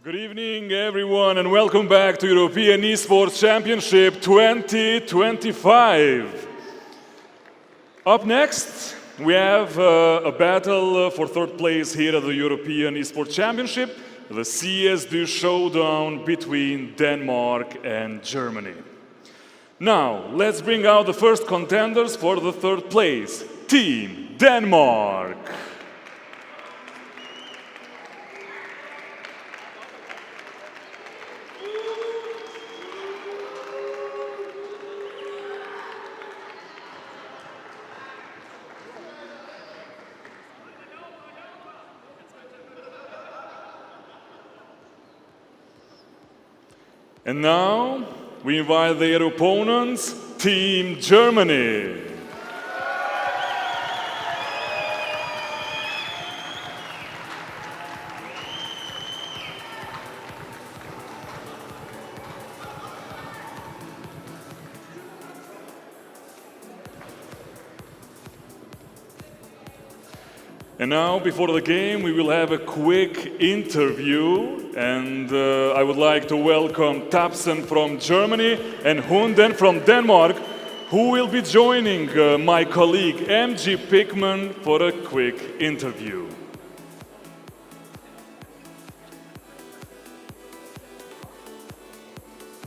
Good evening, everyone, and welcome back to European Esports Championship 2025. Up next, we have a battle for third place here at the European Esports Championship, the CS2 showdown between Denmark and Germany. Now, let's bring out the first contenders for the third place, Team Denmark. And now, we invite their opponents, Team Germany. And now, before the game, we will have a quick interview. And I would like to welcome Tapsen from Germany and Hunden from Denmark, who will be joining my colleague MG Pickman for a quick interview.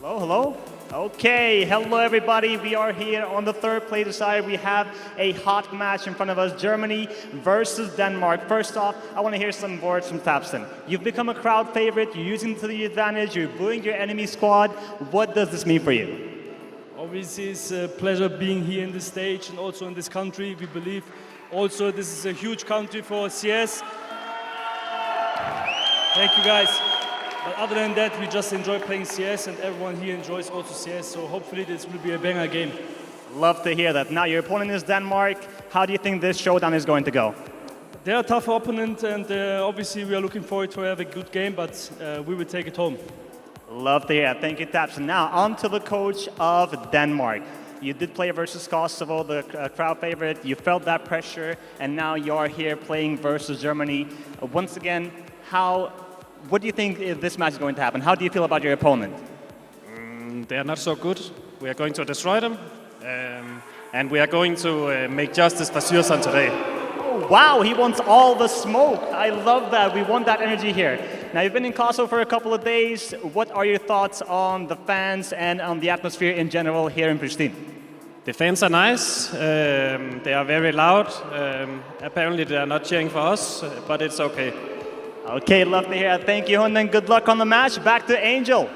Hello, hello. Okay, hello everybody. We are here on the third place side. We have a hot match in front of us, Germany versus Denmark. First off, I want to hear some words from Tapsen. You've become a crowd favorite, you're using it to the advantage, you're bullying your enemy squad. What does this mean for you? Obviously, it's a pleasure being here in this stage and also in this country. We believe also this is a huge country for CS. Thank you guys. But other than that, we just enjoy playing CS, and everyone here enjoys also CS, so hopefully this will be a banger game. Love to hear that. Now, your opponent is Denmark. How do you think this showdown is going to go? They're a tough opponent, and obviously we are looking forward to have a good game, but we will take it home. Love to hear that. Thank you, Tapsen. Now, on to the coach of Denmark. You did play versus Kosovo, the crowd favorite. You felt that pressure, and now you're here playing versus Germany. Once again, what do you think this match is going to happen? How do you feel about your opponent? They are not so good. We are going to destroy them. And we are going to make justice for Syrson today. Oh, wow, he wants all the smoke. I love that. We want that energy here. Now, you've been in Kosovo for a couple of days. What are your thoughts on the fans and on the atmosphere in general here in Pristina? The fans are nice. They are very loud. Apparently, they are not cheering for us, but it's okay. Okay, love to hear that. Thank you, Hunden. Good luck on the match. Back to Angel.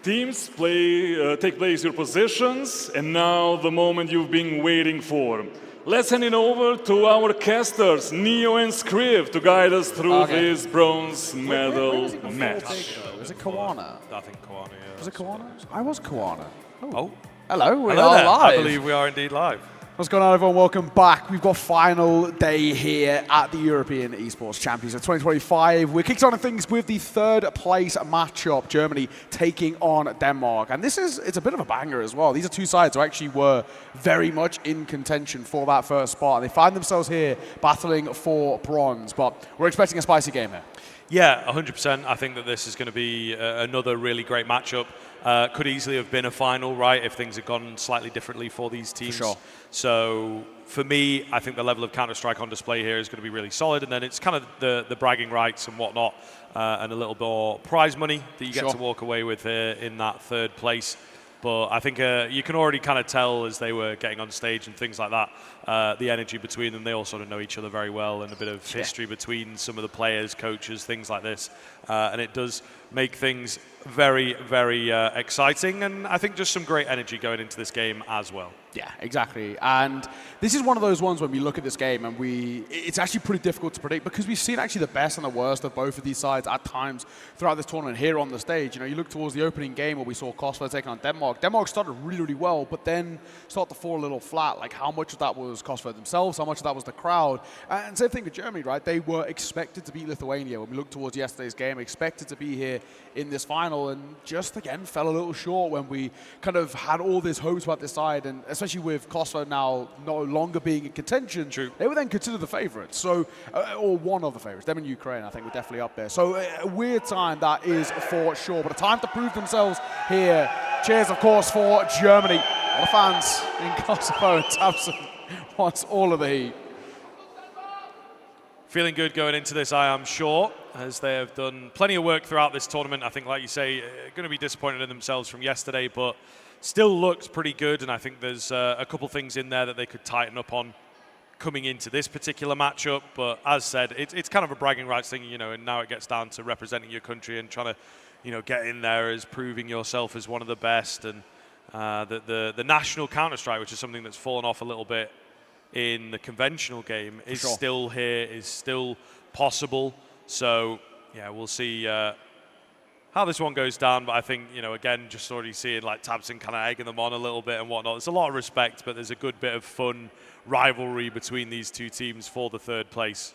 Teams take place your positions, and now the moment you've been waiting for. Let's hand it over to our casters, Neo and Scriv, to guide us through this bronze medal match. Was it Kawana? I think Kawana, yeah. Was it Kawana? I was Kawana. Oh. Hello, we Hello are there. live. I believe we are indeed live. What's going on, everyone? Welcome back. We've got final day here at the European Esports Championship 2025. We're kickstarting things with the third place matchup, Germany taking on Denmark. And it's a bit of a banger as well. These are two sides who actually were very much in contention for that first spot. And they find themselves here battling for bronze. But we're expecting a spicy game here. Yeah, 100%. I think that this is going to be another really great matchup. Could easily have been a final, right, if things had gone slightly differently for these teams. For sure. So for me, I think the level of Counter-Strike on display here is going to be really solid, and then it's kind of the bragging rights and whatnot, and a little more prize money that you get to walk away with here in that third place. But I think you can already kind of tell as they were getting on stage and things like that, the energy between them. They all sort of know each other very well, and a bit of history between some of the players, coaches, things like this. And it does make things very, very exciting, and I think just some great energy going into this game as well. Yeah, exactly. And this is one of those ones when we look at this game and it's actually pretty difficult to predict because we've seen actually the best and the worst of both of these sides at times throughout this tournament here on the stage. You know, you look towards the opening game where we saw Kosovo taking on Denmark. Denmark started really, really well, but then started to fall a little flat. Like, how much of that was Kosovo themselves? How much of that was the crowd? And same thing with Germany, right? They were expected to beat Lithuania when we look towards yesterday's game, expected to be here in this final, and just again fell a little short when we kind of had all this hopes about this side, and especially with Kosovo now no longer being in contention. True. They were then considered the favourites, so or one of the favourites. Them and Ukraine, I think, were definitely up there. So a weird time that is for sure, but a time to prove themselves here. Cheers, of course, for Germany. All the fans in Kosovo, and Tabson wants all of the heat. Feeling good going into this, I am sure, as they have done plenty of work throughout this tournament. I think, like you say, going to be disappointed in themselves from yesterday, but still looks pretty good, and I think there's a couple things in there that they could tighten up on coming into this particular matchup. But as said, it's kind of a bragging rights thing, you know, and now it gets down to representing your country and trying to, you know, get in there as proving yourself as one of the best. And the national Counter-Strike, which is something that's fallen off a little bit in the conventional game, is still here, is still possible. So, yeah, we'll see how this one goes down. But I think, you know, again, just already seeing like Tabson kind of egging them on a little bit and whatnot. There's a lot of respect, but there's a good bit of fun rivalry between these two teams for the third place.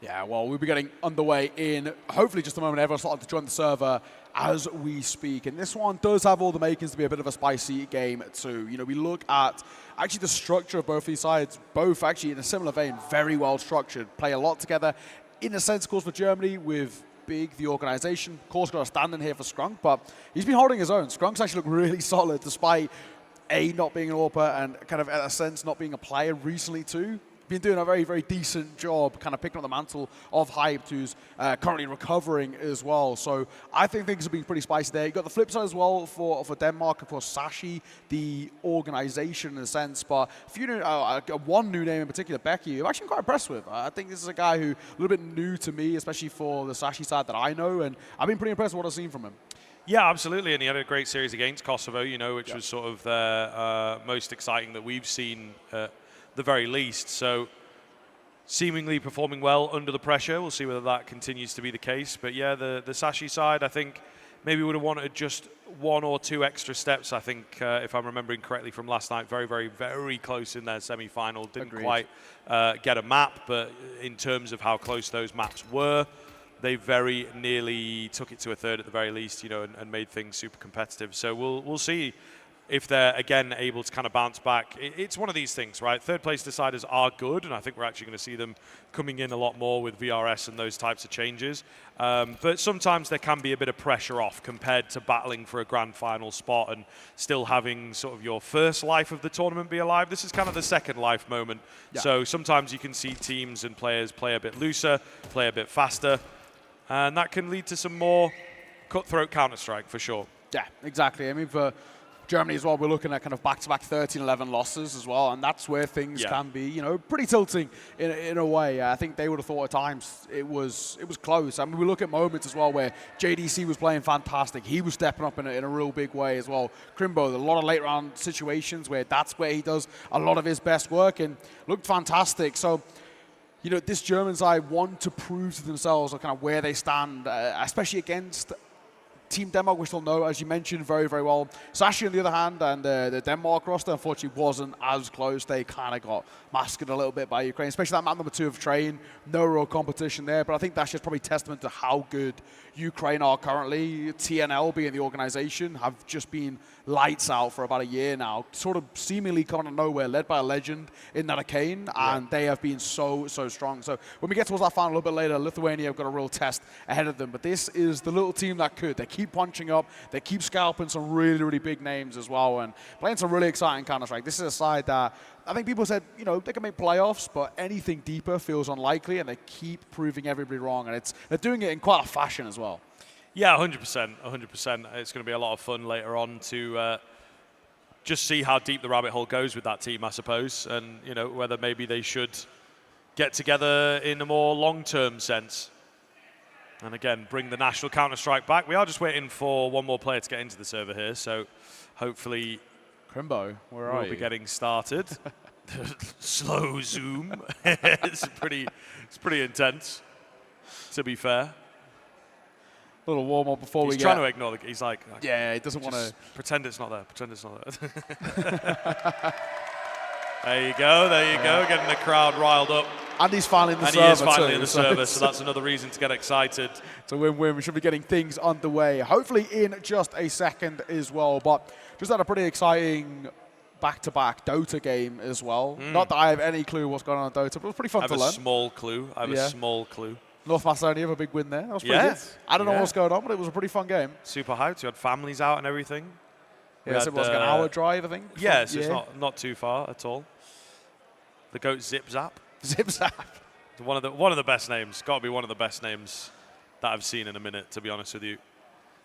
Yeah, well, we'll be getting underway in hopefully just a moment. Everyone's starting to join the server as we speak. And this one does have all the makings to be a bit of a spicy game too. You know, we look at actually the structure of both these sides, both actually in a similar vein, very well structured, play a lot together. In a sense, of course, for Germany with Big, the organization. Of course, got a stand in here for Scrunk, but he's been holding his own. Skrunk's actually looked really solid despite not being an AWPer and kind of, in a sense, not being a player recently too. Been doing a very, very decent job kind of picking up the mantle of Hyped, who's currently recovering as well. So I think things have been pretty spicy there. You got the flip side as well for Denmark, of course, Sashi, the organization in a sense, but a few new, one new name in particular, Becky, I'm actually quite impressed with. I think this is a guy who a little bit new to me, especially for the Sashi side that I know, and I've been pretty impressed with what I've seen from him. Yeah, absolutely, and he had a great series against Kosovo, you know, which was sort of the most exciting that we've seen the very least. So seemingly performing well under the pressure. We'll see whether that continues to be the case. But yeah, the Sashi side, I think maybe would have wanted just one or two extra steps. I think, if I'm remembering correctly from last night, very, very, very close in their semi-final. Didn't quite get a map, but in terms of how close those maps were, they very nearly took it to a third at the very least, you know, and made things super competitive. So we'll see if they're, again, able to kind of bounce back. It's one of these things, right? Third place deciders are good, and I think we're actually going to see them coming in a lot more with VRS and those types of changes. But sometimes there can be a bit of pressure off compared to battling for a grand final spot and still having sort of your first life of the tournament be alive. This is kind of the second life moment. Yeah. So sometimes you can see teams and players play a bit looser, play a bit faster, and that can lead to some more cutthroat Counter-Strike for sure. Yeah, exactly. I mean, for Germany as well, we're looking at kind of back-to-back 13-11 losses as well, and that's where things can be, you know, pretty tilting in a way. I think they would have thought at times it was close. I mean, we look at moments as well where JDC was playing fantastic. He was stepping up in a real big way as well. Crimbo, a lot of late-round situations where that's where he does a lot of his best work and looked fantastic. So, you know, this German side want to prove to themselves kind of where they stand, especially against Team Denmark, we still know, as you mentioned, very, very well. Sashi, on the other hand, and the Denmark roster, unfortunately, wasn't as close. They kind of got masked a little bit by Ukraine, especially that map number 2 of Train. No real competition there, but I think that's just probably testament to how good Ukraine are currently. TNL, being the organization, have just been lights out for about a year now, sort of seemingly coming out of nowhere, led by a legend in Nana Kane, and they have been so, so strong. So when we get towards that final a little bit later, Lithuania have got a real test ahead of them, but this is the little team that could. They keep punching up, they keep scalping some really, really big names as well, and playing some really exciting Counter-Strike. This is a side that I think people said, you know, they can make playoffs, but anything deeper feels unlikely, and they keep proving everybody wrong, and they're doing it in quite a fashion as well. Yeah, 100%. 100%. It's going to be a lot of fun later on to just see how deep the rabbit hole goes with that team, I suppose, and, you know, whether maybe they should get together in a more long-term sense. And again, bring the national Counter-Strike back. We are just waiting for one more player to get into the server here, so hopefully Crimbo, where are we'll be getting started. Slow zoom. It's pretty intense, to be fair. A little warm up before we get. He's trying to ignore the. He's like. Yeah, he doesn't want to. Pretend it's not there. Pretend it's not there. There you go. There you go. Getting the crowd riled up. And he's finally in the and server he is finally too, in the server, so that's another reason to get excited. It's a win-win. We should be getting things underway, hopefully in just a second as well. But just had a pretty exciting back-to-back Dota game as well. Not that I have any clue what's going on in Dota, but it was pretty fun to learn. I have a small clue. North Macedonia have a big win there. That was pretty good. I don't know what's going on, but it was a pretty fun game. Super hyped. You had families out and everything. Yes, it was like an hour drive, I think. Yes, it's not too far at all. The GOAT Zip Zap. Zip Zap. One of the best names. Got to be one of the best names that I've seen in a minute, to be honest with you.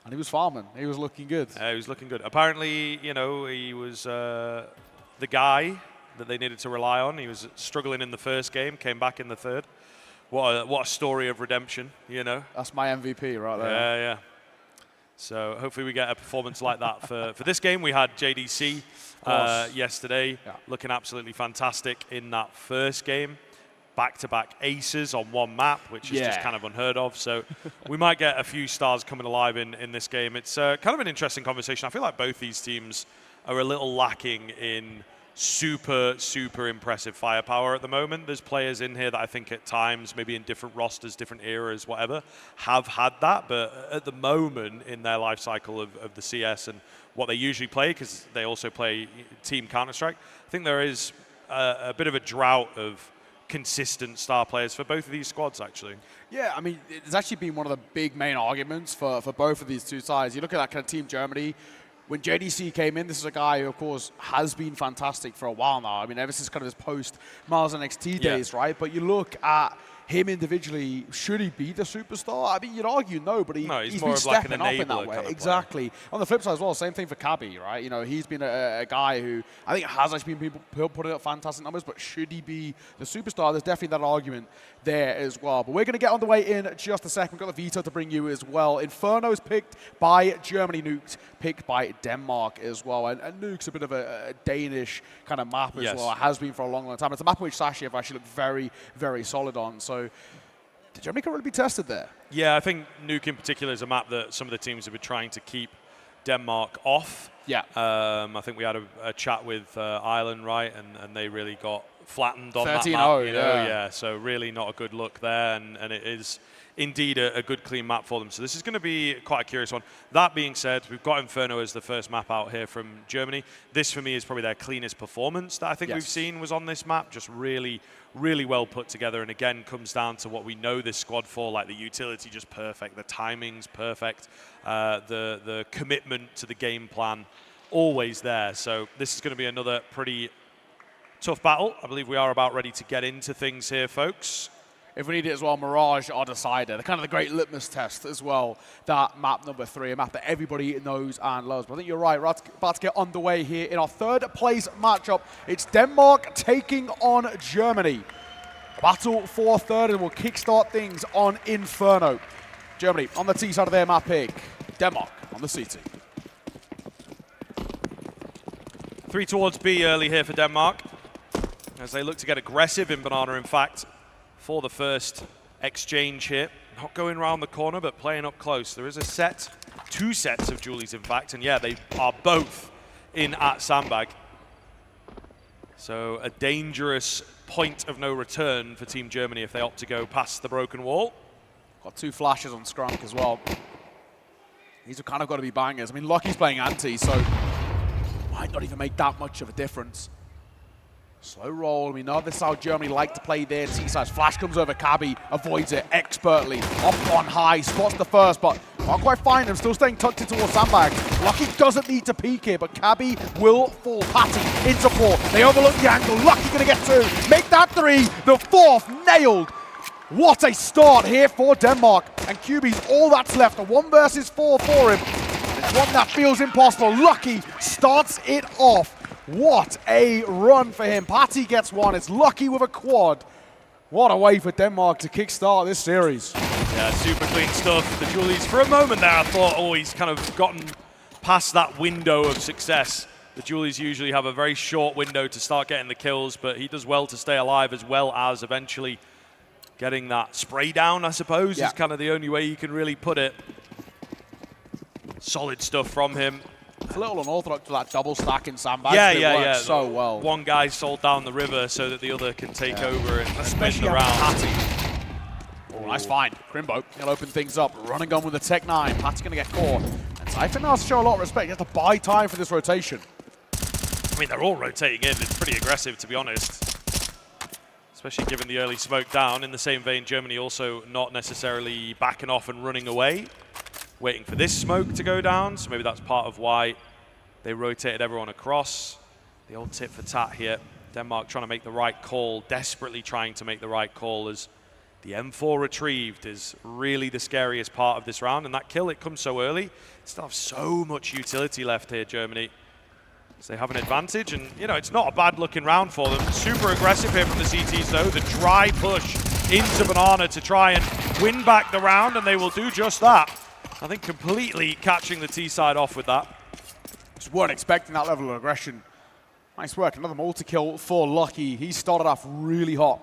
And he was farming. He was looking good. He was looking good. Apparently, you know, he was the guy that they needed to rely on. He was struggling in the first game, came back in the third. What a story of redemption, you know. That's my MVP right there. Yeah. So hopefully we get a performance like that for this game. We had JDC yesterday, looking absolutely fantastic in that first game. Back-to-back aces on one map, which is just kind of unheard of. So we might get a few stars coming alive in this game. It's kind of an interesting conversation. I feel like both these teams are a little lacking in super, super impressive firepower at the moment. There's players in here that I think at times, maybe in different rosters, different eras, whatever, have had that. But at the moment in their life cycle of the CS and what they usually play, because they also play Team Counter-Strike, I think there is a bit of a drought of consistent star players for both of these squads, actually. Yeah, I mean, it's actually been one of the big main arguments for both of these two sides. You look at that kind of Team Germany. When JDC came in, this is a guy who, of course, has been fantastic for a while now. I mean, ever since kind of his post-Mars NXT days, right? But you look at him individually, should he be the superstar? I mean, you'd argue no, but he's been stepping up in that way. Kind of exactly. On the flip side as well, same thing for Cabby, right? You know, he's been a guy who I think has actually been putting up fantastic numbers, but should he be the superstar? There's definitely that argument there as well. But we're going to get on the way in just a second. We've got the Veto to bring you as well. Inferno is picked by Germany, Nuke picked by Denmark as well. And Nuke's a bit of a Danish kind of map as well. It has been for a long, long time. It's a map which Sashi have actually looked very, very solid on. So Germany can really be tested there. Yeah, I think Nuke in particular is a map that some of the teams have been trying to keep Denmark off. Yeah. I think we had a chat with Ireland, right, and they really got flattened on that map. 13-0, you know? So really not a good look there, and it is indeed a good clean map for them. So this is going to be quite a curious one. That being said, we've got Inferno as the first map out here from Germany. This for me is probably their cleanest performance that I think we've seen was on this map. Just really, really well put together, and again comes down to what we know this squad for, like the utility just perfect, the timing's perfect, the commitment to the game plan always there. So this is going to be another pretty tough battle. I believe we are about ready to get into things here, folks. If we need it as well, Mirage are decider. They're kind of the great litmus test as well, that map number 3, a map that everybody knows and loves. But I think you're right, we're about to get underway here in our third place matchup. It's Denmark taking on Germany. Battle for third, and we'll kickstart things on Inferno. Germany on the T side of their map pick. Denmark on the CT. 3 towards B early here for Denmark, as they look to get aggressive in Banana, in fact, for the first exchange here. Not going around the corner, but playing up close. There is a set, 2 sets of Julies, in fact, and yeah, they are both in at Sandbag. So a dangerous point of no return for Team Germany if they opt to go past the broken wall. Got 2 flashes on Skrunk as well. These have kind of got to be bangers. I mean, Lucky's playing anti, so might not even make that much of a difference. Slow roll. We know this is how Germany like to play their T-sides. Flash comes over Cabby, avoids it expertly. Up on high, spots the first, but can't quite find him. Still staying tucked in towards Sandbag. Lucky doesn't need to peek here, but Cabby will fall. Patty in support. They overlook the angle. Lucky going to get 2. Make that 3. The 4th nailed. What a start here for Denmark. And QB's all that's left. A 1 versus 4 for him. It's one that feels impossible. Lucky starts it off. What a run for him. Patty gets 1. It's Lucky with a quad. What a way for Denmark to kickstart this series. Yeah, super clean stuff. The Julies, for a moment there, I thought, oh, he's kind of gotten past that window of success. The Julies usually have a very short window to start getting the kills, but he does well to stay alive, as well as eventually getting that spray down, I suppose, is kind of the only way you can really put it. Solid stuff from him. It's a little unorthodox to that double stack in sandbags. Yeah, but it works so well. One guy sold down the river so that the other can take over and Especially win the round. Oh, nice find. Crimbo going to open things up. Run and gun with the Tech 9. Pat's going to get caught. And Typhon has to show a lot of respect. He has to buy time for this rotation. I mean, they're all rotating in. It's pretty aggressive, to be honest. Especially given the early smoke down. In the same vein, Germany also not necessarily backing off and running away, waiting for this smoke to go down. So maybe that's part of why they rotated everyone across. The old tit for tat here. Denmark trying to make the right call, desperately trying to make the right call as the M4 retrieved is really the scariest part of this round. And that kill, it comes so early. Still have so much utility left here, Germany. So they have an advantage, and you know, it's not a bad looking round for them. Super aggressive here from the CTs though. The dry push into Banana to try and win back the round, and they will do just that. I think completely catching the T side off with that. Just weren't expecting that level of aggression. Nice work, another multi-kill for Lucky. He started off really hot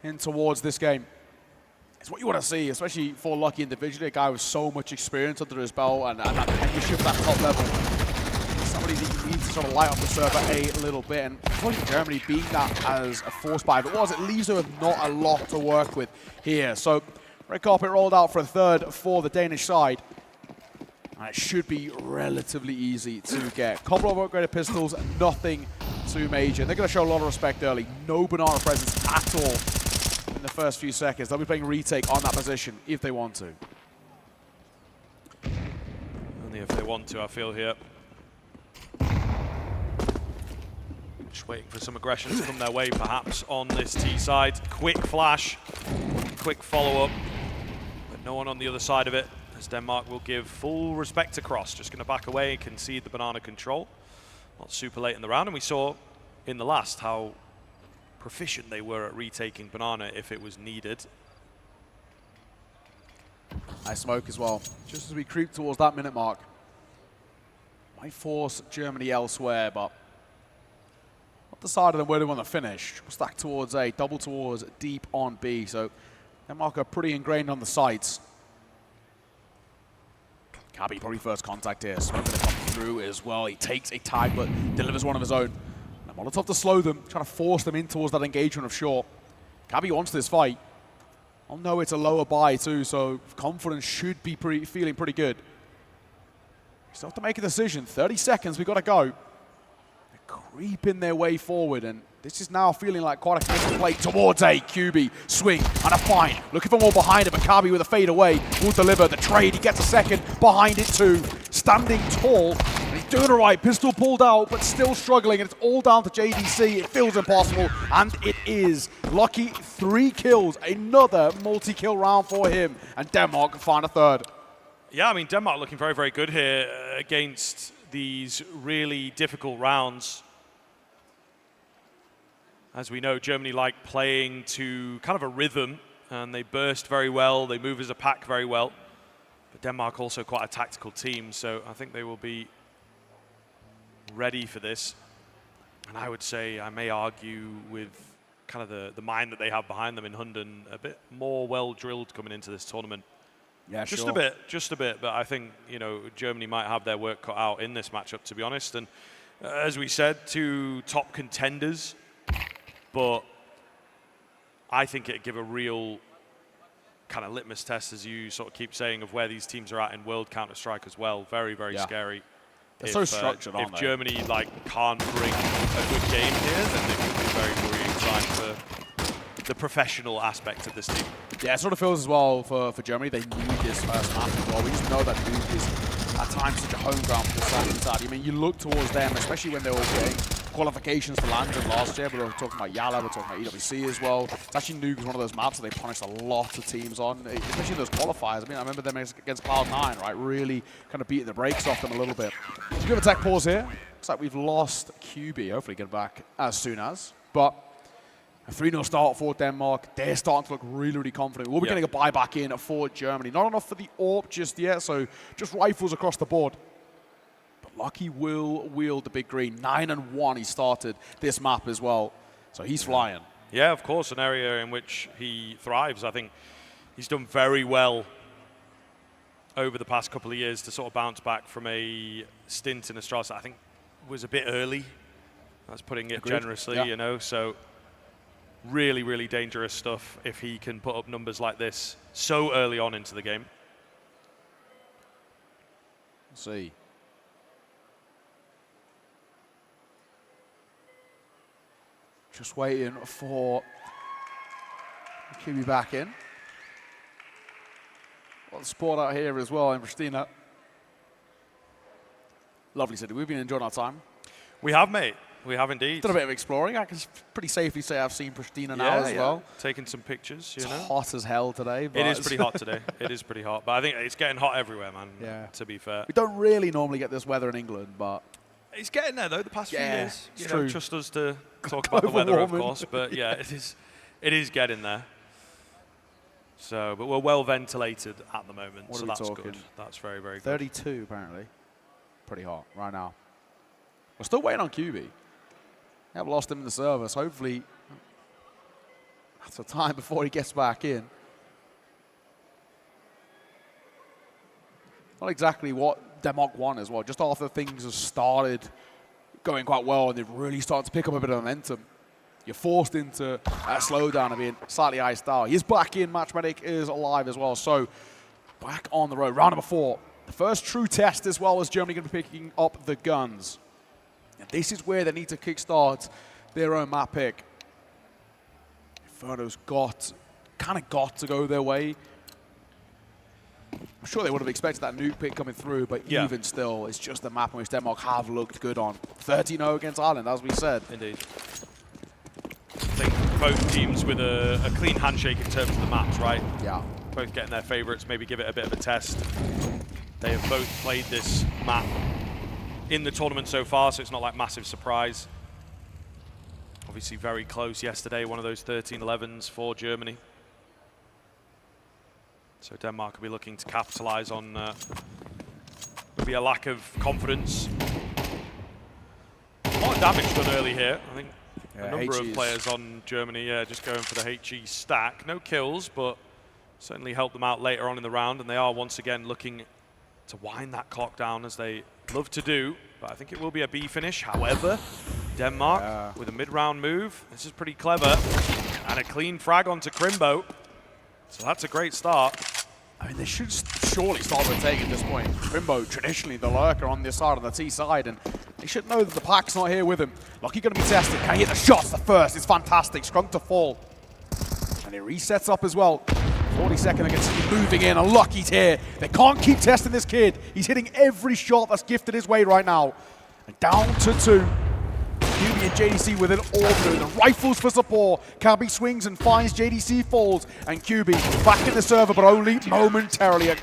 in towards this game. It's what you want to see, especially for Lucky individually, a guy with so much experience under his belt and that tenureship at that top level. Somebody that you need to sort of light up the server a little bit. And probably Germany being that as a force buy, if it was, it leaves her with not a lot to work with here. So red carpet rolled out for a third for the Danish side. And it should be relatively easy to get. Couple of upgraded pistols, nothing too major. They're going to show a lot of respect early. No banana presence at all in the first few seconds. They'll be playing retake on that position if they want to. Only if they want to, I feel here. Just waiting for some aggression to come their way, perhaps, on this T side. Quick flash, quick follow-up, but no one on the other side of it, as Denmark will give full respect to Cross. Just going to back away and concede the banana control. Not super late in the round, and we saw in the last how proficient they were at retaking banana if it was needed. Nice smoke as well, just as we creep towards that minute mark. Might force Germany elsewhere, but not decided on where they want to finish. Stack towards A, double towards deep on B, so Denmark are pretty ingrained on the sides. Kabi probably first contact here, smoke going to come through as well. He takes a tag, but delivers one of his own. And Molotov to slow them, trying to force them in towards that engagement of short. Kabi wants this fight. I'll know it's a lower buy too, so confidence should be feeling pretty good. Still have to make a decision. 30 seconds, we've got to go. They're creeping their way forward, and this is now feeling like quite a committed play towards A. QB, swing, and a find. Looking for more behind it, but Kabi with a fade away will deliver the trade. He gets a second, behind it too. Standing tall, and he's doing all right. Pistol pulled out, but still struggling, and it's all down to JDC. It feels impossible, and it is. Lucky 3 kills, another multi-kill round for him, and Denmark can find a third. Yeah, I mean, Denmark looking very, very good here against these really difficult rounds. As we know, Germany like playing to kind of a rhythm, and they burst very well, they move as a pack very well. But Denmark also quite a tactical team, so I think they will be ready for this. And I would say, I may argue with kind of the mind that they have behind them in Hunden, a bit more well-drilled coming into this tournament. Yeah, just sure. a bit, but I think, you know, Germany might have their work cut out in this matchup, to be honest. And as we said, 2 top contenders, but I think it'd give a real kind of litmus test, as you sort of keep saying, of where these teams are at in World Counter-Strike as well. Very, very scary. They're so structured, aren't they? If Germany can't bring a good game here, then it could be a very worrying sign for the professional aspect of this team. Yeah, it sort of feels as well for Germany. They need this first match as well. We just know that Nuke is at times such a home ground for the side. I mean, you look towards them, especially when they were getting qualifications for London last year, but we're talking about Yala, we're talking about EWC as well. It's actually Nuke is one of those maps that they punished a lot of teams on, especially in those qualifiers. I mean, I remember them against Cloud9, right? Really kind of beating the brakes off them a little bit. So we have a tech pause here. Looks like we've lost QB. Hopefully get back as soon as. But a 3-0 start for Denmark. They're starting to look really, really confident. We'll be getting a buyback in for Germany. Not enough for the AWP just yet, so just rifles across the board. But Lucky will wield the big green. 9-1 he started this map as well. So he's flying. Yeah, of course, an area in which he thrives. I think he's done very well over the past couple of years to sort of bounce back from a stint in Astralis, I think was a bit early. That's putting it generously, you know. So really, really dangerous stuff if he can put up numbers like this so early on into the game. Let's see. Just waiting for QB back in. Well, sport out here as well in Pristina. Lovely city. We've been enjoying our time. We have, mate. We have indeed. Done a bit of exploring. I can pretty safely say I've seen Pristina now as well. Taking some pictures, you know. It's hot as hell today. But it is pretty hot today. It is pretty hot. But I think it's getting hot everywhere, man, to be fair. We don't really normally get this weather in England, but... It's getting there, though, the past few years. It's you true. know, trust us to talk about the weather, of course. But yeah, it is getting there. So, but we're well ventilated at the moment, so that's good. That's very, very good. 32, apparently. Pretty hot right now. We're still waiting on QB. I've lost him in the service. Hopefully, that's the time before he gets back in. Not exactly what Denmark want as well. Just after things have started going quite well and they've really started to pick up a bit of momentum, you're forced into a slowdown of being slightly iced out. He's back in. Matchmatic is alive as well. So back on the road. Round number 4. The first true test as well as Germany going to be picking up the guns. And this is where they need to kickstart their own map pick. Inferno's kind of got to go their way. I'm sure they would have expected that nuke pick coming through, but even still, it's just a map in which Denmark have looked good on. 13-0 against Ireland, as we said. Indeed. I think both teams with a clean handshake in terms of the maps, right? Yeah. Both getting their favorites, maybe give it a bit of a test. They have both played this map in the tournament so far, so it's not like massive surprise. Obviously very close yesterday, one of those 13-11s for Germany. So Denmark will be looking to capitalize on maybe a lack of confidence. A lot of damage done early here. I think a number of players on Germany, just going for the HE stack. No kills, but certainly helped them out later on in the round, and they are once again looking to wind that clock down as they love to do. But I think it will be a B finish. However, Denmark with a mid-round move. This is pretty clever. And a clean frag onto Crimbo. So that's a great start. I mean, they should surely start rotating at this point. Crimbo, traditionally the lurker on this side, on the T side, and they should know that the pack's not here with him. Lucky going to be tested. Can he hit the shots? The first is fantastic. Scrunk to fall. And he resets up as well. 42nd, they continue moving in. And Lucky's here. They can't keep testing this kid. He's hitting every shot that's gifted his way right now. And down to 2. QB and JDC with an order. The rifles for support. Cabby swings and finds JDC falls. And QB back in the server, but only momentarily. A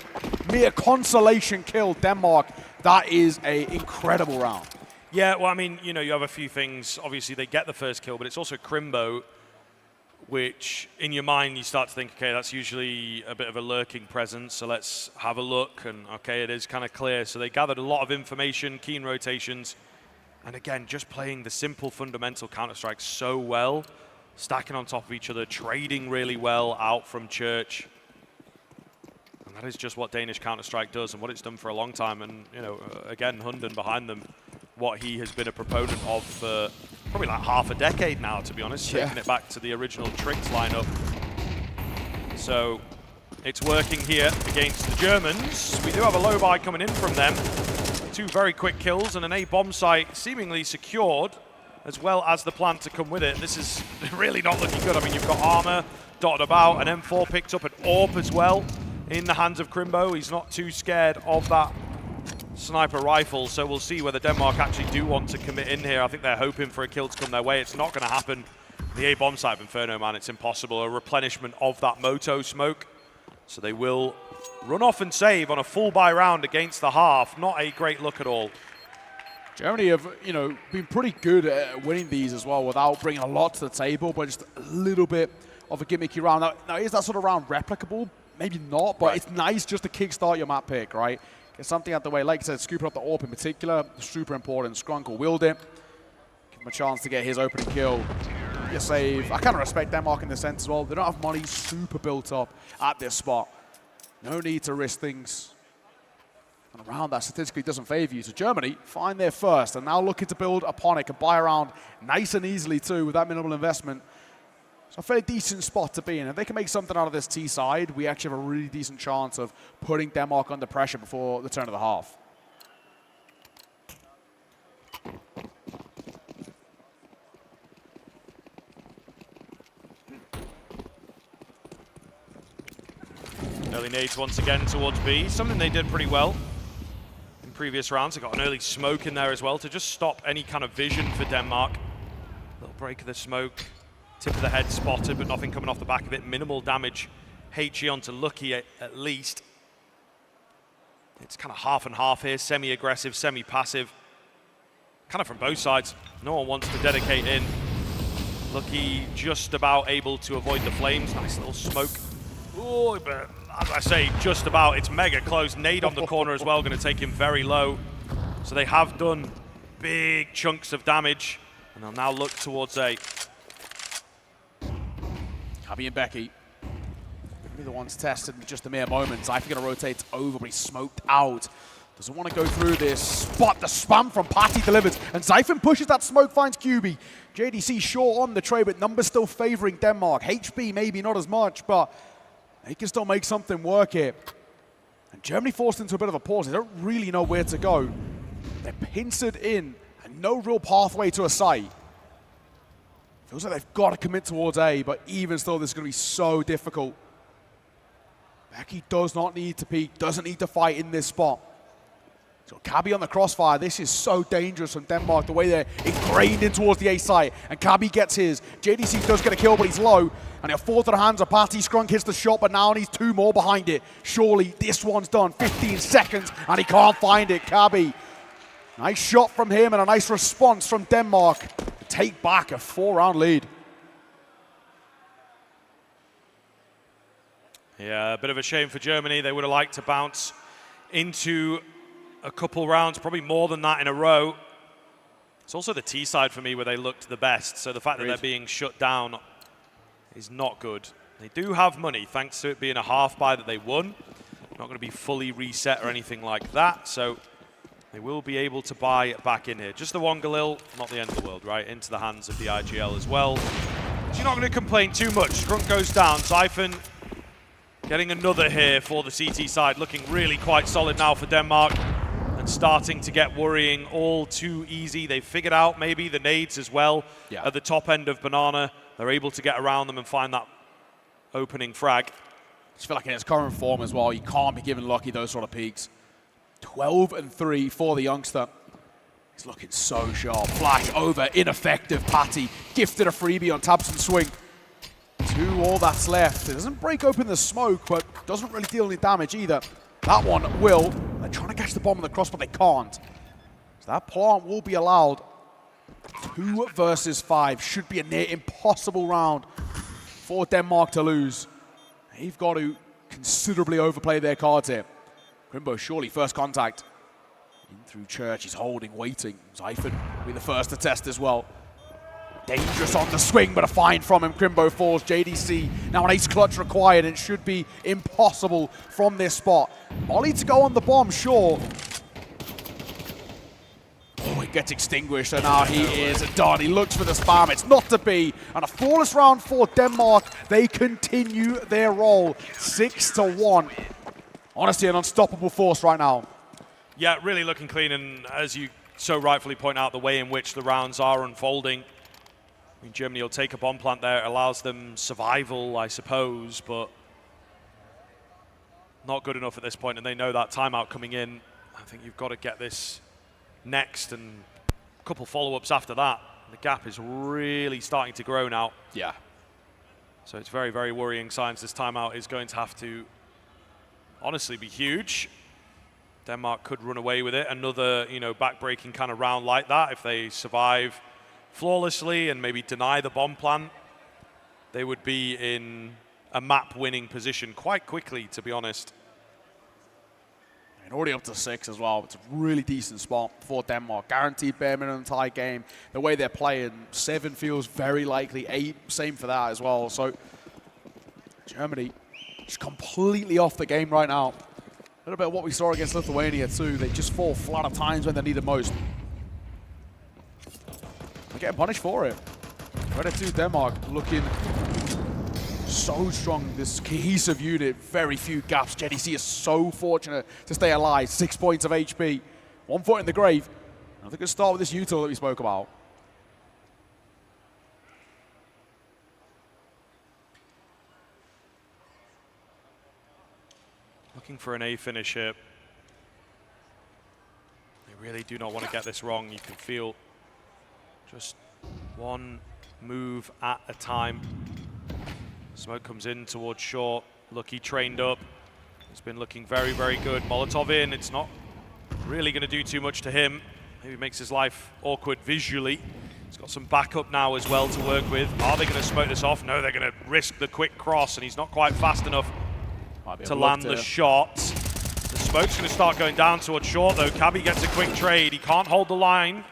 mere consolation kill, Denmark. That is an incredible round. Yeah, well, I mean, you know, you have a few things. Obviously, they get the first kill, but it's also Crimbo, which in your mind you start to think, okay, that's usually a bit of a lurking presence, so let's have a look. And okay, it is kind of clear. So they gathered a lot of information, keen rotations. And again, just playing the simple fundamental Counter-Strike so well, stacking on top of each other, trading really well out from Church. And that is just what Danish Counter-Strike does and what it's done for a long time. And, you know, again, Hunden behind them, what he has been a proponent of for probably like half a decade now, to be honest, taking it back to the original Tricks lineup. So it's working here against the Germans. We do have a low buy coming in from them. 2 very quick kills and an A bomb site seemingly secured, as well as the plant to come with it. This is really not looking good. I mean, you've got armor dotted about, an M4 picked up an AWP as well in the hands of Crimbo. He's not too scared of that sniper rifle, so we'll see whether Denmark actually do want to commit in here. I think they're hoping for a kill to come their way. It's not going to happen. The A bomb site of Inferno, man, it's impossible. A replenishment of that Moto smoke. So they will run off and save on a full buy round against the half. Not a great look at all. Germany have, you know, been pretty good at winning these as well without bringing a lot to the table, but just a little bit of a gimmicky round. Now is that sort of round replicable? Maybe not, but it's nice just to kickstart your map pick, right? Get something out the way. Like I said, scooping up the AWP in particular, super important. Scrunk will wield it. Give him a chance to get his opening kill. Your save. I kind of respect Denmark in this sense as well. They don't have money super built up at this spot. No need to risk things And around that statistically doesn't favor you. So Germany find their first and now looking to build upon it, can buy around nice and easily too with that minimal investment. So a fairly decent spot to be in. If they can make something out of this T side, we actually have a really decent chance of putting Denmark under pressure before the turn of the half. Early nades once again towards B, something they did pretty well in previous rounds. They got an early smoke in there as well to just stop any kind of vision for Denmark. Little break of the smoke, tip of the head spotted, but nothing coming off the back of it. Minimal damage, HE onto Lucky at least. It's kind of half and half here, semi-aggressive, semi-passive. Kind of from both sides. No one wants to dedicate in. Lucky just about able to avoid the flames. Nice little smoke. Oh, but as I say, just about. It's mega close. Nade on the corner as well, going to take him very low. So they have done big chunks of damage, and they'll now look towards A. Abby and Becky be the ones tested in just a mere moments. Iesf going to rotate over, but he's smoked out. Doesn't want to go through this spot. The spam from Patty delivers, and Zyphon pushes that smoke, finds QB. JDC short on the trade, but numbers still favoring Denmark. HB maybe not as much, but they can still make something work here. And Germany forced into a bit of a pause. They don't really know where to go. They're pincered in, and no real pathway to a site. Feels like they've got to commit towards A, but even still, this is going to be so difficult. Becky does not need to peek, doesn't need to fight in this spot. So Kabi on the crossfire. This is so dangerous from Denmark, the way they're ingrained in towards the A site. And Kabi gets his. JDC does get a kill, but he's low. And he'll fall to the hands of Patty. Scrunk hits the shot, but now needs two more behind it. Surely this one's done. 15 seconds, and he can't find it. Kabi. Nice shot from him and a nice response from Denmark to take back a 4-round lead. Yeah, a bit of a shame for Germany. They would have liked to bounce into a couple rounds, probably more than that in a row. It's also the T side for me where they looked the best. So the fact that they're being shut down is not good. They do have money, thanks to it being a half buy that they won. Not going to be fully reset or anything like that. So they will be able to buy back in here. Just the one Galil, not the end of the world, right? Into the hands of the IGL as well. So you're not going to complain too much. Scrunk goes down. Zyphon getting another here for the CT side. Looking really quite solid now for Denmark. Starting to get worrying all too easy. They've figured out maybe the nades as well at the top end of Banana. They're able to get around them and find that opening frag. I just feel like in his current form as well, you can't be giving Lucky those sort of peaks. 12-3 for the youngster. He's looking so sharp. Flash over, ineffective. Patty gifted a freebie on tabs and swing. 2 all that's left. It doesn't break open the smoke, but doesn't really deal any damage either. That one will. They're trying to catch the bomb on the cross, but they can't. So that plant will be allowed. 2 versus 5 should be a near impossible round for Denmark to lose. They've got to considerably overplay their cards here. Grimbo, surely first contact. In through Church, he's holding, waiting. Zyphon will be the first to test as well. Dangerous on the swing, but a find from him. Crimbo falls. JDC now an ace clutch required, and it should be impossible from this spot. Molly to go on the bomb, sure. Oh, it gets extinguished, and now he is done. He looks for the spam. It's not to be. And a flawless round for Denmark. They continue their roll. 6-1. Honestly, an unstoppable force right now. Yeah, really looking clean, and as you so rightfully point out, the way in which the rounds are unfolding. I mean, Germany will take a bomb plant there. It allows them survival, I suppose, but not good enough at this point, and they know that timeout coming in. I think you've got to get this next, and a couple follow-ups after that. The gap is really starting to grow now. Yeah. So it's very, very worrying signs. This timeout is going to have to honestly be huge. Denmark could run away with it. Another, back-breaking kind of round like that. If they survive flawlessly and maybe deny the bomb plant, they would be in a map-winning position quite quickly, to be honest. And already up to 6 as well. It's a really decent spot for Denmark. Guaranteed bare minimum tie game. The way they're playing, 7 feels very likely. 8, same for that as well. So Germany just completely off the game right now. little bit of what we saw against Lithuania too. They just fall flat at times when they need it most. They're getting punished for it. Credit to Denmark, looking so strong. This cohesive unit, very few gaps. JDC is so fortunate to stay alive. 6 points of HP, 1 foot in the grave. I think we'll start with this util that we spoke about. Looking for an A finish here. They really do not want to get this wrong. You can feel just one move at a time. Smoke comes in towards short. Lucky trained up. He's been looking very, very good. Molotov in. It's not really going to do too much to him. Maybe makes his life awkward visually. He's got some backup now as well to work with. Are they going to smoke this off? No, they're going to risk the quick cross, and he's not quite fast enough to land the shot. The smoke's going to start going down towards short, though. Cabby gets a quick trade. He can't hold the line.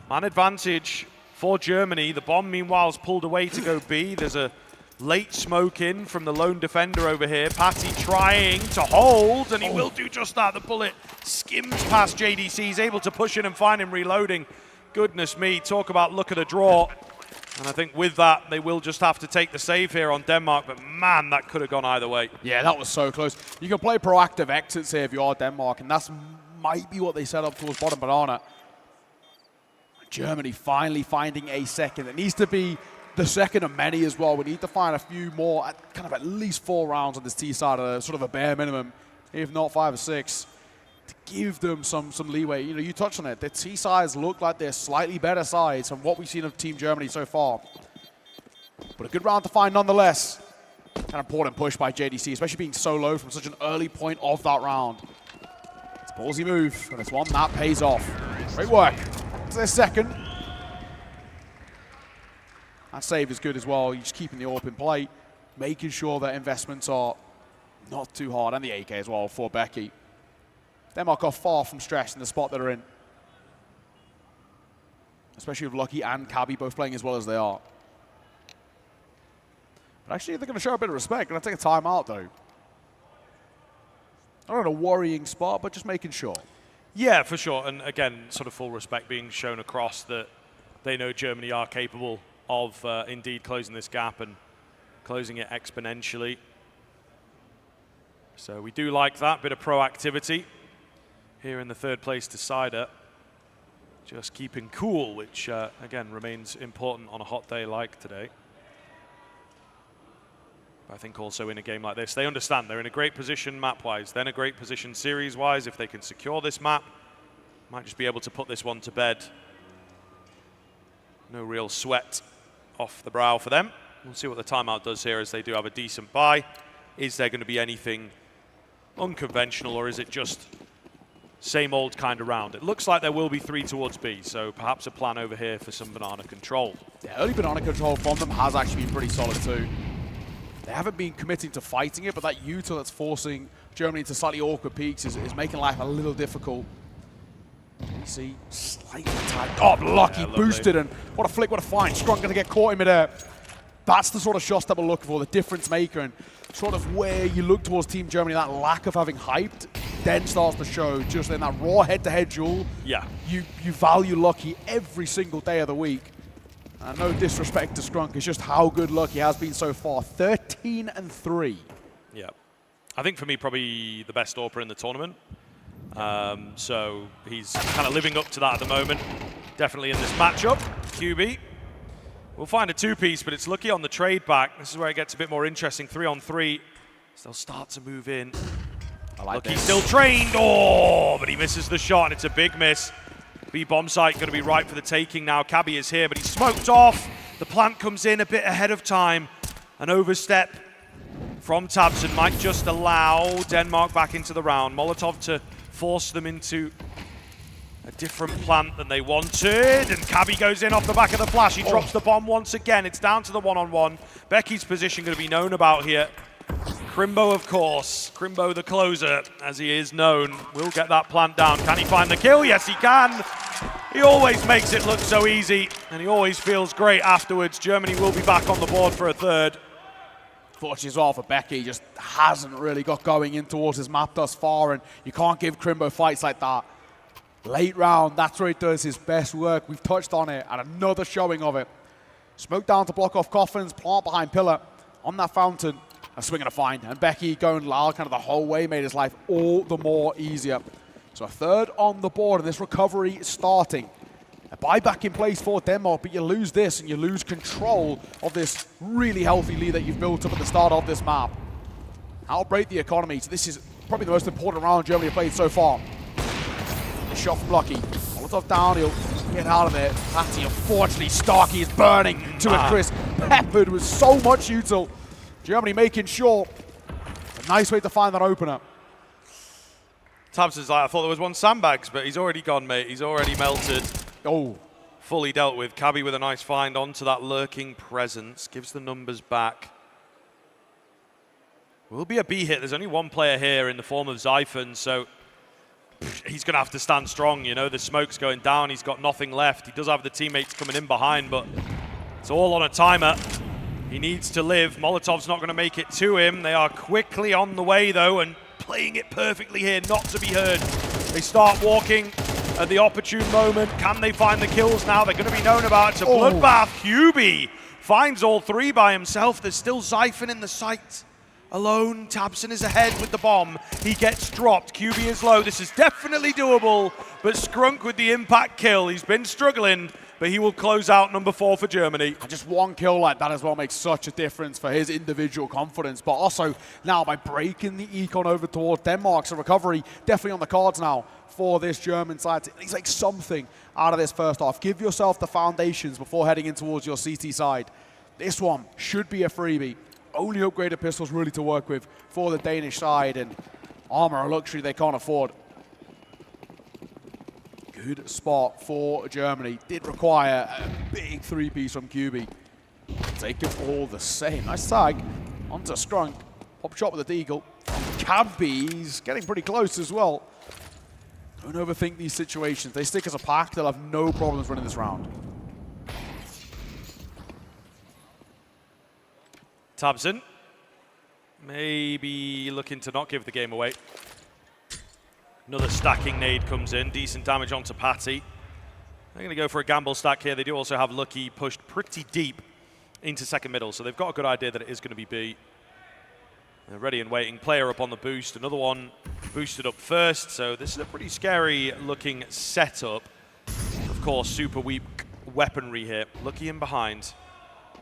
Man advantage for Germany. The bomb, meanwhile, is pulled away to go B. There's a late smoke in from the lone defender over here. Patty trying to hold, and he will do just that. The bullet skims past JDC. He's able to push in and find him reloading. Goodness me, talk about luck of the draw. And I think with that, they will just have to take the save here on Denmark. But man, that could have gone either way. Yeah, that was so close. You can play proactive exits here if you are Denmark, and that's might be what they set up towards bottom banana. Germany finally finding a second. It needs to be the second of many as well. We need to find a few more, kind of at least 4 rounds on this T side, sort of a bare minimum, if not 5 or 6, to give them some leeway. You know, you touched on it. The T sides look like they're slightly better sides from what we've seen of Team Germany so far. But a good round to find nonetheless. Kind of important push by JDC, especially being so low from such an early point of that round. It's a ballsy move, and it's one that pays off. Great work. It's their second. That save is good as well. You're just keeping the AWP in play, making sure that investments are not too hard, and the AK as well for Becky. Denmark are far from stressed in the spot they're in, especially with Lucky and Cabby both playing as well as they are. But actually, they're going to show a bit of respect. Going to take a timeout, though. Not in a worrying spot, but just making sure. Yeah, for sure. And again, sort of full respect being shown across that they know Germany are capable of indeed closing this gap and closing it exponentially. So we do like that bit of proactivity here in the third place decider. Just keeping cool, which again remains important on a hot day like today. I think also in a game like this, they understand they're in a great position map-wise, then a great position series-wise. If they can secure this map, might just be able to put this one to bed. No real sweat off the brow for them. We'll see what the timeout does here, as they do have a decent buy. Is there going to be anything unconventional, or is it just same old kind of round? It looks like there will be 3 towards B, so perhaps a plan over here for some banana control. Yeah, early banana control from them has actually been pretty solid too. They haven't been committing to fighting it, but that util that's forcing Germany into slightly awkward peaks is making life a little difficult. You see, slightly tight. Oh, Lucky boosted, and what a flick, what a find. Strong going to get caught in midair. That's the sort of shots that we're looking for, the difference maker, and sort of where you look towards Team Germany, that lack of having hyped, then starts to show just in that raw head-to-head duel. Yeah. You value Lucky every single day of the week. No disrespect to Scrunk, it's just how good Lucky has been so far. 13-3. Yeah. I think for me, probably the best AWPer in the tournament. So he's kind of living up to that at the moment. Definitely in this matchup. QB. We'll find a 2-piece, but it's Lucky on the trade back. This is where it gets a bit more interesting. 3-on-3. So they'll start to move in. Lucky's still trained. Oh, but he misses the shot, and it's a big miss. B bomb site going to be right for the taking now. Cabby is here, but he's smoked off. The plant comes in a bit ahead of time. An overstep from Tabson might just allow Denmark back into the round. Molotov to force them into a different plant than they wanted. And Cabby goes in off the back of the flash. He drops the bomb once again. It's down to the one-on-one. Becky's position going to be known about here. Crimbo, of course. Crimbo, the closer, as he is known, will get that plant down. Can he find the kill? Yes, he can. He always makes it look so easy, and he always feels great afterwards. Germany will be back on the board for a third. Fortunately as well for Becky, just hasn't really got going in towards his map thus far, and you can't give Crimbo fights like that. Late round, that's where he does his best work. We've touched on it, and another showing of it. Smoke down to block off coffins, plant behind pillar, on that fountain, a swing and a find. And Becky going loud kind of the whole way made his life all the more easier. So a third on the board, and this recovery starting. A buyback in place for Denmark, but you lose this and you lose control of this really healthy lead that you've built up at the start of this map. That'll break the economy, so this is probably the most important round Germany have played so far. A shot from Lucky. Molotov down, he'll get out of there. Patty, unfortunately, Starkey is burning to a crisp. Peppered with so much util. Germany making sure. A nice way to find that opener. Tabson's like, I thought there was one sandbags, but he's already gone, mate. He's already melted. Oh. Fully dealt with. Cabby with a nice find onto that lurking presence. Gives the numbers back. Will be a B hit. There's only one player here in the form of Xiphon, so he's going to have to stand strong. You know, the smoke's going down. He's got nothing left. He does have the teammates coming in behind, but it's all on a timer. He needs to live. Molotov's not going to make it to him. They are quickly on the way, though, and playing it perfectly here, not to be heard. They start walking at the opportune moment. Can they find the kills now? They're going to be known about. It's a bloodbath. Hubie finds all three by himself. There's still Xiphon in the sight. Alone, Tabson is ahead with the bomb. He gets dropped. QB is low. This is definitely doable, but Skrunk with the impact kill. He's been struggling, but he will close out number 4 for Germany. And just one kill like that as well makes such a difference for his individual confidence, but also now by breaking the econ over towards Denmark, so recovery definitely on the cards now for this German side. It's like something out of this first half. Give yourself the foundations before heading in towards your CT side. This one should be a freebie. Only upgraded pistols really to work with for the Danish side, and armor a luxury they can't afford. Good spot for Germany. Did require a big 3-piece from QB. Take it all the same. Nice tag onto Skrunk. Pop shot with the Deagle. Cabby's getting pretty close as well. Don't overthink these situations. They stick as a pack. They'll have no problems running this round. Tabson maybe looking to not give the game away. Another stacking nade comes in. Decent damage onto Patty. They're going to go for a gamble stack here. They do also have Lucky pushed pretty deep into second middle, so they've got a good idea that it is going to be B. They're ready and waiting. Player up on the boost. Another one boosted up first, so this is a pretty scary looking setup. Of course, super weak weaponry here. Lucky in behind.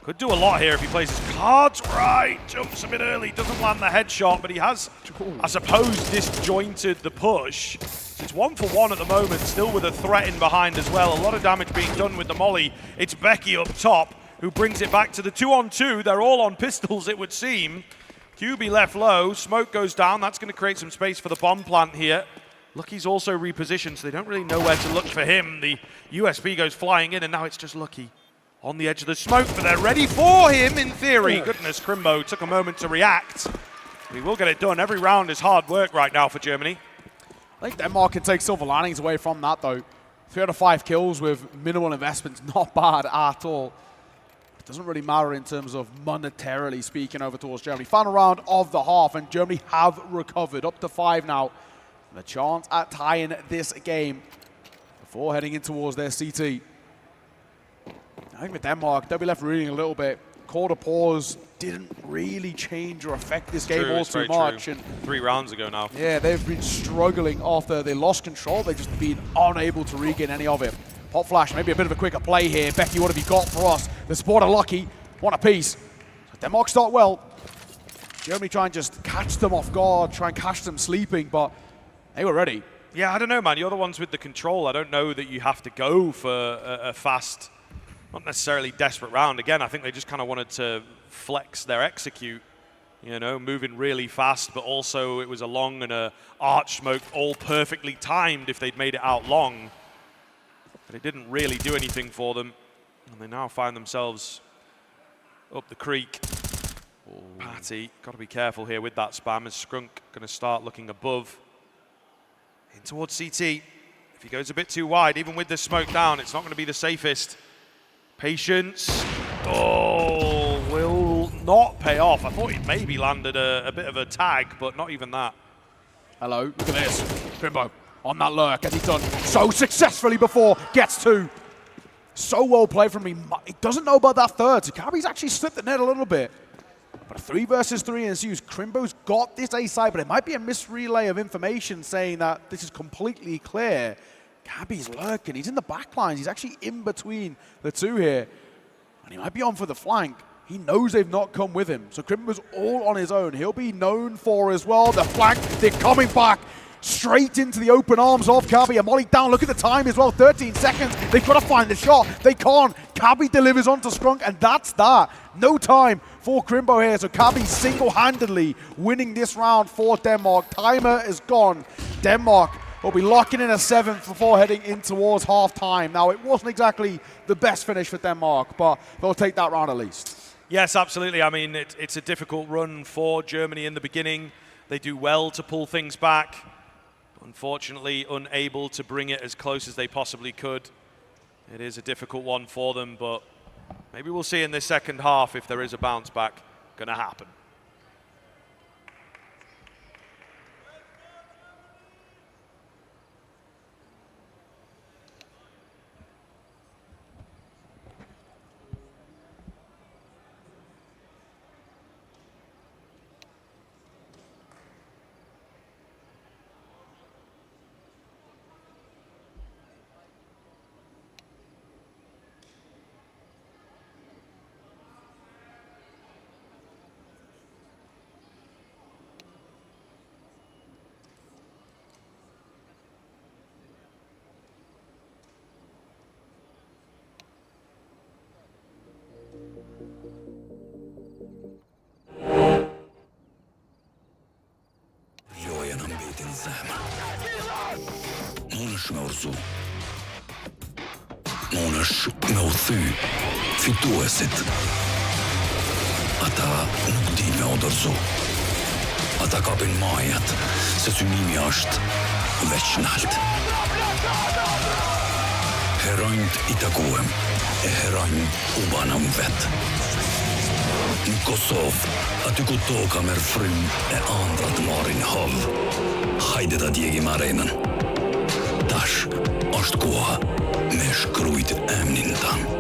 Could do a lot here if he plays his cards right. Jumps a bit early, doesn't land the headshot, but he has, I suppose, disjointed the push. It's 1 for 1 at the moment, still with a threat in behind as well. A lot of damage being done with the molly. It's Becky up top who brings it back to the 2-on-2. They're all on pistols, it would seem. QB left low, smoke goes down. That's going to create some space for the bomb plant here. Lucky's also repositioned, so they don't really know where to look for him. The USP goes flying in, and now it's just Lucky on the edge of the smoke, but they're ready for him in theory. Goodness, Crimbo took a moment to react. He will get it done. Every round is hard work right now for Germany. I think Denmark can take silver linings away from that, though. 3 out of 5 kills with minimal investments, not bad at all. It doesn't really matter in terms of monetarily speaking over towards Germany. Final round of the half, and Germany have recovered up to 5 now. And a chance at tying this game before heading in towards their CT. I think with Denmark, they'll be left reading a little bit. Quarter pause didn't really change or affect this game all too much. And 3 rounds ago now. Yeah, they've been struggling after they lost control. They've just been unable to regain any of it. Pop flash, maybe a bit of a quicker play here. Becky, what have you got for us? The support are Lucky, one apiece. So Denmark start well. Germany try and just catch them off guard, try and catch them sleeping, but they were ready. Yeah, I don't know, man. You're the ones with the control. I don't know that you have to go for a fast, not necessarily desperate round. Again, I think they just kind of wanted to flex their execute, you know, moving really fast, but also it was a long and a arch smoke, all perfectly timed if they'd made it out long. But it didn't really do anything for them. And they now find themselves up the creek. Patty, got to be careful here with that spam as Skrunk going to start looking above. In towards CT. If he goes a bit too wide, even with the smoke down, it's not going to be the safest. Patience. Oh, will not pay off. I thought he'd maybe landed a bit of a tag, but not even that. Hello, look at this. Crimbo on that lurk, as he's done so successfully before, gets two. So well played from him. He doesn't know about that third, so Kabi's actually slipped the net a little bit. But a 3 versus 3 ensues. Crimbo's got this A side, but it might be a misrelay of information saying that this is completely clear. Kabi's lurking, he's in the back lines, he's actually in between the two here. And he might be on for the flank. He knows they've not come with him. So Crimbo's all on his own. He'll be known for as well. The flank, they're coming back straight into the open arms of Kabi. And Molly down, look at the time as well, 13 seconds. They've got to find the shot. They can't. Kabi delivers onto Scrunk, and that's that. No time for Crimbo here. So Kabi single-handedly winning this round for Denmark. Timer is gone. Denmark will be locking in a 7th before heading in towards half-time. Now, it wasn't exactly the best finish for Denmark, but they'll take that round at least. Yes, absolutely. I mean, it's a difficult run for Germany in the beginning. They do well to pull things back. Unfortunately, unable to bring it as close as they possibly could. It is a difficult one for them, but maybe we'll see in this second half if there is a bounce back going to happen. Muunash ngawthy fituesit. Ata nuk di me odorzu. Ata kapin majat, se synimi është veç nalt. Heronjt I takuem, e heronjt u banam vet. Në Kosovë, aty ku toka merr frym e ëndrat marrin hov. Hajde ta djegim arenën. Tash është koha me shkrujt emnin tan.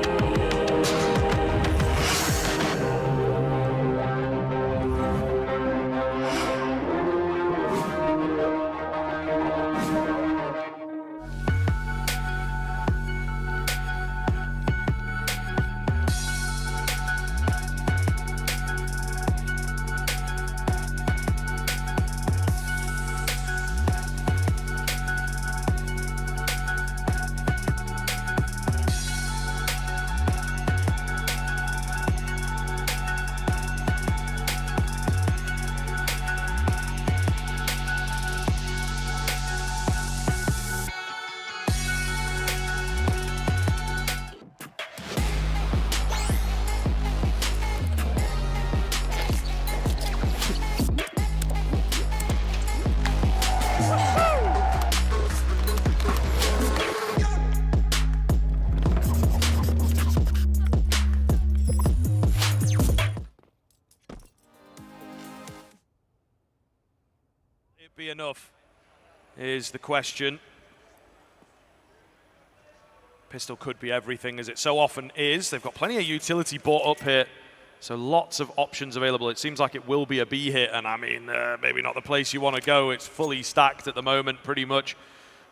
Be enough is the question. Pistol could be everything, as it so often is. They've got plenty of utility bought up here, so lots of options available. It seems like it will be a B hit, and I mean, maybe not the place you want to go. It's fully stacked at the moment, pretty much,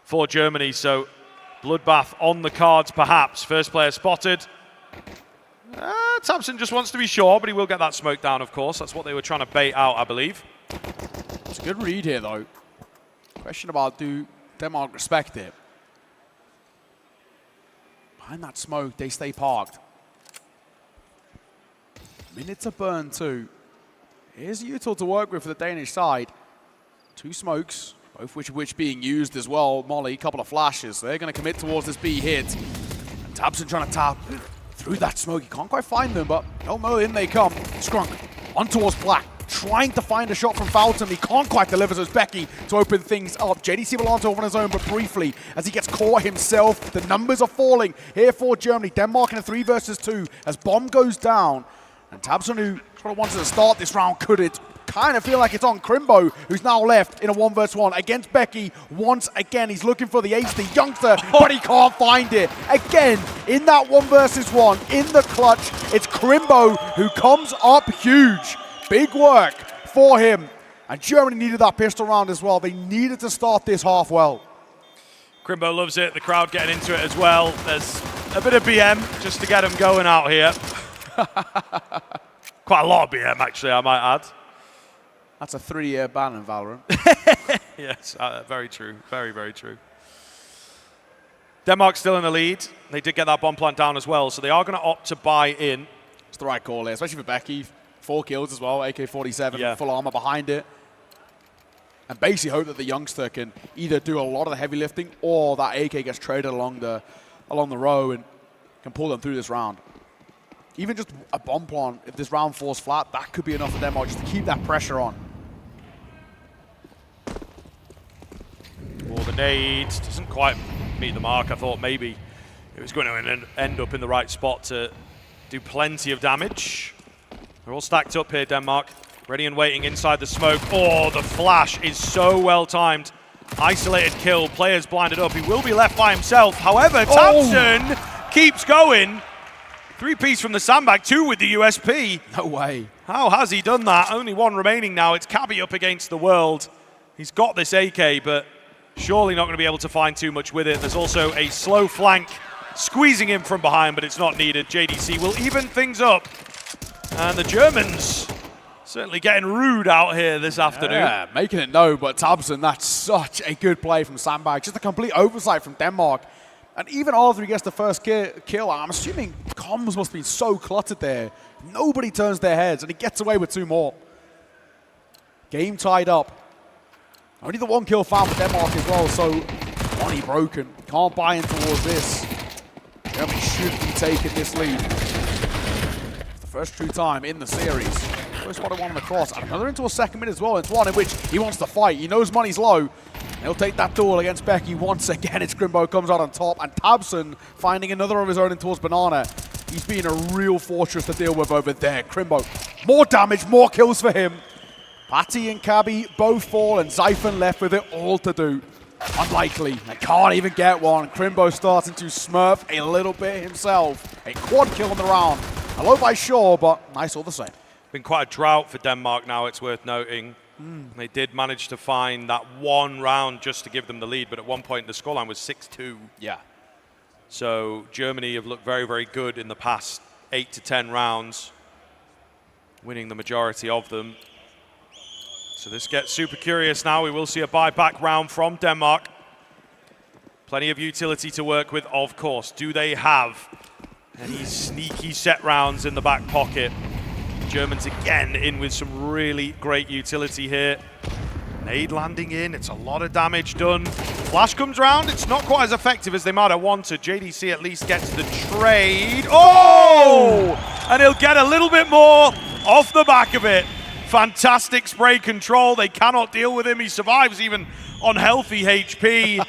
for Germany. So bloodbath on the cards, perhaps. First player spotted. Thompson just wants to be sure, but he will get that smoke down, of course. That's what they were trying to bait out, I believe. It's a good read here, though. Question about, do Denmark respect it? Behind that smoke, they stay parked. Minutes of burn, too. Here's a util to work with for the Danish side. 2 smokes, both which being used as well. Molly, couple of flashes. So they're going to commit towards this B hit. And Tabson trying to tap through that smoke. He can't quite find them, but oh no, in they come. Scrunk on towards Black. Trying to find a shot from Fountain. He can't quite deliver, so it's Becky to open things up. JDC will answer on his own, but briefly, as he gets caught himself. The numbers are falling here for Germany. Denmark in a 3 versus 2 as bomb goes down. And Tabson, who sort of wanted to start this round, couldn't. Kind of feel like it's on Crimbo, who's now left in a 1v1 against Becky. Once again, he's looking for the ace, the youngster, but he can't find it. Again, in that 1v1, in the clutch, it's Crimbo who comes up huge. Big work for him. And Germany needed that pistol round as well. They needed to start this half well. Crimbo loves it, the crowd getting into it as well. There's a bit of BM just to get him going out here. Quite a lot of BM, actually, I might add. That's a 3-year ban in Valorant. Yes, very true. Very, very true. Denmark's still in the lead. They did get that bomb plant down as well, so they are going to opt to buy in. It's the right call here, especially for Becky. 4 kills as well, AK-47, full armor behind it. And basically hope that the youngster can either do a lot of the heavy lifting or that AK gets traded along the row and can pull them through this round. Even just a bomb plant, if this round falls flat, that could be enough for Denmark just to keep that pressure on. The nade doesn't quite meet the mark. I thought maybe it was going to end up in the right spot to do plenty of damage. They're all stacked up here, Denmark. Ready and waiting inside the smoke. Oh, the flash is so well timed. Isolated kill, players blinded up. He will be left by himself. However, Thompson keeps going. 3-piece from the sandbag, 2 with the USP. No way. How has he done that? Only 1 remaining now. It's Cabby up against the world. He's got this AK, but surely not going to be able to find too much with it. There's also a slow flank squeezing him from behind, but it's not needed. JDC will even things up. And the Germans certainly getting rude out here this afternoon. Yeah, making it no, but Tabson, that's such a good play from Sandbag. Just a complete oversight from Denmark. And even after he gets the first kill, I'm assuming comms must have been so cluttered there. Nobody turns their heads, and he gets away with 2 more. Game tied up. Only the 1 kill found for Denmark as well, so money broken. Can't buy in towards this. Germany should be taking this lead. It's the first true time in the series. First one on the cross, and another into a second mid as well. It's one in which he wants to fight. He knows money's low. He'll take that duel against Becky once again. It's Grimbo comes out on top, and Tabson finding another of his own in towards Banana. He's been a real fortress to deal with over there. Grimbo, more damage, more kills for him. Patty and Cabby both fall, and Zyphon left with it all to do. Unlikely. They can't even get one. Grimbo starting to smurf a little bit himself. A quad kill in the round. A low by Shaw, but nice all the same. Been quite a drought for Denmark now, it's worth noting. They did manage to find that 1 round just to give them the lead, but at one point the scoreline was 6-2. Yeah. So Germany have looked very, very good in the past 8 to 10 rounds, winning the majority of them. So this gets super curious now. We will see a buyback round from Denmark. Plenty of utility to work with, of course. Do they have any sneaky set rounds in the back pocket? Germans again in with some really great utility here. Nade landing in, it's a lot of damage done. Flash comes round, it's not quite as effective as they might have wanted. JDC at least gets the trade. Oh! And he'll get a little bit more off the back of it. Fantastic spray control, they cannot deal with him. He survives even on healthy HP.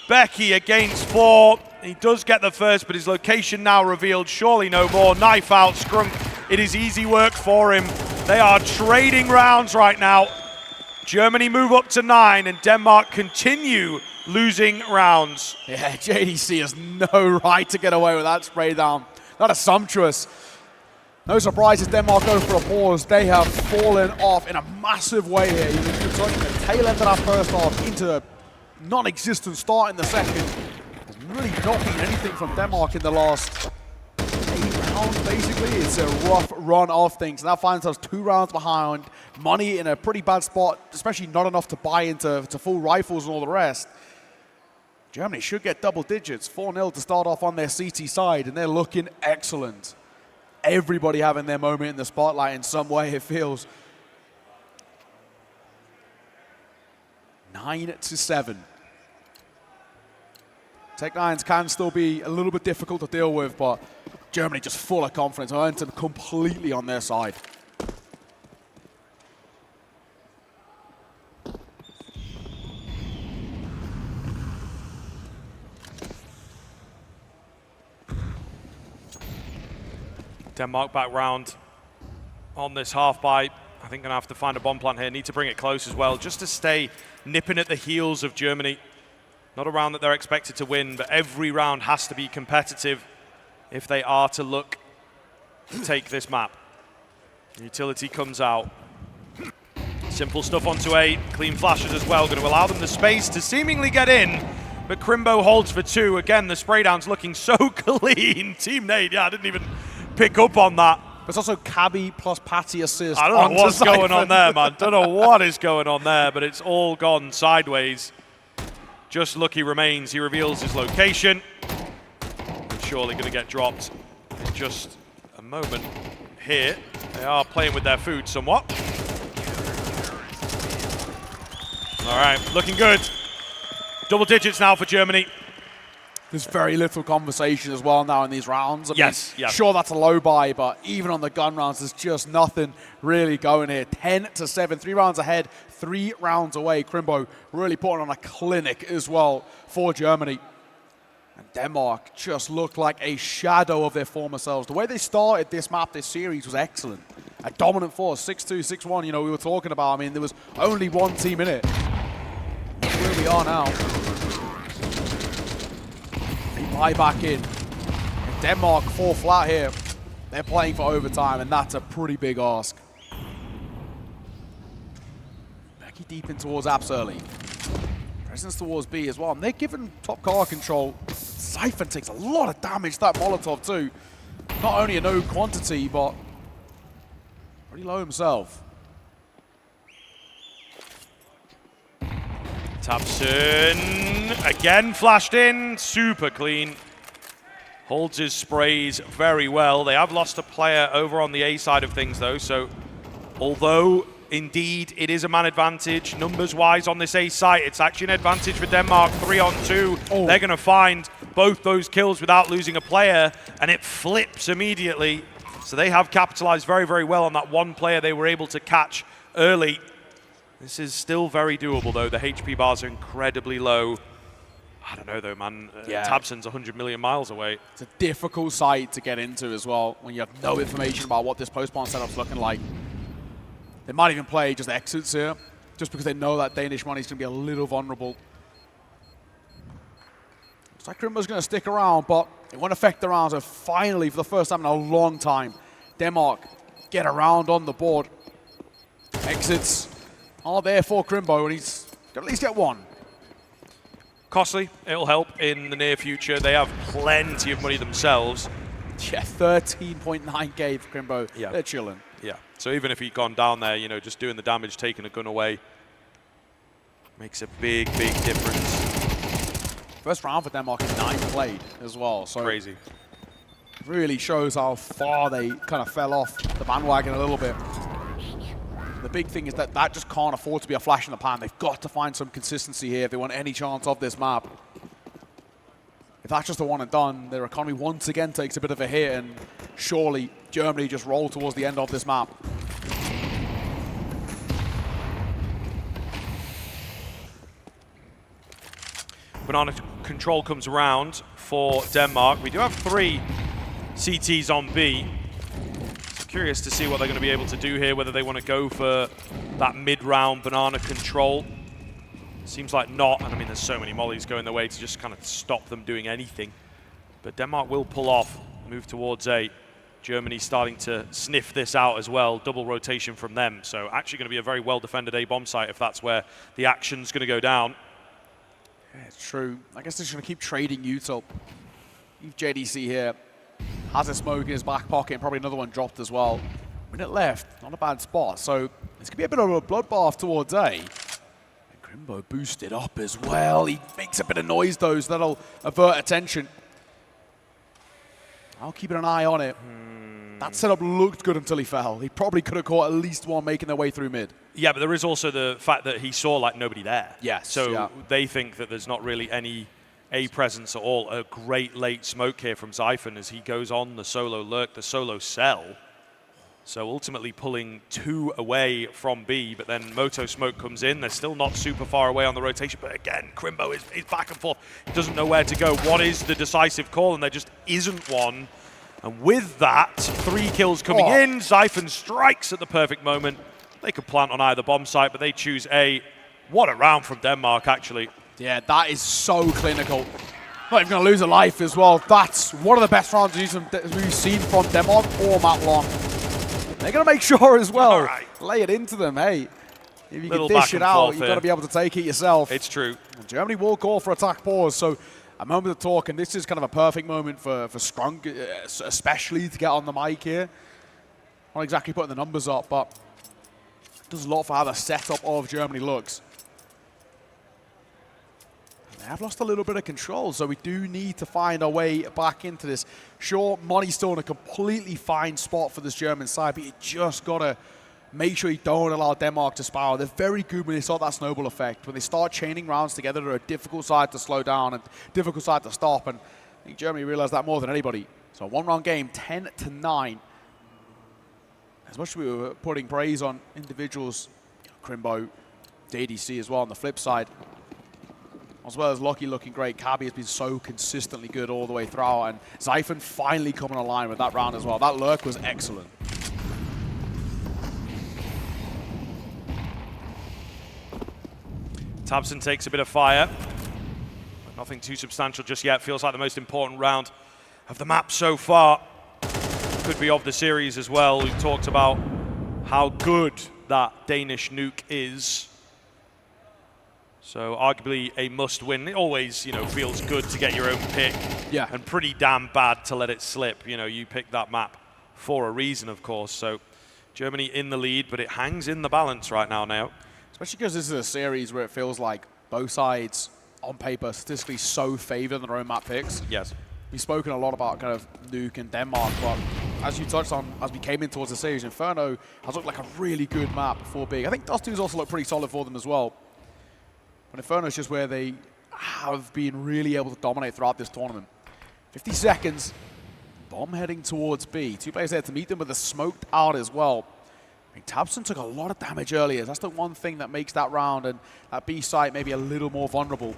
Becky against 4. He does get the first, but his location now revealed. Surely no more. Knife out, Scrunk. It is easy work for him. They are trading rounds right now. Germany move up to 9, and Denmark continue losing rounds. Yeah, JDC has no right to get away with that spray down. That is sumptuous. No surprises, Denmark go for a pause. They have fallen off in a massive way here. You're turning the tail end of that first half into a non-existent start in the second. There's really not been anything from Denmark in the last 8 rounds, basically. It's a rough run of things. Now finds us 2 rounds behind. Money in a pretty bad spot, especially not enough to buy into full rifles and all the rest. Germany should get double digits. 4-0 to start off on their CT side, and they're looking excellent. Everybody having their moment in the spotlight in some way, it feels. 9-7. Tech9s can still be a little bit difficult to deal with, but Germany just full of confidence. Momentum completely on their side. Denmark back round. on this half buy. I think gonna have to find a bomb plant here. Need to bring it close as well, just to stay nipping at the heels of Germany. Not a round that they're expected to win, but every round has to be competitive if they are to look to take this map. Utility comes out. Simple stuff onto 8, clean flashes as well, going to allow them the space to seemingly get in, but Crimbo holds for 2. Again, the spray down's looking so clean. Team Nade, yeah, I didn't even pick up on that. But it's also Cabby plus Patty assist. I don't know what's going on there, man. Don't know what is going on there, but it's all gone sideways. Just lucky remains. He reveals his location. He's surely going to get dropped in just a moment here. They are playing with their food somewhat. All right, looking good. Double digits now for Germany. There's very little conversation as well now in these rounds. I mean, Yeah. sure, that's a low buy, but even on the gun rounds, there's just nothing really going here. 10-7, 3 rounds ahead, 3 rounds away. Crimbo really putting on a clinic as well for Germany. And Denmark just looked like a shadow of their former selves. The way they started this map, this series, was excellent. A dominant force, 6-2, 6-1, we were talking about. I mean, there was only one team in it. Where we are now. They buy back in. And Denmark fall flat here. They're playing for overtime, and that's a pretty big ask. Becky deep in towards Apps early. Presence towards B as well. And they're given top car control. Siphon takes a lot of damage, that Molotov too. Not only a no quantity, but pretty low himself. Tabson again flashed in, super clean. Holds his sprays very well. They have lost a player over on the A side of things though, so although indeed it is a man advantage, numbers-wise on this A site, it's actually an advantage for Denmark, 3-on-2. Oh. They're gonna find both those kills without losing a player, and it flips immediately. So they have capitalized very, very well on that one player they were able to catch early. This is still very doable, though. The HP bars are incredibly low. I don't know, though, man. Yeah. Tabson's 100 million miles away. It's a difficult site to get into as well when you have no information about what this post-spawn setup's looking like. They might even play just exits here, just because they know that Danish money's going to be a little vulnerable. Looks like Crimbo's going to stick around, but it won't affect the round. So finally, for the first time in a long time, Denmark get around on the board. Exits are there for Crimbo, and he's going to at least get one. Costly. It'll help in the near future. They have plenty of money themselves. Yeah, 13.9k for Crimbo. Yeah. They're chilling. Yeah. So even if he'd gone down there, just doing the damage, taking a gun away, makes a big, big difference. First round for Denmark is 9 played as well. So crazy. Really shows how far they kind of fell off the bandwagon a little bit. The big thing is that just can't afford to be a flash in the pan. They've got to find some consistency here if they want any chance of this map. If that's just a one and done, their economy once again takes a bit of a hit, and surely Germany just roll towards the end of this map. Banana control comes around for Denmark. We do have 3 CTs on B. Curious to see what they're going to be able to do here, whether they want to go for that mid-round banana control. Seems like not, and I mean there's so many mollies going their way to just kind of stop them doing anything. But Denmark will pull off, move towards A. Germany starting to sniff this out as well, double rotation from them. So actually going to be a very well-defended A bomb site if that's where the action's going to go down. Yeah, it's true. I guess they're just going to keep trading util. Leave JDC here. Has a smoke in his back pocket, and probably another one dropped as well. Minute left, not a bad spot. So it's going to be a bit of a bloodbath towards A. And Crimbo boosted up as well. He makes a bit of noise though, so that'll avert attention. I'll keep an eye on it. That setup looked good until he fell. He probably could have caught at least one making their way through mid. Yeah, but there is also the fact that he saw like nobody there. Yes. So they think that there's not really any A presence at all. A great late smoke here from Xiphon as he goes on the solo lurk, the solo sell. So ultimately pulling 2 away from B, but then Moto smoke comes in. They're still not super far away on the rotation, but again, Crimbo is back and forth. He doesn't know where to go. What is the decisive call? And there just isn't one. And with that, 3 kills coming in. Xiphon strikes at the perfect moment. They could plant on either bomb site, but they choose A. What a round from Denmark, actually. Yeah, that is so clinical. Not even going to lose a life as well. That's one of the best rounds we've seen from Denmark all map long. They're going to make sure as well. Lay it into them, hey. If you can dish it out, you've got to be able to take it yourself. It's true. And Germany will call for attack pause, so a moment of talk, and this is kind of a perfect moment for Scrunk, especially to get on the mic here. Not exactly putting the numbers up, but it does a lot for how the setup of Germany looks. They have lost a little bit of control, so we do need to find our way back into this. Sure, money's still in a completely fine spot for this German side, but you just got to make sure you don't allow Denmark to spiral. They're very good when they start that snowball effect. When they start chaining rounds together, they're a difficult side to slow down and difficult side to stop, and I think Germany realized that more than anybody. So a one-round game, 10-9. As much as we were putting praise on individuals, Crimbo, JDC as well on the flip side, as well as Lucky looking great. Kabi has been so consistently good all the way through, and Xiphon finally coming online with that round as well. That lurk was excellent. Tabson takes a bit of fire, but nothing too substantial just yet. Feels like the most important round of the map so far. Could be of the series as well. We've talked about how good that Danish Nuke is. So arguably a must-win. It always, feels good to get your own pick. Yeah. And pretty damn bad to let it slip. You picked that map for a reason, of course. So Germany in the lead, but it hangs in the balance right now. Especially because this is a series where it feels like both sides, on paper, statistically so favored in their own map picks. Yes. We've spoken a lot about kind of Nuke and Denmark, but as you touched on, as we came in towards the series, Inferno has looked like a really good map for Big. I think Dust 2 has also looked pretty solid for them as well. But Inferno is just where they have been really able to dominate throughout this tournament. 50 seconds, bomb heading towards B. 2 players there to meet them, but they're smoked out as well. I mean, Tabson took a lot of damage earlier. That's the one thing that makes that round and that B site maybe a little more vulnerable.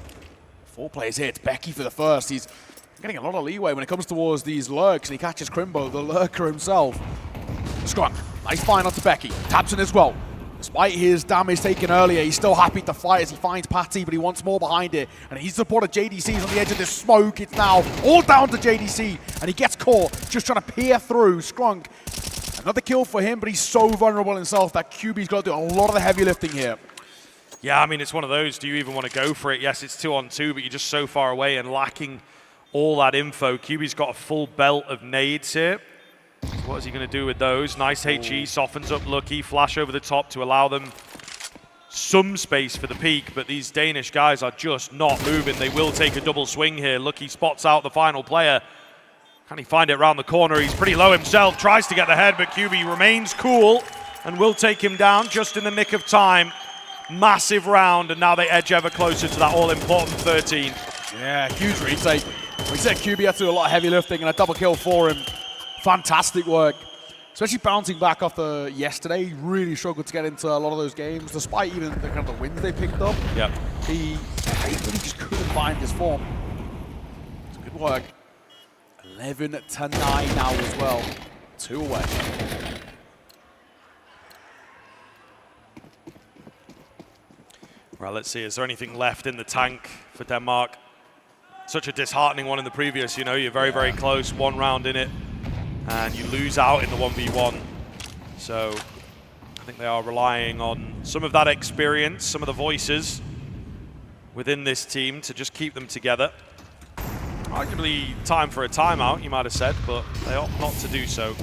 4 players here. It's Becky for the first. He's getting a lot of leeway when it comes towards these lurks, and he catches Crimbo, the lurker himself. Scrunk. Nice find onto Becky. Tabson as well. Despite his damage taken earlier, he's still happy to fight as he finds Patty, but he wants more behind it. And he's supported JDC's on the edge of this smoke. It's now all down to JDC, and he gets caught just trying to peer through. Scrunk. Another kill for him, but he's so vulnerable himself that QB's got to do a lot of the heavy lifting here. Yeah, I mean, it's one of those. Do you even want to go for it? Yes, it's 2-on-2, but you're just so far away and lacking all that info. QB's got a full belt of nades here. So what is he going to do with those? Nice HE, softens up Lucky, flash over the top to allow them some space for the peak, but these Danish guys are just not moving. They will take a double swing here. Lucky spots out the final player. Can he find it around the corner? He's pretty low himself, tries to get the head, but QB remains cool and will take him down just in the nick of time. Massive round, and now they edge ever closer to that all-important 13. Yeah, huge retake. We said QB had to do a lot of heavy lifting and a double kill for him. Fantastic work. Especially bouncing back after yesterday. He really struggled to get into a lot of those games, despite even the kind of the wins they picked up. Yep. He really just couldn't find his form. It's good work. 11-9 now as well. 2 away. Right, let's see. Is there anything left in the tank for Denmark? Such a disheartening one in the previous, you're very, very close. 1 round in it, and you lose out in the 1v1. So I think they are relying on some of that experience, some of the voices within this team to just keep them together. Arguably time for a timeout, you might have said, but they opt not to do so.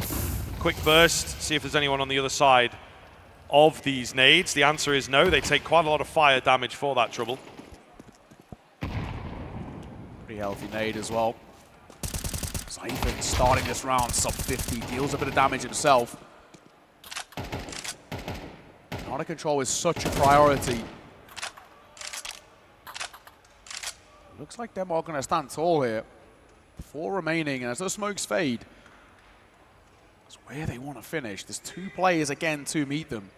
Quick burst, see if there's anyone on the other side of these nades. The answer is no. They take quite a lot of fire damage for that trouble. Pretty healthy nade as well. Xiphon starting this round sub-50, deals a bit of damage himself. Counter control is such a priority. Looks like Denmark are going to stand tall here. 4 remaining, and as those smokes fade, that's where they want to finish. There's 2 players again to meet them.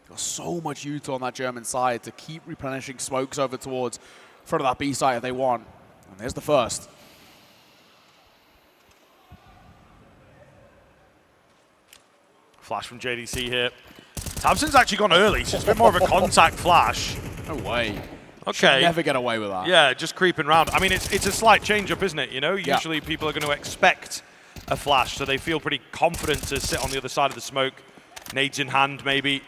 Got so much Utah on that German side to keep replenishing smokes over towards front of that B side if they want. And there's the first. flash from JDC here. Tabson's actually gone early, so it's a bit more of a contact flash. No way. Okay. Should never get away with that. Yeah, just creeping around. I mean, it's a slight change-up, isn't it? You know, usually people are going to expect a flash, so they feel pretty confident to sit on the other side of the smoke. Nades in hand, maybe.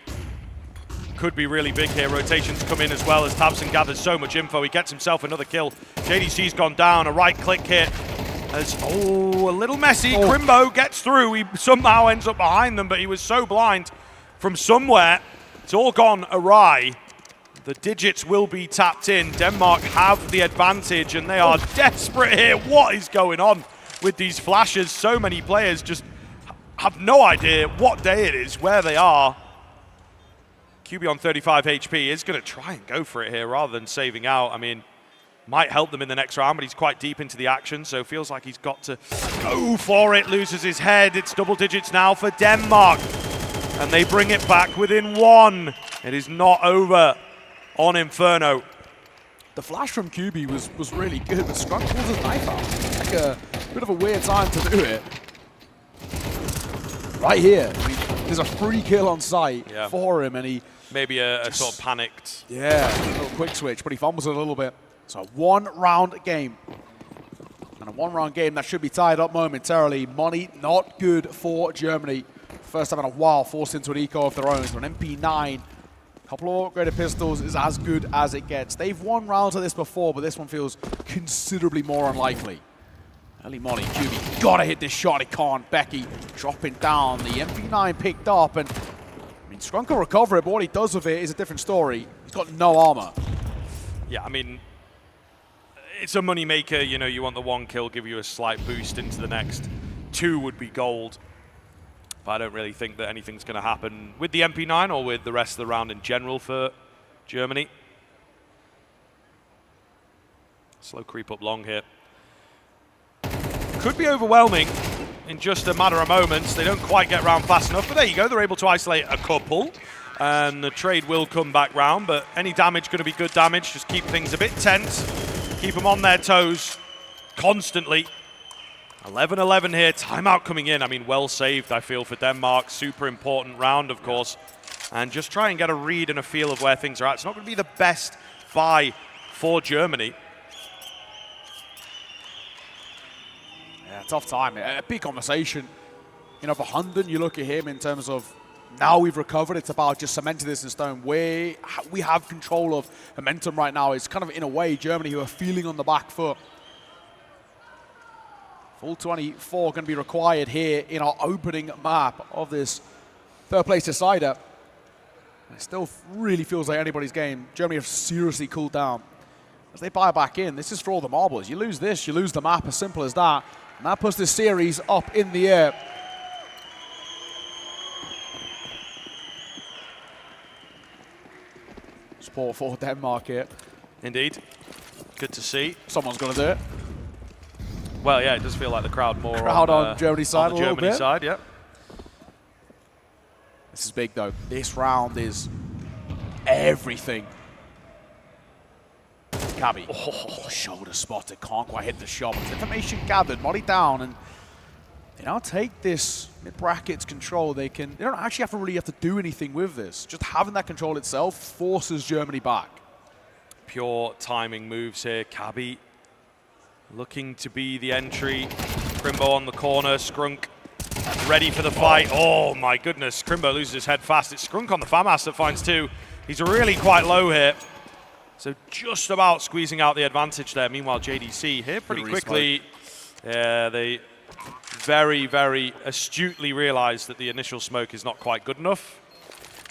Could be really big here. Rotations come in as well as Tabson gathers so much info. He gets himself another kill. JDC's gone down. A right-click hit. As, a little messy. Crimbo gets through. He somehow ends up behind them, but he was so blind from somewhere. It's all gone awry. The digits will be tapped in. Denmark have the advantage, and they are desperate here. What is going on with these flashes? So many players just have no idea what day it is, where they are. QB on 35 HP is going to try and go for it here rather than saving out. I mean, might help them in the next round, but he's quite deep into the action, so feels like he's got to go for it. Loses his head. It's double digits now for Denmark, and they bring it back within 1. It is not over on Inferno. The flash from QB was really good, but Scrunk pulls his knife out. Like a bit of a weird time to do it. Right here, I mean, there's a free kill on site for him, and he... Maybe a sort of panicked... Yeah, a little quick switch, but he fumbles it a little bit. So a one-round game. And a one-round game that should be tied up momentarily. Money not good for Germany. First time in a while, forced into an eco of their own. So an MP9, a couple of upgraded pistols is as good as it gets. They've won rounds of this before, but this one feels considerably more unlikely. Early Molly, QB, gotta hit this shot, he can't. Becky dropping down, the MP9 picked up, and I mean, Scrunk will recover it, but what he does with it is a different story. He's got no armor. Yeah, I mean, it's a money maker, you know, you want the 1 kill, give you a slight boost into the next. 2 would be gold. But I don't really think that anything's going to happen with the MP9 or with the rest of the round in general for Germany. Slow creep up long here. Could be overwhelming in just a matter of moments. They don't quite get round fast enough, but there you go. They're able to isolate a couple, and the trade will come back round, but any damage going to be good damage. Just keep things a bit tense, keep them on their toes constantly. 11-11 here, timeout coming in. I mean, well saved, I feel, for Denmark. Super important round, of course. And just try and get a read and a feel of where things are at. It's not going to be the best buy for Germany. Yeah, tough time. A big conversation. You know, for Hunden, you look at him in terms of now we've recovered. It's about just cementing this in stone. We have control of momentum right now. It's kind of, in a way, Germany who are feeling on the back foot. Full 24 going to be required here in our opening map of this third place decider. It still really feels like anybody's game. Germany have seriously cooled down. As they buy back in, this is for all the marbles. You lose this, you lose the map, as simple as that. And that puts this series up in the air. Support for Denmark here. Indeed. Good to see. Someone's going to do it. Well, yeah, it does feel like the crowd more on Germany's side on the Germany side, yeah. This is big, though. This round is everything. Cabby. Oh, shoulder spotted. Can't quite hit the shot. But information gathered. Molly down. And they now take this mid-brackets control. They don't actually really have to do anything with this. Just having that control itself forces Germany back. Pure timing moves here. Cabby looking to be the entry. Crimbo on the corner. Scrunk ready for the fight. Oh my goodness. Crimbo loses his head fast. It's Scrunk on the FAMAS that finds 2. He's really quite low here. So just about squeezing out the advantage there. Meanwhile, JDC here pretty quickly. Yeah, they very, very astutely realize that the initial smoke is not quite good enough.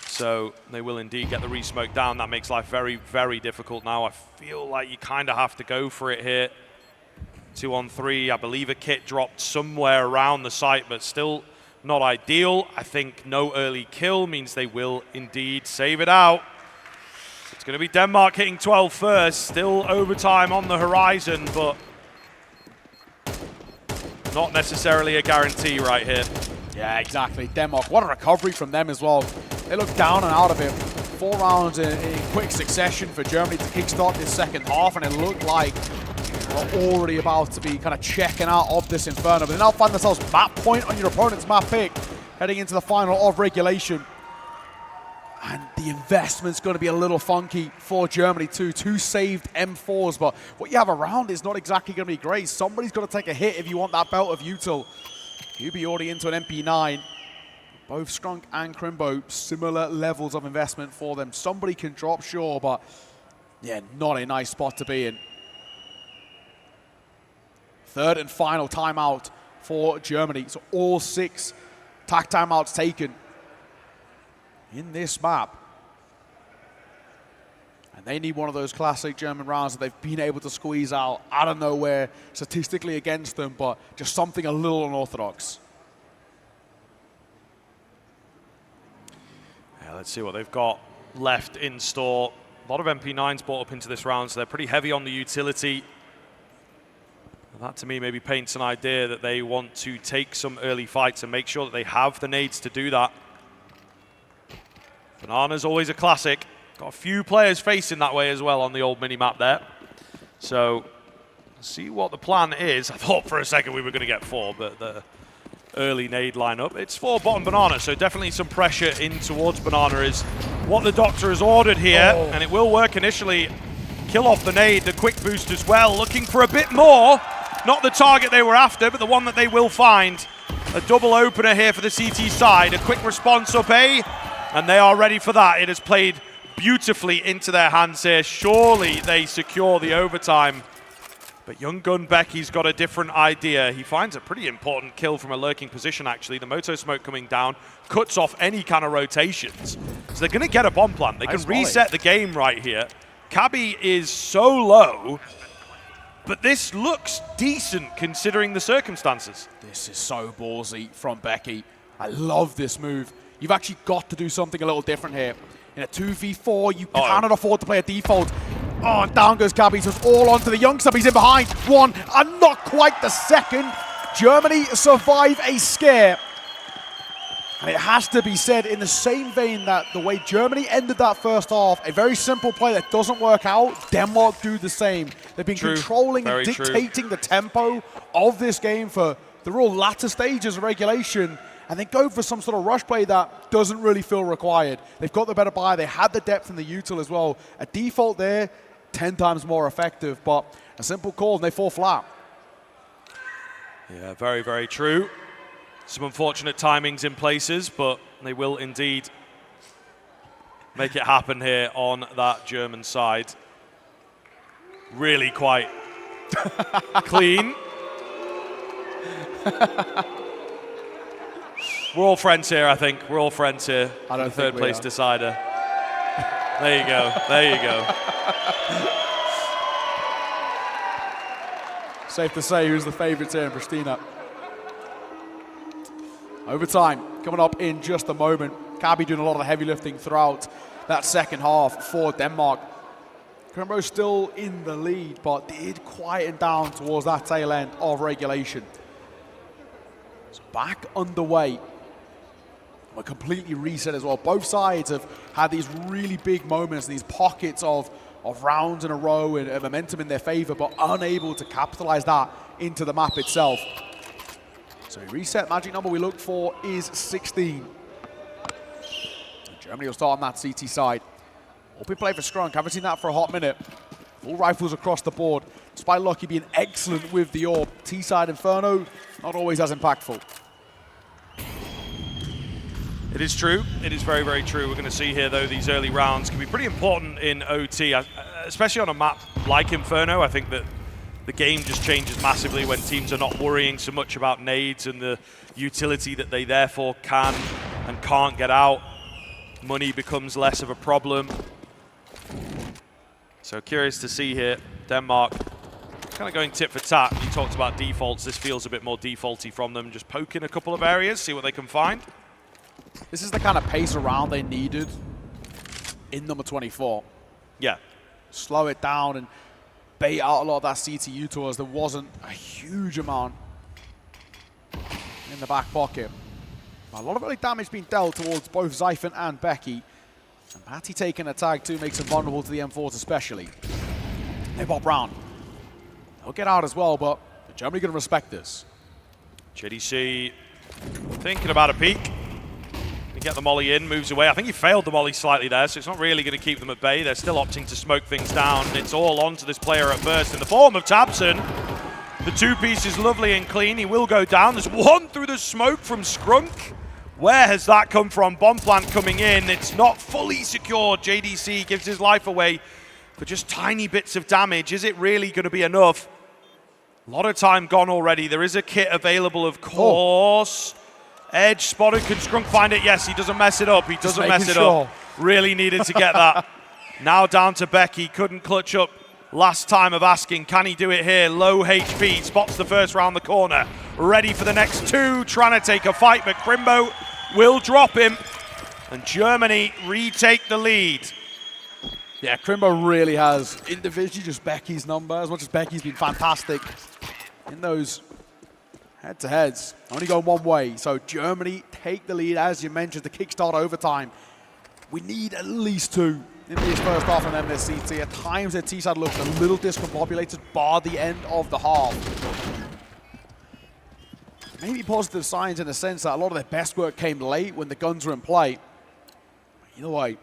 So they will indeed get the re-smoke down. That makes life very, very difficult now. I feel like you kind of have to go for it here. 2 on 3, I believe a kit dropped somewhere around the site, but still not ideal. I think no early kill means they will indeed save it out. It's going to be Denmark hitting 12 first, still overtime on the horizon, but not necessarily a guarantee right here. Yeah, exactly. Denmark, what a recovery from them as well. They look down and out of it. 4 rounds in quick succession for Germany to kickstart this second half, and it looked like we're already about to be kind of checking out of this Inferno. But they now find themselves map point on your opponent's map pick. heading into the final of regulation. And the investment's going to be a little funky for Germany too. 2 saved M4s, but what you have around is not exactly going to be great. Somebody's got to take a hit if you want that belt of Util. UB already into an MP9. Both Strunk and Crimbo, similar levels of investment for them. Somebody can drop, sure, but yeah, not a nice spot to be in. Third and final timeout for Germany. So all 6 tack timeouts taken in this map. And they need one of those classic German rounds that they've been able to squeeze out of nowhere statistically against them, but just something a little unorthodox. Yeah, let's see what they've got left in store. A lot of MP9s brought up into this round, so they're pretty heavy on the utility. That to me maybe paints an idea that they want to take some early fights and make sure that they have the nades to do that. Banana's always a classic. Got a few players facing that way as well on the old mini-map there. So, see what the plan is. I thought for a second we were going to get 4, but the early nade lineup. It's for bottom Banana, so definitely some pressure in towards Banana is what the Doctor has ordered here, and it will work initially. Kill off the nade, the quick boost as well, looking for a bit more. Not the target they were after, but the one that they will find. A double opener here for the CT side. A quick response up A, and they are ready for that. It has played beautifully into their hands here. Surely they secure the overtime. But young gun Becky's got a different idea. He finds a pretty important kill from a lurking position, actually. The Moto smoke coming down cuts off any kind of rotations. So they're going to get a bomb plant. They can reset the game right here. Cabby is so low, but this looks decent considering the circumstances. This is so ballsy from Becky. I love this move. You've actually got to do something a little different here. In a 2v4, you cannot afford to play a default. Oh, and down goes Cabby, so it's all onto the young sub. He's in behind. 1, and not quite the second. Germany survive a scare. And it has to be said in the same vein that the way Germany ended that first half, a very simple play that doesn't work out, Denmark do the same. They've been controlling and dictating the tempo of this game for the real latter stages of regulation, and then go for some sort of rush play that doesn't really feel required. They've got the better buy, they had the depth in the util as well. A default there, 10 times more effective, but a simple call and they fall flat. Yeah, very, very true. Some unfortunate timings in places, but they will indeed make it happen here on that German side. Really quite clean. We're all friends here, I think. We're all friends here. I don't the third place decider. There you go. There you go. Safe to say who's the favourites here in Pristina. Overtime coming up in just a moment. Cabby doing a lot of the heavy lifting throughout that second half for Denmark. Crimbo still in the lead, but did quieten down towards that tail end of regulation. So back underway. We're completely reset as well. Both sides have had these really big moments, these pockets of rounds in a row and momentum in their favor, but unable to capitalize that into the map itself. So reset, magic number we look for is 16. So Germany will start on that CT side. Open play for Scrunk, haven't seen that for a hot minute. Full rifles across the board. Despite Lucky being excellent with the orb, T-side Inferno, not always as impactful. It is true. It is very, very true. We're going to see here, though, these early rounds can be pretty important in OT, especially on a map like Inferno. I think that the game just changes massively when teams are not worrying so much about nades and the utility that they therefore can and can't get out. Money becomes less of a problem. So curious to see here, Denmark kind of going tit for tat. You talked about defaults. This feels a bit more defaulty from them. Just poking a couple of areas, see what they can find. This is the kind of pace around they needed in number 24. Yeah. Slow it down and bait out a lot of that CTU to us. There wasn't a huge amount in the back pocket. A lot of early damage being dealt towards both Zyphon and Becky. And Patty taking a tag too makes him vulnerable to the M4s especially. They pop round. They'll get out as well, but Germany going to respect this. JDC thinking about a peek. get the molly in, moves away. I think he failed the molly slightly there, so it's not really going to keep them at bay. They're still opting to smoke things down. It's all onto this player at first in the form of tabseN. The two-piece is lovely and clean. He will go down. There's one through the smoke from Skrunk. Where has that come from? Bomb plant coming in. It's not fully secured. JDC gives his life away for just tiny bits of damage. Is it really going to be enough? A lot of time gone already. There is a kit available, of course. Edge spotted. Can Skrunk find it? Yes, he doesn't mess it up. He doesn't mess it up. Really needed to get that. Now down to Becky. Couldn't clutch up last time of asking. Can he do it here? Low HP. Spots the first round the corner. Ready for the next two. Trying to take a fight, but Crimbo will drop him. And Germany retake the lead. Yeah, Crimbo really has individually just Becky's number. As much as Becky's been fantastic in those head-to-heads, only going one way. So Germany take the lead, as you mentioned, the kickstart overtime. We need at least two in this first half and then this CT. At times their T-side looked a little discombobulated, bar the end of the half. Maybe positive signs in the sense that a lot of their best work came late when the guns were in play. Either way.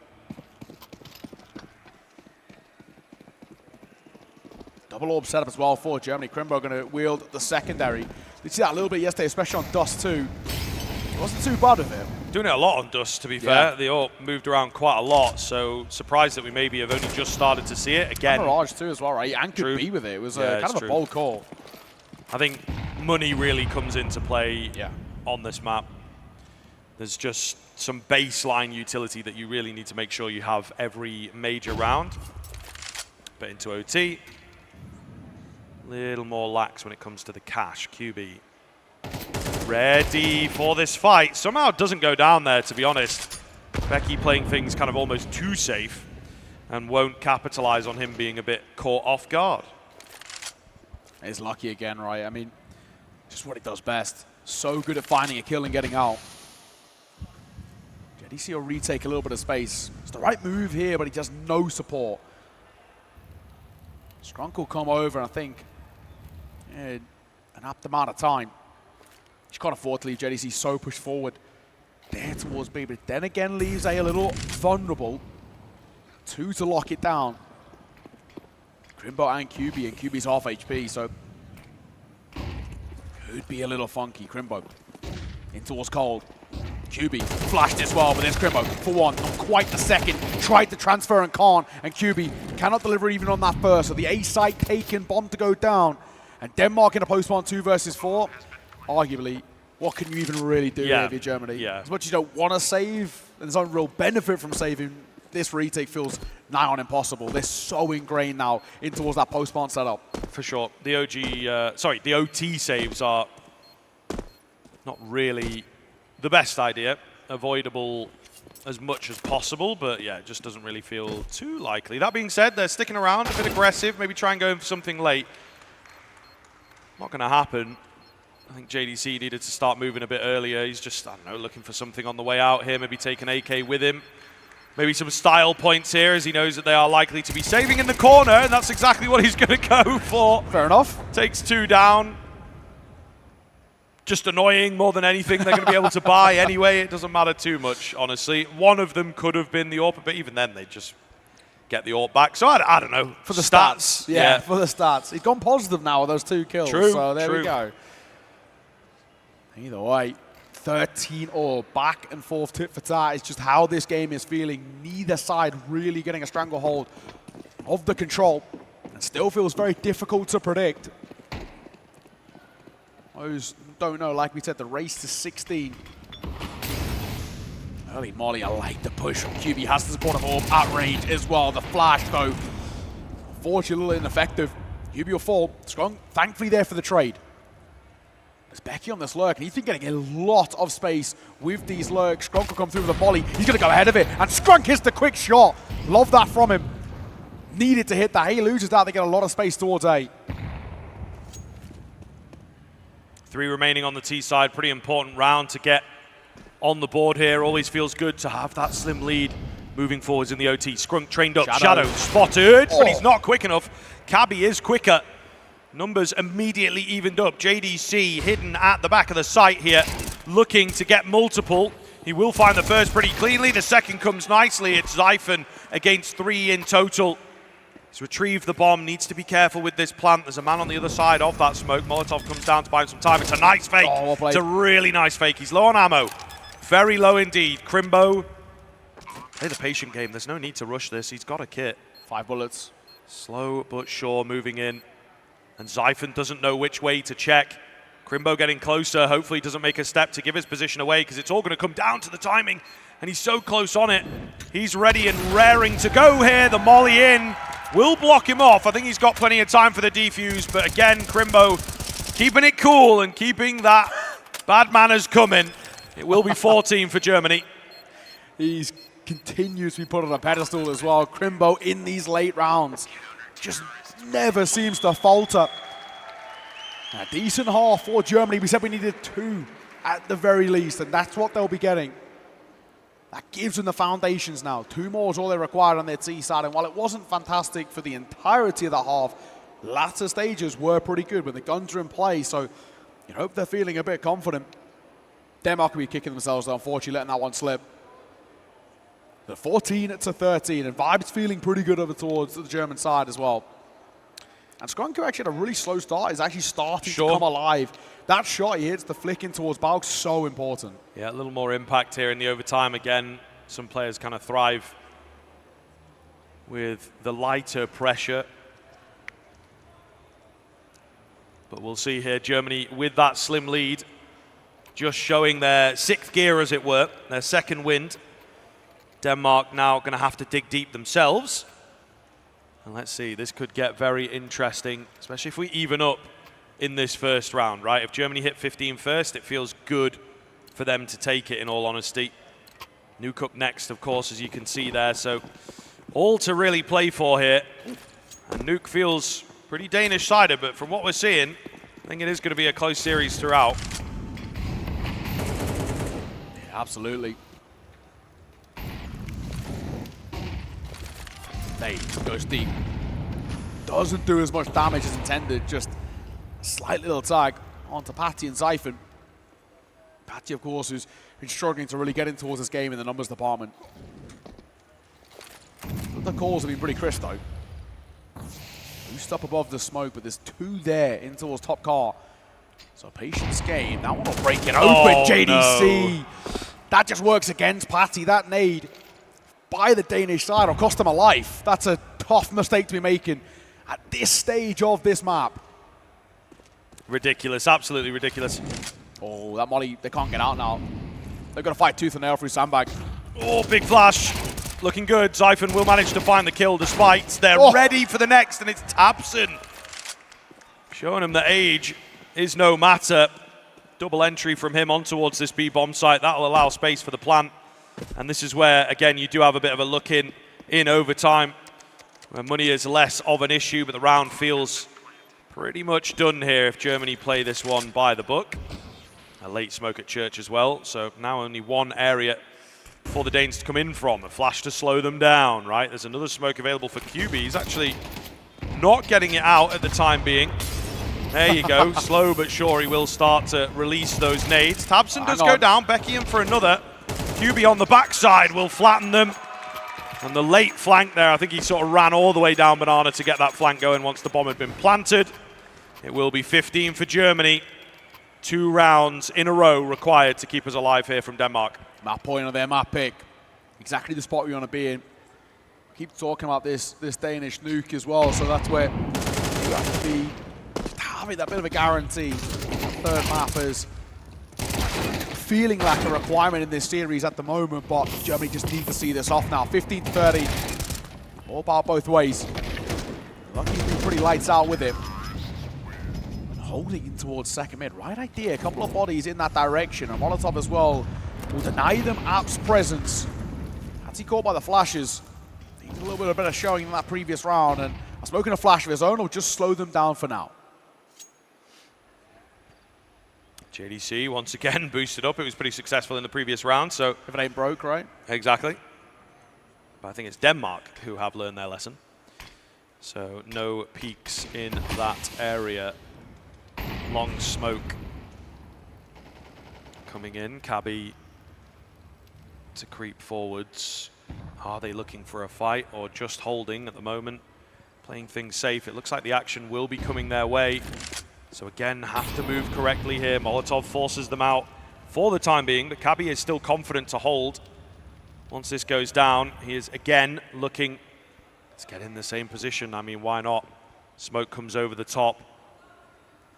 Double orb setup as well for Germany. Crimbo going to wield the secondary. Did see that a little bit yesterday, especially on Dust 2. It wasn't too bad of him. Doing it a lot on Dust, to be fair. The orb moved around quite a lot, so surprised that we maybe have only just started to see it again. And Mirage too as well, right? And could be with it. It was kind of a bold call. I think money really comes into play on this map. There's just some baseline utility that you really need to make sure you have every major round. But into OT. Little more lax when it comes to the cash. QB ready for this fight. Somehow it doesn't go down there, to be honest. Becky playing things kind of almost too safe and won't capitalize on him being a bit caught off guard. He's lucky again, right? I mean, just what he does best. So good at finding a kill and getting out. JDC will retake a little bit of space. It's the right move here, but he has no support. Skrunk will come over, and I think an apt amount of time. You can't afford to leave JDC so pushed forward there towards B, but then again leaves A a little vulnerable. Two to lock it down. Crimbo and QB's half HP, so could be a little funky. Crimbo in towards Cold. QB flashed as well, but there's Crimbo for one, not quite the second. Tried to transfer and can't, and QB cannot deliver even on that first. So the A side taken, bomb to go down. And Denmark in a post-1 2 versus 4. Arguably, what can you even really do here if you're Germany? As much as you don't want to save, and there's no real benefit from saving, this retake feels nigh on impossible. They're so ingrained now in towards that post-spawn setup. For sure. The the OT saves are not really the best idea. Avoidable as much as possible, but yeah, it just doesn't really feel too likely. That being said, they're sticking around, a bit aggressive, maybe try and go in for something late. Not going to happen. I think JDC needed to start moving a bit earlier. He's just, I don't know, looking for something on the way out here, maybe take an AK with him. Maybe some style points here as he knows that they are likely to be saving in the corner, and that's exactly what he's going to go for. Fair enough. Takes two down. Just annoying more than anything. They're going to be able to buy anyway. It doesn't matter too much, honestly. One of them could have been the AWP, but even then they just get the AWP back. So I don't know. For the stats. Yeah, for the stats. He's gone positive now with those two kills. True, so there we go. Either way, 13 all back and forth tit for tat. It's just how this game is feeling. Neither side really getting a stranglehold of the control. It still feels very difficult to predict. Those don't know, like we said, the race to 16. Early molly, I like the push from QB. Has the support of AWP at range as well. The flash, though, unfortunately a little ineffective. QB will fall. Skrunk, thankfully there for the trade. There's Becky on this lurk, and he's been getting a lot of space with these lurks. Skrunk will come through with a volley. He's going to go ahead of it, and Skrunk hits the quick shot. Love that from him. Needed to hit that. He loses that. They get a lot of space towards A. 3 remaining on the T side. Pretty important round to get on the board here. Always feels good to have that slim lead moving forwards in the OT. Skrunk trained up. Shadow spotted, but he's not quick enough. Cabby is quicker. Numbers immediately evened up. JDC hidden at the back of the site here, looking to get multiple. He will find the first pretty cleanly. The second comes nicely. It's Xiphon against 3 in total. He's retrieved the bomb. Needs to be careful with this plant. There's a man on the other side of that smoke. Molotov comes down to buy him some time. It's a nice fake. Oh, well, it's a really nice fake. He's low on ammo. Very low indeed. Crimbo, play the patient game. There's no need to rush this. He's got a kit. 5 bullets. Slow but sure moving in. And Xiphon doesn't know which way to check. Crimbo getting closer. Hopefully he doesn't make a step to give his position away because it's all going to come down to the timing. And he's so close on it. He's ready and raring to go here. The molly in will block him off. I think he's got plenty of time for the defuse. But again, Crimbo keeping it cool and keeping that bad manners coming. It will be 14 for Germany. He's continues to be put on a pedestal as well. Crimbo in these late rounds just never seems to falter. A decent half for Germany. We said we needed 2 at the very least, and that's what they'll be getting. That gives them the foundations now. 2 more is all they required on their T side, and while it wasn't fantastic for the entirety of the half, latter stages were pretty good when the guns are in play, so you hope they're feeling a bit confident. Denmark will be kicking themselves, though, unfortunately, letting that one slip. The 14 to 13, and Vibes feeling pretty good over towards the German side as well. And Skrunker actually had a really slow start. He's actually starting to come alive. That shot he hits, the flick in towards Balk, so important. Yeah, a little more impact here in the overtime. Again, some players kind of thrive with the lighter pressure. But we'll see here, Germany with that slim lead, just showing their 6th gear, as it were, their 2nd wind. Denmark now going to have to dig deep themselves. And let's see, this could get very interesting, especially if we even up in this first round, right? If Germany hit 15 first, it feels good for them to take it, in all honesty. Nuke up next, of course, as you can see there. So all to really play for here. And Nuke feels pretty Danish-sided, but from what we're seeing, I think it is going to be a close series throughout. Yeah, absolutely. Nate goes deep. Doesn't do as much damage as intended, just a slight little tag onto Patty and Xiphon. Patty, of course, who's been struggling to really get in towards this game in the numbers department. The calls have been pretty crisp, though. Boost up above the smoke, but there's 2 there in towards top car. So patience game. That one will break it open, JDC. No. That just works against Patty. That nade by the Danish side will cost him a life. That's a tough mistake to be making at this stage of this map. Ridiculous, absolutely ridiculous. Oh, that molly, they can't get out now. They've got to fight tooth and nail through sandbag. Oh, big flash. Looking good. Xiphon will manage to find the kill despite they're ready for the next, and it's Tabson. Showing him that age is no matter. Double entry from him on towards this B-bomb site. That'll allow space for the plant. And this is where, again, you do have a bit of a look in overtime, where money is less of an issue, but the round feels pretty much done here if Germany play this one by the book. A late smoke at church as well, so now only 1 area for the Danes to come in from. A flash to slow them down, right? There's another smoke available for QB. He's actually not getting it out at the time being. There you go. Slow but sure he will start to release those nades. Tabson does go down. Beckham for another. QB on the backside will flatten them. And the late flank there, I think he sort of ran all the way down Banana to get that flank going once the bomb had been planted. It will be 15 for Germany. 2 rounds in a row required to keep us alive here from Denmark. Map point on their map pick. Exactly the spot we want to be in. Keep talking about this Danish nuke as well, so that's where you have to be having that bit of a guarantee. Third map is feeling like a requirement in this series at the moment, but Germany just need to see this off now. 15-30. All about both ways. Lucky to be pretty lights out with it. Holding in towards second mid. Right idea. A couple of bodies in that direction. And Molotov as well will deny them App's presence. As he caught by the flashes. Needs a little bit of better showing in that previous round. And a smoke and a flash of his own will just slow them down for now. JDC once again boosted up. It was pretty successful in the previous round. So if it ain't broke, right? Exactly. But I think it's Denmark who have learned their lesson. So no peaks in that area. Long smoke coming in. Cabby to creep forwards. Are they looking for a fight or just holding at the moment? Playing things safe. It looks like the action will be coming their way. So again, have to move correctly here. Molotov forces them out for the time being, but Kabi is still confident to hold. Once this goes down, he is again looking to get in the same position. I mean, why not? Smoke comes over the top.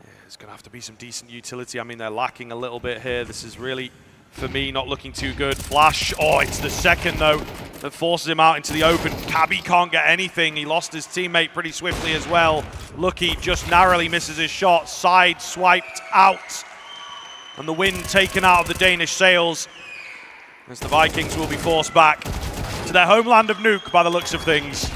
Yeah, there's going to have to be some decent utility. I mean, they're lacking a little bit here. This is really, for me, not looking too good. Flash. Oh, it's the second, though, that forces him out into the open. Kabi can't get anything. He lost his teammate pretty swiftly as well. Lucky just narrowly misses his shot. Side swiped out. And the wind taken out of the Danish sails as the Vikings will be forced back to their homeland of Nuke by the looks of things.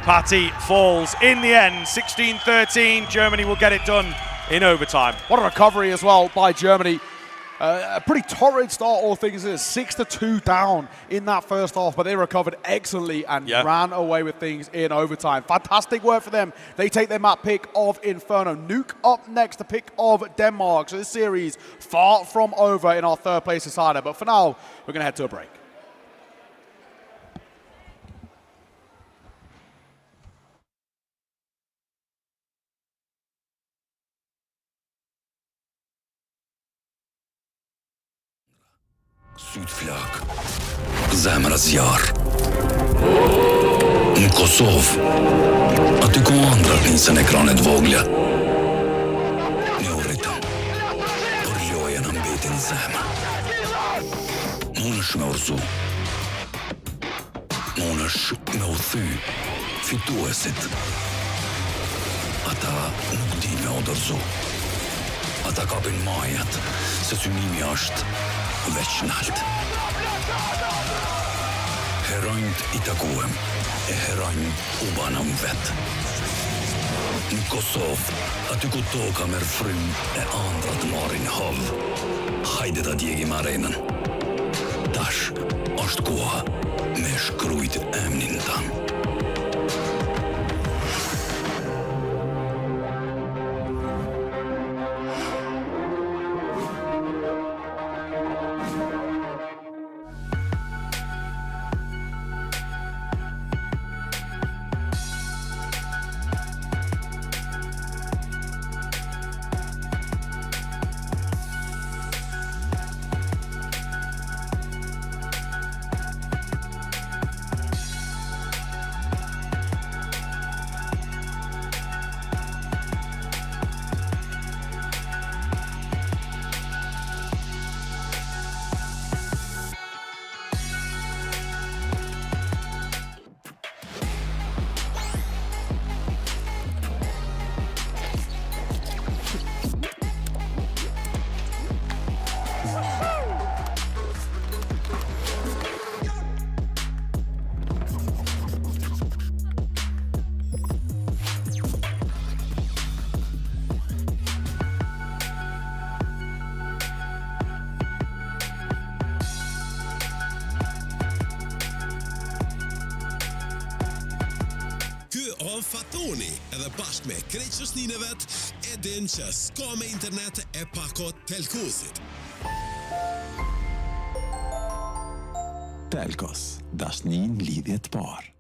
Patty falls in the end, 16-13. Germany will get it done in overtime. What a recovery as well by Germany. A pretty torrid start, all things is 6-2 down in that first half, but they recovered excellently and ran away with things in overtime. Fantastic work for them. They take their map pick of Inferno. Nuke up next, the pick of Denmark. So this series far from over in our third place decider. But for now, we're going to head to a break. Sydflak, Zemra zjar. Në Kosovë, aty ku ëndrat nisën ekranet vogla. Ne u ritëm, por loja na mbeti në zemër. Munësh me urzu. Munësh me u thy fituesit. Ata nuk din me u dorëzu. Ata kapin majat, se synimi është veç nalt. Heronjt I takuem, e heronj u banam vet. Në Kosovë, aty ku toka merr frym e ëndrat marrin hov. Hajde ta djegim arenën. Tash është koha me shkrujt emnin tan. Fatoni edhe bashkë me krejtshësninëvet e din që s'ka me internet e pakot Telkosit. Telkos, dashnin lidhjet parë.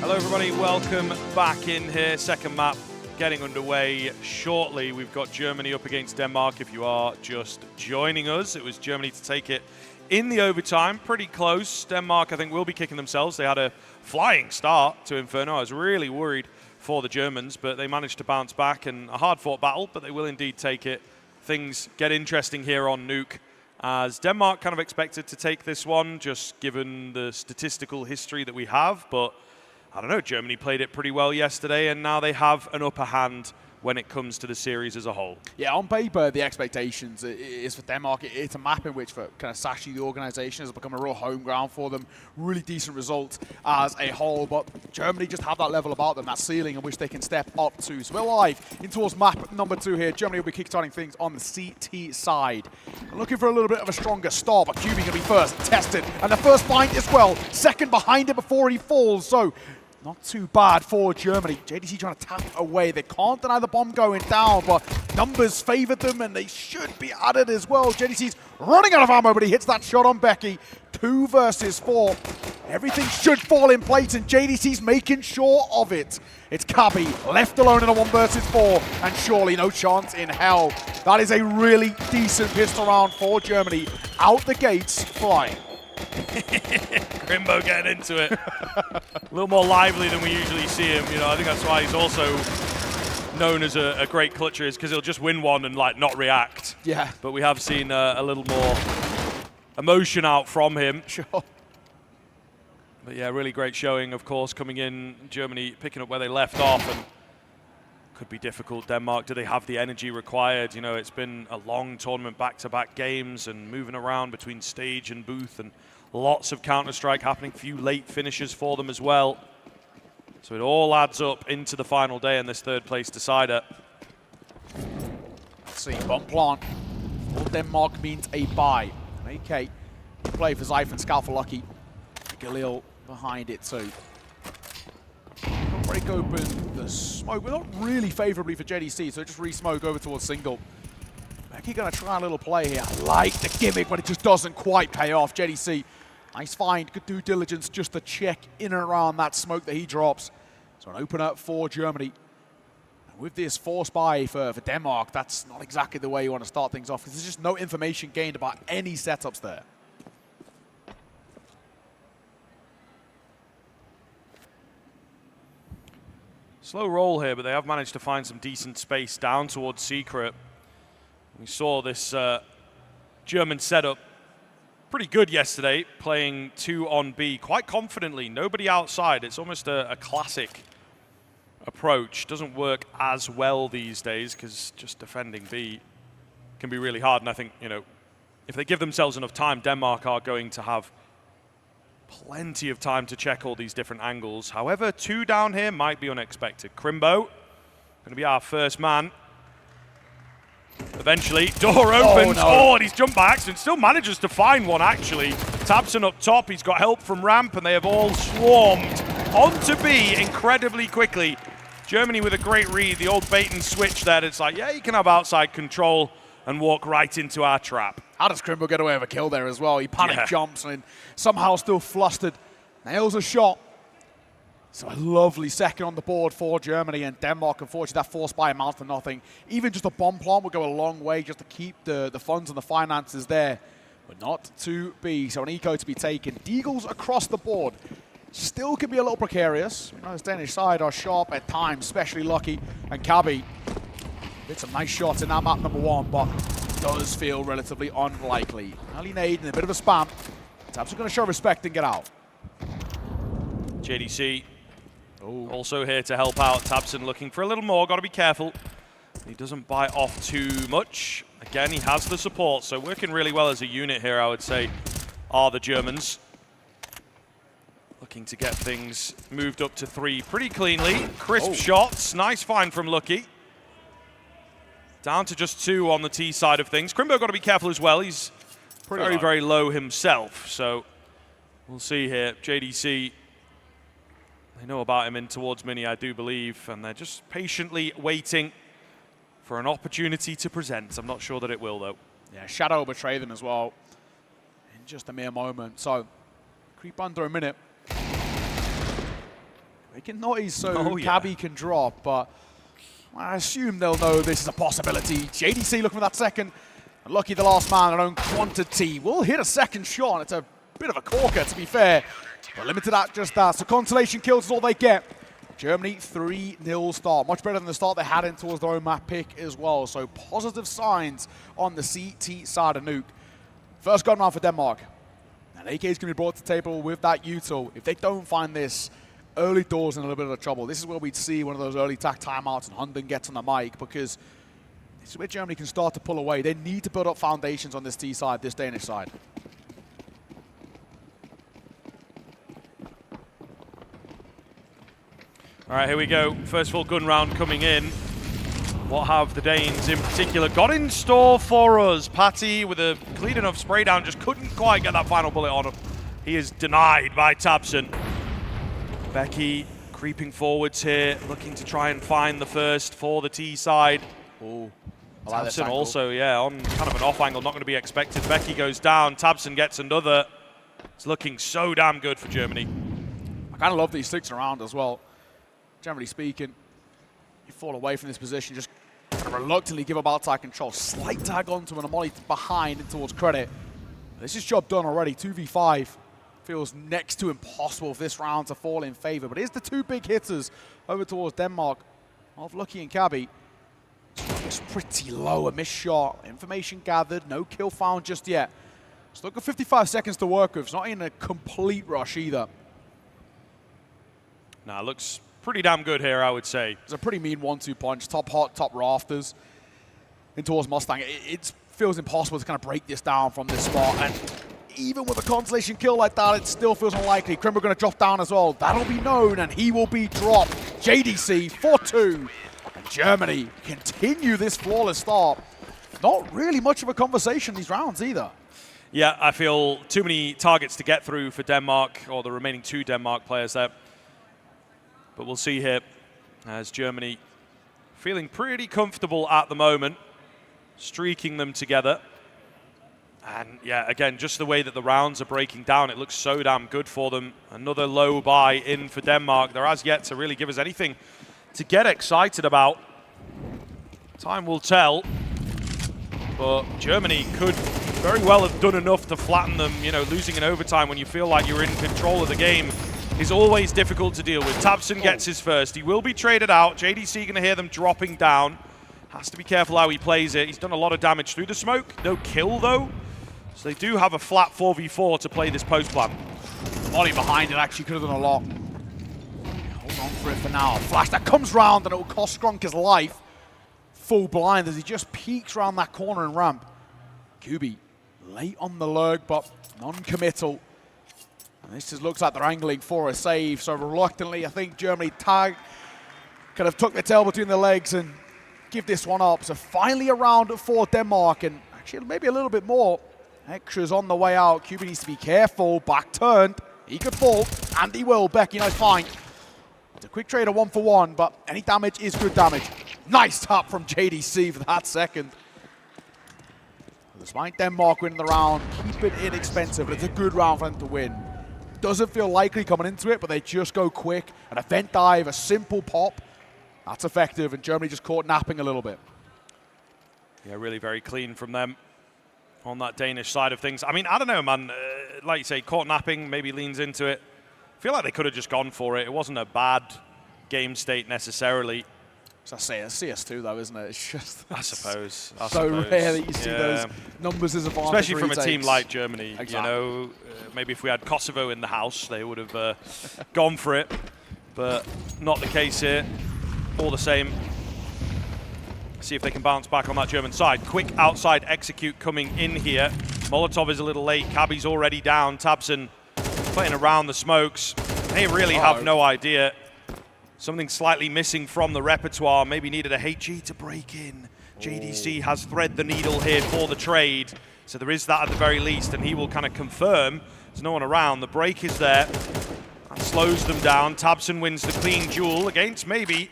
Hello everybody, welcome back in here. Second map getting underway shortly. We've got Germany up against Denmark. If you are just joining us, it was Germany to take it in the overtime. Pretty close. Denmark, I think, will be kicking themselves. They had a flying start to Inferno. I was really worried for the Germans, but they managed to bounce back, and a hard-fought battle, but they will indeed take it. Things get interesting here on Nuke, as Denmark kind of expected to take this one, just given the statistical history that we have, but I don't know, Germany played it pretty well yesterday, and now they have an upper hand when it comes to the series as a whole. Yeah, on paper, the expectations is for Denmark. It's a map in which, for kind of Sashi, the organization, has become a real home ground for them. Really decent results as a whole, but Germany just have that level about them, that ceiling in which they can step up to. So we're live in towards map number 2 here. Germany will be kickstarting things on the CT side. Looking for a little bit of a stronger start, but QB going to be first, tested, and the first find as well. Second behind it before he falls, so not too bad for Germany. JDC trying to tap away. They can't deny the bomb going down, but numbers favored them, and they should be added as well. JDC's running out of ammo, but he hits that shot on Becky. 2 versus 4. Everything should fall in place, and JDC's making sure of it. It's Cabby left alone in a 1 versus 4, and surely no chance in hell. That is a really decent pistol round for Germany. Out the gates, flying. Crimbo getting into it. A little more lively than we usually see him. You know, I think that's why he's also known as a great clutcher, is because he'll just win one and like not react. Yeah. But we have seen a little more emotion out from him. Sure. But yeah, really great showing, of course, coming in. Germany picking up where they left off, and could be difficult. Denmark, do they have the energy required? You know, it's been a long tournament, back-to-back games, and moving around between stage and booth, and lots of Counter-Strike happening, few late finishes for them as well. So it all adds up into the final day and this third place decider. Let's see, bomb plant for Denmark means a bye. AK play for Zyph and Scout for Lucky. Galil behind it too. Break open the smoke, but not really favorably for JDC, so just re-smoke over towards single. Becky gonna try a little play here. I like the gimmick, but it just doesn't quite pay off. JDC, nice find, good due diligence just to check in and around that smoke that he drops. So an open up for Germany. And with this force buy for Denmark, that's not exactly the way you want to start things off, because there's just no information gained about any setups there. Slow roll here, but they have managed to find some decent space down towards Secret. We saw this German setup pretty good yesterday, playing 2 on B quite confidently. Nobody outside. It's almost a classic approach. Doesn't work as well these days because just defending B can be really hard. And I think, you know, if they give themselves enough time, Denmark are going to have plenty of time to check all these different angles. However, 2 down here might be unexpected. Crimbo, going to be our first man. Eventually, door opens. Oh, and he's jumped by accident. Still manages to find one, actually. Tabson up top. He's got help from ramp, and they have all swarmed onto B incredibly quickly. Germany with a great read. The old bait and switch there. It's like, yeah, you can have outside control and walk right into our trap. How does Crimbo get away with a kill there as well? He panic jumps and somehow still flustered. Nails a shot. So a lovely second on the board for Germany, and Denmark, unfortunately, that force buy amounts to nothing. Even just a bomb plant would go a long way just to keep the funds and the finances there, but not to be. So an eco to be taken. Deagles across the board. Still can be a little precarious. You know, the Danish side are sharp at times, especially Lucky and Cabby. Did some nice shots in that map number 1, but does feel relatively unlikely. Early nade and a bit of a spam. Tabs are going to show respect and get out. JDC also here to help out. Tabson looking for a little more. Got to be careful. He doesn't bite off too much. Again, he has the support, so working really well as a unit here, I would say, are the Germans. Looking to get things moved up to 3 pretty cleanly. Crisp shots. Nice find from Lucky. Down to just 2 on the T side of things. Crimbo got to be careful as well. He's very low himself. So we'll see here. JDC, they know about him in towards Mini, I do believe. And they're just patiently waiting for an opportunity to present. I'm not sure that it will, though. Yeah, Shadow will betray them as well in just a mere moment. So creep under a minute. making noise so Cabby can drop, but I assume they'll know this is a possibility. JDC looking for that second. And lucky the last man, their own quantity, will hit a second shot. It's a bit of a corker, to be fair. But limited at just that. So consolation kills is all they get. Germany 3-0 start. Much better than the start they had in towards their own map pick as well. So positive signs on the CT side of Nuke. First gun round for Denmark. And AK is going to be brought to the table with that util. If they don't find this early doors in a little bit of trouble, this is where we'd see one of those early tack timeouts and Hunden gets on the mic, because this is where Germany can start to pull away. They need to build up foundations on this T side, this Danish side. All right, here we go. First full gun round coming in. What have the Danes in particular got in store for us? Patty with a clean enough spray down, just couldn't quite get that final bullet on him. He is denied by Tabson. Becky creeping forwards here, looking to try and find the first for the T side. Oh, Tabson also, on kind of an off angle, not going to be expected. Becky goes down, Tabson gets another. It's looking so damn good for Germany. I kind of love these sticks around as well. Generally speaking, you fall away from this position, just kind of reluctantly give up outside control. Slight tag onto an Amoli behind and towards credit. This is job done already, 2v5. Feels next to impossible for this round to fall in favor. But here's the two big hitters over towards Denmark of Lucky and Cabby. Looks pretty low, a missed shot. Information gathered, no kill found just yet. Still got 55 seconds to work with. It's not in a complete rush either. Nah, looks pretty damn good here, I would say. It's a pretty mean 1-2 punch. Top hot, top rafters. In towards Mustang. It feels impossible to kind of break this down from this spot. And even with a consolation kill like that, it still feels unlikely. Krimber going to drop down as well. That'll be known, and he will be dropped. JDC 4-2. And Germany continue this flawless start. Not really much of a conversation these rounds either. Yeah, I feel too many targets to get through for Denmark, or the remaining two Denmark players there. But we'll see here as Germany feeling pretty comfortable at the moment, streaking them together. And yeah, again, just the way that the rounds are breaking down, it looks so damn good for them. Another low buy in for Denmark. They're as yet to really give us anything to get excited about. Time will tell. But Germany could very well have done enough to flatten them. You know, losing in overtime when you feel like you're in control of the game is always difficult to deal with. Tabson gets his first. He will be traded out. JDC going to hear them dropping down. Has to be careful how he plays it. He's done a lot of damage through the smoke. No kill, though. So they do have a flat 4v4 to play this post plan. Molly behind it actually could have done a lot. Hold on for it for now. Flash that comes round, and it will cost Skronk his life. Full blind as he just peeks around that corner and ramp. Kubi late on the lurk, but non-committal. And this just looks like they're angling for a save, so reluctantly, I think Germany kind of tuck their tail between their legs and give this one up. So finally a round for Denmark, and actually maybe a little bit more. Extras on the way out. Kubi needs to be careful. Back turned. He could fall, and he will. Becky, nice find. It's a quick trade of 1-for-1, but any damage is good damage. Nice tap from JDC for that second. Despite Denmark winning the round, keep it inexpensive, but it's a good round for them to win. Doesn't feel likely coming into it, but they just go quick. An event dive, a simple pop. That's effective, and Germany just caught napping a little bit. Yeah, really very clean from them on that Danish side of things. I mean, I don't know, man. Like you say, caught napping, maybe leans into it. I feel like they could have just gone for it. It wasn't a bad game state necessarily. So I say, it's CS2 though, isn't it? It's just I suppose. Rare that you see those numbers as a advantage. Especially from a team like Germany. Exactly. You know, maybe if we had Kosovo in the house, they would have gone for it. But not the case here. All the same. See if they can bounce back on that German side. Quick outside execute coming in here. Molotov is a little late. Cabby's already down. Tabson playing around the smokes. They really have no idea. Something slightly missing from the repertoire. Maybe needed a HG to break in. JDC has thread the needle here for the trade. So there is that at the very least, and he will kind of confirm there's no one around. The break is there. That slows them down. Tabson wins the clean duel against maybe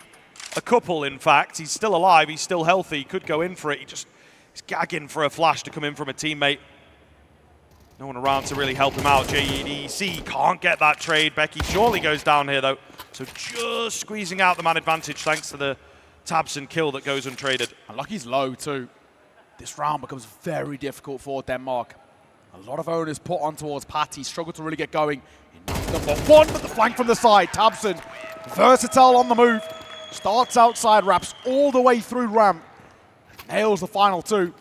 a couple, in fact. He's still alive. He's still healthy. He could go in for it. He's gagging for a flash to come in from a teammate. No one around to really help him out. JEDC can't get that trade. Becky surely goes down here, though. So just squeezing out the man advantage thanks to the Tabson kill that goes untraded. And Lucky's low, too. This round becomes very difficult for Denmark. A lot of owners put on towards Patty, struggle to really get going. Number one, but the flank from the side. Tabson, versatile on the move. Starts outside, wraps all the way through ramp. Nails the final two.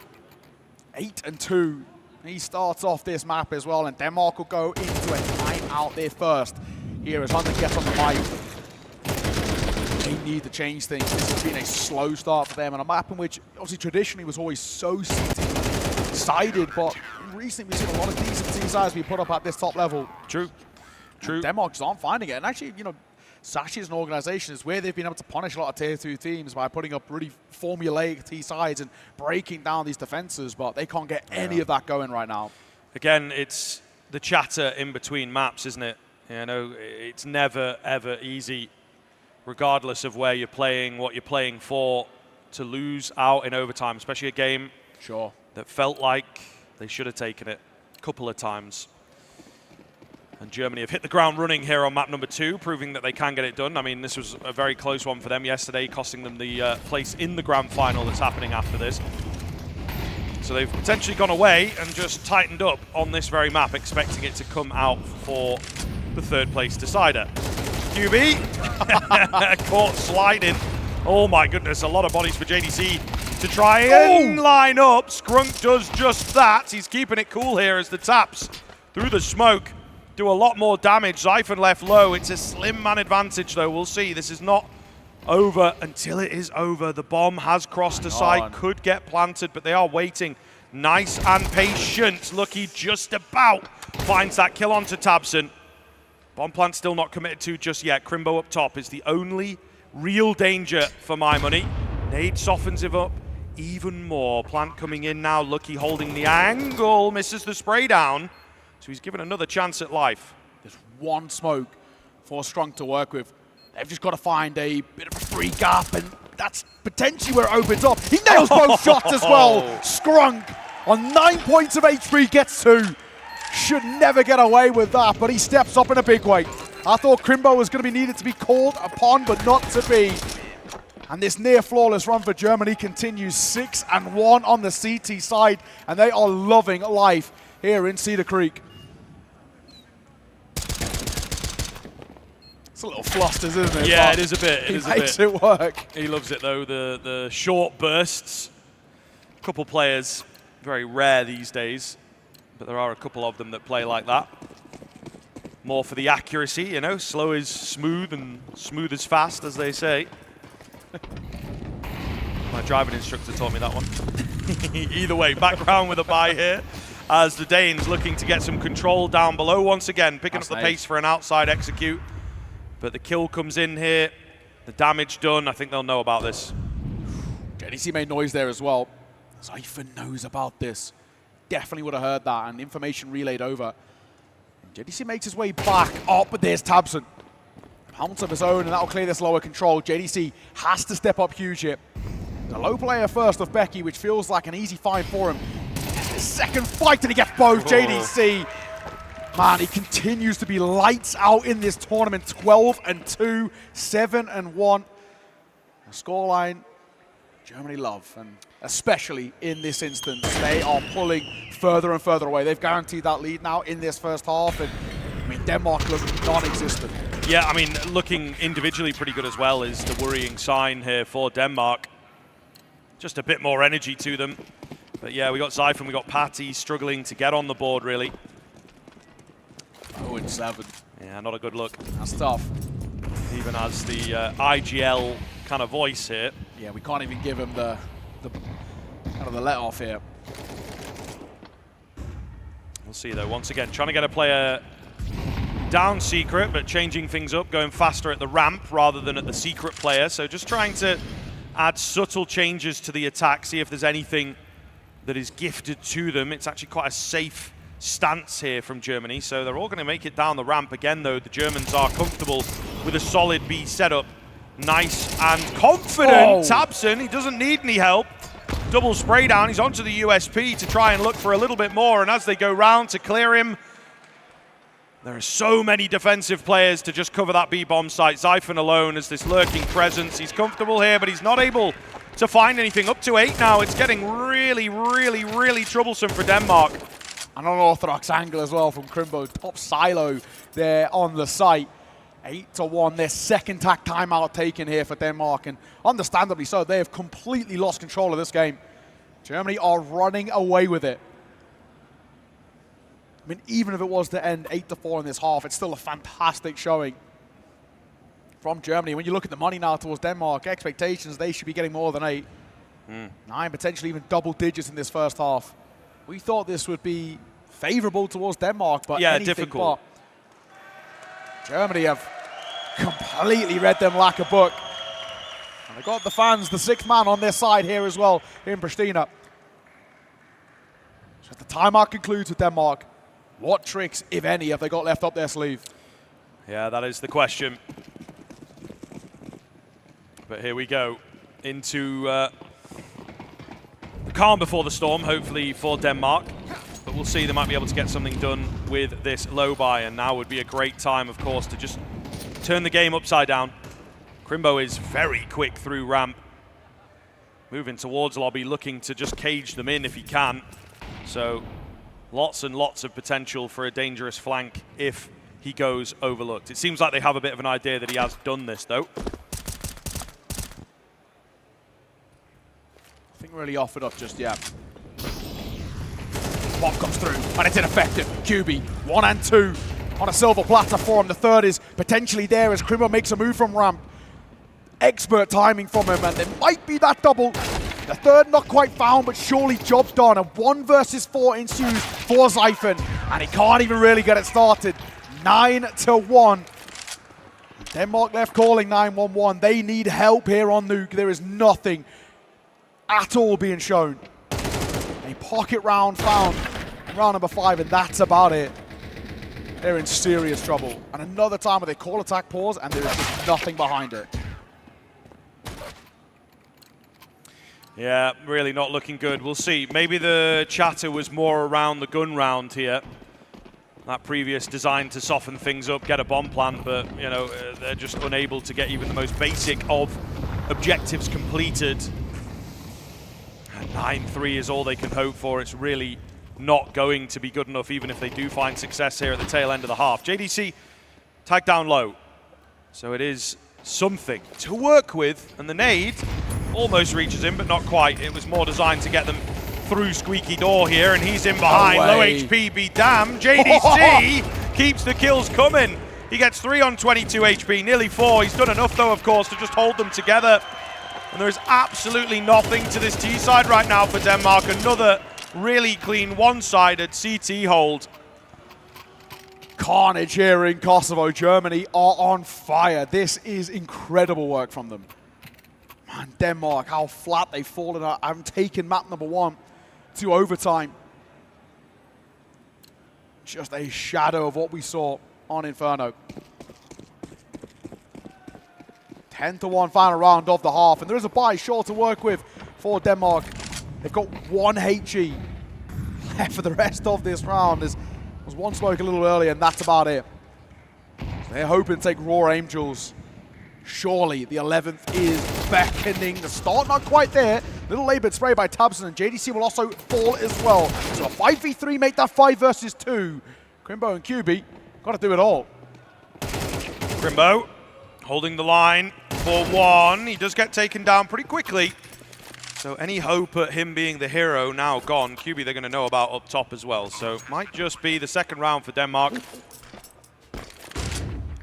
8-2. He starts off this map as well, and Denmark will go into a timeout there first. Here as Hunter gets on the mic. They need to change things. This has been a slow start for them, and a map in which obviously traditionally was always so sided, but recently we've seen a lot of decent team size be put up at this top level. True. And Denmark just aren't finding it. And actually, you know, Sashi as an organization is where they've been able to punish a lot of tier 2 teams by putting up really formulaic T sides and breaking down these defenses, but they can't get any of that going right now. Again, it's the chatter in between maps, isn't it? You know, it's never, ever easy, regardless of where you're playing, what you're playing for, to lose out in overtime, especially a game that felt like they should have taken it a couple of times. And Germany have hit the ground running here on map number 2, proving that they can get it done. I mean, this was a very close one for them yesterday, costing them the place in the grand final that's happening after this. So they've potentially gone away and just tightened up on this very map, expecting it to come out for the third place decider. QB, caught sliding. Oh my goodness, a lot of bodies for JDC to try and line up. Skrunk does just that. He's keeping it cool here as the taps through the smoke do a lot more damage. Zyphon left low. It's a slim man advantage, though. We'll see. This is not over until it is over. The bomb has crossed the side, could get planted, but they are waiting. Nice and patient. Lucky just about finds that kill onto Tabson. Bomb plant still not committed to just yet. Crimbo up top is the only real danger for my money. Nade softens him up even more. Plant coming in now. Lucky holding the angle. Misses the spray down. So he's given another chance at life. There's one smoke for Strunk to work with. They've just got to find a bit of a free gap, and that's potentially where it opens up. He nails both shots as well. Skrunk on 9 points of HP gets 2. Should never get away with that, but he steps up in a big way. I thought Crimbo was going to be needed to be called upon, but not to be. And this near flawless run for Germany continues. 6-1 on the CT side, and they are loving life here in Cedar Creek. It's a little flusters, isn't it? Yeah, it is a bit. He makes it work. He loves it, though, the short bursts. A couple players, very rare these days, but there are a couple of them that play like that. More for the accuracy, you know, slow is smooth and smooth is fast, as they say. My driving instructor taught me that one. Either way, background with a bye here, as the Danes looking to get some control down below once again, picking up the pace for an outside execute. But the kill comes in here, the damage done. I think they'll know about this. JDC made noise there as well. Zyphon knows about this. Definitely would have heard that, and information relayed over. And JDC makes his way back up, but there's Tabson. Pounce of his own, and that'll clear this lower control. JDC has to step up huge here. The low player first of Becky, which feels like an easy find for him. The second fight, and he gets both. JDC. Man, he continues to be lights out in this tournament. 12-2, 7-1. The scoreline, Germany love, and especially in this instance, they are pulling further and further away. They've guaranteed that lead now in this first half, and I mean, Denmark looks non-existent. Yeah, I mean, looking individually pretty good as well is the worrying sign here for Denmark. Just a bit more energy to them. But yeah, we got Zyphon, we got Patty struggling to get on the board, really. 0-7. Yeah, not a good look. That's tough. Even as the IGL kind of voice here. Yeah, we can't even give him the kind of the let off here. We'll see though. Once again, trying to get a player down secret, but changing things up, going faster at the ramp rather than at the secret player. So just trying to add subtle changes to the attack, see if there's anything that is gifted to them. It's actually quite a safe stance here from Germany, so they're all going to make it down the ramp again, though. The Germans are comfortable with a solid B setup. Nice and confident. Tabson, he doesn't need any help. double spray down. He's onto the USP to try and look for a little bit more, and as they go round to clear him, there are so many defensive players to just cover that B-bomb site. Xiphon alone as this lurking presence. He's comfortable here, but he's not able to find anything. Up to 8 now. It's getting really, really, really troublesome for Denmark. An unorthodox angle as well from Crimbo. Top silo there on the site. 8-1, their second tack timeout taken here for Denmark, and understandably so. They have completely lost control of this game. Germany are running away with it. I mean, even if it was to end 8-4 in this half, it's still a fantastic showing from Germany. When you look at the money now towards Denmark, expectations, they should be getting more than 8. 9, potentially even double digits in this first half. We thought this would be favorable towards Denmark, but yeah, anything difficult. But. Germany have completely read them like a book. And they got the fans, the 6th man on their side here as well in Pristina. So as the timeout concludes with Denmark, what tricks, if any, have they got left up their sleeve? Yeah, that is the question. But here we go into the calm before the storm, hopefully for Denmark. But we'll see, they might be able to get something done with this low buy, and now would be a great time, of course, to just turn the game upside down. Crimbo is very quick through ramp. Moving towards lobby, looking to just cage them in if he can. So lots and lots of potential for a dangerous flank if he goes overlooked. It seems like they have a bit of an idea that he has done this, though. Nothing really offered up just yet. Bomb comes through, and it's ineffective. QB, 1 and 2 on a silver platter for him. The third is potentially there as Crimbo makes a move from ramp. Expert timing from him, and it might be that double. The third not quite found, but surely job's done. A 1 versus 4 ensues for Xiphon, and he can't even really get it started. 9-1. Denmark left calling 9-1-1. They need help here on Nuke. There is nothing at all being shown. A pocket round found in round number 5, and that's about it. They're in serious trouble. And another time where they call attack pause, and there is just nothing behind it. Yeah, really not looking good. We'll see. Maybe the chatter was more around the gun round here. That previous design to soften things up, get a bomb plant, but you know they're just unable to get even the most basic of objectives completed. And 9-3 is all they can hope for. It's really not going to be good enough, even if they do find success here at the tail end of the half. JDC tagged down low, so it is something to work with, and the nade almost reaches him, but not quite. It was more designed to get them through squeaky door here, and he's in behind. Low HP be damned. JDC keeps the kills coming. He gets 3 on 22 HP, nearly 4. He's done enough, though, of course, to just hold them together. And there is absolutely nothing to this T side right now for Denmark. Another really clean one-sided CT hold. Carnage here in Kosovo. Germany are on fire. This is incredible work from them. Man, Denmark, how flat they've fallen out. I haven't taken map number 1 to overtime. Just a shadow of what we saw on Inferno. 10-1 final round of the half, and there is a buy sure to work with for Denmark. They've got 1 HE left for the rest of this round. There was 1 smoke a little earlier, and that's about it. So they're hoping to take raw angels. Surely the 11th is beckoning. The start not quite there. Little labored spray by Tabson, and JDC will also fall as well. So a 5v3 make that 5 versus 2. Crimbo and QB got to do it all. Crimbo holding the line for 1. He does get taken down pretty quickly. So any hope at him being the hero now gone. QB they're going to know about up top as well. So might just be the second round for Denmark.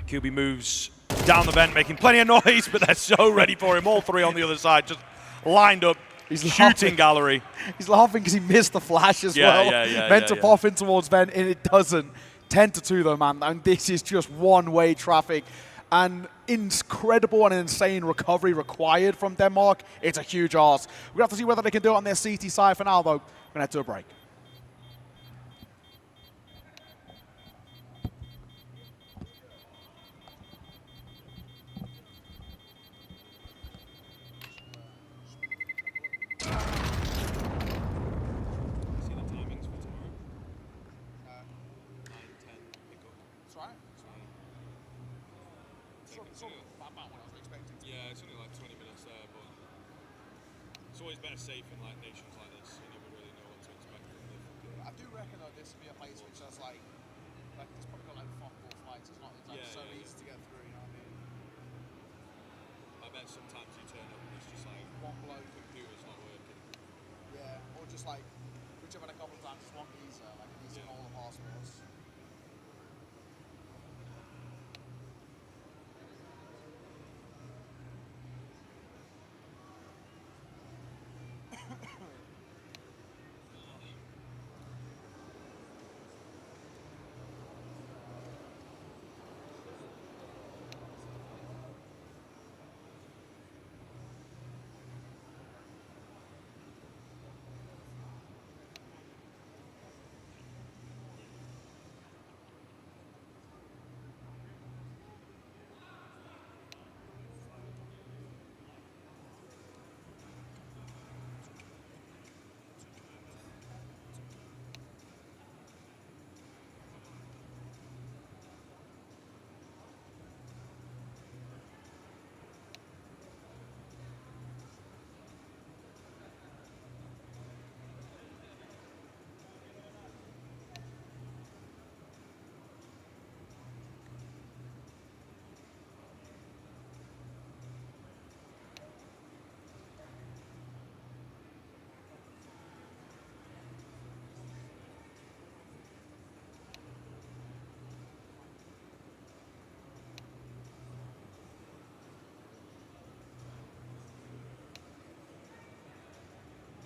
QB moves down the vent, making plenty of noise, but they're so ready for him. All 3 on the other side, just lined up. He's shooting laughing. Gallery. He's laughing because he missed the flash as well. Meant to pop in towards vent, and it doesn't. 10-2 though, man. And this is just one-way traffic. And incredible and insane recovery required from Denmark. It's a huge ask. We're going to have to see whether they can do it on their CT side. For now, though, we're going to head to a break. better safe in like nations like this. You never really know what to expect. I do reckon though this would be a place which has like it's probably got like fuckball flights. It's not so easy to get through. You know what I mean? I bet sometimes you turn up and it's just like One bloke. computer's not working. Yeah, or just like which I've had a couple of times. Just one geezer, like he's in all the passports.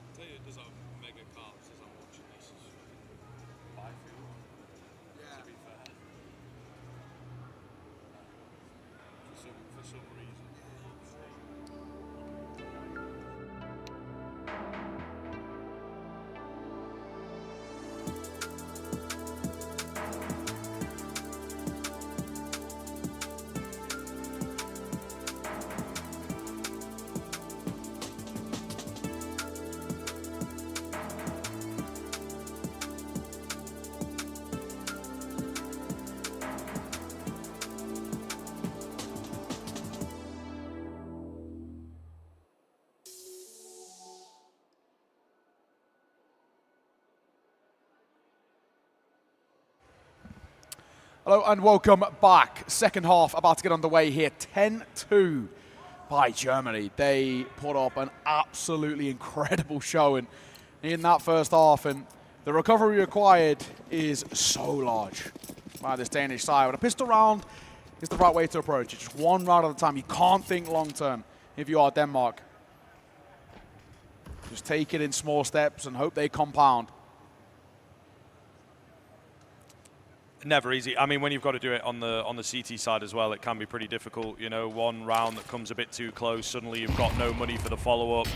I tell you, there's a mega carbs as I'm watching this. Buy food. Yeah. To be fair. For some reason. Hello and welcome back. Second half about to get underway here. 10-2 by Germany. They put up an absolutely incredible showing in that first half, and the recovery required is so large by this Danish side. But a pistol round is the right way to approach it. Just one round at a time. You can't think long term if you are Denmark. Just take it in small steps and hope they compound. Never easy. I mean, when you've got to do it on the CT side as well, it can be pretty difficult. You know, one round that comes a bit too close, suddenly you've got no money for the follow-up.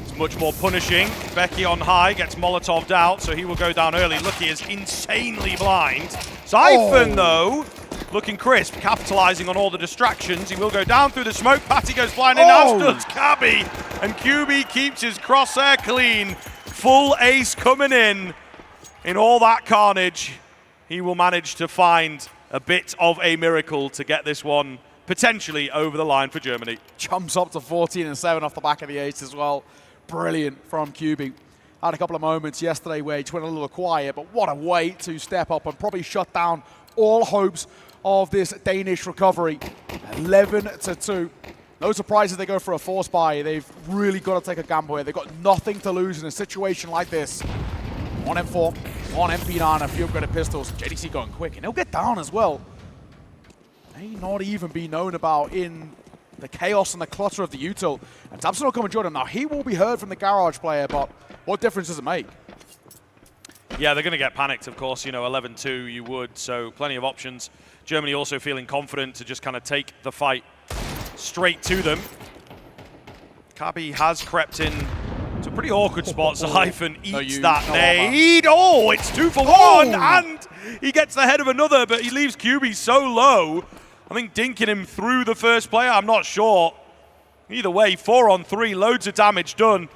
It's much more punishing. Becky on high gets Molotov'd out, so he will go down early. Lucky is insanely blind. Siphon, though, looking crisp, capitalizing on all the distractions. He will go down through the smoke. Patty goes blind, and now does Cabby. And QB keeps his crosshair clean. Full ace coming in all that carnage. He will manage to find a bit of a miracle to get this one potentially over the line for Germany. Jumps up to 14-7 off the back of the ace as well. Brilliant from QB. Had a couple of moments yesterday where he just went a little quiet, but what a way to step up and probably shut down all hopes of this Danish recovery. 11-2. No surprises they go for a force buy. They've really got to take a gamble here. They've got nothing to lose in a situation like this. On M4, on MP9, a few upgraded pistols. JDC going quick, and he'll get down as well. May not even be known about in the chaos and the clutter of the util. And Tabson will come and join him. Now, he will be heard from the garage player, but what difference does it make? Yeah, they're going to get panicked, of course. You know, 11-2, you would, so plenty of options. Germany also feeling confident to just kind of take the fight straight to them. Kabi has crept in to a pretty awkward spot. Siphon eats that nade. Oh, it's 2 for 1, and he gets the head of another, but he leaves QB so low. I think dinking him through the first player, I'm not sure. Either way, 4 on 3, loads of damage done.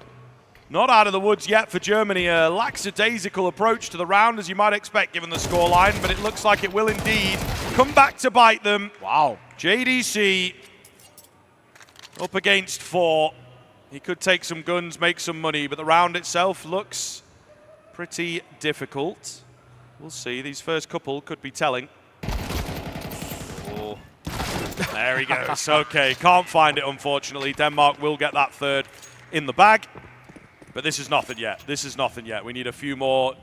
Not out of the woods yet for Germany. A lackadaisical approach to the round, as you might expect given the scoreline, but it looks like it will indeed come back to bite them. Wow. JDC up against 4. He could take some guns, make some money, but the round itself looks pretty difficult. We'll see. These first couple could be telling. Oh. There he goes. Okay, can't find it, unfortunately. Denmark will get that third in the bag. But this is nothing yet. This is nothing yet. We need a few more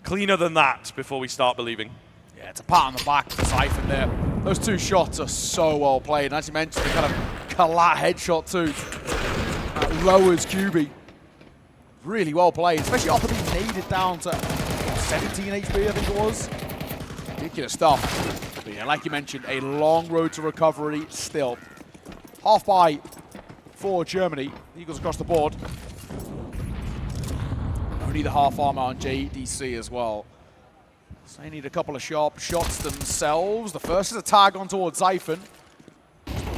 cleaner than that before we start believing. Yeah, it's a pat on the back for Siphon there. Those two shots are so well played. And as you mentioned, the kind of collat headshot too. Lowers QB. Really well played, especially after being naded down to 17 HP, I think it was. Ridiculous stuff. But yeah, like you mentioned, a long road to recovery still. Half buy for Germany. Eagles across the board. Only the half armor on JDC as well. So they need a couple of sharp shots themselves. The first is a tag on towards Zyphon.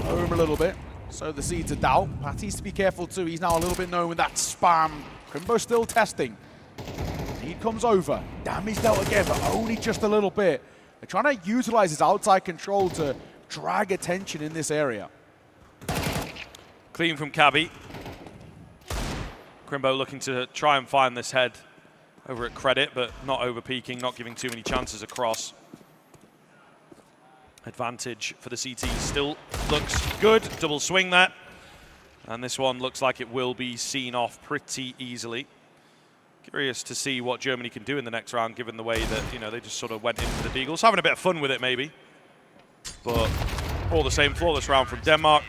Home a little bit. So the seeds of doubt. Pat needs to be careful too. He's now a little bit known with that spam. Crimbo still testing. He comes over. Damage dealt again, but only just a little bit. They're trying to utilize his outside control to drag attention in this area. Clean from Cabby. Crimbo looking to try and find this head over at Credit, but not over peaking, not giving too many chances across. Advantage for the CT still looks good. Double swing there. And this one looks like it will be seen off pretty easily. Curious to see what Germany can do in the next round, given the way that, you know, they just sort of went into the Deagles. Having a bit of fun with it, maybe. But all the same, flawless round from Denmark.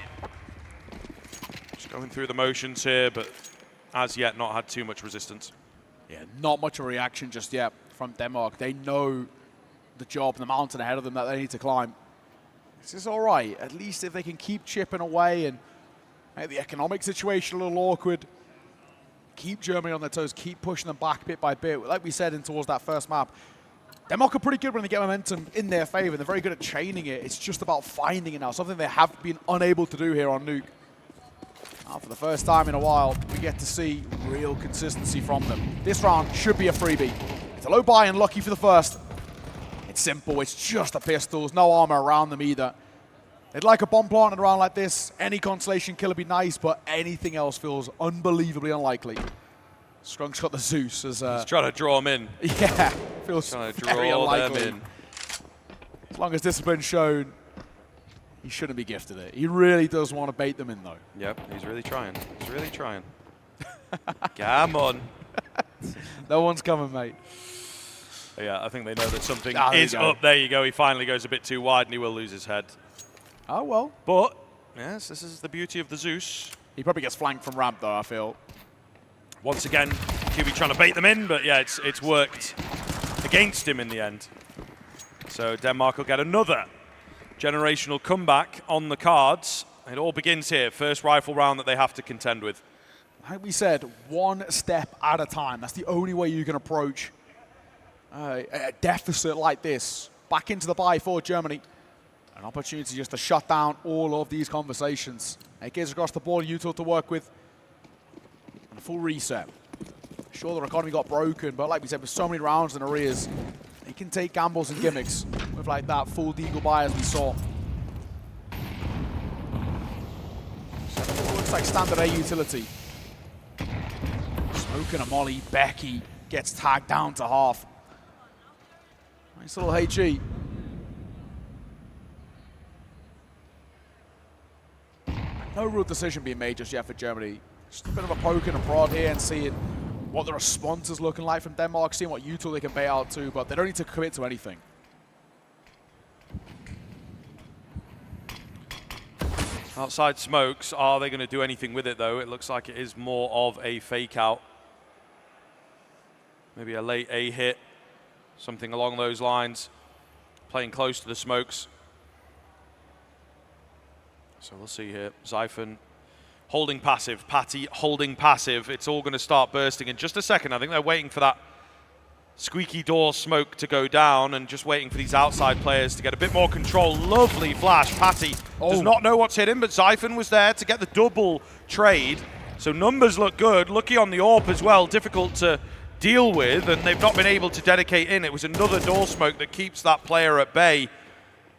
Just going through the motions here, but as yet not had too much resistance. Yeah, not much of a reaction just yet from Denmark. They know the job and the mountain ahead of them that they need to climb. This is all right. At least if they can keep chipping away and make the economic situation a little awkward, keep Germany on their toes, keep pushing them back bit by bit. Like we said in towards that first map, Denmark are pretty good when they get momentum in their favor. They're very good at chaining it. It's just about finding it now, something they have been unable to do here on Nuke. Now, for the first time in a while, we get to see real consistency from them. This round should be a freebie. It's a low buy and lucky for the first. It's simple. It's just the pistols. No armor around them either. They'd like a bomb planted around like this. Any constellation kill would be nice, but anything else feels unbelievably unlikely. Skrunk's got the Zeus as he's trying to draw him in. Yeah, feels trying to very draw unlikely. them in. As long as discipline's shown, he shouldn't be gifted it. He really does want to bait them in, though. Yep, he's really trying. He's really trying. Come on. No one's coming, mate. Yeah, I think they know that something There is up. There you go. He finally goes a bit too wide and he will lose his head. Oh, well. But, yes, this is the beauty of the Zeus. He probably gets flanked from ramp, though, I feel. Once again, QB trying to bait them in, but yeah, it's worked against him in the end. So Denmark will get another generational comeback on the cards. It all begins here. First rifle round that they have to contend with. Like we said, one step at a time. That's the only way you can approach a deficit like this. Back into the buy for Germany. An opportunity just to shut down all of these conversations. AKs across the board, Util to work with. And a full reset. Sure, their economy got broken, but like we said, with so many rounds in arrears, they can take gambles and gimmicks with like that full deagle buy as we saw. So it looks like standard A utility. Smoking a molly, Becky gets tagged down to half. Nice little HE. No real decision being made just yet for Germany. Just a bit of a poke and a prod here and seeing what the response is looking like from Denmark, seeing what Util they can bait out to, but they don't need to commit to anything. Outside smokes, are they going to do anything with it though? It looks like it is more of a fake out. Maybe a late A hit, something along those lines. Playing close to the smokes. So we'll see here. Zyphon holding passive, Patty holding passive. It's all going to start bursting in just a second. I think they're waiting for that squeaky door smoke to go down and just waiting for these outside players to get a bit more control. Lovely flash. Patty does not know what's hit him, but Zyphon was there to get the double trade. So numbers look good. Lucky on the AWP as well. Difficult to deal with, and they've not been able to dedicate in. It was another door smoke that keeps that player at bay.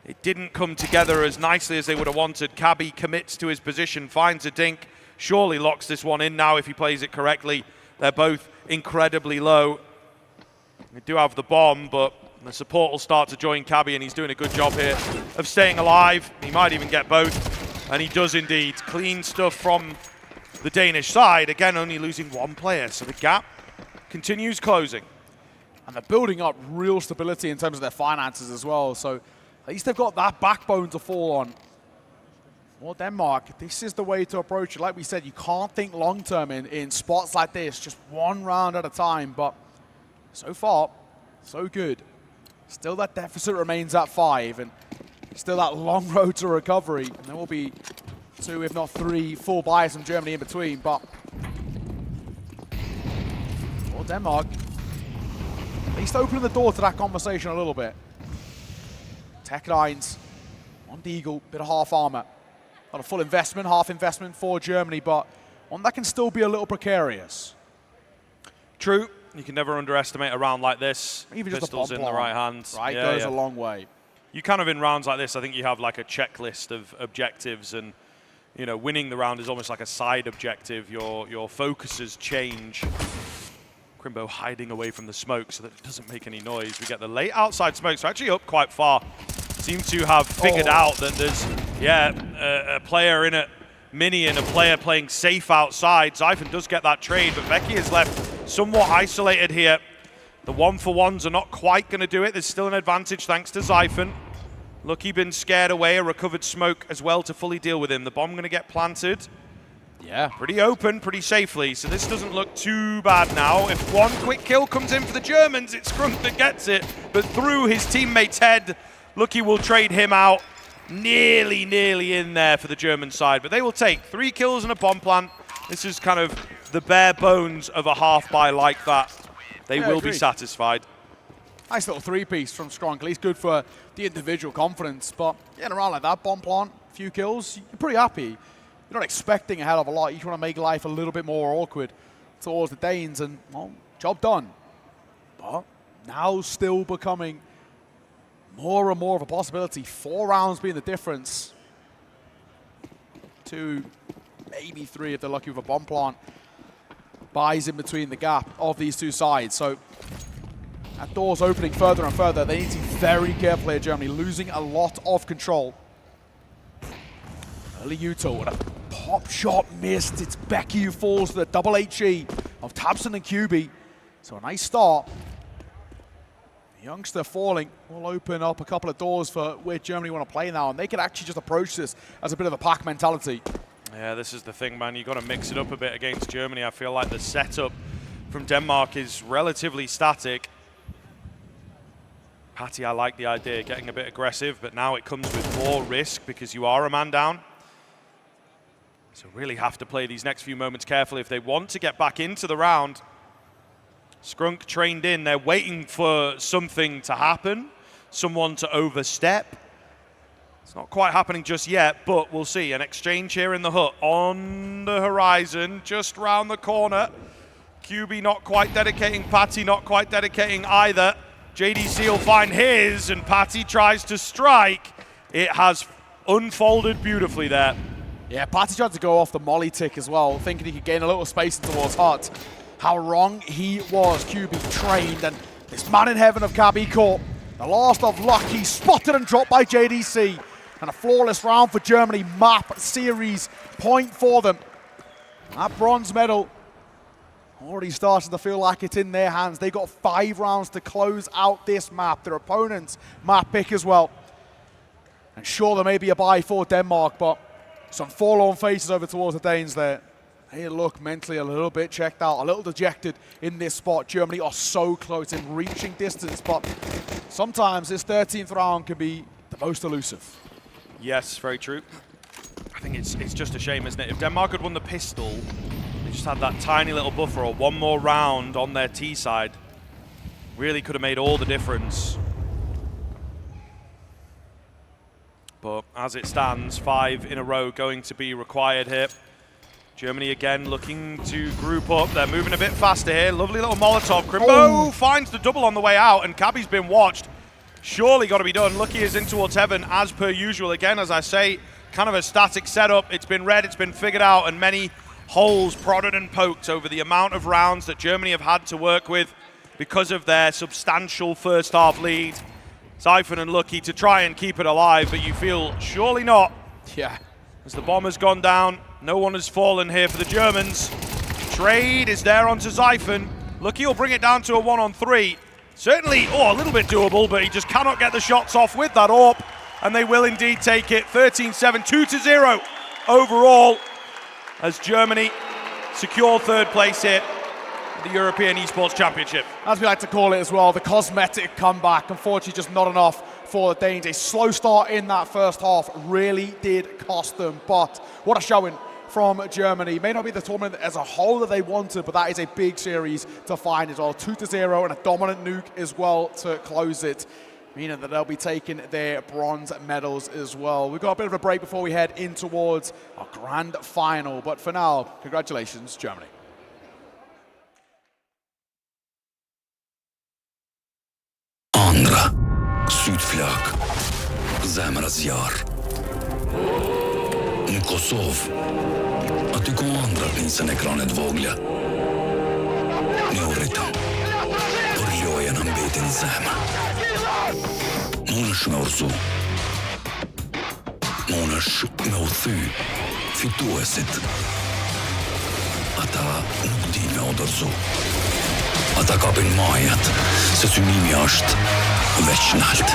It didn't come together as nicely as they would have wanted. Cabby commits to his position, finds a dink, surely locks this one in now if he plays it correctly. They're both incredibly low. They do have the bomb, but the support will start to join Cabby, and he's doing a good job here of staying alive. He might even get both, and he does indeed. Clean stuff from the Danish side. Again, only losing one player, so the gap continues closing. And they're building up real stability in terms of their finances as well, so at least they've got that backbone to fall on. Well, Denmark, this is the way to approach it. Like we said, you can't think long-term in spots like this, just one round at a time, but so far, so good. Still that deficit remains at 5, and still that long road to recovery. And there will be 2, if not 3, full buys from Germany in between, but well, Denmark, at least opening the door to that conversation a little bit. Tech-9s on Deagle, bit of half armor. Not a full investment, half investment for Germany, but one that can still be a little precarious. True. You can never underestimate a round like this. Even just Pistols a in the right hands. Right, goes a long way. You kind of, in rounds like this, I think you have like a checklist of objectives, and you know, winning the round is almost like a side objective. Your focuses change. Crimbo hiding away from the smoke so that it doesn't make any noise. We get the late outside smoke, so actually up quite far. Seem to have figured out that there's, a player in a mini and a player playing safe outside. Xiphon does get that trade, but Becky is left somewhat isolated here. The 1-for-1s are not quite going to do it. There's still an advantage thanks to Xiphon. Lucky been scared away, a recovered smoke as well to fully deal with him. The bomb going to get planted. Yeah. Pretty open, pretty safely, so this doesn't look too bad now. If one quick kill comes in for the Germans, it's Scrunk that gets it, but through his teammate's head. Lucky will trade him out. Nearly in there for the German side, but they will take 3 kills and a bomb plant. This is kind of the bare bones of a half-buy like that. They will be satisfied. Nice little 3-piece from Scrunk. At least good for the individual confidence, but getting around like that, bomb plant, a few kills, you're pretty happy. You're not expecting a hell of a lot. You just want to make life a little bit more awkward towards the Danes, and, well, job done. But now still becoming more and more of a possibility. 4 rounds being the difference. 2, maybe 3 if they're lucky with a bomb plant. Buys in between the gap of these 2 sides. So that door's opening further and further. They need to be very careful here, Germany, losing a lot of control. Early Yuto, and a pop shot missed. It's Becky who falls to the double HE of Tabson and QB. So a nice start. The youngster falling will open up a couple of doors for where Germany want to play now, and they can actually just approach this as a bit of a pack mentality. Yeah, this is the thing, man. You've got to mix it up a bit against Germany. I feel like the setup from Denmark is relatively static. Patty, I like the idea, getting a bit aggressive, but now it comes with more risk because you are a man down. So really have to play these next few moments carefully if they want to get back into the round. Scrunk trained in, they're waiting for something to happen, someone to overstep. It's not quite happening just yet, but we'll see. An exchange here in the hut on the horizon, just round the corner. QB not quite dedicating, Patty not quite dedicating either. JDC will find his, and Patty tries to strike. It has unfolded beautifully there. Yeah, Patty tried to go off the molly tick as well, thinking he could gain a little space towards Hut. How wrong he was. QB trained, and this man in heaven of Cabby caught. The last of Lucky, spotted and dropped by JDC. And a flawless round for Germany. Map series point for them. That bronze medal already starting to feel like it's in their hands. They got 5 rounds to close out this map. Their opponent's map pick as well. And sure, there may be a bye for Denmark, but some forlorn faces over towards the Danes there. They look mentally a little bit checked out, a little dejected in this spot. Germany are so close in reaching distance, but sometimes this 13th round can be the most elusive. Yes, very true. I think it's just a shame, isn't it? If Denmark had won the pistol, they just had that tiny little buffer or one more round on their T side. Really could have made all the difference. But as it stands, 5 in a row going to be required here. Germany again looking to group up. They're moving a bit faster here. Lovely little Molotov. Crimbo finds the double on the way out, and Cabby's been watched. Surely got to be done. Lucky is in towards heaven as per usual. Again, as I say, kind of a static setup. It's been read, it's been figured out, and many holes prodded and poked over the amount of rounds that Germany have had to work with because of their substantial first half lead. Zyphon and Lucky to try and keep it alive, but you feel surely not. Yeah. As the bomb has gone down, no one has fallen here for the Germans. Trade is there onto Zyphon. Lucky will bring it down to a 1-on-3. Certainly, a little bit doable, but he just cannot get the shots off with that AWP. And they will indeed take it. 13-7, 2-0 overall as Germany secure third place here at the European Esports Championship. As we like to call it as well, the cosmetic comeback. Unfortunately, just not enough for the Danes. A slow start in that first half really did cost them. But what a showing from Germany. May not be the tournament as a whole that they wanted, but that is a big series to find as well. 2-0 and a dominant Nuke as well to close it, meaning that they'll be taking their bronze medals as well. We've got a bit of a break before we head in towards our grand final, but for now, congratulations, Germany. Andra, Südflak, Zemrazjar. Kosov, a ty ko andra pinsan ekranet voglia. Ne yritän. Orjojen ambitin zema. Munash norsu. Munash meuthy. Fituesit. Ata nuk di me odorzu. Ata kapin majat, se synimi asht veçnalt.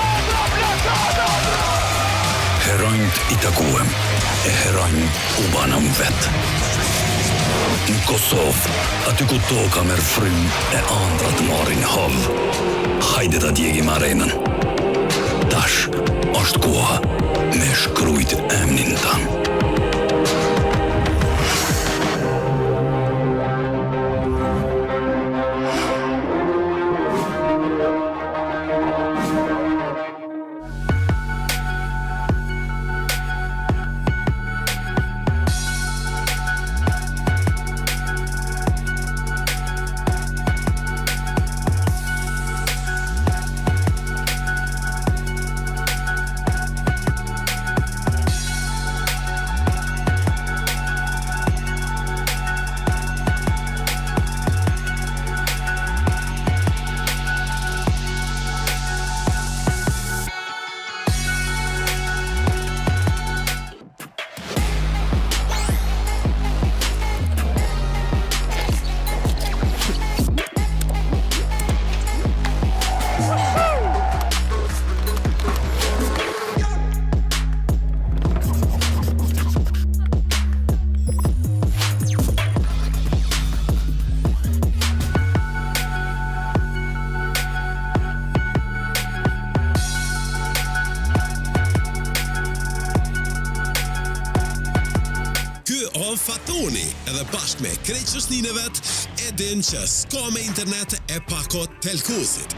Heraint itakuem, heraint ubanam vet. Në Kosovë, aty ku toka merr frym e ëndrat marrin hav. Hajde ta djegim arenën. Tash është koha me shkrujt emnin tan. Fatoni edhe bashkë me krejtëshninevet e din që s'ka me internet e pakot telkosit.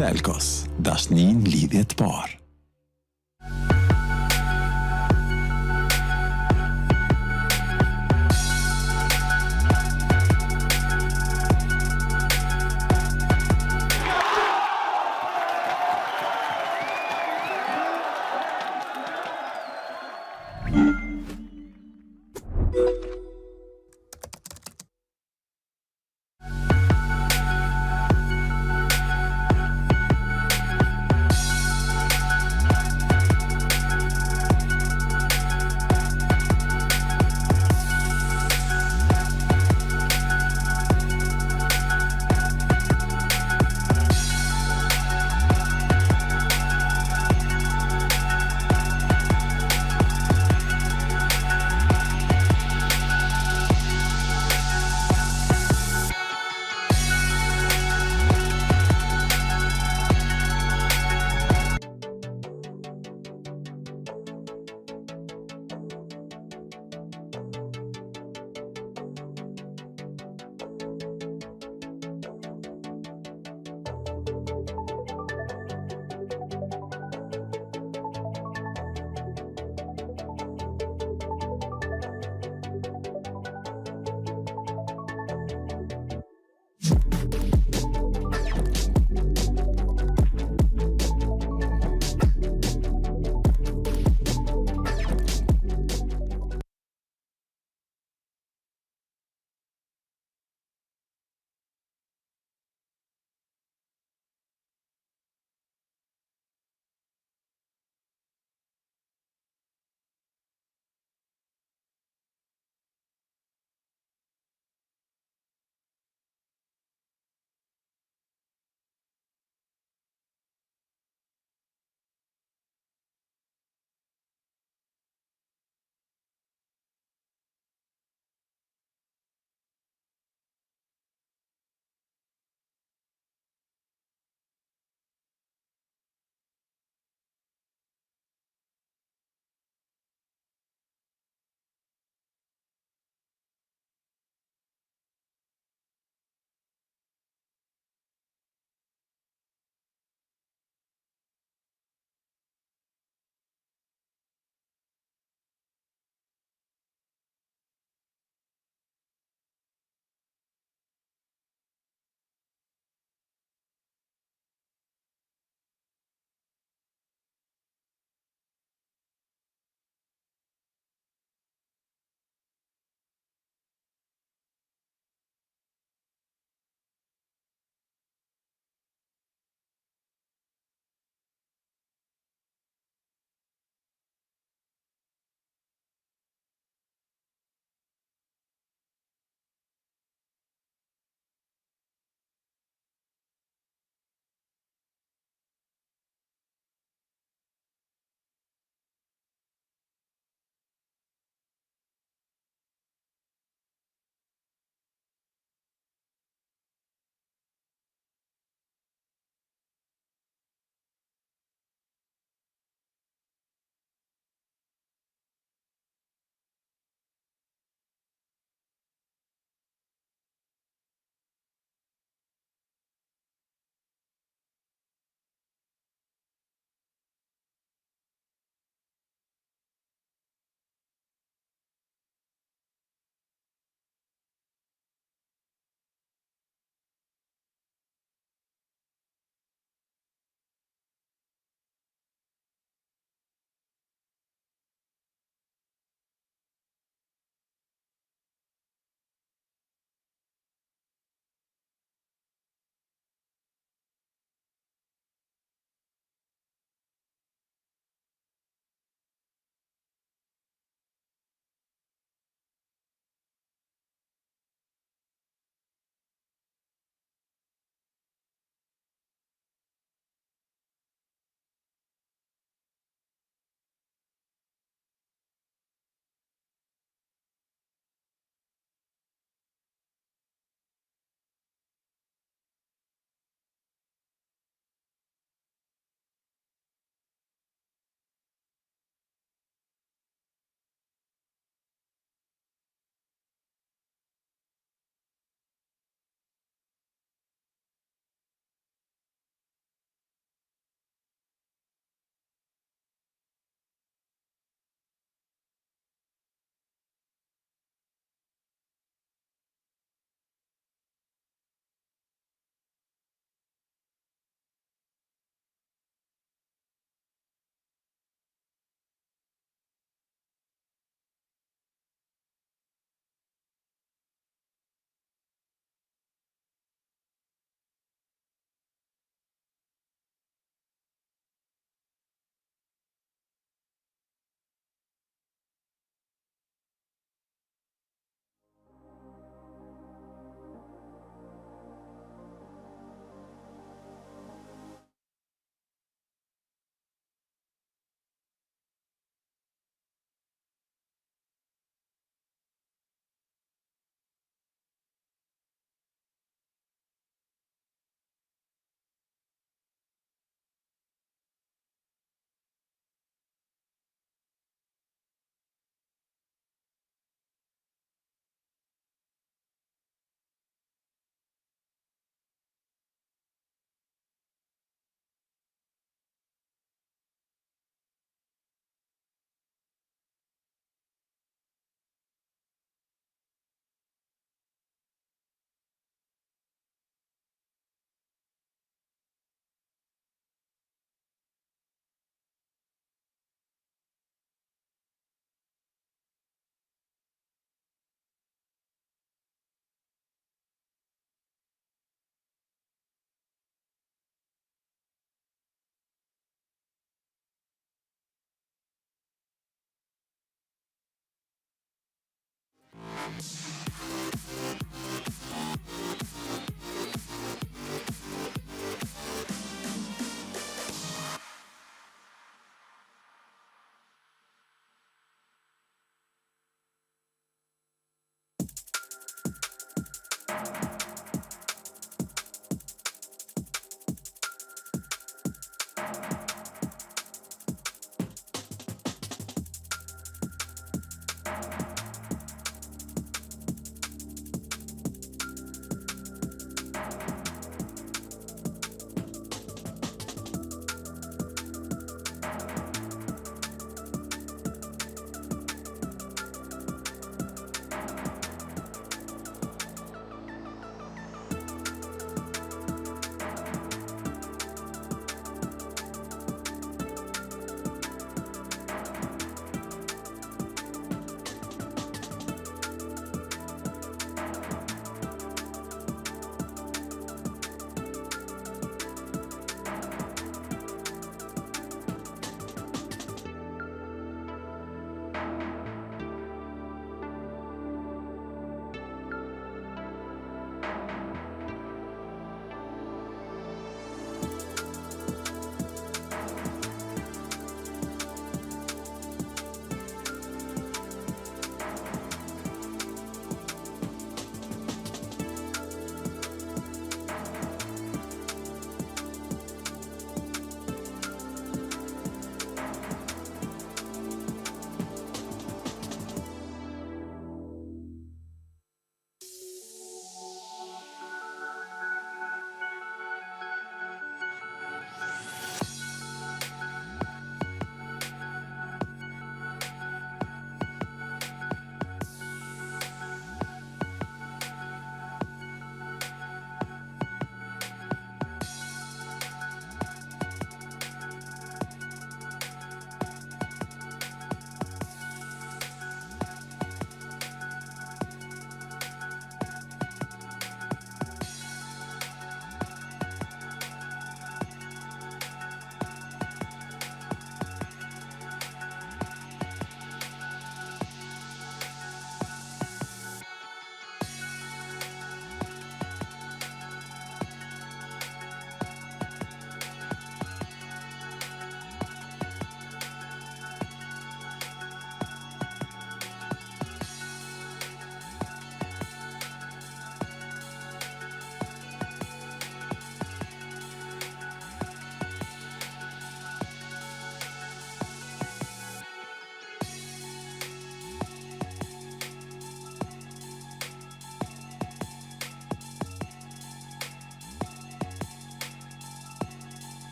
Telkos, dashnin lidhjet parë.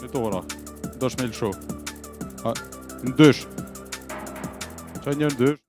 Tora. Dosh me lësho. Në dysh. Qa një në dysh.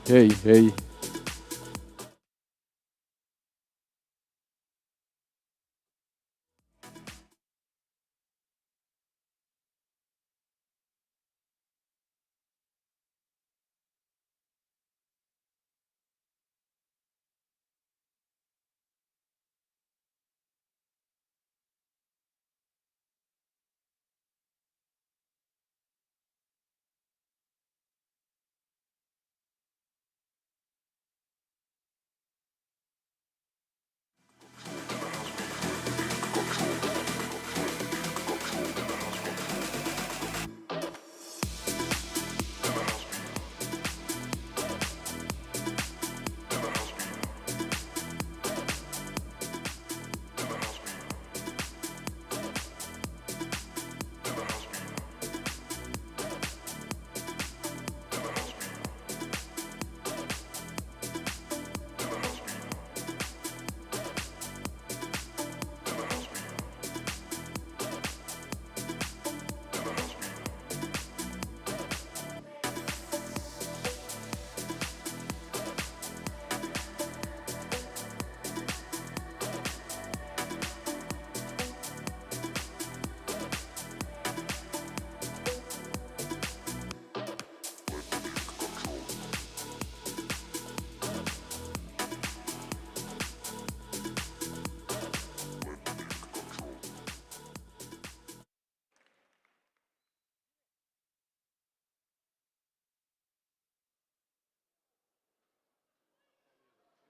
Hej, hej.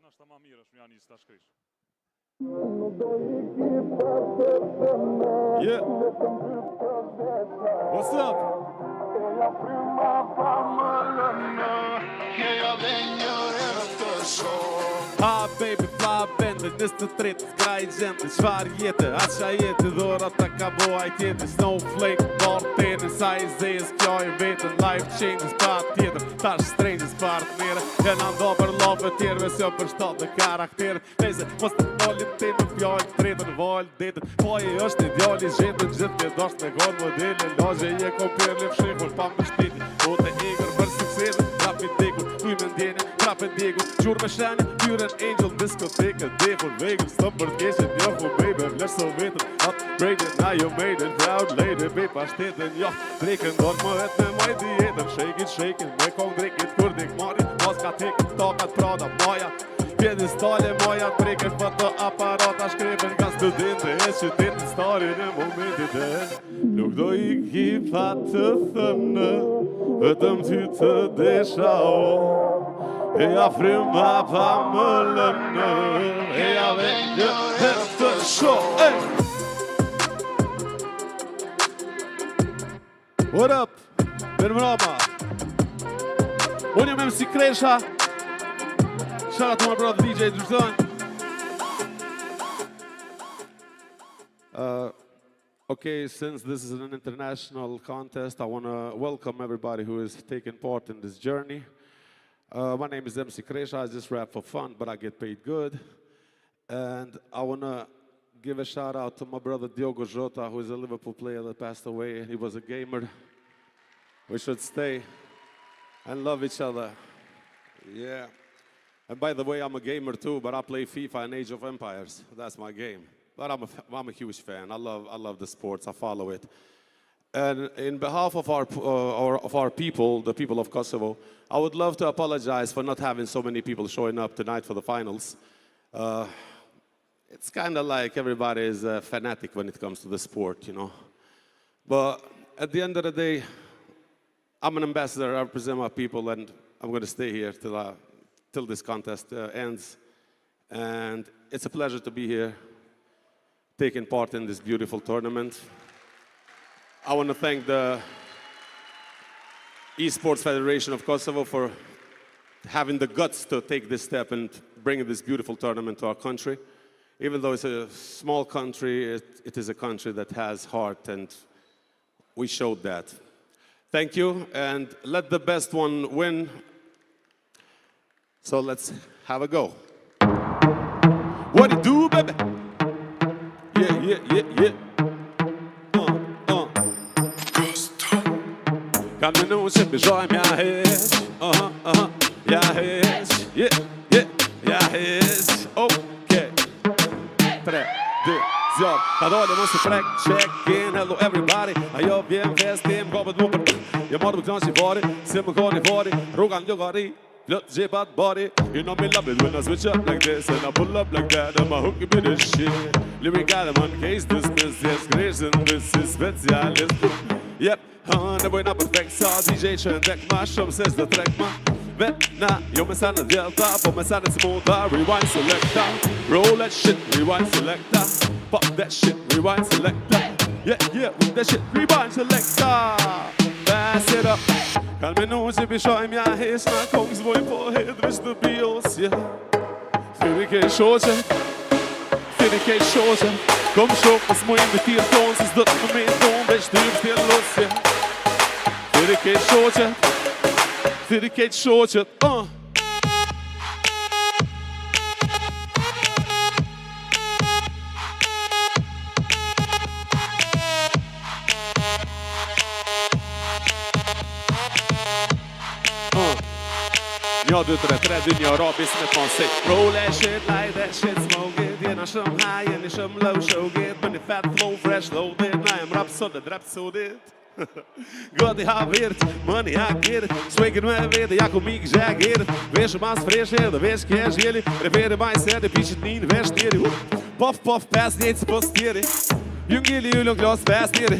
Na šta ma miraš, ja nisi ta škriš. Yeah. What's up? Ha baby, fla bende, 23 kraj gjente, qfar jetë, aqa jetë, dhora ta ka boaj tjetë, snowflake, bartene, sa I zez, kjo I vetën, life changes, pa tjetër, tash strangers, partnere, e në ndo për love tjerve, s'jo për shtat dhe karaktere, lejse, mos të folin te në fjallë, tretën, valë, detën, po I është ideali, zhetën, gjithë me dasht me gonë modele, lagje je kopirë, le fshekur, pa më shtiti, o të egur për suksesën, rapid dekur, tuj me ndjenje, rapid dekur, gjur me shenje, Pure Angel, diskoteke, dekur, vegan, stop për t'keshe, njohu, baby, vlesh so vetën, hot, break it, now you made it, proud lady, be pa shtetën, jo, drejken, dorë më vetë me maj dietën, shake it, me kong drejkit, kur dik mari, mos ka tekit, takat, prada, maja, pjedestale, maja, drejken, foto, aparata, shkrepen, ka studente, e qytetin, starin e momentit e, nuk do I kipa të thënë, vetëm ty të desha, e ja fryma pa më lënë, e ja venjë herë të shoh, What up? Mirëmbrëma. Unë jam MC Kresha. Shout out to my brother DJ Druzon. Okay, since this is an international contest, I want to welcome everybody who is taking part in this journey. My name is MC Kresha. I just rap for fun, but I get paid good. And I want to give a shout out to my brother Diogo Jota, who is a Liverpool player that passed away. He was a gamer. We should stay and love each other. Yeah. And by the way, I'm a gamer too, but I play FIFA and Age of Empires. That's my game. But I'm a huge fan. I love the sports. I follow it. And in behalf of our people, the people of Kosovo, I would love to apologize for not having so many people showing up tonight for the finals. It's kind of like everybody is a fanatic when it comes to the sport, you know. But at the end of the day, I'm an ambassador. I represent my people, and I'm going to stay here till this contest ends. And it's a pleasure to be here, taking part in this beautiful tournament. I want to thank the Esports Federation of Kosovo for having the guts to take this step and bring this beautiful tournament to our country. Even though it's a small country, it is a country that has heart, and we showed that. Thank you, and let the best one win. So let's have a go. What it do, baby? Yeah. Kan me nu që pishoj mja heq, ja Jag är jag är okej. 3, 2, zjad. Hadali måste fräck, check in, hello everybody. Jag vid en fest, team, gabet mot jag mådde på knasig vari, simulkan i vari, rogan jogari. Look, J-Bot body, you know me love it when I switch up like this and I pull up like that. I'm a hooky with this shit. Lyric element, case dismissed, yes, creation, this is specialist. Yep, det var en perfekt sa DJ kör en däckmarsch som ses det träck man. Vänta, jag med sannet delta, på med sannet småta, rewind selecta. Roll that shit, rewind selecta. Pop that shit, rewind selecta. Yeah, with that shit, rewind selecta. Pass it up. Kan vi nog se besköjm jag häsna Kongsborg på hedröst bios, ja. Fyrike shorten, kom sjå på små inviterton, så stött med min ton, bäst du till oss, ja. Fyrike shorten, Jag du träffar dunya rabis med koncept. Roll that shit like that shit smoke it. Gärna som high and som low show it. Men det fat flow fresh loaded. När jag rap så det. God jag har vet, money I get it. Swaggen med vet, jag kom mig jag get it. Vet som hans fresh är, det vet cash gilly. Reverer mig så det bitch nin värst ner. Puff puff pass det så poster. Jungeli och glas pass ner.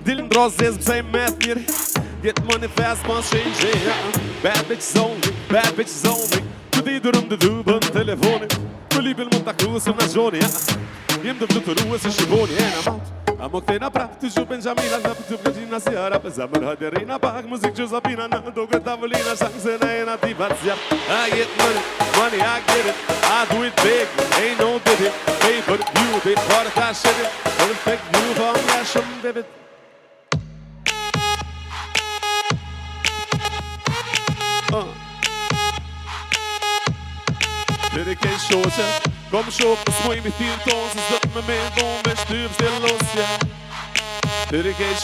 Dillen dras det sig med ner. Get money fast, man change it. Bad bitches only. Today du på telefonen. Fulibel mot taku som na Johnny. Jem do fluturu så shiboni ena mat. Amok tena praktu ju Benjamina na putu gina siara pesamar hade reina bag musik ju sabina na doga tavolina sangsena ena divatzia. I get money I get it. I do it big, ain't no did it. Hey, but you did part of that shit. Perfect you from Lasham Vivid. Dedicate shorten, kom sjå på små inviterton, så stött med min gång, men styr till oss, ja. Dedicate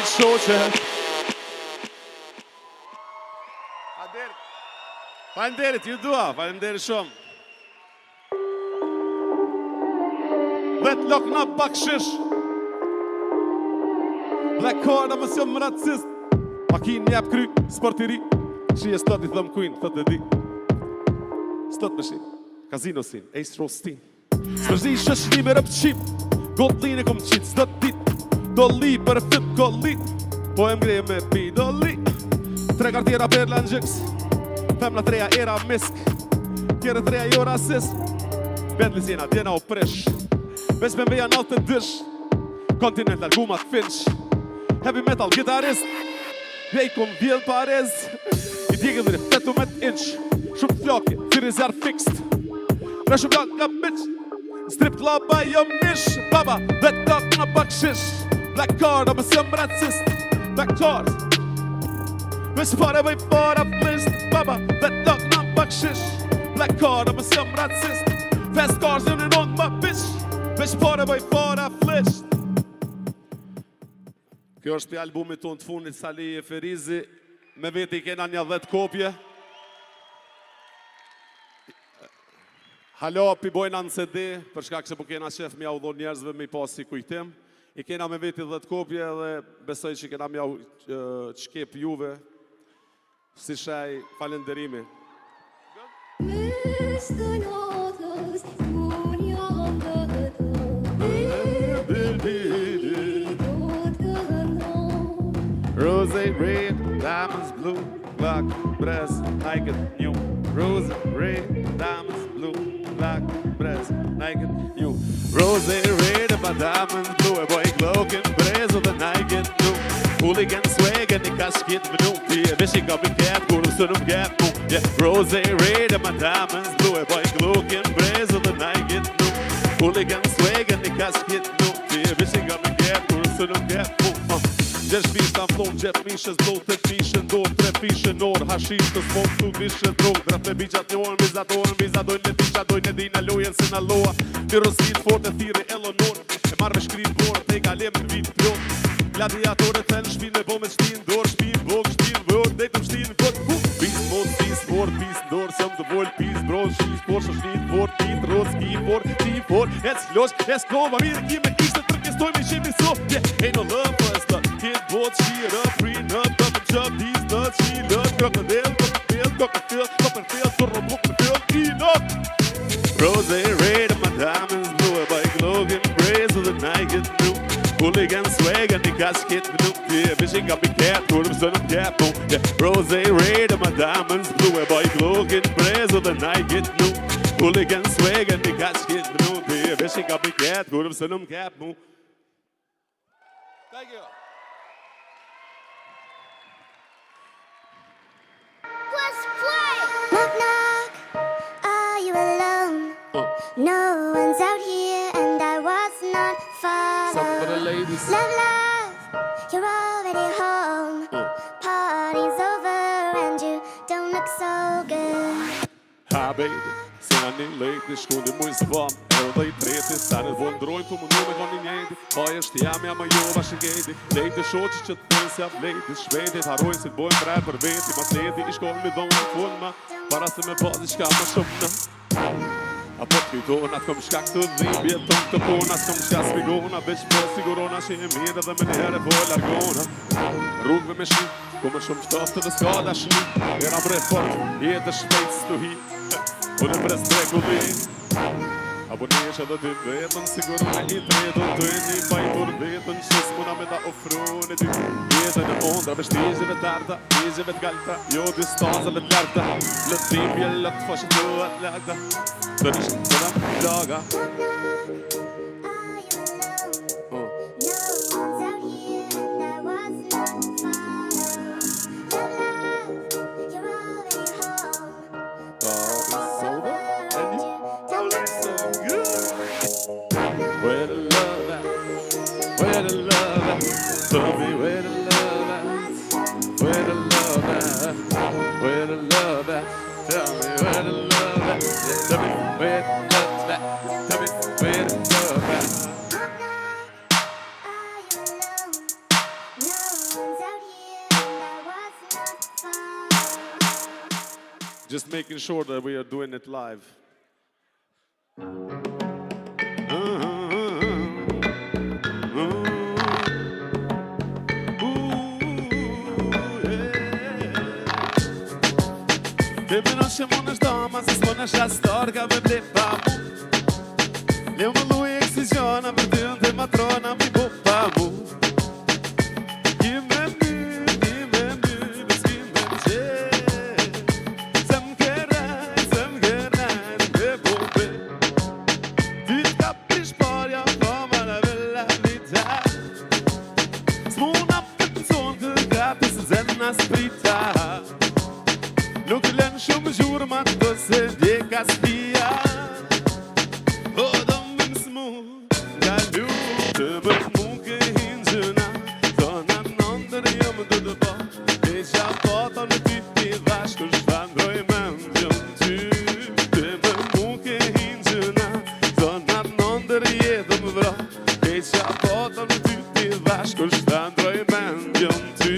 shorten. Fine did it, you do it, fine did it som. Vet lockna bakshish. Black card, I'm a som rasist. Makin jap kry, sporteri. She is studied them queen, thought the D. Stott machine, casino scene, ace roll steam. Stërzi shësh me rëp qip. Gold line kom qit, stot dit. Dolli për fit kolli. Po e mgrej me pi dolli. 3 kartiera per l'angix. Femna 3 era misk. Kjere 3 jo rasist. Bentley zjena djena u prish. Ves me mbeja nalt të dysh. Continental gumat finch. Heavy metal gitarist. Hej kom vjell Paris. I djegën dhe fetu met inch. Shumë flake, firizar fixed. Reshu blaka bitch. Strip club by your mish. Baba, that dog na bakshish. Black card, I'm a sim racist. Black card. Wish para by para flist. Baba, that dog na bakshish. Black card, I'm a sim racist. Fast cars in and on my bitch. Wish para by para flist. Kjo është për albumit tonë të fundit Sali e Ferizi. Me veti kena një 10 kopje. Halo, pi bojna në CD, për shkak se po kena qef mja u dhon njerëzve me i pas si kujtim. I kena me veti 10 kopje dhe besoj që kena mja u qkep juve. Si shaj, falenderimi. Rose red, diamonds blue, black, brass, naked, new. Rose red, diamonds blue, black, brass, naked, new. Rose red, my diamonds blue, boy, cloaking, brass, of the naked, new. Hooligan swag, and the casket, minuti, wishing up in cat, go to some gap, yeah. Rose red, my diamonds blue, boy, cloaking, brass, of the naked, new. Hooligan swag, and the casket, minuti, wishing up in cat, go to some gap, Gjesh fisht ta flon, gjep mishës, do të fishën, do 3 fishën, orë, hashish të smon, të vishën, drogë, drap me bijat një orën, vizadojnë me tisha, dojnë e dina lojen se na loa. Tirosit, fort e thire, elonor, e marrë me shkrim borë, te i kalem në vit pjot. Gladiatorët të në shpinë, me bo me shpinë, dorë, shpinë, bogë, shpinë, vërë, dejtë më shpinë, vërë, skivor, tivor, S-lož, S-kova, mirë kime ishte tërkestoj me qemi so. Yeah, ain't no love for us, but kid bought shit up, green up, up and chub, these nuts, she love, crocodile, Copperfield, turno Copperfield, Enoch. Rose red and my diamonds blue, by Logan, praise of the night get new. Hooligan swag and the casket new. Yeah, fishing got me cat, put him son of cat, boom. Yeah, rose red and my diamonds blue, by Logan, praise of the night get new. Hooligan swag and the casket new. Yeah, fishing got me cat, put him son of cat, boom. Thank you. Let's play! Knock, knock, are you alone? No one's out here and I was not far. Some for the ladies. Love, love, you're already home. Party's over and you don't look so good. Hi baby, sen një lejtë, shkundi mu i zvam. Edhe i treti, sa në vëndrojnë të mundu me koni njëti. Pa është jamja ma jo vashingeti. Lejtë shoqë që të pensja vlejti. Shvetit harojnë si të bojnë prerë për veti. Mas leti i shkollë mi dhonë në fulma. Para se me bazi qka ma shumë në. Apo të kujtonë, atë kom shka këtë dhimbje. Tëmë të pona, atë kom shka spigona. Veç për sigurona që e mirë dhe me njëherë po largona. Rrugve me shi, ku me shumë ftoftë dhe s'ka dashni. Era bre fort, jetë shpejt s'tuhi. Unë e pres trekulli. Apo nesh edhe ty vetën, sigurona i tretën. Të e një pajtur vetën, që s'muna me ta ofrune ty. Jetën e ondra, veshtigjeve t'arta, ligjeve t'galta. Jo distancave t'larta, lëtipje, lët fashën të atë lagta. Të nishën të da plaga. Where the love at? Where the love at? Tell me where the love at? Where the love at? Where the love at? Tell me where the love at? Tell me where the love at? Tell me where the love at? Just making sure that we are doing it live. Te me non shemo në shtama, se s'mo në shastor ka me ble pa mu. Leo më luj eksizjona, për ty në të matrona mi bu pa mu. Kime my, bes kime më qe. Sem keraj, me bube. Ty t'ka prish parja, po ma në vella vita. S'muna për të zonë të gati, se zemna s'prita. Nuk lën shumë gjurë ma të se djeka s'pia. O do më m'smu nga lumë të më muke hingjëna. Tona nëndër jëmë dhe dhe po. E qa foto në ty t'i vashkë shfandroj me ndjën ty. Të më muke hingjëna. Tona nëndër jetë më vro. E qa foto në ty t'i vashkë shfandroj me ndjën ty.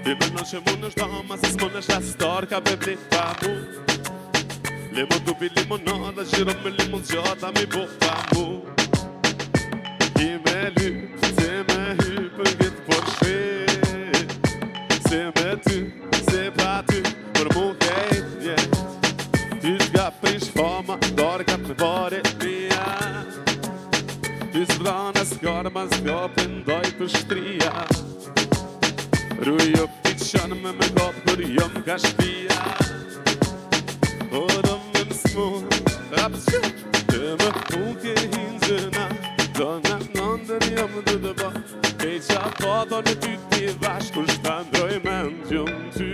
Ti me në që mu në shtama, se s'mo në shastor ka be ble pa mu. Limo dupi limonada, gjiro me limon gjata mi bo pa mu. Ki me lyp, se me hypën vjetë por shvet. Se me ty, se pa ty, për mu kejt vjet. Ty t'ga prish fama, dorkat me pare mija. Ty s'vrana s'karma, s'kapin doj për shtria. Rujo t'i qanë me gotë, kur jom ka shpia. O do me m'smu, apës që të më muke hingjëna. Do në nëndër jom dhe dhe ba. E qa foto në ty t'i vash, kur shpandroj me ndjën ty.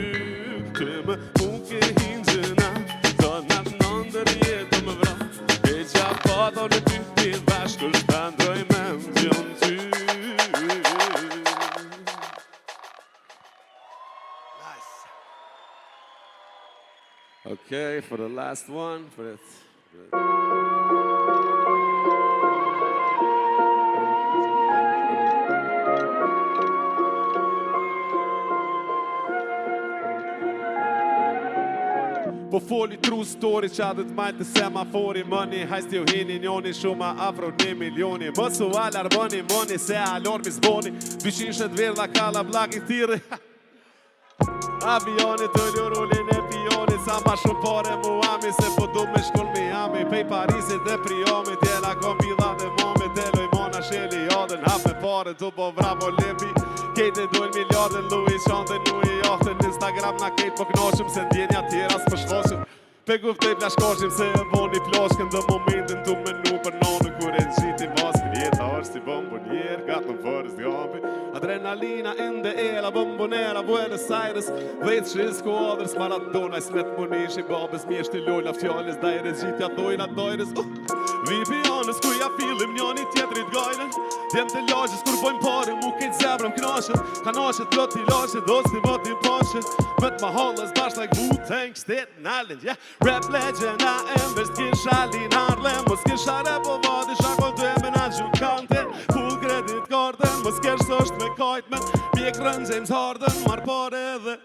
Të më muke hingjëna. Do në nëndër jetë më vra. E qa foto në ty t'i vash, kur shpandroj me ndjën ty. Okay, for the last one, for it. Po foli true story qa du t'majtë semafori Mëni hajst ju hini njoni Shuma afro 1 milioni Mësu alarmoni mëni se alarmi zboni Byshishet verdha kalla blaki tiri Avioni të ljurulin e pioni Sa ma shumë pare muami Se po du me shkull Miami Pej Parisit dhe Priomi Tjena kompila dhe momi Teloj mona sheli jodën Hap me pare tu po vrabo lebi Kejtë dojnë miljardën Louis Shantën Louis Johtën Instagram na kejtë po knoshim Se ndjenja tjera s'për shkoshim Pe guftej plashkoshim Se e voni ploshkën Dhe momentin tu menu për nonë Kur e në gjiti maskin Jeta është si bombonier Gatë në fërës t'gampi Adrenalina in the air Bombonera Buenos Aires Vejtë shis kuadrës Maradona Smet munishi babes Mjeshti lolla fjales Dajre gjitja dojna dojres Vipi anës kuja filim Njoni tjetrit gajlen Djem të lagjes kur bojmë pare Mu kejt zebrëm knashet Kanashet plot t'i lashet Dosti më t'i pashet Met ma halles bashkë like Wu-Tang Staten Island yeah. Rap legend I am Best kisha Lin Harlem Mos kisha repo vadi Shako dëme na gjukante Full credit garden Mos kesh është me kajtmen Mjek rën James Harden Mar pare edhe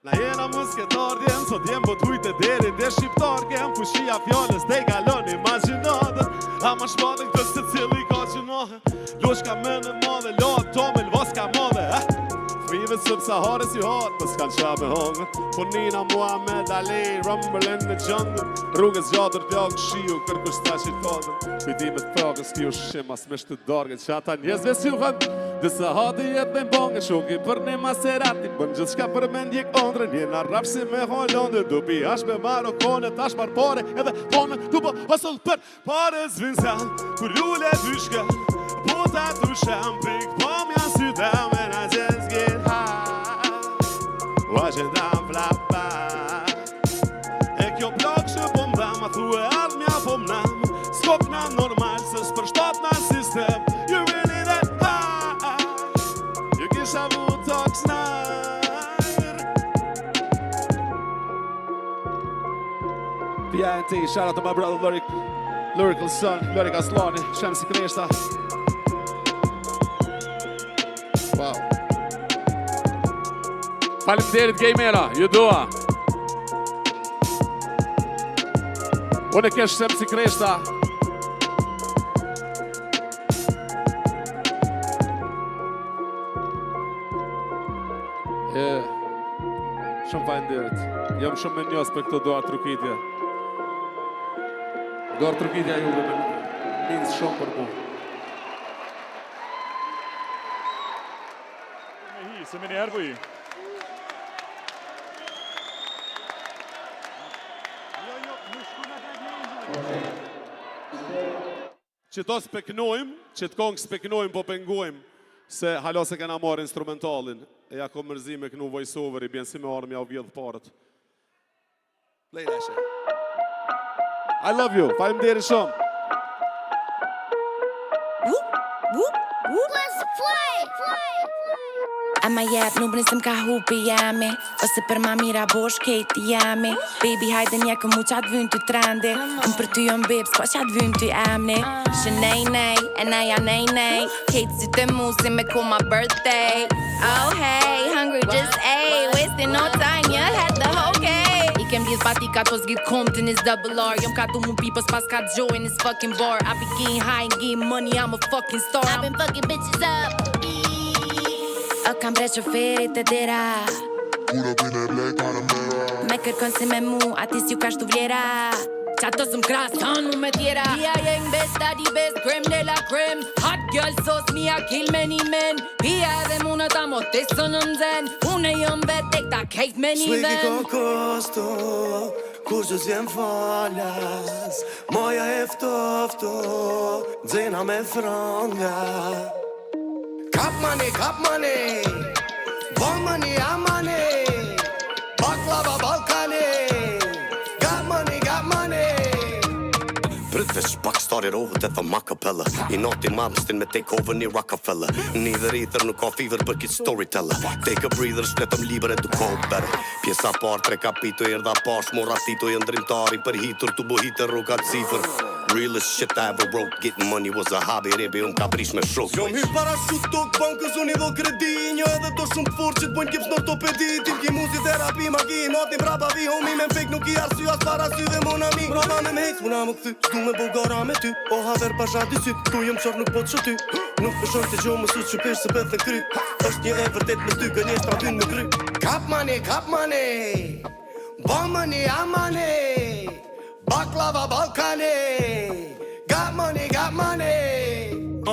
Na jena musketar djem Sot jem po t'ujte deri Dhe shqiptar kem Fushia fjales Dhe galon imaginatën Ama shpadën këtë se cili ka gjinohe Loshka me në madhe Loat tomel voska madhe Fmive sub-Sahares ju hatë Pës kanë qa me hongën Po Nina Muhammed Ali Rumble in the jungle Rrugës gjatër t'jagë shiu Kërkush ta qitfatën Kujtimet prakës Kju shim as me shtë dargën Qa ta njëzve s'ju kanë Dësa hati jetë me mbangë Shoki për një Maserati Bën gjithë shka për me ndjek ondrën Jena rapsi me Hollande Dupi ash me Marokone Tash mar pare Edhe tonë Tu po hësull për pare zvinsan Kur lule dyshka Bota tu shampik Pom janë sy dam And I just get high Watching them fly by E kjo blok që po mdam A thu e ardh mja po mnam Skok na normal Se s'për shtat na sistem You really that high You kisha vu talk snajr PNT, shout out to my brother Lyrical son, Lyric Aslani, Shamsi Kreshta. Wow. Faleminderit gamera, ju dua. Unë e kesh Shamsi Kreshta. Shumë faleminderit. Jam shumë me njës për këto doa trukitje. Dorë trukitja juve me minës shumë për mu. Se me njerë për i. Që to speknojmë, që të kongë speknojmë po pengojmë, se halo se kena marrë instrumentalin, e ja ko mërzi me kënu voice-over, i bjenë si me armë ja u vjedhë parët. Play that shit. I love you. Faleminderit shumë. Let's play. Ama jep numrin se m'ka hupi jemi Ose për ma mira bosh kejti jemi Baby hajde njekë mu qatë vynë ty trendi Unë për ty jom bib s'ko qatë vynë ty emni Shë nej, e neja nej Kejtë si të mu si me ku my birthday Oh hey, hungry just ate Wasting no time, you had the whole game I kem bjes batika tos give Compton is double R Jom ka du mu pipos pas ka joy in this fucking bar I be getting high and getting money, I'm a fucking star I've been fucking bitches up O kam bre qoferit e dera Pura pine blej Panamera Me kërkon si me mu, atis ju ka shtu vlera Qato sëm krasanu me tjera Pia jeng best, daddy best, creme de la creme Hot girl sauce, me a kill many men Pia edhe muna ta motisë në mzen Une jëm vet tek ta kejt many ven Sveki ko kosto Kur që zjem falas Moja eftofto Dzena me franga Kap money Bon money, I'm money Baklava Balkani Got money Brudvesh pak starter over eða Macapella I natt I Malmsteen med takeover I Rockefeller Niður íþur nuk ka fever bucket storyteller Take a breather, slett livet du kobber Pjesa par, tre capito, erda par Små ratito, en drimtari Per hitur, tu bo hiter, rokat sifer Realest shit I ever wrote. Getting money was a hobby, det be ka prish me shok. Jom hyr parashut tok bankës, unë I dho kredi. Një edhe do shumë të fort që t'bojnë kips në ortopedi. Tim ki muzi, terapi, magi, natin braba vi. Homi me m'fek nuk I arsy as para syve mon ami. Brava me m'hejt, s'muna më këthy, s'du me bulgara me ty. O haver pasha dy syt, tu jem qar nuk po t'shëty. Nuk pëshon të gjo më sut që pesh se peth në kry. Është një e vërtet me ty gënjesht ta dyn në kry. Kap money, bomb money, money. Baklava Balkani. Got money.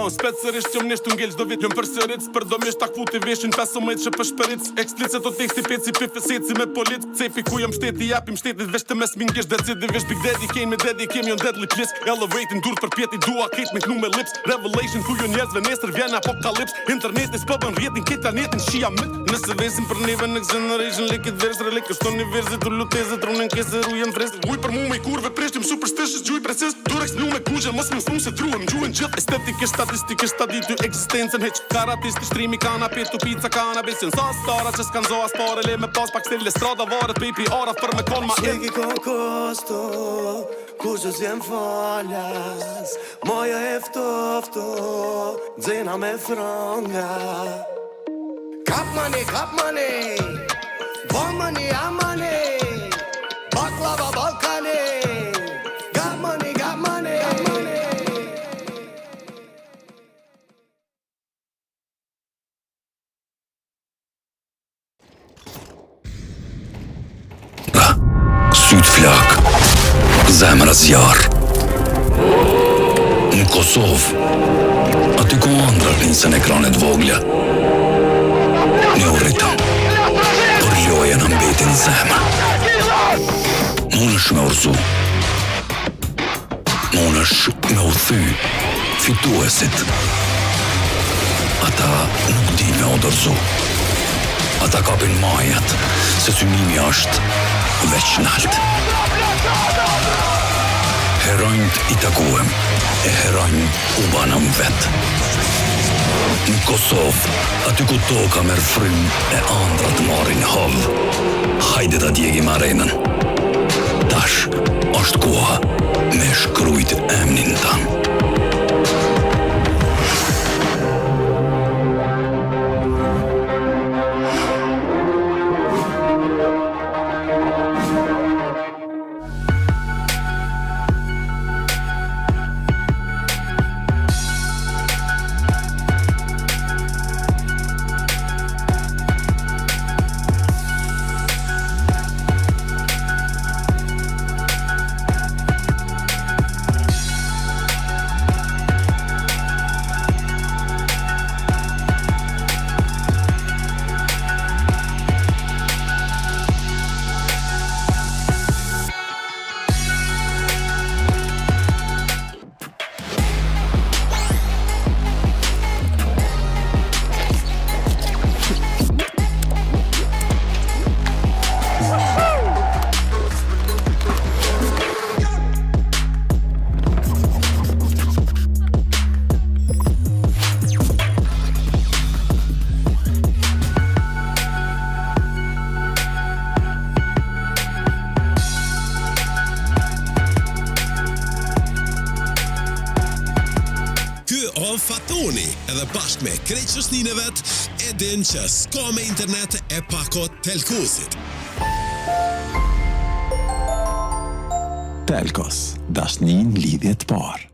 Spetsërisht jom nisht t'ngell çdo vit jom përsëric Përdomisht ta kvuti veshin 15 që për shpëric Eksplicit o teksti peci pifesit si me polit Cefi ku jom shteti japim shtetit vesh të mes mingish Decidivisht Big Daddy came me Daddy came jon deadly plisk Elevating dur për pjeti dua kejt me knu me lips Revelation ku jon njerëzve nesër vjen apokalips Interneti s'pëbën rjetin kejt planetin shia mit Nëse vesin për neve next generation Likit vers relik është universit u lutezit Runen keser u jem frest Uj për mu me kurve prishtim superstitious Gjuj precis Durex nu me kugje mos më snu se truhem Gjuhen gjith estetikisht statistikisht ta ditu eksistencën Heq karatisti shtrimi kanapit tu pizza cannabis Sa stara që s'kan zoa spare Le me pas pak stil strada varet Baby ara për me kon ma Shegi kokosto Kur që s'jem falas Moja eftofto Dzena me franga Kap money Bomb money, money Baklava Balkani Got money Sytflak Zemra zjarë Në Kosovë Aty ku andra linsën ekranet vogla Një ritëm Për loja në mbetin zemër Mun është me urzu Mun është me u thy Fituesit Ata nuk din me odërzu Ata kapin majat Se synimi është veç nalt Herojnët I takuem E herojnë u banëm vet Në Kosovë Aty ku toka merr frym E andrat marrin hov Hajde ta djegim arenën Tash është koha Me shkrujt emnin tan Fatoni edhe bashkë me krejt shoqërinë vet e din që s'ka me internet e pakot Telkosit. Telkos, dashnin lidhje të parë.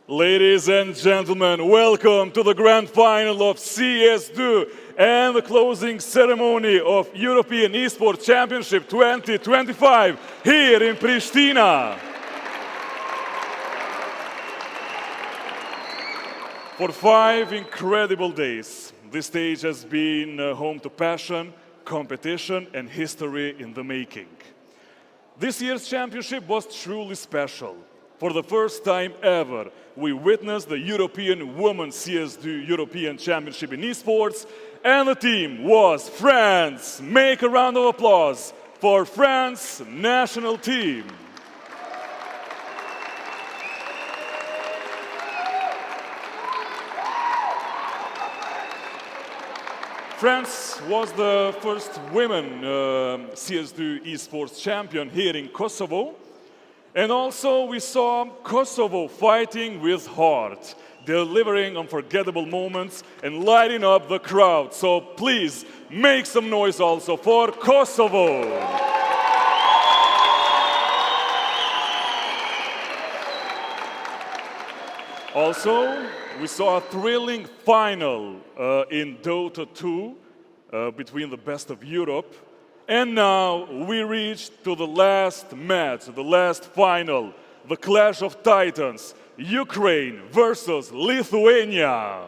Ladies and gentlemen, welcome to the grand final of CS2 and the closing ceremony of European Esports Championship 2025 here in Pristina. For 5 incredible days, this stage has been home to passion, competition, and history in the making. This year's championship was truly special. For the first time ever, we witnessed the European Women's CS2 European Championship in Esports, and the team was France. Make a round of applause for France national team. France was the first women CS2 Esports champion here in Kosovo. And also we saw Kosovo fighting with heart, delivering unforgettable moments and lighting up the crowd. So please make some noise also for Kosovo. Also, we saw a thrilling final in Dota 2 between the best of Europe. And now we reached to the last match, the last final, the Clash of Titans, Ukraine versus Lithuania.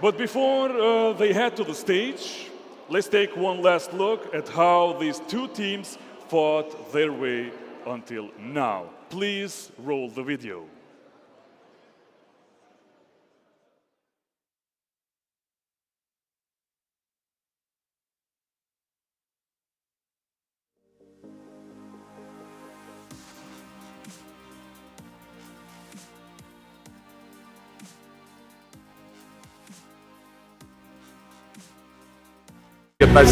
But before they head to the stage, let's take one last look at how these two teams fought their way until now. Please roll the video.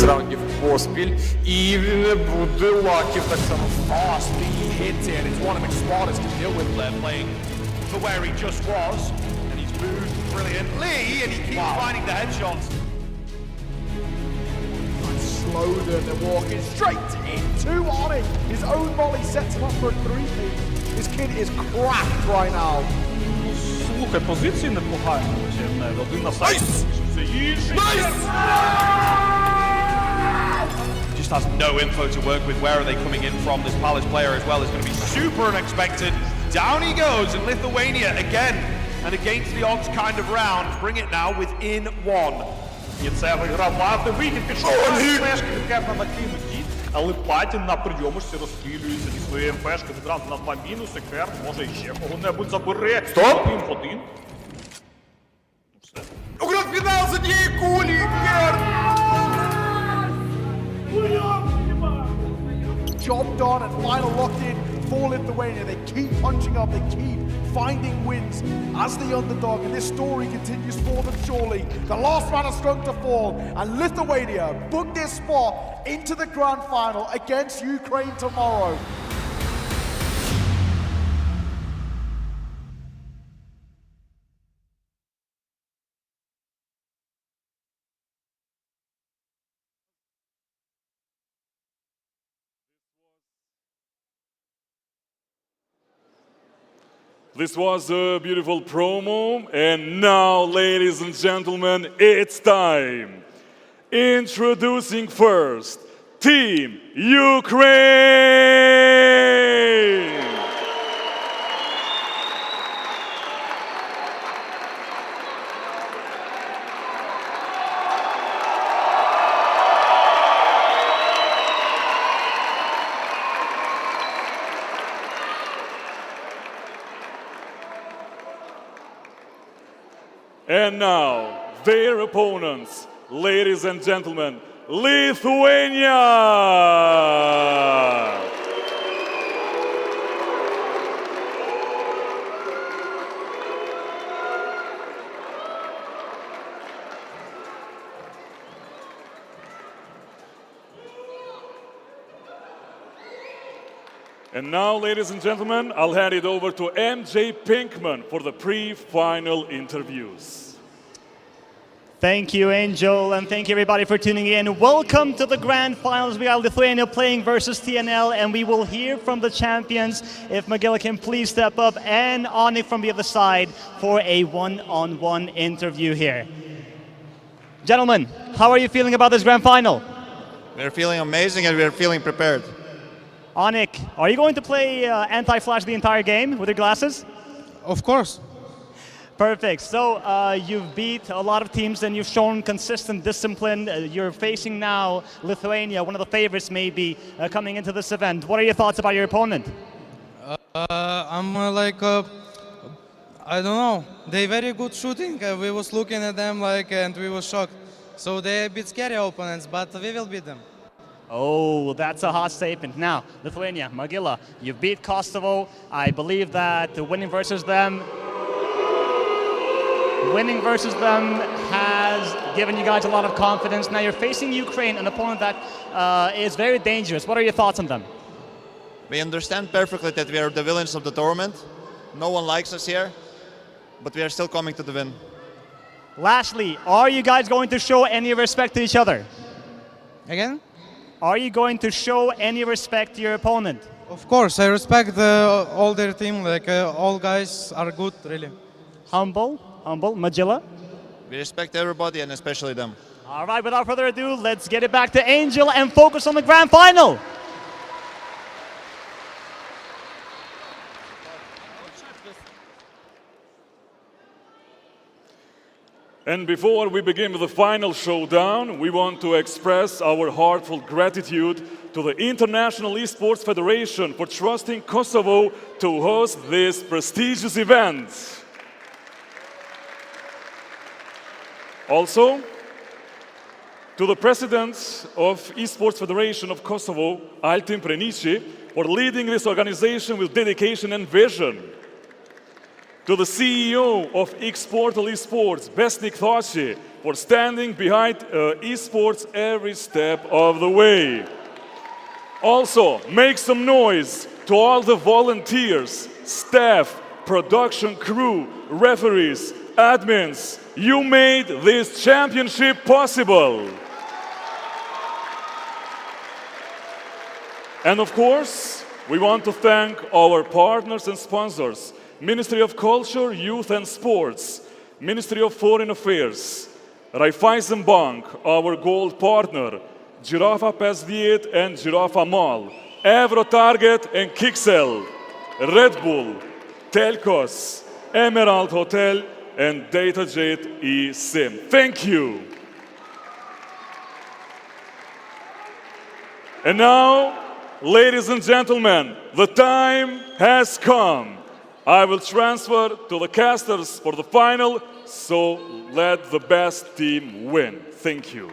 Раундів поспіль, і буде лаків так само. Fast being hit here, and it's one of the smartest to deal with there, playing for where he just was, and he's moved brilliantly, and he keeps finding the headshots. Slow them, they're walking straight into Onyx. His own volley sets him up for a 3-peat. This kid is cracked right now. Слухай, позиції непогані. Один на сайт. Це інший. Just has no info to work with. Where are they coming in from? This Palace player as well is going to be super unexpected. Down he goes, and Lithuania again, and against the odds kind of round, bring it now within one. І це вигравати вихід, пішов МФшки, відкепна накинуті, але Платін на прийомишці розстрілюється зі своєї МФшки, відразу на 2 мінуси, Керн може іще кого-небудь забере. Стоп! 1-1. У гранд-фінал з однієї кулі, Керн! Job done and final locked in for Lithuania. They keep punching up, they keep finding wins as the underdog, and this story continues for them surely. The last man has strung to fall, and Lithuania booked their spot into the grand final against Ukraine tomorrow. This was a beautiful promo, and now, ladies and gentlemen, it's time. Introducing first, Team Ukraine! And now, their opponents, ladies and gentlemen, Lithuania! And now, ladies and gentlemen, I'll hand it over to MJ Pinkman for the pre-final interviews. Thank you, Angel, and thank you everybody for tuning in. Welcome to the grand finals. We got Lithuania playing versus TNL, and we will hear from the champions. If Magilla can please step up, and Onik from the other side for a one-on-one interview here. Gentlemen, how are you feeling about this grand final? We're feeling amazing and we're feeling prepared. Onik, are you going to play anti-flash the entire game with your glasses? Of course. Perfect. So you've beat a lot of teams and you've shown consistent discipline. You're facing now Lithuania, one of the favorites maybe coming into this event. What are your thoughts about your opponent? I'm I don't know. They very good shooting. We was looking at them and we was shocked. So they're a bit scary opponents, but we will beat them. Oh, that's a hot statement. Now, Lithuania, Magilla, you beat Kosovo. I believe that winning versus them has given you guys a lot of confidence. Now you're facing Ukraine, an opponent that is very dangerous. What are your thoughts on them? We understand perfectly that we are the villains of the tournament. No one likes us here, but we are still coming to the win. Lastly, are you guys going to show any respect to each other? Again? Are you going to show any respect to your opponent? Of course, I respect all their team. All guys are good, really. Humble. Magilla? We respect everybody and especially them. All right, without further ado, let's get it back to Angel and focus on the grand final. And before we begin with the final showdown, we want to express our heartfelt gratitude to the International Esports Federation for trusting Kosovo to host this prestigious event. Also, to the President of Esports Federation of Kosovo, Altin Prenici, for leading this organization with dedication and vision. To the CEO of X-Portal Esports, Besnik Thaci, for standing behind esports every step of the way. Also, make some noise to all the volunteers, staff, production crew, referees, admins. You made this championship possible. And of course, we want to thank our partners and sponsors, Ministry of Culture, Youth and Sports, Ministry of Foreign Affairs, Raiffeisen Bank, our gold partner, Giraffa Pesdiet and Giraffa Mall, Evro Target and Kixel, Red Bull, Telcos, Emerald Hotel, and DataJet eSIM. Thank you. And now, ladies and gentlemen, the time has come. I will transfer to the casters for the final, so let the best team win. Thank you.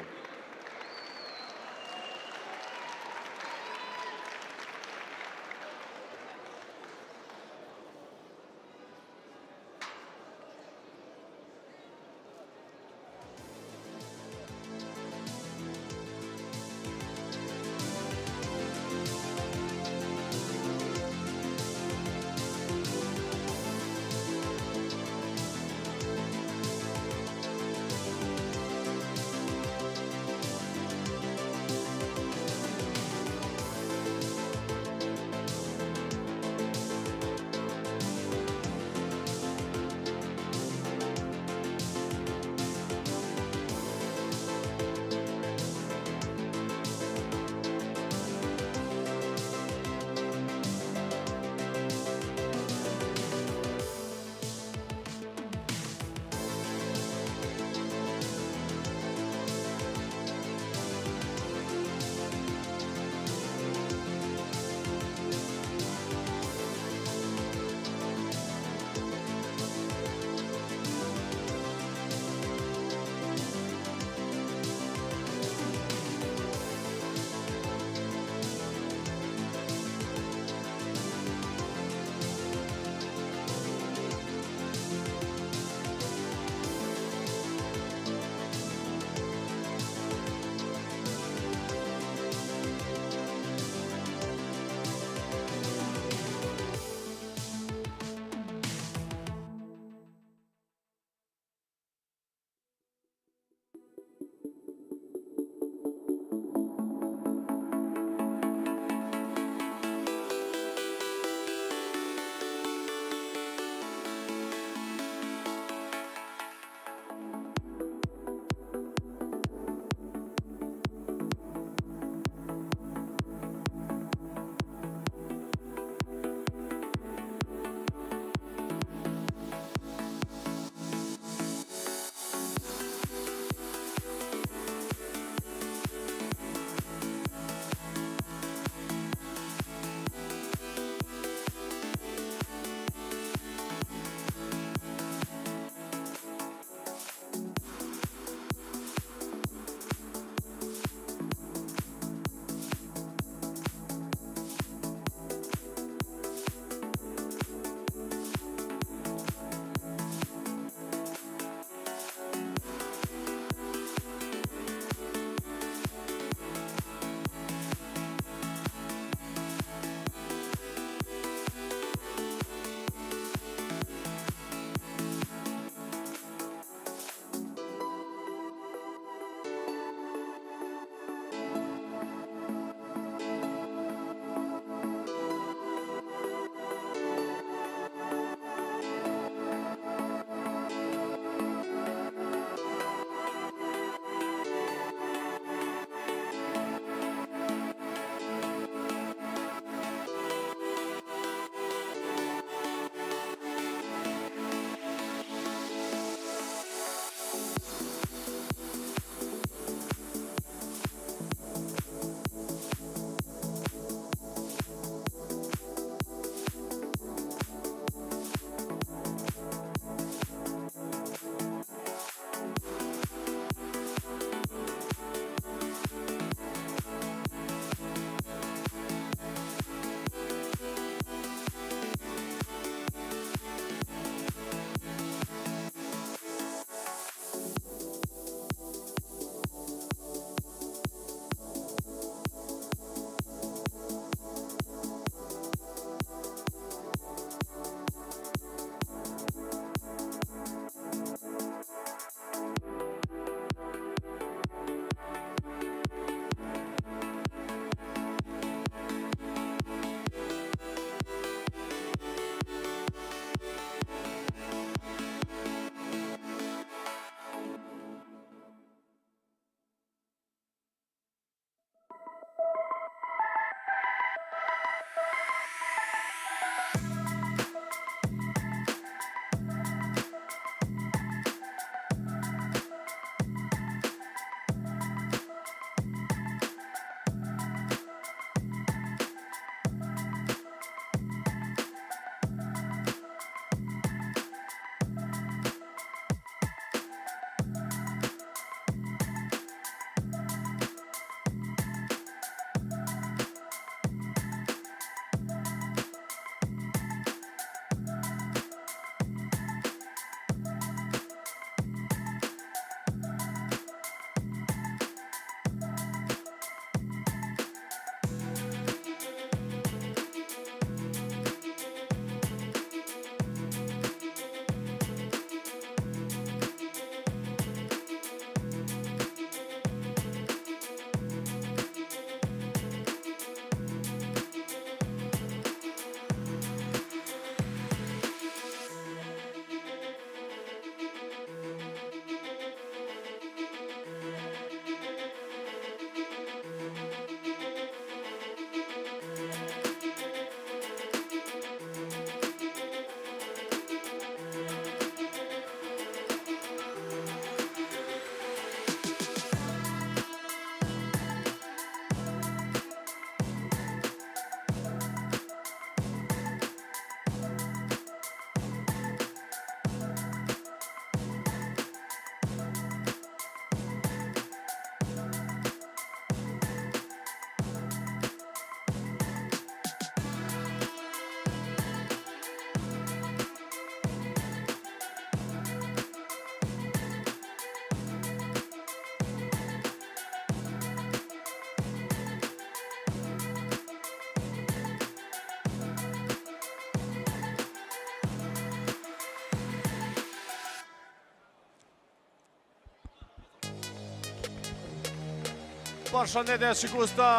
Përshëndetje shikues të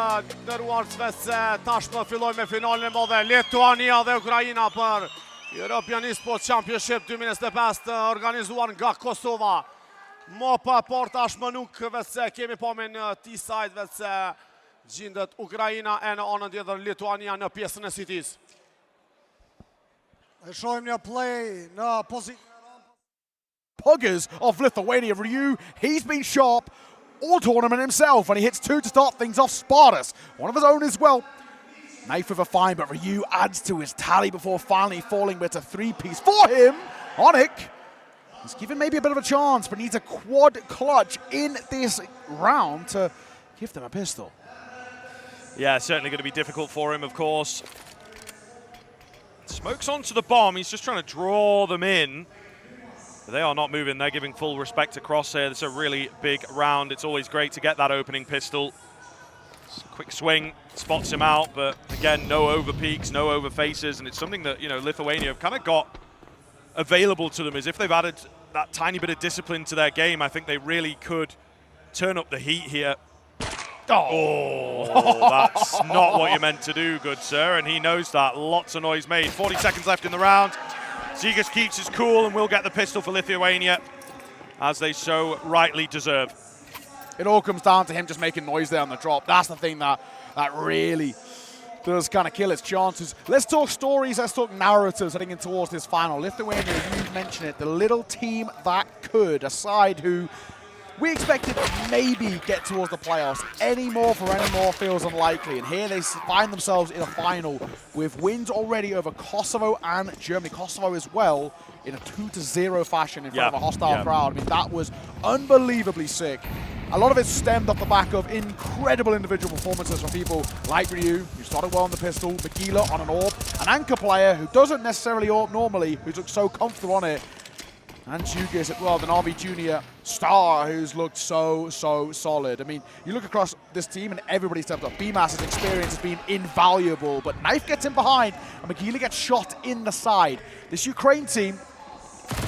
nderuar se tashmë filloj me finalin e madhe Lithuania dhe Ukraina për European Esports Championship 2025 të organizuar nga Kosova. Më pa por tashmë nuk se kemi pamin T-side se gjendet Ukraina e në anën tjetër Lithuania në pjesën e cities. E shohim një play në Puggers of Lithuania. Ryu, he's been sharp all tournament himself, and he hits 2 to start things off. Spartus, one of his own as well. Knife with a fine, but Ryu adds to his tally before finally falling, but it's a 3-piece for him. Onik, he's given maybe a bit of a chance, but needs a quad clutch in this round to give them a pistol. Yeah, certainly going to be difficult for him, of course. Smokes onto the bomb, he's just trying to draw them in. They are not moving, they're giving full respect to Crosshair. It's a really big round. It's always great to get that opening pistol. Quick swing, spots him out, but again, no over peaks, no over faces, and it's something that, you know, Lithuania have kind of got available to them, is if they've added that tiny bit of discipline to their game, I think they really could turn up the heat here. Oh, that's not what you're meant to do, good sir, and he knows that. Lots of noise made. 40 seconds left in the round. Zigas keeps his cool and will get the pistol for Lithuania, as they so rightly deserve. It all comes down to him just making noise there on the drop. That's the thing that really does kind of kill his chances. Let's talk stories, let's talk narratives heading in towards this final. Lithuania, you mentioned it, the little team that could, a side who we expected to maybe get towards the playoffs. Any more feels unlikely. And here they find themselves in a final with wins already over Kosovo and Germany. Kosovo as well in a 2-0 fashion in front of a hostile crowd. I mean, that was unbelievably sick. A lot of it stemmed off the back of incredible individual performances from people like Ryu, who started well on the pistol, Magila on an AWP, an anchor player who doesn't necessarily AWP normally, who's looked so comfortable on it, and Jugas as well, the Navi Junior star who's looked so solid. I mean, you look across this team and everybody stepped up. BMAS's experience has been invaluable, but Knife gets in behind and Magila gets shot in the side. This Ukraine team,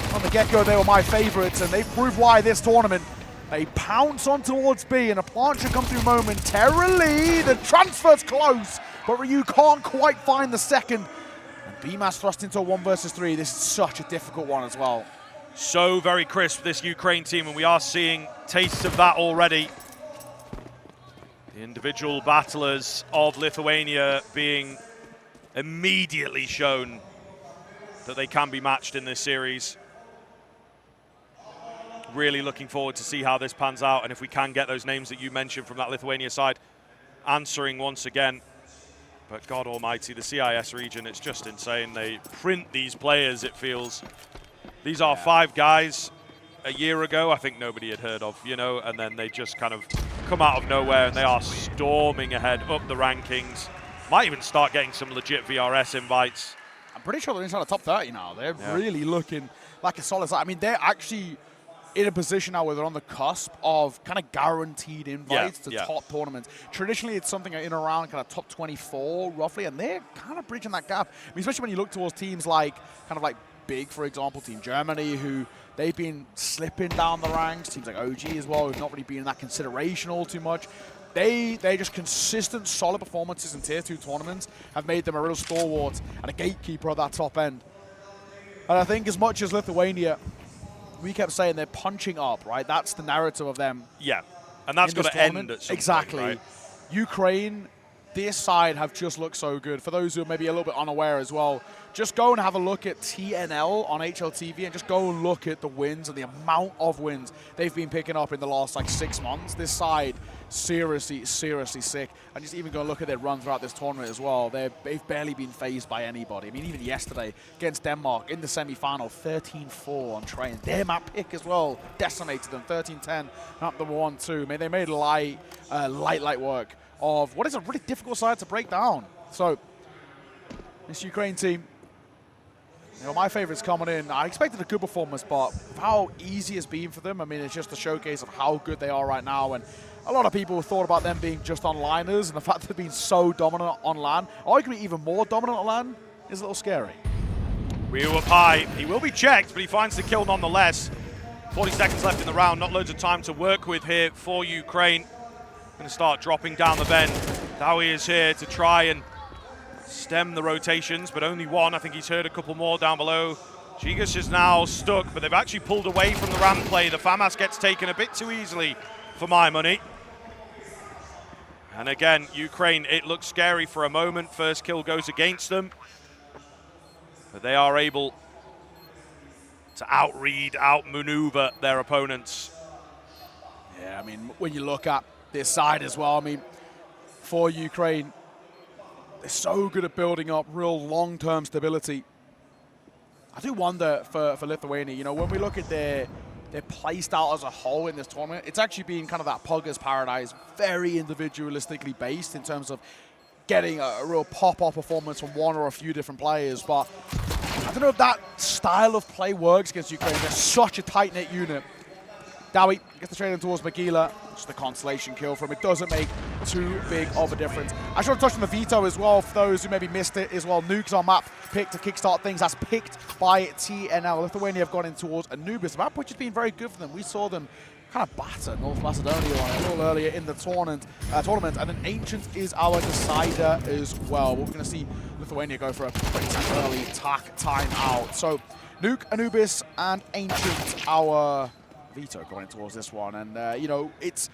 from the get-go, they were my favorites, and they've proved why this tournament. They pounce on towards B, and a plant should come through momentarily. The transfer's close, but Ryu can't quite find the second. And BMAS thrust into a 1 versus 3. This is such a difficult one as well. So very crisp, this Ukraine team, and we are seeing tastes of that already. The individual battlers of Lithuania being immediately shown that they can be matched in this series. Really looking forward to see how this pans out, and if we can get those names that you mentioned from that Lithuania side answering once again. But God almighty, the CIS region, it's just insane. They print these players, it feels. These are 5 guys a year ago I think nobody had heard of, you know, and then they just kind of come out of nowhere and they are storming ahead up the rankings. Might even start getting some legit VRS invites. I'm pretty sure they're inside the top 30 now. They're really looking like a solid side. I mean, they're actually in a position now where they're on the cusp of kind of guaranteed invites to top tournaments. Traditionally, it's something in around kind of top 24, roughly, and they're kind of bridging that gap. I mean, especially when you look towards teams like, kind of like Big, for example, Team Germany, who they've been slipping down the ranks. Teams like OG as well, who've not really been in that consideration all too much. They're just consistent, solid performances in Tier 2 tournaments have made them a real stalwart and a gatekeeper at that top end. And I think as much as Lithuania, we kept saying they're punching up, right? That's the narrative of them. Yeah, and that's got to end at some point, right? Ukraine, this side have just looked so good. For those who are maybe a little bit unaware as well, just go and have a look at TNL on HLTV and just go and look at the wins and the amount of wins they've been picking up in the last like 6 months. This side, seriously sick. And just even go and look at their run throughout this tournament as well. They've barely been phased by anybody. I mean, even yesterday against Denmark in the semi-final, 13-4 on train. Their map pick as well decimated them, 13-10 up the 1-2. I mean, they made light work of what is a really difficult side to break down. So, this Ukraine team, you know, my favorites coming in. I expected a good performance, but how easy it's been for them, I mean, it's just a showcase of how good they are right now. And a lot of people thought about them being just onliners, and the fact that they've been so dominant on LAN, arguably even more dominant on LAN, is a little scary. Ryu up high. He will be checked, but he finds the kill nonetheless. 40 seconds left in the round. Not loads of time to work with here for Ukraine. going to start dropping down the bend. Dowie is here to try and stem the rotations, but only one. I think he's heard a couple more down below. Gigas is now stuck, but they've actually pulled away from the ramp play. The FAMAS gets taken a bit too easily for my money. And again, Ukraine, it looks scary for a moment. First kill goes against them. But they are able to outread, outmaneuver their opponents. Yeah, I mean, when you look at this side as well, I mean, for Ukraine, they're so good at building up real long-term stability. I do wonder for Lithuania, you know, when we look at their play style as a whole in this tournament, it's actually been kind of that Pugger's paradise, very individualistically based in terms of getting a real pop-off performance from one or a few different players. But I don't know if that style of play works against Ukraine. They're such a tight-knit unit. Dowie gets the trade in towards Magila. Just the consolation kill for him. It doesn't make too big of a difference. I should have touched on the Veto as well, for those who maybe missed it as well. Nuke's on map picked to kickstart things. That's picked by TNL. Lithuania have gone in towards Anubis map, which has been very good for them. We saw them kind of batter North Macedonia on it a little earlier in the tournament. And then Ancient is our decider as well. We're going to see Lithuania go for a pretty early tack timeout. So Nuke, Anubis, and Ancient, our Veto going towards this one. And, you know, it's,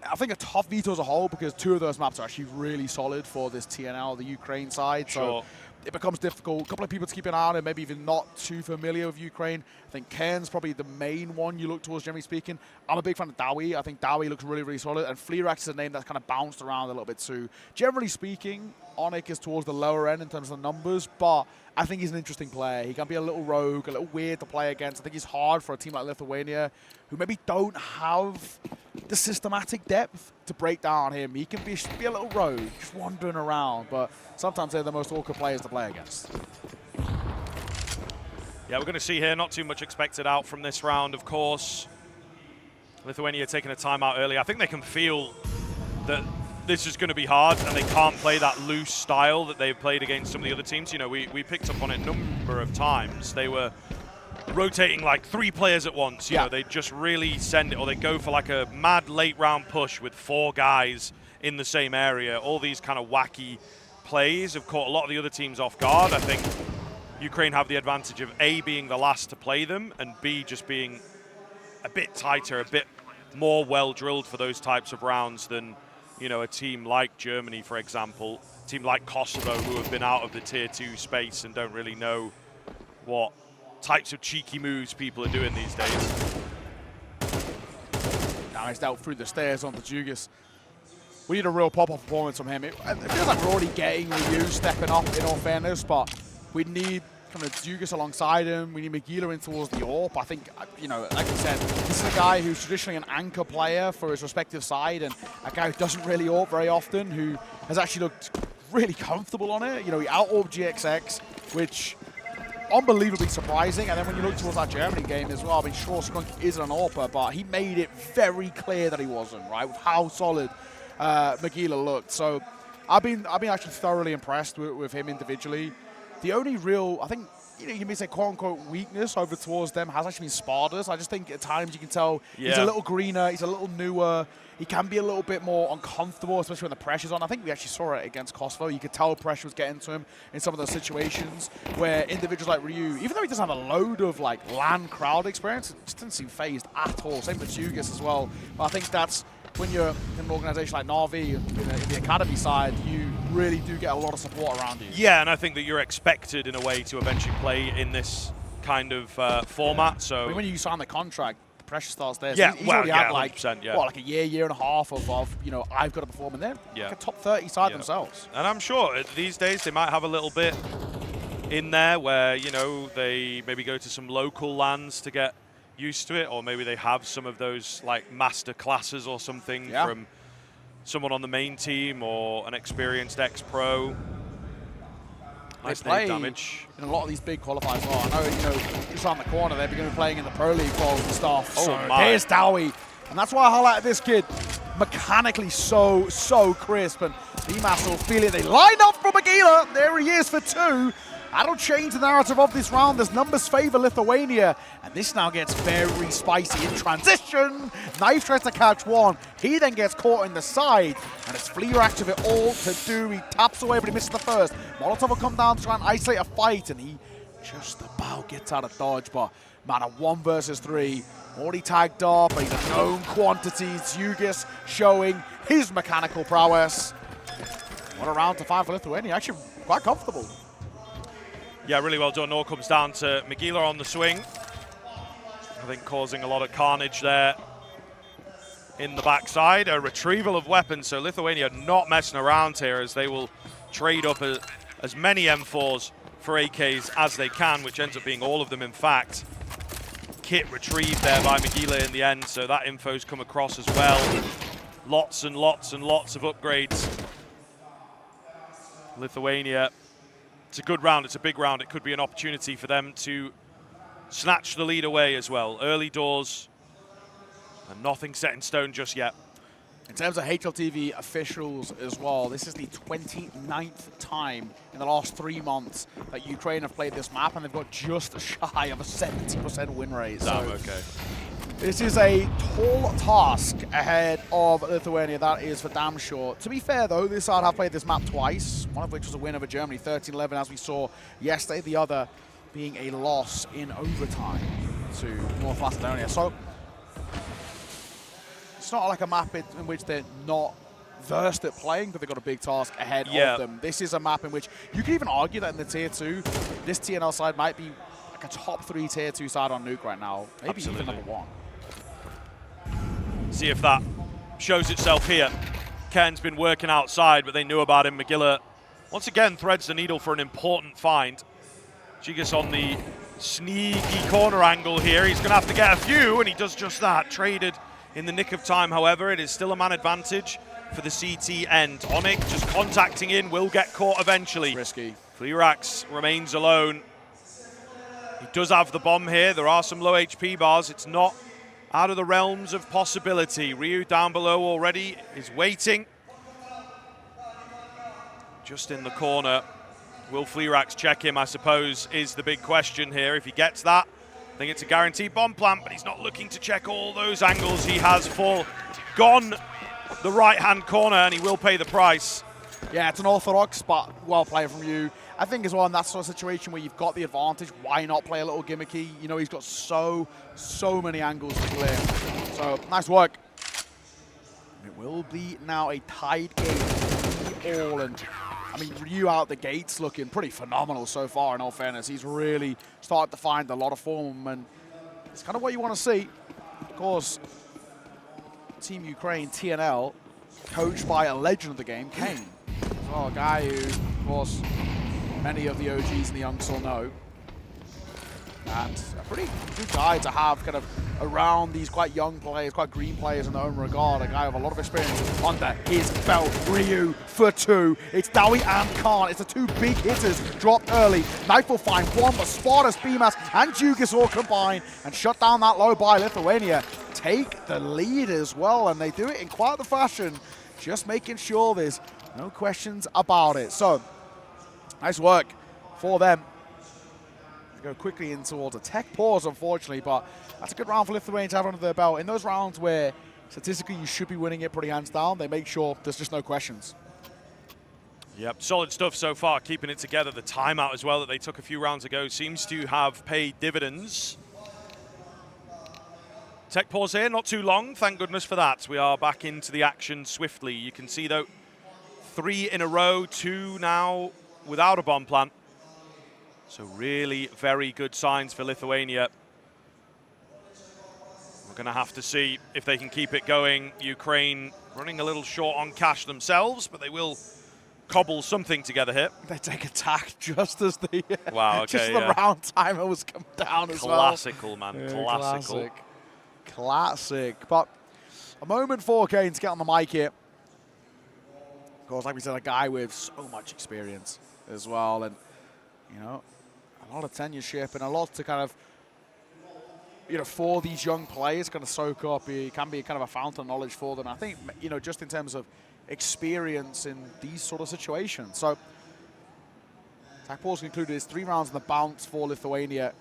I think, a tough Veto as a whole because two of those maps are actually really solid for this TNL, the Ukraine side. Sure. So it becomes difficult. A couple of people to keep an eye on and maybe even not too familiar with Ukraine. I think Cairn's probably the main one you look towards, generally speaking. I'm a big fan of Dowie. I think Dowie looks really, really solid. And Fleerax is a name that's kind of bounced around a little bit too. Generally speaking, Onyx is towards the lower end in terms of the numbers, but I think he's an interesting player. He can be a little rogue, a little weird to play against. I think he's hard for a team like Lithuania, who maybe don't have the systematic depth to break down him. He can be a little rogue, just wandering around, but sometimes they're the most awkward players to play against. Yeah, we're going to see here not too much expected out from this round, of course. Lithuania taking a timeout early. I think they can feel that this is going to be hard, and they can't play that loose style that they've played against some of the other teams. You know, we picked up on it a number of times. They were rotating like 3 players at once. You know, they just really send it, or they go for like a mad late round push with 4 guys in the same area. All these kind of wacky plays have caught a lot of the other teams off guard. I think Ukraine have the advantage of A, being the last to play them, and B, just being a bit tighter, a bit more well-drilled for those types of rounds than, you know, a team like Germany, for example, a team like Kosovo, who have been out of the Tier 2 space and don't really know what types of cheeky moves people are doing these days. Now he's dealt through the stairs onto Jugas. We need a real pop-off performance from him. It feels like we're already getting Ryu stepping up, in all fairness, but we need kind of Jugas alongside him. We need Magila in towards the AWP. I think, you know, like I said, this is a guy who's traditionally an anchor player for his respective side, and a guy who doesn't really AWP very often, who has actually looked really comfortable on it. You know, he out-AWP'd GXX, which unbelievably surprising. And then when you look towards that Germany game as well, I mean, sure, Skunk is an AWPer, but he made it very clear that he wasn't, right, with how solid Magila looked. So I've been actually thoroughly impressed with him individually. The only real, I think, you may say quote-unquote weakness over towards them has actually been Spardas. I just think at times you can tell he's a little greener, he's a little newer. He can be a little bit more uncomfortable, especially when the pressure's on. I think we actually saw it against Kosovo. You could tell pressure was getting to him in some of those situations where individuals like Ryu, even though he doesn't have a load of like LAN crowd experience, it just didn't seem phased at all. Same with Jugas as well. But I think that's when you're in an organization like Na'Vi in the academy side, you really do get a lot of support around you. Yeah, and I think that you're expected in a way to eventually play in this kind of format. So I mean, when you sign the contract, the pressure starts there. Yeah, so he's already had like, yeah. what, like a year and a half of you know, I've got to perform in there. Yeah. Like a top 30 side themselves. And I'm sure these days they might have a little bit in there where, you know, they maybe go to some local lands to get used to it, or maybe they have some of those like master classes or something from someone on the main team or an experienced ex-pro. Nice play damage in a lot of these big qualifiers. Well, I know, you know, just around the corner they're going to be playing in the Pro League quals and stuff. Oh, so my. Here's Dowie, and that's why I highlighted this kid. Mechanically so crisp, and Emass will feel it. They line up for Magila. There he is for 2. That'll change the narrative of this round as numbers favor Lithuania. And this now gets very spicy in transition. Knife tries to catch one. He then gets caught in the side. And it's Fleerax with it all to do. He taps away, but he misses the first. Molotov will come down to try and isolate a fight. And he just about gets out of dodge. But man, a 1 versus 3. Already tagged off, but he's a known quantity. Iesf showing his mechanical prowess. What a round to 5 for Lithuania. Actually, quite comfortable. Yeah, really well done. All comes down to Magila on the swing. I think causing a lot of carnage there in the backside. A retrieval of weapons, so Lithuania not messing around here as they will trade up as many M4s for AKs as they can, which ends up being all of them, in fact. Kit retrieved there by Magila in the end, so that info's come across as well. Lots and lots and lots of upgrades. Lithuania, it's a good round, it's a big round. It could be an opportunity for them to snatch the lead away as well. Early doors, and nothing set in stone just yet. In terms of HLTV officials as well, this is the 29th time in the last 3 months that Ukraine have played this map, and they've got just shy of a 70% win rate. Damn, okay. This is a tall task ahead of Lithuania, that is for damn sure. To be fair though, this side have played this map twice, one of which was a win over Germany, 13-11 as we saw yesterday, the other being a loss in overtime to North Macedonia. So it's not like a map in which they're not versed at playing, but they've got a big task ahead of them. This is a map in which you can even argue that in the Tier 2, this TNL side might be like a top 3 Tier 2 side on Nuke right now, maybe even number 1. See if that shows itself here. Ken's been working outside, but they knew about him. Magila, once again, threads the needle for an important find. Gigas on the sneaky corner angle here. He's going to have to get a few, and he does just that. Traded in the nick of time, however. It is still a man advantage for the CT end. Onyx just contacting in, will get caught eventually. Risky. Fleerax remains alone. He does have the bomb here. There are some low HP bars. It's not out of the realms of possibility. Ryu down below already is waiting. Just in the corner. Will Fleerax check him, I suppose, is the big question here. If he gets that, I think it's a guaranteed bomb plant, but he's not looking to check all those angles. He has gone the right-hand corner, and he will pay the price. Yeah, it's an orthodox, but well played from you. I think as well in that sort of situation where you've got the advantage, why not play a little gimmicky? You know, he's got so many angles to clear. So, nice work. It will be now a tied game all, and I mean, Ryu out the gates looking pretty phenomenal so far, in all fairness. He's really started to find a lot of form, and it's kind of what you want to see. Of course, Team Ukraine, TNL, coached by a legend of the game, Kane. Well, a guy who, of course, many of the OGs and the youngs will know. And a pretty good guy to have kind of around these quite young players, quite green players in their own regard. A guy with a lot of experience under his belt. Ryu for 2. It's Dowie and Khan. It's the 2 big hitters dropped early. Knife will find one, but Spartas, BMAS, and Jugas all combine and shut down that low by Lithuania. Take the lead as well, and they do it in quite the fashion, just making sure there's no questions about it. So, nice work for them. Go quickly in towards a tech pause, unfortunately, but that's a good round for Lithuania to have under their belt. In those rounds where statistically you should be winning it pretty hands down, they make sure there's just no questions. Yep, solid stuff so far, keeping it together. The timeout as well that they took a few rounds ago seems to have paid dividends. Tech pause here, not too long, thank goodness for that. We are back into the action swiftly. You can see, though, 3 in a row, 2 now without a bomb plant. So really very good signs for Lithuania. We're going to have to see if they can keep it going. Ukraine running a little short on cash themselves, but they will cobble something together here. They take attack just as the wow, okay, just the round timer was come down as well. Classical, man, yeah, classical. Classic. But a moment for Kane to get on the mic here. Of course, like we said, a guy with so much experience as well, and you know, a lot of tenureship and a lot to kind of, you know, for these young players kind of soak up. It can be kind of a fountain of knowledge for them. I think, you know, just in terms of experience in these sort of situations. So Attack pause concluded. It's 3 rounds on the bounce for Lithuania.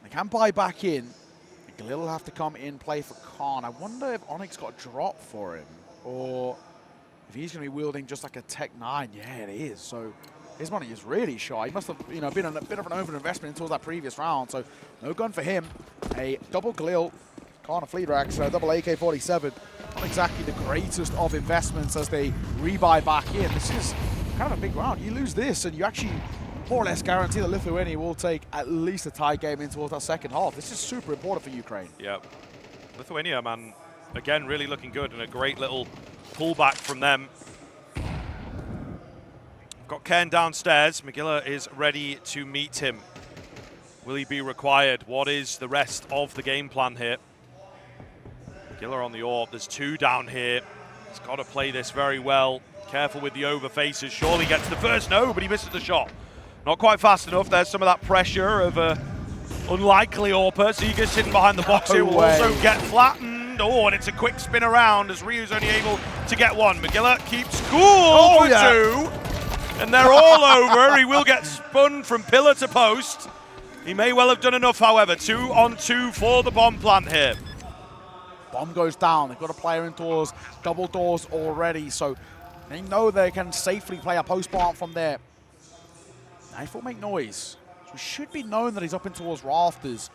They can buy back in. Galil will have to come in play for Khan. I wonder if Onyx got a drop for him, or if he's going to be wielding just like a Tech 9. Yeah, it is. So his money is really shy. He must have, you know, been a bit of an over-investment until that previous round. So no gun for him. A double Galil, Khan a Fleet Rack, so a double AK-47. Not exactly the greatest of investments as they rebuy back in. This is kind of a big round. You lose this, and you actually more or less guarantee that Lithuania will take at least a tie game in towards that second half. This is super important for Ukraine. Yeah. Lithuania, man, again, really looking good, and a great little pullback from them. Got Ken downstairs. Magilla is ready to meet him. Will he be required? What is the rest of the game plan here? Magilla on the AWP. There's 2 down here. He's got to play this very well. Careful with the over faces. Surely gets the first. No, but he misses the shot. Not quite fast enough. There's some of that pressure of a unlikely AWPer. Ziga sitting behind the box here will also get flattened. Oh, and it's a quick spin around as Ryu's only able to get 1. Magilla keeps cool for 2. And they're all over. He will get spun from pillar to post. He may well have done enough, however. 2 on 2 for the bomb plant here. Bomb goes down. They've got a player in towards double doors already, so they know they can safely play a post plant from there. Knife will make noise. So it should be known that he's up in towards rafters.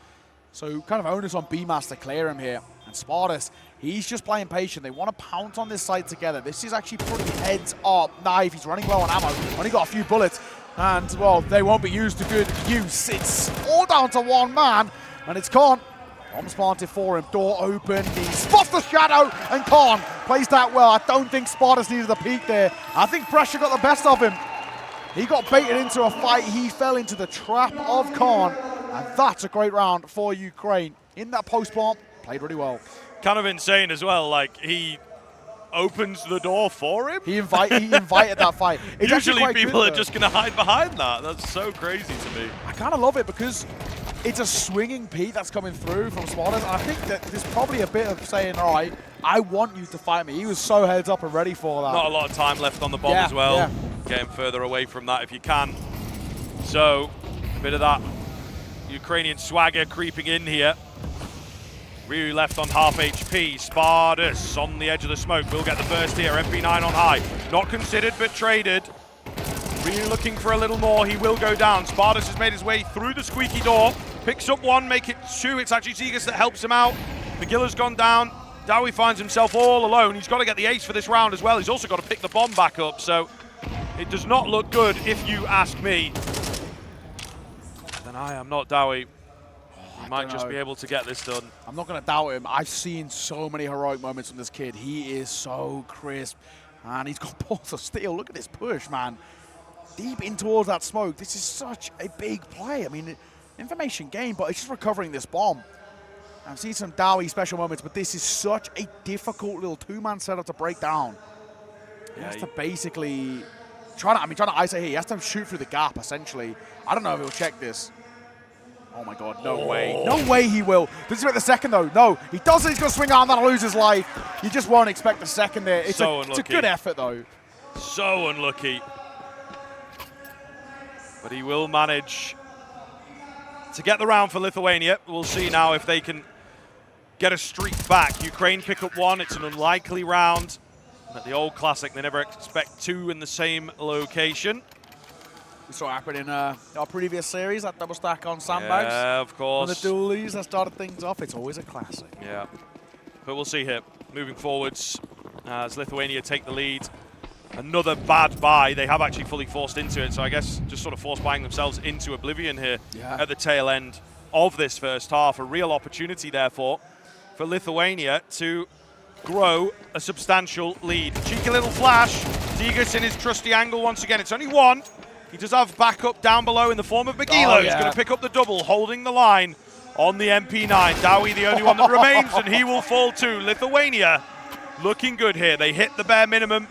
So kind of onus on BMAS to clear him here. And Spartus, he's just playing patient. They want to pounce on this side together. This is actually pretty heads up. Knife, he's running low on ammo. Only got a few bullets. And, well, they won't be used to good use. It's all down to 1 man. And it's Khan. Bomb's planted for him. Door open. He spots the shadow. And Khan plays that well. I don't think Spartus needed the peek there. I think pressure got the best of him. He got baited into a fight. He fell into the trap of Khan. And that's a great round for Ukraine. In that post plant, played really well. Kind of insane as well. Like, he opens the door for him. He invited that fight. It's usually people are just going to hide behind that. That's so crazy to me. I kind of love it because it's a swinging P that's coming through from Spartus. And I think that there's probably a bit of saying, all right, I want you to fight me. He was so heads up and ready for that. Not a lot of time left on the bomb as well. Yeah. Getting further away from that if you can. So, a bit of that Ukrainian swagger creeping in here. Ryu left on half HP. Spartus on the edge of the smoke. Will get the burst here. MP9 on high. Not considered, but traded. Ryu looking for a little more. He will go down. Spartus has made his way through the squeaky door. Picks up 1, make it 2. It's actually Zigas that helps him out. Magilla's gone down. Dowie finds himself all alone. He's got to get the ace for this round as well. He's also got to pick the bomb back up. So it does not look good if you ask me. Then I am not Dowie. He might just be able to get this done. I'm not going to doubt him. I've seen so many heroic moments from this kid. He is so crisp. And he's got balls of steel. Look at this push, man. Deep in towards that smoke. This is such a big play. I mean, information gained, but it's just recovering this bomb. I've seen some Dowie special moments, but this is such a difficult little 2-man setup to break down. He has to basically try to ice it here. He has to shoot through the gap, essentially. I don't know if he'll check this. Oh my God, no way. No way he will. This is the second though. No, he doesn't. He's going to swing out and that'll lose his life. You just won't expect the second there. It's a good effort though. So unlucky. But he will manage to get the round for Lithuania. We'll see now if they can get a streak back. Ukraine pick up 1. It's an unlikely round. At the old classic, they never expect 2 in the same location. We saw it happen in our previous series, that double stack on sandbags. Yeah, of course. And the dualies that started things off. It's always a classic. Yeah. But we'll see here. Moving forwards as Lithuania take the lead. Another bad buy. They have actually fully forced into it. So I guess just sort of force buying themselves into oblivion here at the tail end of this first half. A real opportunity, therefore, for Lithuania to grow a substantial lead. Cheeky little flash. Zigas in his trusty angle once again. It's only 1. He does have backup down below in the form of Magilo. He's going to pick up the double, holding the line on the MP9. Dowie, the only one that remains, and he will fall too. Lithuania looking good here. They hit the bare minimum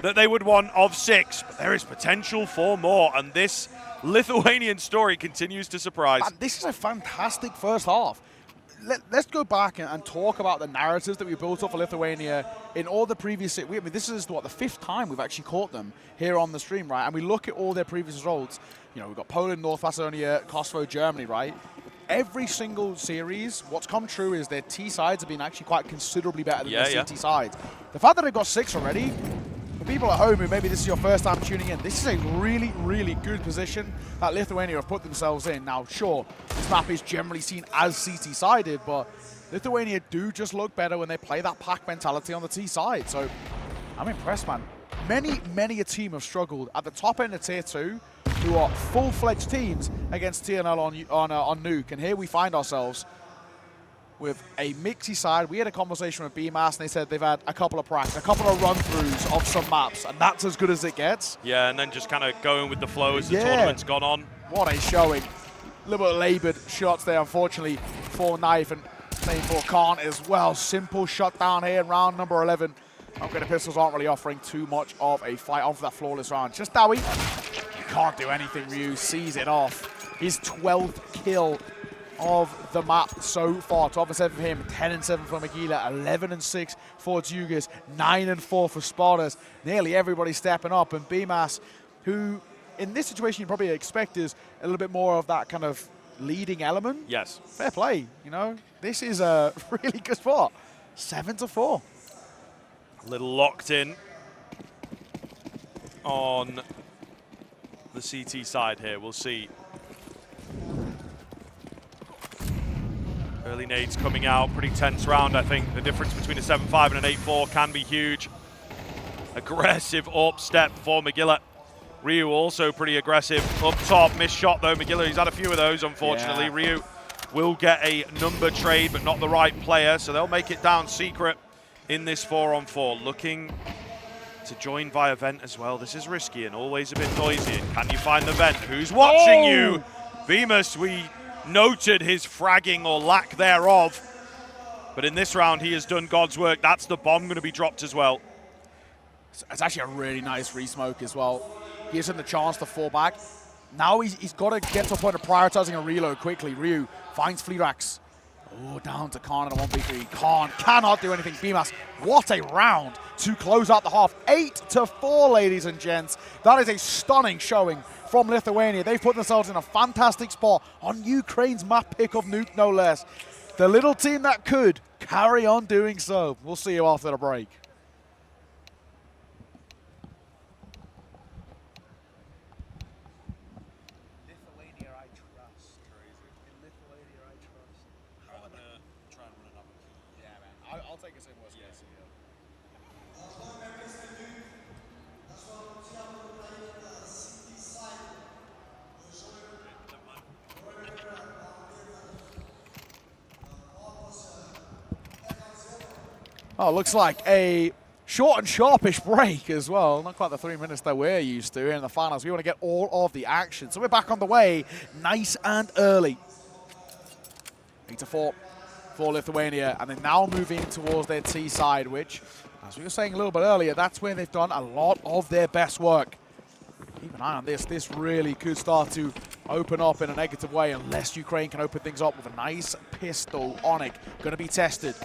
that they would want of 6, but there is potential for more, and this Lithuanian story continues to surprise. Man, this is a fantastic first half. let's go back and talk about the narratives that we built up for Lithuania in all the previous. I mean, this is what the 5th time we've actually caught them here on the stream, right? And we look at all their previous results. You know, we've got Poland, North Macedonia, Kosovo, Germany, right? Every single series, what's come true is their T sides have been actually quite considerably better than their CT sides. The fact that they've got 6 already, for people at home who maybe this is your first time tuning in, this is a really, really good position that Lithuania have put themselves in. Now, sure, this map is generally seen as CT-sided, but Lithuania do just look better when they play that pack mentality on the T side. So I'm impressed, man. Many a team have struggled at the top end of Tier 2, who are full-fledged teams against TNL on Nuke. And here we find ourselves with a mixy side. We had a conversation with BMAS, and they said they've had a couple of practice, a couple of run-throughs of some maps, and that's as good as it gets. Yeah, and then just kind of going with the flow as the tournament's gone on. What a showing. A little bit laboured shots there, unfortunately, for Knife, and same for Khan as well. Simple shutdown here in round number 11. Okay, the pistols aren't really offering too much of a fight on for that flawless round. Just Dowie. You can't do anything, Ryu sees it off. His 12th kill of the map so far. 12-7 for him, 10-7 for Magila, 11-6 for Djugas, 9-4 for Spotters. Nearly everybody stepping up, and BMAS, who in this situation you probably expect is a little bit more of that kind of leading element. Yes. Fair play, you know. This is a really good spot. 7-4. A little locked in on the CT side here. We'll see. Early nades coming out, pretty tense round. I think the difference between a 7-5 and an 8-4 can be huge. Aggressive up step for Magilla. Ryu also pretty aggressive up top. Missed shot though, Magilla, he's had a few of those unfortunately. Yeah. Ryu will get a number trade, but not the right player, so they'll make it down secret in this 4-on-4. Looking to join via vent as well. This is risky and always a bit noisy. And can you find the vent? Who's watching you? Bemis, we noted his fragging or lack thereof, but in this round he has done God's work. That's the bomb going to be dropped as well. It's actually a really nice re-smoke as well. Gives him the chance to fall back. Now he's got to get to a point of prioritizing a reload quickly. Ryu finds Fleerax. Oh, down to Khan in a 1v3. Khan cannot do anything. BMAS, what a round to close out the half. 8-4, ladies and gents. That is a stunning showing from Lithuania. They've put themselves in a fantastic spot on Ukraine's map pick of Nuke, no less. The little team that could carry on doing so. We'll see you after the break. Oh, looks like a short and sharpish break as well. Not quite the 3 minutes that we're used to here in the finals. We want to get all of the action. So we're back on the way, nice and early. 8-4 for Lithuania, and they're now moving towards their T side, which, as we were saying a little bit earlier, that's where they've done a lot of their best work. Keep an eye on this. This really could start to open up in a negative way unless Ukraine can open things up with a nice pistol. Onyx going to be tested.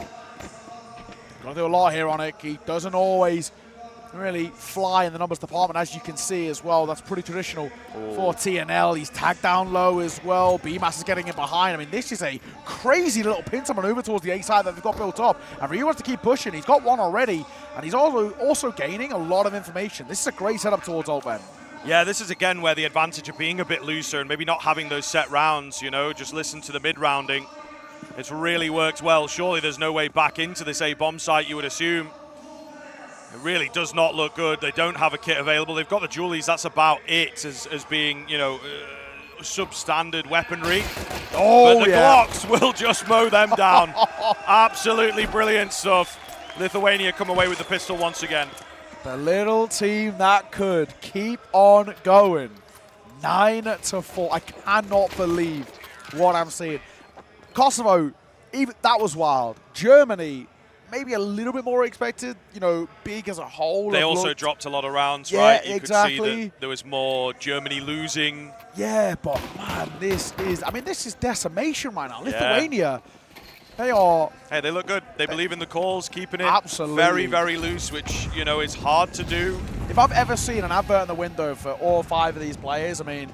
Got to do a lot here, Onyx. He doesn't always really fly in the numbers department, as you can see as well. That's pretty traditional for TNL. He's tagged down low as well. BMAS is getting in behind. I mean, this is a crazy little pincer maneuver towards the A side that they've got built up. And Ryu wants to keep pushing. He's got one already, and he's also gaining a lot of information. This is a great setup towards Altman. Yeah, this is again where the advantage of being a bit looser and maybe not having those set rounds, you know, just listen to the mid-rounding. It's really worked well. Surely there's no way back into this A-bomb site, you would assume. It really does not look good. They don't have a kit available. They've got the Julies. That's about it as being, you know, substandard weaponry. Oh, but the Glocks will just mow them down. Absolutely brilliant stuff. Lithuania come away with the pistol once again. The little team that could keep on going. 9-4. I cannot believe what I'm seeing. Kosovo, even that was wild. Germany, maybe a little bit more expected. You know, big as a whole. They also dropped a lot of rounds, yeah, right? You exactly. could see that there was more Germany losing. Yeah, but man, this is decimation right now. Lithuania, They are. Hey, they look good. They believe in the calls, keeping it absolutely very, very loose, which, you know, is hard to do. If I've ever seen an advert in the window for all 5 of these players, I mean,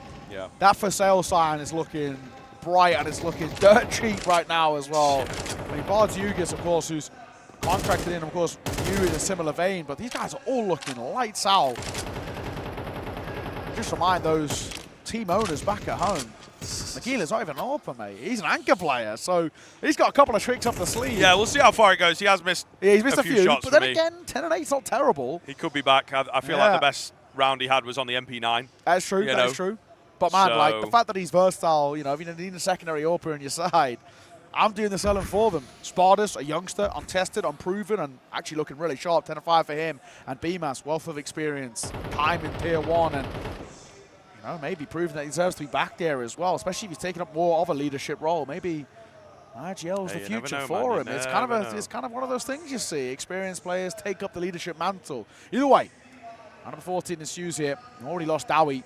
that for sale sign is looking bright and it's looking dirt cheap right now as well. I mean, Bardziugis, of course, who's contracted in, of course, you in a similar vein, but these guys are all looking lights out. Just remind those team owners back at home, Makila's not even an AWPer, mate. He's an anchor player, so he's got a couple of tricks up the sleeve. Yeah, we'll see how far it goes. He has missed, he's missed a few shots but then me. again, 10 and 8 is not terrible. He could be back. I feel like the best round he had was on the MP9. That's true, that's true. But man, like the fact that he's versatile, you know, if you need a secondary AWPer on your side, I'm doing the selling for them. Spartus, a youngster, untested, unproven, and actually looking really sharp. 10 and 5 for him. And BMAS, wealth of experience, time in Tier 1, and you know, maybe proving that he deserves to be back there as well, especially if he's taking up more of a leadership role. Maybe IGL is the future for him. It's kind of one of those things you see. Experienced players take up the leadership mantle. Either way, number 14 is Hughes here. Already lost Dowie.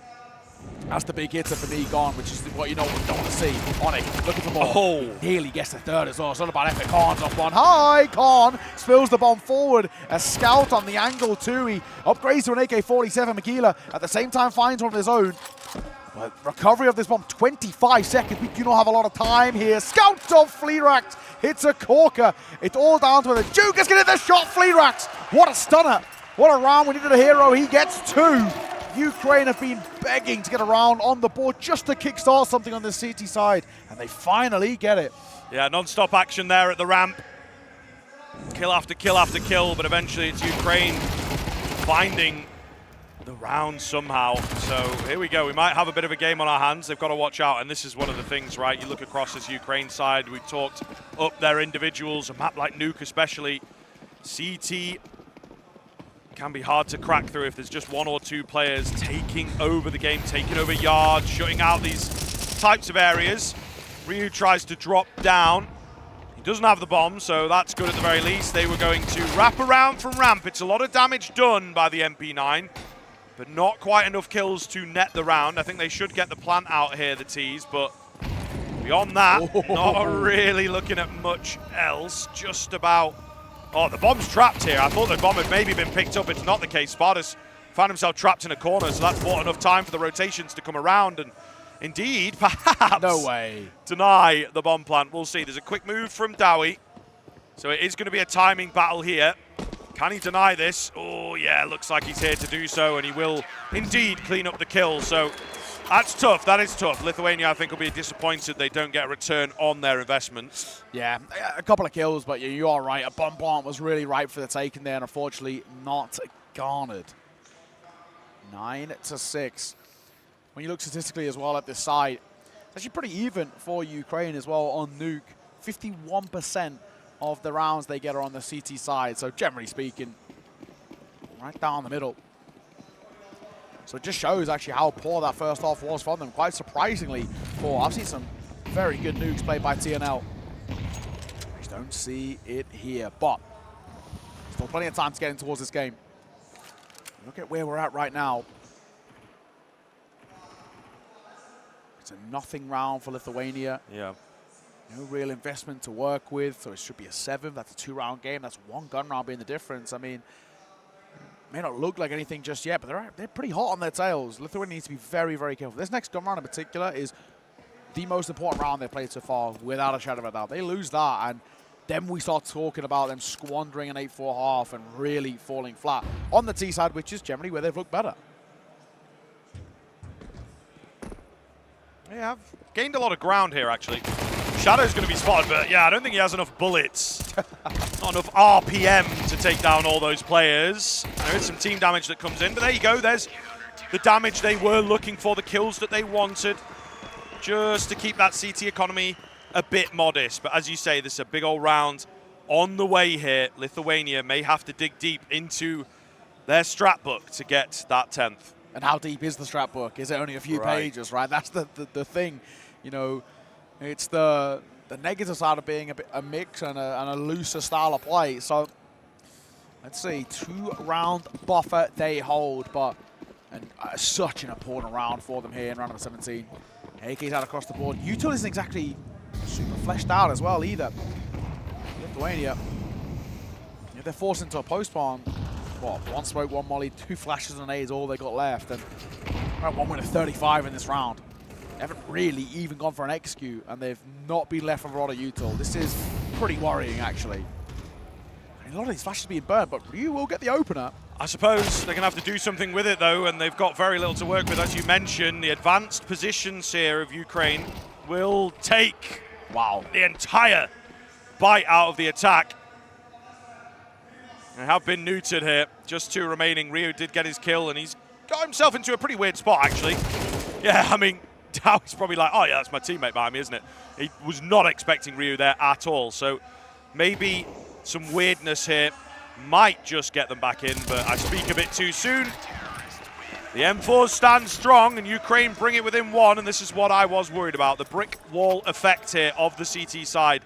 That's the big hitter for me gone, which is what you don't want to see. On it, looking for more. Oh. Nearly gets the third as well. It's not about effort. Khan's off one. Hi, Khan spills the bomb forward. A scout on the angle too. He upgrades to an AK-47. Makila at the same time finds one of his own. But recovery of this bomb, 25 seconds. We do not have a lot of time here. Scout of Fleerax hits a corker. It's all down to the Duke is going to hit the shot. Fleerax, what a stunner. What a round. We needed a hero. He gets 2. Ukraine have been begging to get around on the board just to kickstart something on the CT side, and they finally get it. Yeah, non-stop action there at the ramp. Kill after kill after kill, but eventually it's Ukraine finding the round somehow. So here we go. We might have a bit of a game on our hands. They've got to watch out, and this is one of the things, right? You look across this Ukraine side. We've talked up their individuals, a map like Nuke especially. CT can be hard to crack through if there's just 1 or 2 players taking over the game, taking over yards, shutting out these types of areas. Ryu tries to drop down. He doesn't have the bomb, so that's good at the very least. They were going to wrap around from ramp. It's a lot of damage done by the MP9, but not quite enough kills to net the round. I think they should get the plant out here, the T's, but beyond that, not really looking at much else. Just about. Oh, the bomb's trapped here. I thought the bomb had maybe been picked up. It's not the case. Spartus found himself trapped in a corner, so that's bought enough time for the rotations to come around and indeed, perhaps, no way, deny the bomb plant. We'll see. There's a quick move from Dowie, so it is going to be a timing battle here. Can he deny this? Oh, yeah, looks like he's here to do so, and he will indeed clean up the kill. So that's tough. That is tough. Lithuania, I think, will be disappointed they don't get a return on their investments. Yeah, a couple of kills, but you are right. A bomb plant was really ripe for the taking there, and unfortunately not garnered. 9-6. When you look statistically as well at this side, it's actually pretty even for Ukraine as well on Nuke. 51% of the rounds they get are on the CT side, so generally speaking, right down the middle. So it just shows actually how poor that first half was from them. Quite surprisingly poor. I've seen some very good nukes played by TNL. Just don't see it here, but still plenty of time to get in towards this game. Look at where we're at right now. It's a nothing round for Lithuania. Yeah. No real investment to work with, so it should be a 7. That's a 2-round game. That's 1 gun round being the difference. I mean, may not look like anything just yet, but they're pretty hot on their tails. Lithuania needs to be very, very careful. This next gun round in particular is the most important round they've played so far, without a shadow of a doubt. They lose that, and then we start talking about them squandering an 8-4 half and really falling flat on the T side, which is generally where they've looked better. They have gained a lot of ground here, actually. Shadow's going to be spotted, but yeah, I don't think he has enough bullets. Not enough RPM to take down all those players. There is some team damage that comes in, but there you go. There's the damage they were looking for, the kills that they wanted, just to keep that CT economy a bit modest. But as you say, this is a big old round on the way here. Lithuania may have to dig deep into their strat book to get that 10th. And how deep is the strat book? Is it only a few pages, right? That's the thing. You know, it's the negative side of being a mix and a looser style of play. So let's see, 2-round buffer they hold, but such an important round for them here in round number 17. AK's out across the board. Util isn't exactly super fleshed out as well either. Lithuania, if they're forced into a post-spawn, what, 1 smoke, 1 molly, 2 flashes and an A is all they got left, and around 1 win of 35 in this round. They haven't really even gone for an execute, and they've not been left with a lot of util. This is pretty worrying, actually. A lot of these flashes being burned, but Ryu will get the opener. I suppose they're going to have to do something with it, though, and they've got very little to work with. As you mentioned, the advanced positions here of Ukraine will take the entire bite out of the attack. They have been neutered here. Just 2 remaining. Ryu did get his kill, and he's got himself into a pretty weird spot, actually. Yeah, I mean, Dowie's probably like, oh, yeah, that's my teammate behind me, isn't it? He was not expecting Ryu there at all, so maybe some weirdness here might just get them back in, but I speak a bit too soon. The M4s stand strong, and Ukraine bring it within 1, and this is what I was worried about, the brick wall effect here of the CT side,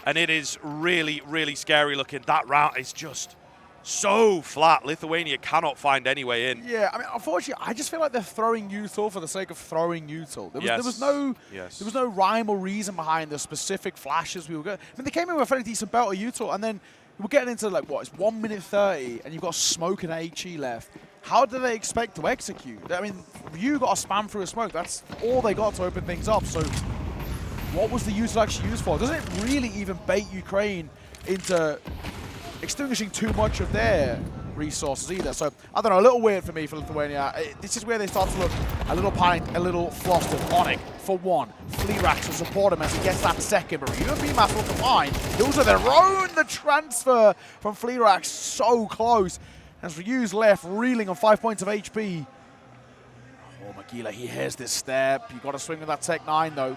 and it is really, really scary looking. That route is just so flat. Lithuania cannot find any way in. Yeah, I mean, unfortunately, I just feel like they're throwing util for the sake of throwing util. There was no rhyme or reason behind the specific flashes we were getting. I mean, they came in with a fairly decent belt of util, and then we're getting into, like, what, it's 1 minute 30, and you've got smoke and HE left. How do they expect to execute? I mean, Ryu got a spam through a smoke. That's all they got to open things up. So what was the util actually used for? Doesn't it really even bait Ukraine into extinguishing too much of their resources either? So, I don't know, a little weird for me for Lithuania. This is where they start to look a little panicked, a little flustered. Onic for 1. Fleerax will support him as he gets that second, but Ryu and BMAS will combine. Hills of their own, the transfer from Fleerax so close. As Ryu's left, reeling on 5 points of HP. Oh, Magila, he hears this step. You got to swing with that Tech 9, though.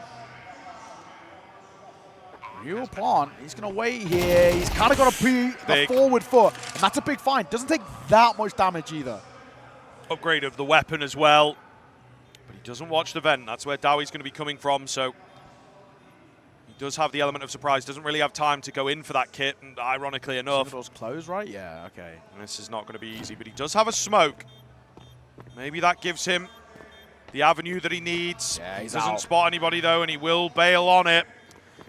Ryu will plant. He's going to wait here. He's kind of got to be a forward foot, and that's a big find. Doesn't take that much damage either. Upgrade of the weapon as well, but he doesn't watch the vent. That's where Dowie's going to be coming from, so he does have the element of surprise. Doesn't really have time to go in for that kit, and ironically enough, doors closed, right? Yeah, okay. This is not going to be easy, but he does have a smoke. Maybe that gives him the avenue that he needs. Yeah, he doesn't spot anybody though, and he will bail on it.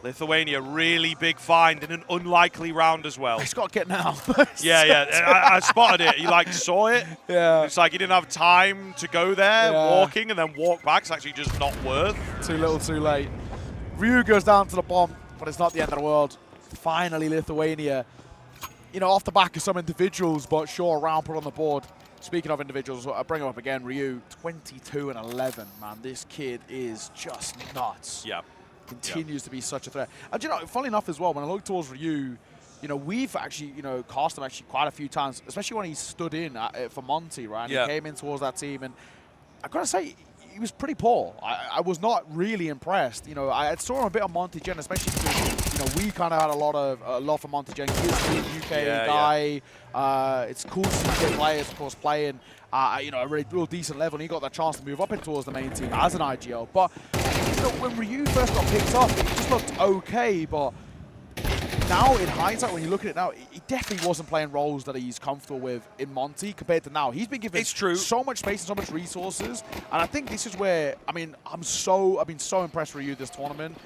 Lithuania, really big find in an unlikely round as well. He's got to get now. I spotted it. He like saw it. Yeah. It's like he didn't have time to go there, walking, and then walk back. It's actually just not worth. Too little, too late. Ryu goes down to the bomb, but it's not the end of the world. Finally, Lithuania, you know, off the back of some individuals, but sure, a round put on the board. Speaking of individuals, I'll bring him up again. Ryu, 22-11, man. This kid is just nuts. Yeah. Continues to be such a threat. And you know, funny enough as well, when I look towards Ryu, you know, we've actually, you know, cast him actually quite a few times, especially when he stood in for Monty, right? And he came in towards that team, and I've got to say, he was pretty poor. I was not really impressed. You know, I saw him a bit on Monty Gen, especially because, you know, we kind of had a lot for Monty Gen. He is a UK guy. It's cool to see UK players, of course, playing, you know, a really real decent level, and he got that chance to move up in towards the main team as an IGL. But you know, when Ryu first got picked up, it just looked okay, but now in hindsight, when you look at it now, he definitely wasn't playing roles that he's comfortable with in Monty compared to now. He's been given so much space and so much resources, and I think this is where, I mean, I've been so impressed with Ryu this tournament.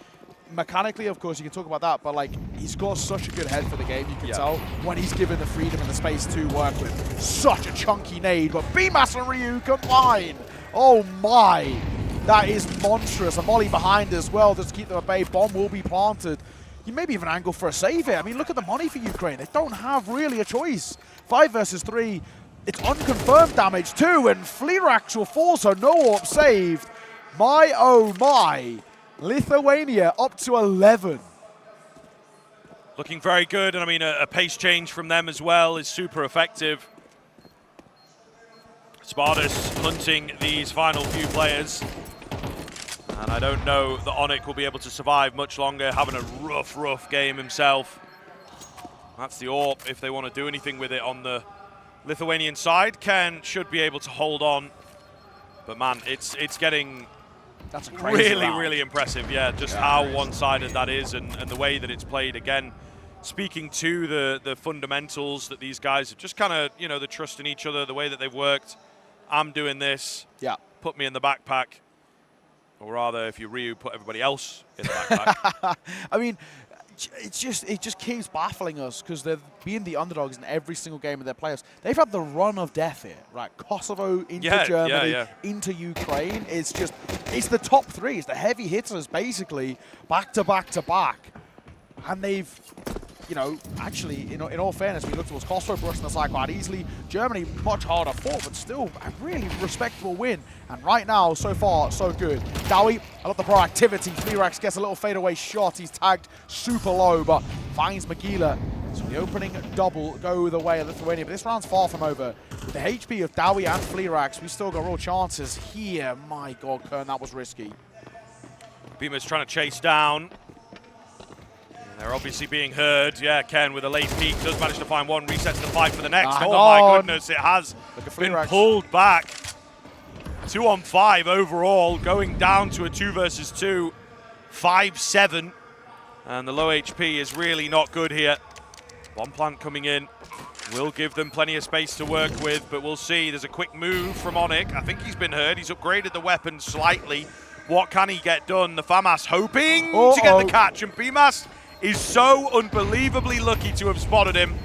Mechanically, of course, you can talk about that, but like, he's got such a good head for the game, you can tell, when he's given the freedom and the space to work with such a chunky nade, but BMAS and Ryu combine! Oh my! That is monstrous. A molly behind as well, just to keep them at bay. Bomb will be planted. You maybe even angle for a save here. I mean, look at the money for Ukraine. They don't have really a choice. 5 versus 3. It's unconfirmed damage too, and Fleerax will fall, so no AWP saved. My, oh my. Lithuania up to 11. Looking very good, and I mean, a pace change from them as well is super effective. Spartus hunting these final few players. And I don't know that Onic will be able to survive much longer, having a rough game himself. That's the AWP if they want to do anything with it on the Lithuanian side. Ken should be able to hold on. But man, it's getting really impressive. Yeah, just how one-sided that is, and the way that it's played. Again, speaking to the fundamentals that these guys have just kind of, you know, the trust in each other, the way that they've worked. I'm doing this. Yeah. Put me in the backpack. Or rather, if you Ryu, put everybody else in the backpack. I mean, it just keeps baffling us because they're being the underdogs in every single game of their playoffs. They've had the run of death here, right? Kosovo into Germany, into Ukraine. It's the top three. It's the heavy hitters basically back to back to back. And they've, you know, actually, in all fairness, we look towards Kosovo brushing the side quite easily. Germany, much harder fought, but still a really respectable win. And right now, so far, so good. Dowie, I love the proactivity. Fleerax gets a little fadeaway shot. He's tagged super low, but finds Magila. So the opening double go the way of Lithuania, but this round's far from over. With the HP of Dowie and Fleerax, we still got real chances here. My God, Kern, that was risky. Beamer's trying to chase down. They're obviously being heard. Yeah, Ken with a late peek does manage to find one, resets the fight for the next. Oh my goodness, it has been pulled back. 2 on 5 overall, going down to a 2 versus 2, 5-7. And the low HP is really not good here. Bomb plant coming in will give them plenty of space to work with, but we'll see. There's a quick move from Onyx. I think he's been heard. He's upgraded the weapon slightly. What can he get done? The FAMAS hoping to get the catch, and BMAS is so unbelievably lucky to have spotted him.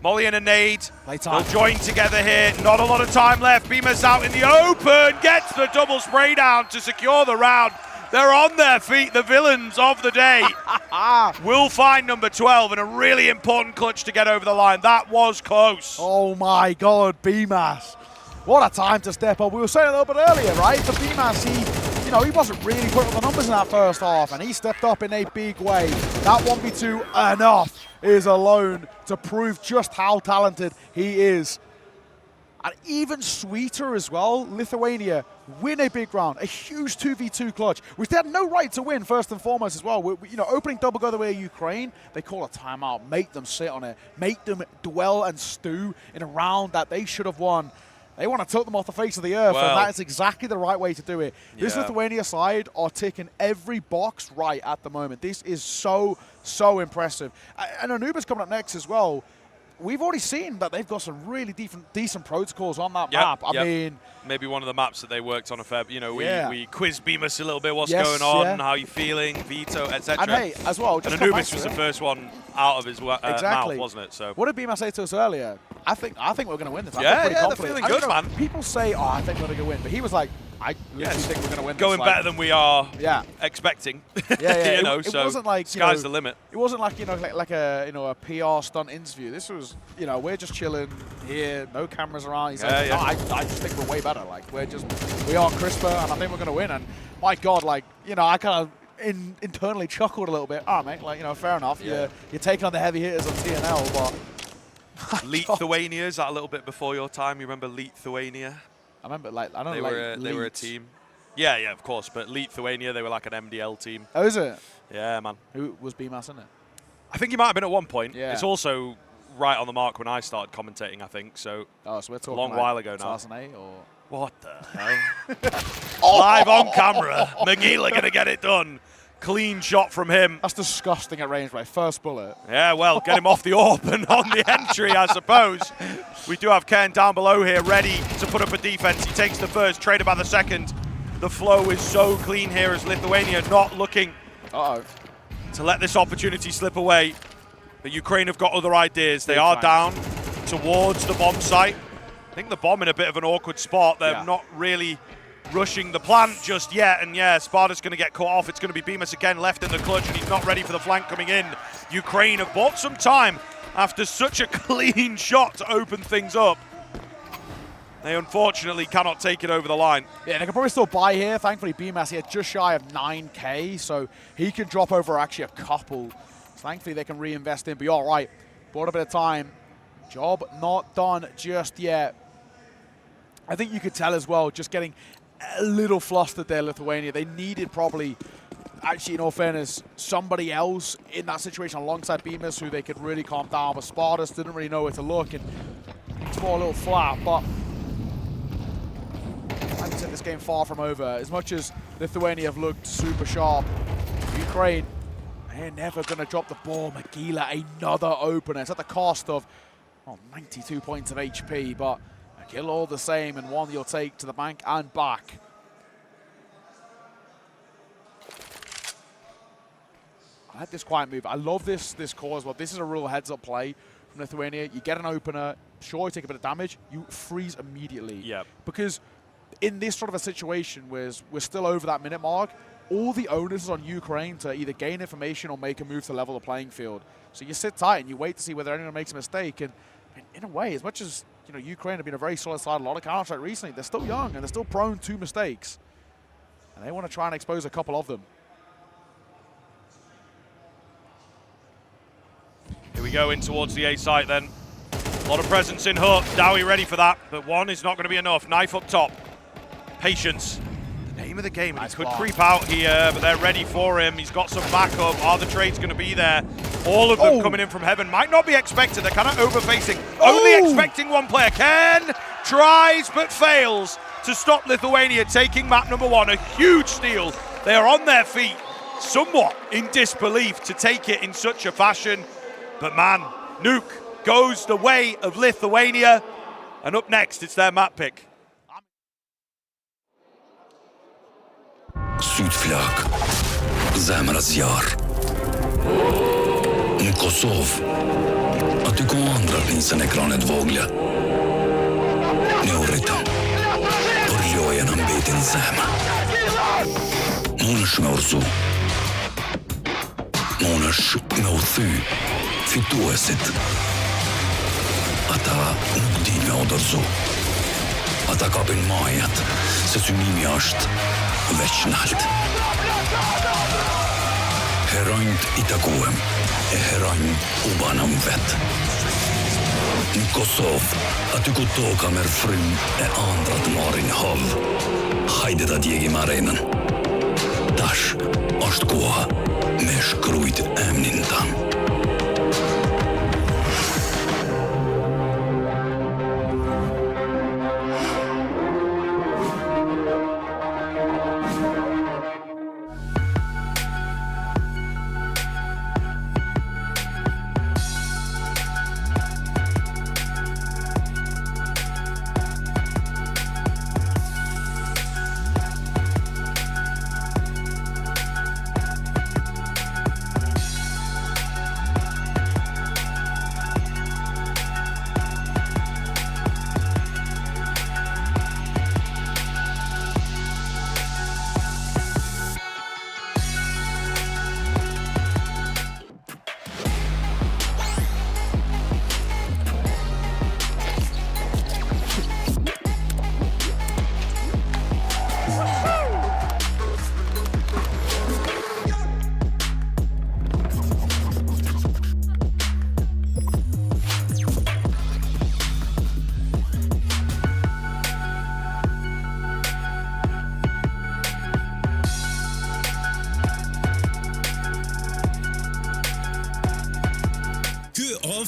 Molly and a nade. They'll join together here. Not a lot of time left. Beamer's out in the open. Gets the double spray down to secure the round. They're on their feet, the villains of the day. Will find number 12 in a really important clutch to get over the line. That was close. Oh my God, BMAS. What a time to step up. We were saying a little bit earlier, right? The BMAS, he wasn't really putting the numbers in that first half, and he stepped up in a big way. That 1v2 enough is alone to prove just how talented he is. And even sweeter as well, Lithuania win a big round, a huge 2v2 clutch, which they had no right to win first and foremost as well. Opening double go the way of Ukraine, they call a timeout, make them sit on it, make them dwell and stew in a round that they should have won. They want to tilt them off the face of the earth, and that is exactly the right way to do it. This Lithuania side are ticking every box right at the moment. This is so, so impressive. And Anuba's coming up next as well. We've already seen that they've got some really decent protocols on that map. I mean, maybe one of the maps that they worked on a fair. We quizzed Beamus a little bit. What's going on? How you feeling? Veto, etc. And hey, as well, just Anubis was the first one out of his mouth, wasn't it? So what did Beamus say to us earlier? I think we're going to win this. They're feeling good, man. People say, I think we're going to win, but he was like, I literally think we're going to win. Going this, better than we are expecting. It wasn't like sky's the limit. It wasn't like like a PR stunt interview. This was we're just chilling here, no cameras around. He's like, no, I just think we're way better. Like we are crisper, and I think we're going to win. And my God, I kind of internally chuckled a little bit. All right, mate, fair enough. You're taking on the heavy hitters on TNL, but. Lithuania, is that a little bit before your time? You remember Lithuania? I remember, they were a team. Yeah, of course. But Lithuania, they were like an MDL team. Oh, is it? Yeah, man. Who was BMAS in it? I think he might have been at one point. Yeah. It's also right on the mark when I started commentating, I think. So, so we're talking a long while ago now. 2008 or what the hell? Live on camera, Magila gonna get it done. Clean shot from him. That's disgusting at range, right? First bullet. Yeah, well, get him off the AWP and on the entry, I suppose. We do have Ken down below here, ready to put up a defense. He takes the first, traded by the second. The flow is so clean here as Lithuania not looking to let this opportunity slip away. But Ukraine have got other ideas. They are down towards the bomb site. I think the bomb in a bit of an awkward spot. They're not really rushing the plant just yet, and Sparta's going to get caught off. It's going to be Beamus again left in the clutch, and he's not ready for the flank coming in. Ukraine have bought some time after such a clean shot to open things up. They unfortunately cannot take it over the line. Yeah, they can probably still buy here. Thankfully, Beamus here just shy of 9K, so he can drop over actually a couple. Thankfully, they can reinvest in, but you're right. Bought a bit of time. Job not done just yet. I think you could tell as well, just getting a little flustered there, Lithuania. They needed probably, actually, in all fairness, somebody else in that situation alongside Beamus who they could really calm down. But Spartus didn't really know where to look, and things fall a little flat. But like I said, this game far from over. As much as Lithuania have looked super sharp, Ukraine, they're never going to drop the ball. Magila, another opener. It's at the cost of 92 points of HP, but a kill all the same, and one you'll take to the bank and back. I had this quiet move. I love this core as well. This is a real heads-up play from Lithuania. You get an opener, sure, you take a bit of damage, you freeze immediately. Yep. Because in this sort of a situation where we're still over that minute mark, all the onus is on Ukraine to either gain information or make a move to level the playing field. So you sit tight and you wait to see whether anyone makes a mistake. And in a way, as much as Ukraine have been a very solid side, a lot of Counter-Strike recently, they're still young and they're still prone to mistakes. And they want to try and expose a couple of them. Here we go in towards the A site then. A lot of presence in Hook. Dowie ready for that, but one is not going to be enough. Knife up top. Patience. The name of the game. Nice, he could creep out here, but they're ready for him. He's got some backup. Are the trades going to be there? All of them coming in from heaven. Might not be expected. They're kind of over-facing. Only expecting one player. Ken tries but fails to stop Lithuania taking map number 1. A huge steal. They are on their feet, somewhat in disbelief to take it in such a fashion. But man, Nuke goes the way of Lithuania. And up next, it's their map pick. Sydflak, Zemras Jar, Kosov, att du går andra pinsen ekranet voglia. Neuritan, Orjojan bitin Zema. Monash Morsu, Monash Morthu, Fituesit. Ata Nugdin Odorsu. Ata Kapin Majat, se synimi asht. Vechnalt. Heraint itakuem, herain ubanam vet. Kosov, att du går tåga med frun andrat marin hav. Haideta diegim arenan. Dash, astkoa, mes kruit ämnintan.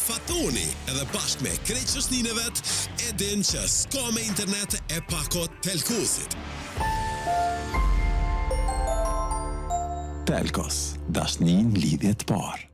Fatoni edhe bashkë me krejtëshninëvet e din që s'ka me internet e pakot telkosit. Telkos, dashnin lidhjet parë.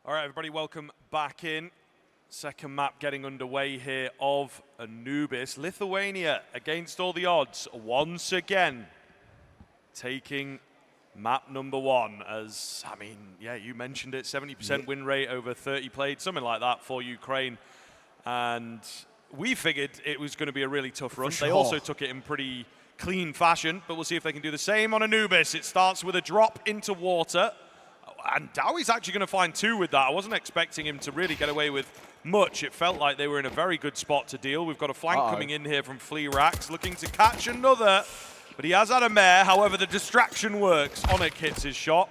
All right, everybody, welcome back in. Second map getting underway here of Anubis. Lithuania, against all the odds, once again taking map number 1 as, I mean, yeah, you mentioned it, 70% win rate over 30 played, something like that for Ukraine. And we figured it was going to be a really tough run. They also took it in pretty clean fashion, but we'll see if they can do the same on Anubis. It starts with a drop into water. And Dowie's actually going to find 2 with that. I wasn't expecting him to really get away with much. It felt like they were in a very good spot to deal. We've got a flank coming in here from Fleerax, looking to catch another. But he has had a mare. However, the distraction works. Onik hits his shot.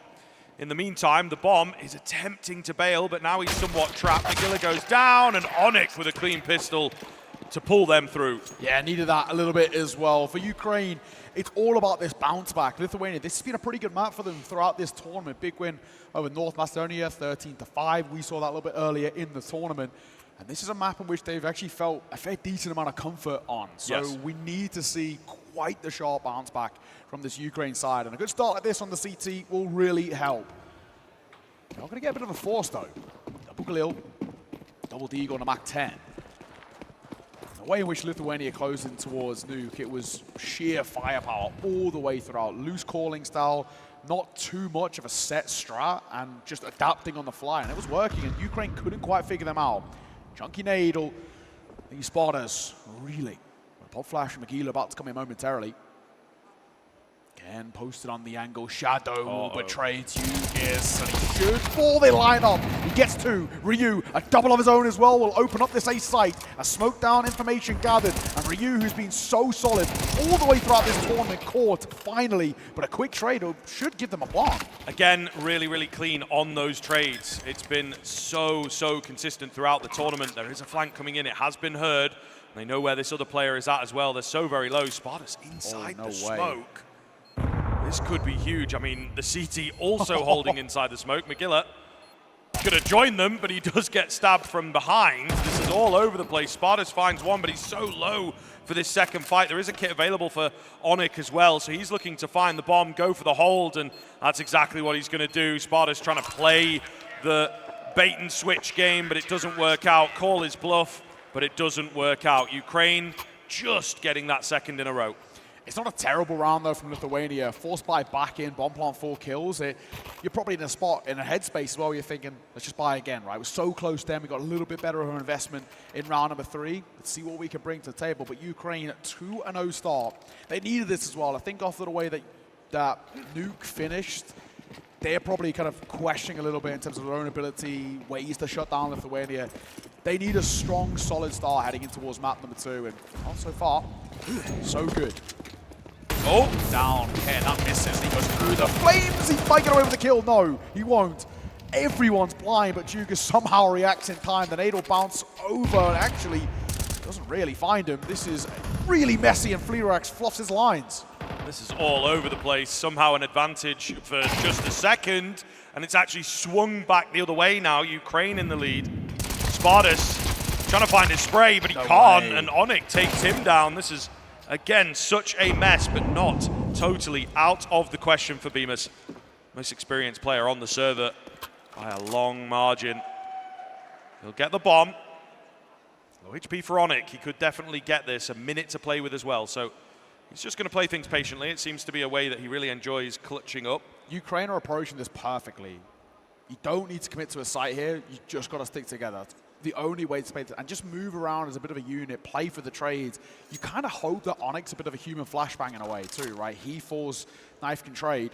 In the meantime, the bomb is attempting to bail, but now he's somewhat trapped. Magilla goes down, and Onik with a clean pistol to pull them through. Yeah, needed that a little bit as well. For Ukraine, it's all about this bounce back. Lithuania, this has been a pretty good map for them throughout this tournament. Big win over North Macedonia, 13-5. We saw that a little bit earlier in the tournament. And this is a map in which they've actually felt a fair decent amount of comfort on. So we need to see quite the sharp bounce back from this Ukraine side. And a good start like this on the CT will really help. They're not going to get a bit of a force, though. Double Galil, double Deagle on a Mach 10. The way in which Lithuania closed in towards Nuke, it was sheer firepower all the way throughout. Loose calling style, not too much of a set strat, and just adapting on the fly. And it was working, and Ukraine couldn't quite figure them out. Chunky Nadel, these spotters, really. Pop Flash and Magilla about to come in momentarily. Again, posted on the angle. Shadow betrays Yugis, and he should fall. They line up. He gets 2. Ryu, a double of his own as well, will open up this A site. A smoke down information gathered, and Ryu, who's been so solid all the way throughout this tournament, caught finally. But a quick trade should give them a block. Again, really, really clean on those trades. It's been so consistent throughout the tournament. There is a flank coming in. It has been heard. They know where this other player is at as well. They're so very low. Sparta's inside the smoke. This could be huge. I mean, the CT also holding inside the smoke. Magilla could have joined them, but he does get stabbed from behind. This is all over the place. Spartas finds one, but he's so low for this second fight. There is a kit available for Onik as well, so he's looking to find the bomb, go for the hold, and that's exactly what he's going to do. Spartas trying to play the bait and switch game, but it doesn't work out. Call his bluff, but it doesn't work out. Ukraine just getting that second in a row. It's not a terrible round, though, from Lithuania. Force buy back in, bomb plant 4 kills. You're probably in a spot, in a headspace as well, you're thinking, let's just buy again, right? We're so close then, we got a little bit better of an investment in round number 3. Let's see what we can bring to the table. But Ukraine, 2-0 start. They needed this as well. I think after the way that Nuke finished, they're probably kind of questioning a little bit in terms of their own ability, ways to shut down Lithuania. They need a strong, solid start heading in towards map number 2, and so far, so good. Oh, down. Okay, that misses. He goes through the flames. He might get away with the kill. No, he won't. Everyone's blind, but Jugas somehow reacts in time. The nade will bounce over and actually doesn't really find him. This is really messy, and Fleerax fluffs his lines. This is all over the place. Somehow an advantage for just a second, and it's actually swung back the other way now. Ukraine in the lead. Spartas trying to find his spray, but he can't, and Onik takes him down. This is, again, such a mess, but not totally out of the question for Bemis. Most experienced player on the server by a long margin. He'll get the bomb. Low HP for Onik. He could definitely get this. A minute to play with as well, so he's just going to play things patiently. It seems to be a way that he really enjoys clutching up. Ukraine are approaching this perfectly. You don't need to commit to a site here. You just got to stick together. That's the only way to play it, and just move around as a bit of a unit, play for the trades. You kind of hope that Onik's a bit of a human flashbang in a way too, right? He falls, knife can trade.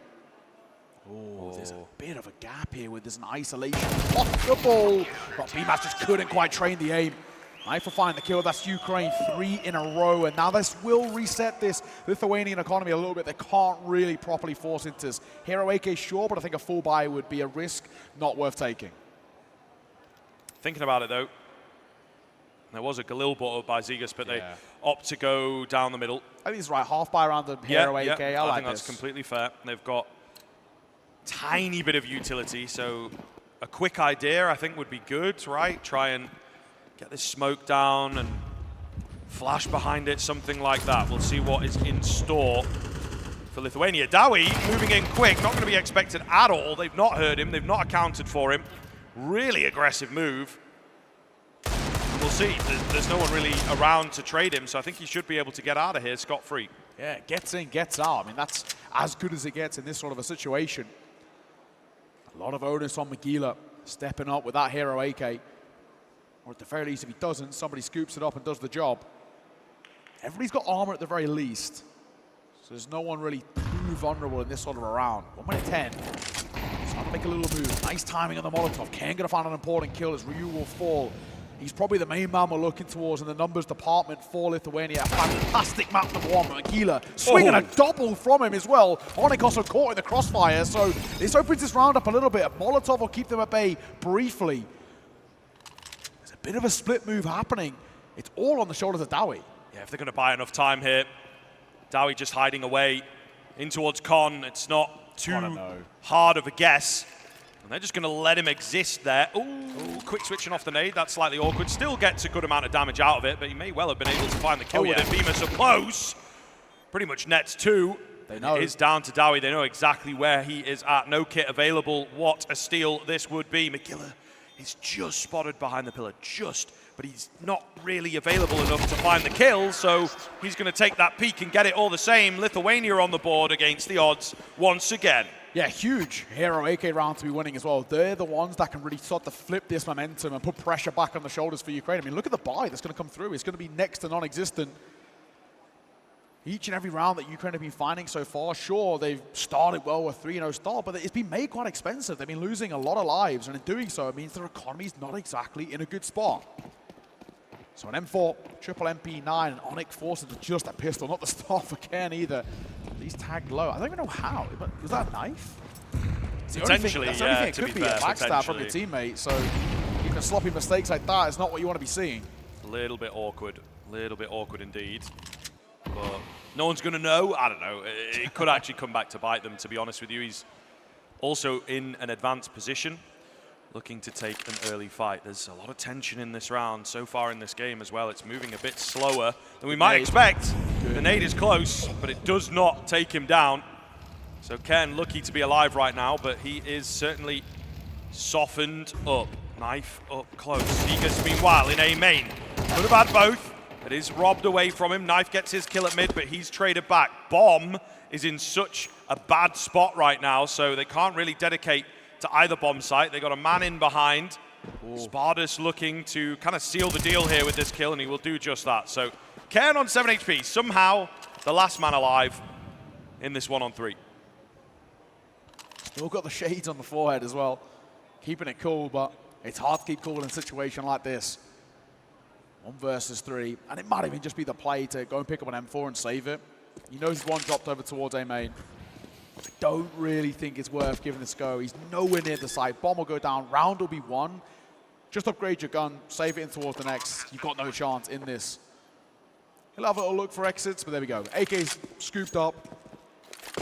Oh, there's a bit of a gap here with there's an isolation possible, but BMAS just couldn't quite train the aim. Knife will find the kill. That's Ukraine 3 in a row, and now this will reset this Lithuanian economy a little bit. They can't really properly force inters. Hero AK, sure, but I think a full buy would be a risk not worth taking. Thinking about it, though, there was a Galil bought up by Zegas, but they opt to go down the middle. I think it's right. Half buy around the Hero AK. I think that's completely fair. They've got tiny bit of utility, so a quick idea, I think, would be good, right? Try and get this smoke down and flash behind it, something like that. We'll see what is in store for Lithuania. Dowie moving in quick, not going to be expected at all. They've not heard him. They've not accounted for him. Really aggressive move. We'll see. There's no one really around to trade him, so I think he should be able to get out of here scot-free. Yeah, gets in, gets out. I mean, that's as good as it gets in this sort of a situation. A lot of onus on Magila stepping up with that hero AK. Or at the very least, if he doesn't, somebody scoops it up and does the job. Everybody's got armor at the very least. So there's no one really too vulnerable in this sort of a round. 1 minute 10. Trying to make a little move. Nice timing on the Molotov. Ken gonna find an important kill as Ryu will fall. He's probably the main man we're looking towards in the numbers department for Lithuania. A fantastic map number 1. Magila swinging a double from him as well. Onyx also caught in the crossfire, so this opens this round up a little bit. Molotov will keep them at bay briefly. There's a bit of a split move happening. It's all on the shoulders of Dowie. Yeah, if they're going to buy enough time here, Dowie just hiding away in towards Con. It's not too hard of a guess. And they're just going to let him exist there. Ooh, quick switching off the nade. That's slightly awkward. Still gets a good amount of damage out of it, but he may well have been able to find the kill with it. Beamer so close. Pretty much nets 2. They know. It is down to Dowie. They know exactly where he is at. No kit available. What a steal this would be. Magila is just spotted behind the pillar. But he's not really available enough to find the kill, so he's going to take that peek and get it all the same. Lithuania on the board against the odds once again. Yeah, huge hero AK round to be winning as well. They're the ones that can really start to flip this momentum and put pressure back on the shoulders for Ukraine. I mean, look at the buy that's going to come through. It's going to be next to non-existent. Each and every round that Ukraine have been finding so far, sure, they've started well with 3-0 start, but it's been made quite expensive. They've been losing a lot of lives, and in doing so, it means their economy's not exactly in a good spot. So an M4, triple MP9, and Onyx forces just a pistol, not the start for Ken either. He's tagged low. I don't even know how. Was that a knife? Potentially, that's the only thing it could be, a backstab from your teammate. So even sloppy mistakes like that is not what you want to be seeing. A little bit awkward indeed. But no one's going to know. I don't know. It could actually come back to bite them, to be honest with you. He's also in an advanced position, looking to take an early fight. There's a lot of tension in this round so far in this game as well. It's moving a bit slower than we might expect. The nade is close, but it does not take him down. So Ken, lucky to be alive right now, but he is certainly softened up. Knife up close. Segas, meanwhile, in A main. Could have had both. It is robbed away from him. Knife gets his kill at mid, but he's traded back. Bomb is in such a bad spot right now, so they can't really dedicate to either bomb site. They got a man in behind. Spartus looking to kind of seal the deal here with this kill, and he will do just that. So Ken on 7 HP, somehow the last man alive in this 1-on-3. Still got the shades on the forehead as well. Keeping it cool, but it's hard to keep cool in a situation like this. 1 versus 3, and it might even just be the play to go and pick up an M4 and save it. He knows he's one dropped over towards A main. I don't really think it's worth giving this a go. He's nowhere near the site. Bomb will go down. Round will be won. Just upgrade your gun. Save it in towards the next. You've got no chance in this. He'll have a little look for exits, but there we go. AK's scooped up.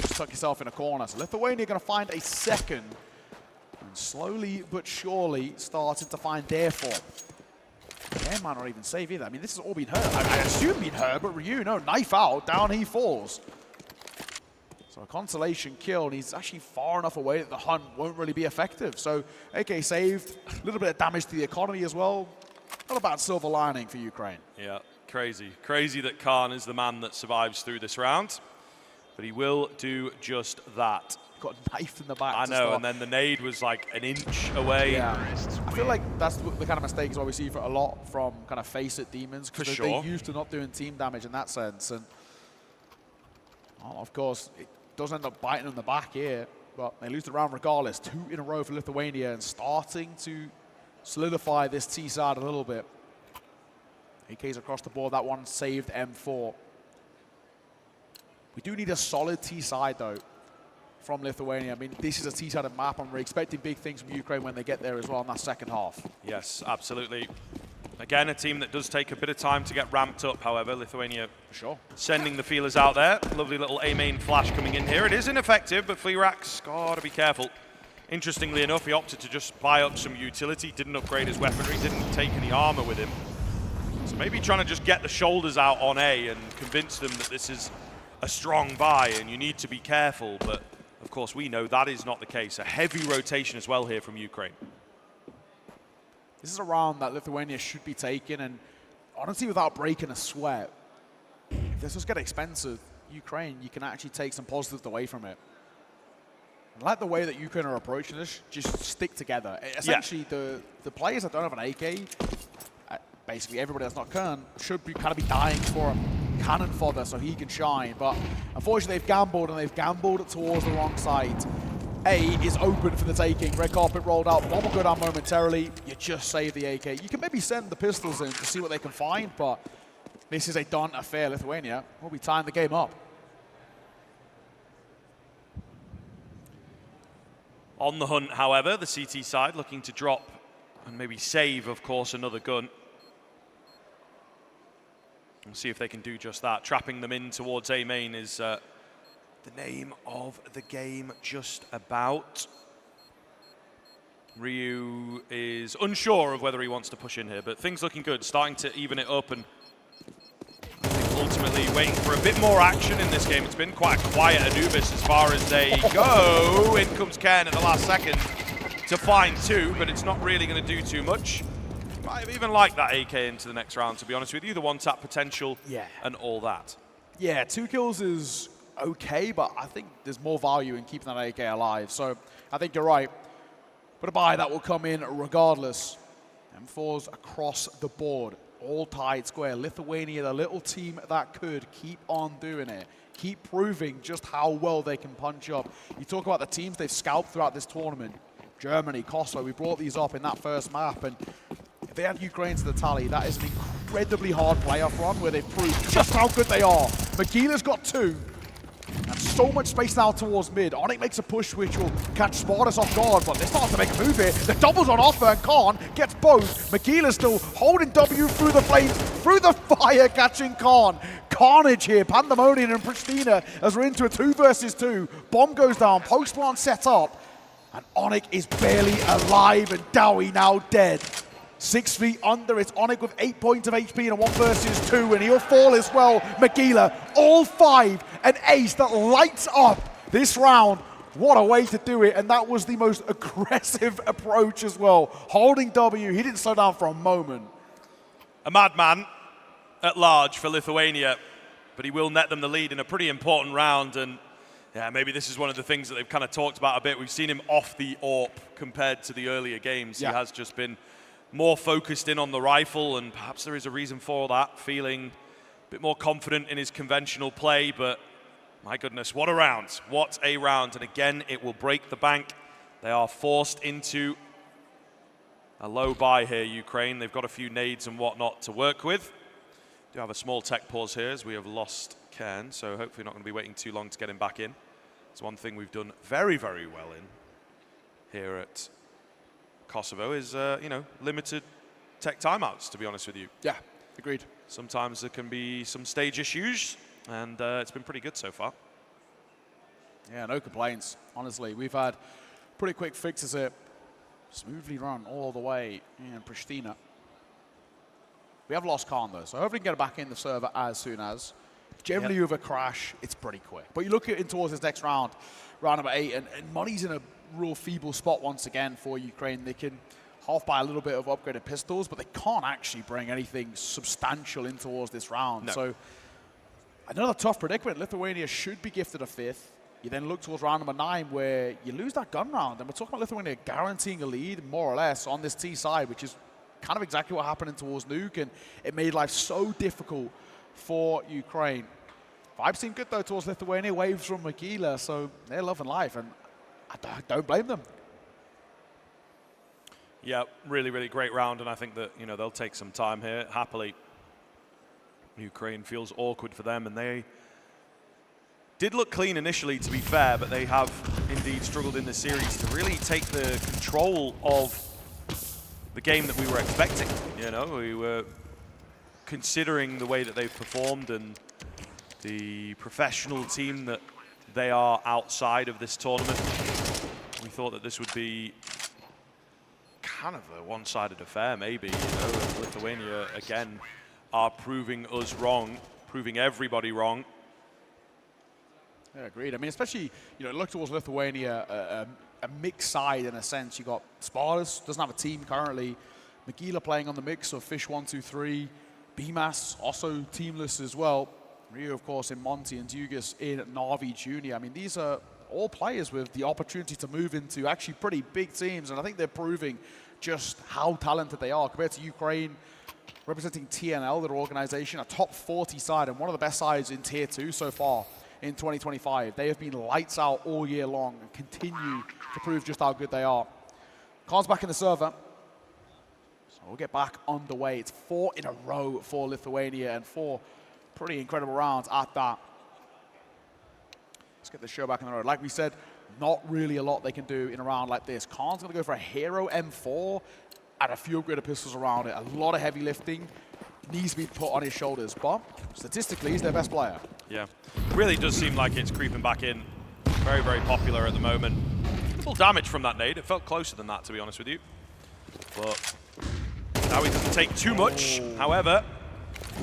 Just tuck yourself in a corner. So Lithuania going to find a second. And slowly but surely starting to find their form. They might not even save either. I mean, this has all been hurt. I assume been hurt, but Ryu, no, knife out. Down he falls. So a consolation kill, and he's actually far enough away that the hunt won't really be effective. So AK saved, a little bit of damage to the economy as well. Not a bad silver lining for Ukraine. Yeah, crazy. Crazy that Khan is the man that survives through this round. But he will do just that. Got knifed in the back. I know, and then the nade was like an inch away. Yeah, I feel like that's the kind of mistakes we see for a lot from kind of face-it demons. For sure. They're used to not doing team damage in that sense. And well, of course, it does end up biting in the back here, but they lose the round regardless. 2 in a row for Lithuania and starting to solidify this T side a little bit. AK's across the board. That one saved M4. We do need a solid T side though from Lithuania. I mean, this is a T-sided map, and we're expecting big things from Ukraine when they get there as well in that second half. Yes, absolutely. Again, a team that does take a bit of time to get ramped up, however. Lithuania sending the feelers out there. Lovely little A-main flash coming in here. It is ineffective, but Fleerax, gotta be careful. Interestingly enough, he opted to just buy up some utility, didn't upgrade his weaponry, didn't take any armor with him. So maybe trying to just get the shoulders out on A and convince them that this is a strong buy and you need to be careful, but of course, we know that is not the case. A heavy rotation as well here from Ukraine. This is a round that Lithuania should be taking, and honestly, without breaking a sweat, if this was getting expensive, Ukraine, you can actually take some positives away from it. I like the way that Ukraine are approaching this, just stick together. Essentially, the players that don't have an AK, basically everybody that's not Kern, should be kind of be dying for him. Cannon fodder so he can shine, but unfortunately they've gambled, and they've gambled towards the wrong side. A is open for the taking. Red carpet rolled out. Bomb will go down momentarily. You just save the AK. You can maybe send the pistols in to see what they can find, but this is a done affair. Lithuania will be tying the game up. On the hunt, however, the CT side looking to drop and maybe save, of course, another gun. We'll see if they can do just that. Trapping them in towards A main is the name of the game just about. Ryu is unsure of whether he wants to push in here, but things looking good, starting to even it up, and ultimately waiting for a bit more action in this game. It's been quite a quiet Anubis as far as they go. In comes Ken at the last second to find two, but it's not really going to do too much. Might have even liked that AK into the next round, to be honest with you. The one-tap potential and all that. Yeah, 2 kills is okay, but I think there's more value in keeping that AK alive. So I think you're right. But a buy that will come in regardless. M4s across the board, all tied square. Lithuania, the little team that could, keep on doing it. Keep proving just how well they can punch up. You talk about the teams they've scalped throughout this tournament. Germany, Kosovo, we brought these up in that first map, and if they add Ukraine to the tally, that is an incredibly hard playoff run where they've proved just how good they are. Magila's got 2, and so much space now towards mid. Onyx makes a push which will catch Spartus off guard, but they're starting to make a move here. The double's on offer, and Khan gets both. Magila's still holding W through the flames, through the fire, catching Khan. Carnage here, Pandemonium and Pristina as we're into a 2 versus 2. Bomb goes down, post plant set up, and Onyx is barely alive, and Dowie now dead. 6 feet under, it's Onyx with 8 points of HP in a 1 versus 2, and he'll fall as well. Magila, all 5, an ace that lights up this round. What a way to do it, and that was the most aggressive approach as well. Holding W, he didn't slow down for a moment. A madman at large for Lithuania, but he will net them the lead in a pretty important round, and yeah, maybe this is one of the things that they've kind of talked about a bit. We've seen him off the AWP compared to the earlier games. He has just been more focused in on the rifle, and perhaps there is a reason for that, feeling a bit more confident in his conventional play, but my goodness, what a round. What a round, and again, it will break the bank. They are forced into a low buy here, Ukraine. They've got a few nades and whatnot to work with. Do have a small tech pause here as we have lost Ken, so hopefully not going to be waiting too long to get him back in. It's one thing we've done very, very well in here at Kosovo is, you know, limited tech timeouts, to be honest with you. Yeah, agreed. Sometimes there can be some stage issues, and it's been pretty good so far. Yeah, no complaints, honestly. We've had pretty quick fixes here. Smoothly run all the way in Pristina. We have lost Khan, though, so hopefully we can get back in the server as soon as. Generally, with a crash, it's pretty quick. But you look at it towards this next round, round number 8, and Money's in a real feeble spot once again for Ukraine. They can half buy a little bit of upgraded pistols, but they can't actually bring anything substantial in towards this round. No. So another tough predicament. Lithuania should be gifted a 5th. You then look towards round number 9 where you lose that gun round, and we're talking about Lithuania guaranteeing a lead more or less on this T side, which is kind of exactly what happened towards Nuke, and it made life so difficult for Ukraine. Vibes seem good though towards Lithuania, waves from Magila, so they're loving life, and I don't blame them. Yeah, really, really great round, and I think that, you know, they'll take some time here happily. Ukraine feels awkward for them, and they did look clean initially, to be fair, but they have indeed struggled in this series to really take the control of the game that we were expecting. You know, we were considering the way that they've performed and the professional team that they are outside of this tournament. We thought that this would be kind of a one-sided affair, maybe. You know, Lithuania, again, are proving us wrong, proving everybody wrong. Yeah, agreed. I mean, especially, you know, look towards Lithuania, a mixed side in a sense. You got Spartus, doesn't have a team currently. Magila playing on the mix of Fish123, BMAS also teamless as well. Ryu, of course, in Monty and Dugas in Na'Vi Junior. I mean, these are all players with the opportunity to move into actually pretty big teams, and I think they're proving just how talented they are compared to Ukraine, representing TNL, their organization, a top 40 side and one of the best sides in Tier 2 so far in 2025. They have been lights out all year long and continue to prove just how good they are. Khan's back in the server. So we'll get back underway. It's 4 in a row for Lithuania and 4 pretty incredible rounds at that. Let's get the show back on the road. Like we said, not really a lot they can do in a round like this. Khan's going to go for a hero M4 and a few upgraded pistols around it. A lot of heavy lifting needs to be put on his shoulders, but statistically, he's their best player. Yeah, really does seem like it's creeping back in. Very, very popular at the moment. Little damage from that nade. It felt closer than that, to be honest with you. But now he doesn't take too much. However,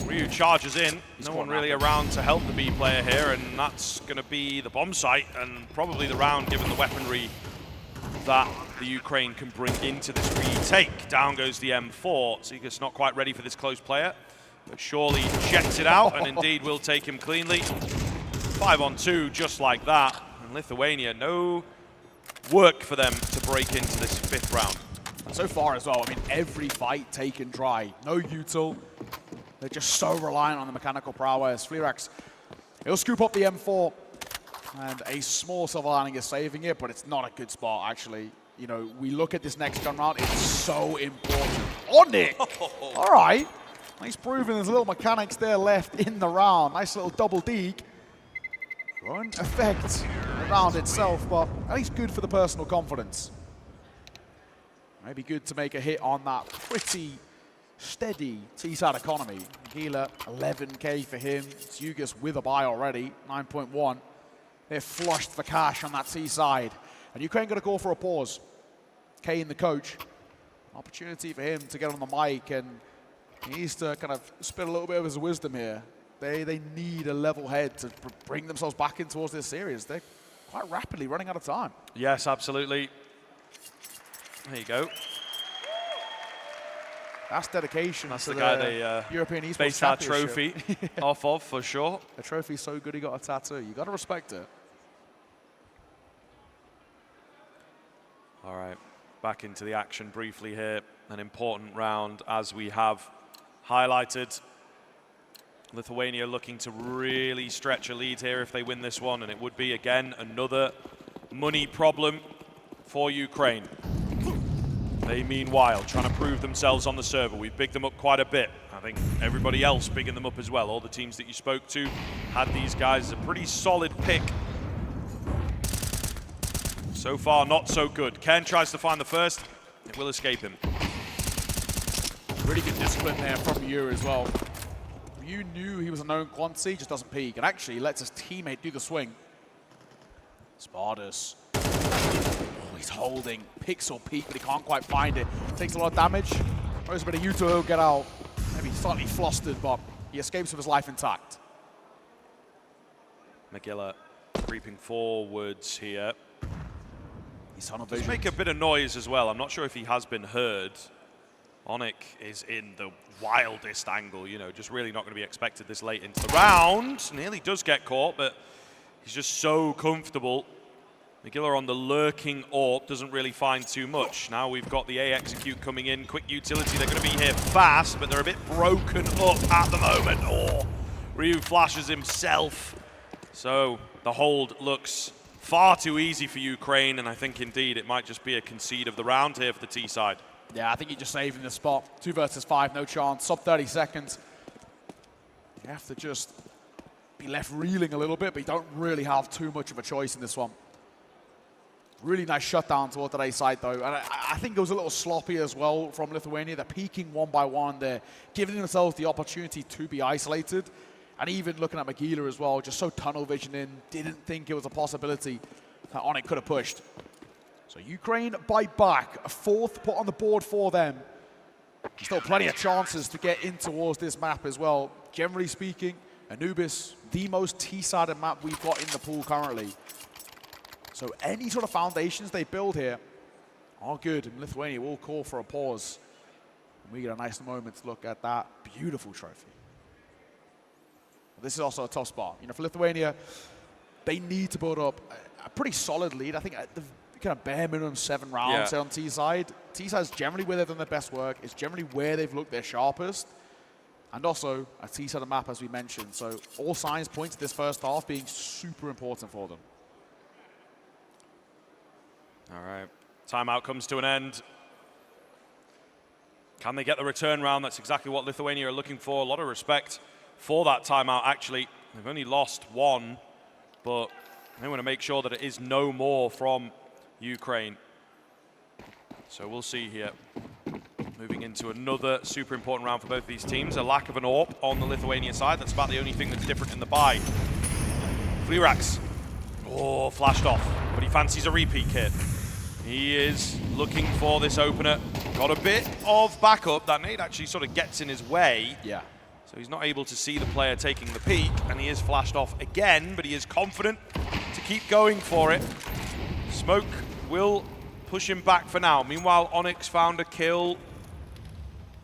Ryu charges in. No one really around to help the B player here, and that's going to be the bomb site and probably the round, given the weaponry that the Ukraine can bring into this retake. Down goes the M4. Zegas not quite ready for this close player, but surely checks it out and indeed will take him cleanly. 5-on-2 just like that. And Lithuania, no work for them to break into this 5th round. And so far as well, I mean, every fight taken dry. No util. They're just so reliant on the mechanical prowess. Fleerax, he'll scoop up the M4. And a small silver lining is saving it, but it's not a good spot, actually. You know, we look at this next gun round, it's so important. Oh, Nick! All right. He's proven there's little mechanics there left in the round. Nice little double deke. Won't affect the round itself, but at least good for the personal confidence. Maybe good to make a hit on that pretty steady T-side economy. Gila, 11K for him. Dugas with a buy already, 9.1. They're flushed for cash on that T-side. And Ukraine got to call for a pause. Kane, the coach, opportunity for him to get on the mic, and he needs to kind of spit a little bit of his wisdom here. They need a level head to bring themselves back in towards this series. They're quite rapidly running out of time. Yes, absolutely. There you go. That's dedication. That's to the guy they European Esports based that Championship. trophy off of, for sure. A trophy's so good he got a tattoo. You got to respect it. All right, back into the action briefly here. An important round, as we have highlighted. Lithuania looking to really stretch a lead here if they win this one, and it would be, again, another money problem for Ukraine. They, meanwhile, trying to prove themselves on the server. We've bigged them up quite a bit. I think everybody else bigging them up as well. All the teams that you spoke to had these guys as a pretty solid pick. So far, not so good. Ken tries to find the first. It will escape him. Really good discipline there from Yu as well. Yu knew he was a known quantity, just doesn't peek. And actually, he lets his teammate do the swing. Spartus. Oh, he's holding. Pixel peek, but he can't quite find it. Takes a lot of damage. Throws a bit of Yuto, he'll get out. Maybe slightly flustered, but he escapes with his life intact. Magilla creeping forwards here. He's on a Does vision. make a bit of noise as well. I'm not sure if he has been heard. Onyx is in the wildest angle, you know, just really not going to be expected this late into the round. Nearly does get caught, but he's just so comfortable. Magilla on the lurking AWP doesn't really find too much. Now we've got the A execute coming in. Quick utility, they're going to be here fast, but they're a bit broken up at the moment. Oh, Ryu flashes himself. So the hold looks far too easy for Ukraine, and I think indeed it might just be a concede of the round here for the T side. Yeah, I think you're just saving the spot. 2 versus 5, no chance. Sub 30 seconds. You have to just be left reeling a little bit, but you don't really have too much of a choice in this one. Really nice shutdown toward the A side, though. And I think it was a little sloppy as well from Lithuania. They're peeking one by one. They're giving themselves the opportunity to be isolated. And even looking at Magilla as well, just so tunnel vision in, didn't think it was a possibility that Onyx could have pushed. So Ukraine bite back, a 4th put on the board for them. Still plenty of chances to get in towards this map as well. Generally speaking, Anubis, the most T-sided map we've got in the pool currently. So any sort of foundations they build here are good, and Lithuania will call for a pause. We get a nice moment to look at that beautiful trophy. This is also a tough spot. You know, for Lithuania, they need to build up a pretty solid lead. I think at the kind of bare minimum 7 rounds on T side. T side is generally where they've done their best work. It's generally where they've looked their sharpest. And also a T side of the map, as we mentioned. So all signs point to this first half being super important for them. All right, timeout comes to an end. Can they get the return round? That's exactly what Lithuania are looking for. A lot of respect for that timeout, actually. They've only lost 1, but they want to make sure that it is no more from Ukraine. So we'll see here. Moving into another super important round for both these teams. A lack of an AWP on the Lithuania side. That's about the only thing that's different in the buy. Flirax. Oh, flashed off, but he fancies a repeat kit. He is looking for this opener. Got a bit of backup. That nade actually sort of gets in his way. Yeah. So he's not able to see the player taking the peek, and he is flashed off again, but he is confident to keep going for it. Smoke will push him back for now. Meanwhile, Onyx found a kill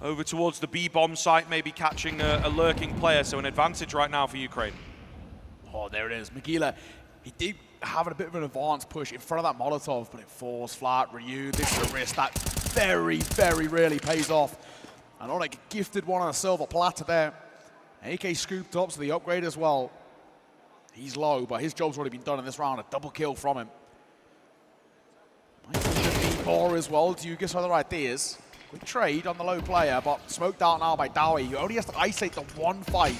over towards the B-bomb site, maybe catching a lurking player, so an advantage right now for Ukraine. Oh, there it is. Magila, he did have a bit of an advanced push in front of that Molotov, but it falls flat. Ryu, this is a risk that very, very rarely pays off. And Onyx gifted one on a silver platter there. AK scooped up, so the upgrade as well. He's low, but his job's already been done in this round. A double kill from him. Might need a core as well. Do you get other ideas? Quick trade on the low player, but smoked out now by Dowie, who only has to isolate the one fight.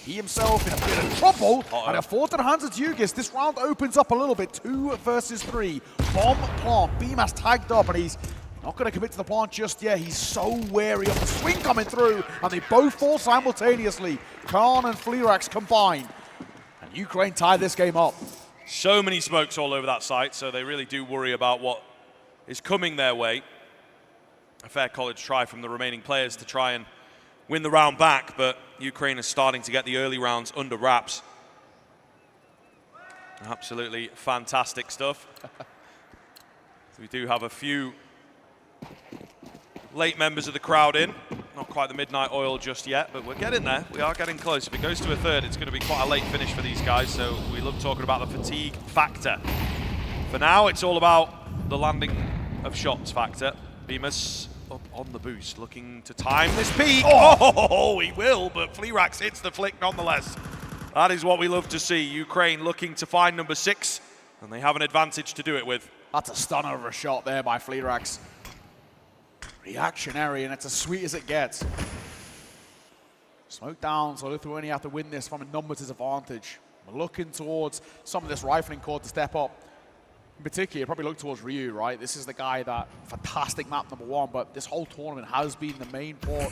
He himself in a bit of trouble, and a 4 to the hands of Dugis. This round opens up a little bit, 2 versus 3. Bomb plant, Beam has tagged up, and he's not going to commit to the plant just yet. He's so wary of the swing coming through, and they both fall simultaneously. Khan and Flirax combine, and Ukraine tie this game up. So many smokes all over that site, so they really do worry about what is coming their way. A fair college try from the remaining players to try and win the round back, but Ukraine is starting to get the early rounds under wraps. Absolutely fantastic stuff. So we do have a few late members of the crowd in. Not quite the midnight oil just yet, but we're getting there. We are getting close. If it goes to a third, it's going to be quite a late finish for these guys, so we love talking about the fatigue factor. For now, it's all about the landing of shots factor. Bemis up on the boost, looking to time this peak. Oh, he will, but Flirax hits the flick nonetheless. That is what we love to see. Ukraine looking to find number 6, and they have an advantage to do it with. That's a stunner of a shot there by Flirax. Reactionary, and it's as sweet as it gets. Smoke down, so Lithuania have to win this from a numbers disadvantage. We're looking towards some of this rifling core to step up. In particular, probably look towards Ryu, right? This is the guy that, fantastic map number 1, but this whole tournament has been the main port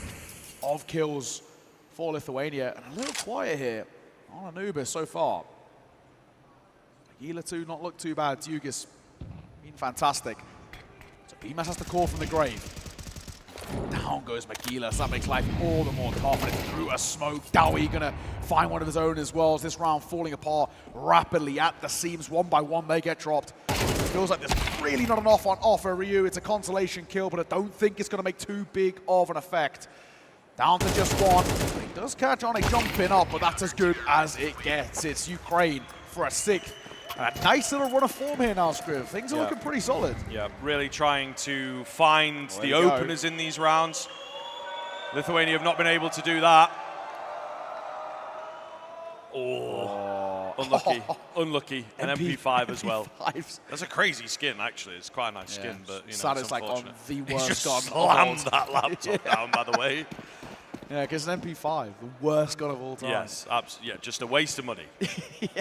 of kills for Lithuania. And a little quiet here on Anubis so far. Magila 2 not looked too bad. Dugis been fantastic. So Bemis has to call from the grave. Down goes Magila, so that makes life all the more tough. And it's through a smoke. Dowie gonna find one of his own as well as this round falling apart rapidly at the seams. One by one, they get dropped. Feels like there's really not enough on offer. Ryu, it's a consolation kill, but I don't think it's gonna make too big of an effect. Down to just one. He does catch on a jumping up, but that's as good as it gets. It's Ukraine for a 6th. And a nice little run of form here now, Scriv. Things are looking pretty solid. Yeah, really trying to find the openers in these rounds. Lithuania have not been able to do that. Oh, unlucky, unlucky. An MP5 as well. That's a crazy skin, actually. It's quite a nice skin, but you know, Sad it's like on the worst just gun. slammed that laptop down, by the way. Yeah, because an MP5, the worst gun of all time. Yes, yeah, just a waste of money.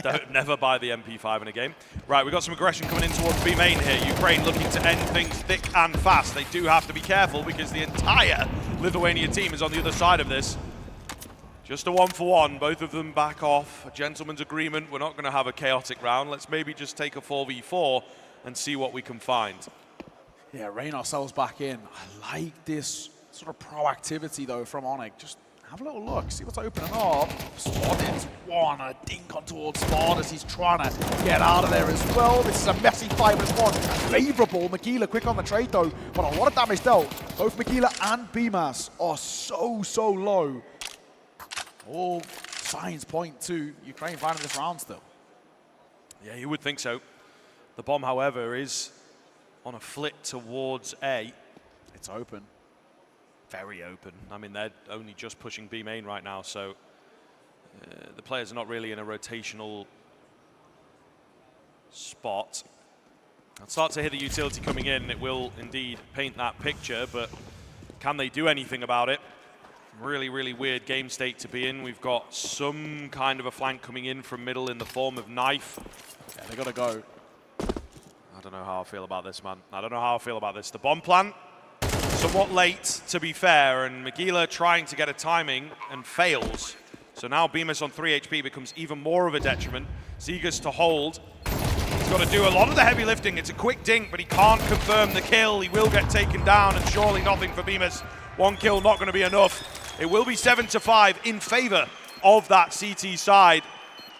Don't never buy the MP5 in a game. Right, we've got some aggression coming in towards B main here. Ukraine looking to end things thick and fast. They do have to be careful because the entire Lithuania team is on the other side of this. Just a 1-for-1, both of them back off. A gentleman's agreement. We're not going to have a chaotic round. Let's maybe just take a 4v4 and see what we can find. Yeah, rein ourselves back in. I like this sort of proactivity, though, from Onyx. Just have a little look, see what's opening up. Spotted one, a dink on towards Spawn as he's trying to get out of there as well. This is a messy fight, but it's one favorable. Magila quick on the trade though, but a lot of damage dealt. Both Magila and BMAS are so low. All signs point to Ukraine finding this round still. Yeah, you would think so. The bomb, however, is on a flit towards A. It's open. Very open. I mean, they're only just pushing B main right now, so the players are not really in a rotational spot. I'll start to hear the utility coming in. It will indeed paint that picture, but can they do anything about it? Really weird game state to be in. We've got some kind of a flank coming in from middle in the form of Knife. Yeah, they gotta go. I don't know how I feel about this, man. I don't know how I feel about this. The bomb plant, somewhat late, to be fair, and Magila trying to get a timing and fails. So now Bemis on 3 HP becomes even more of a detriment. Zegas to hold. He's got to do a lot of the heavy lifting. It's a quick dink, but he can't confirm the kill. He will get taken down, and surely nothing for Bemis. One kill not going to be enough. It will be 7-5 in favor of that CT side.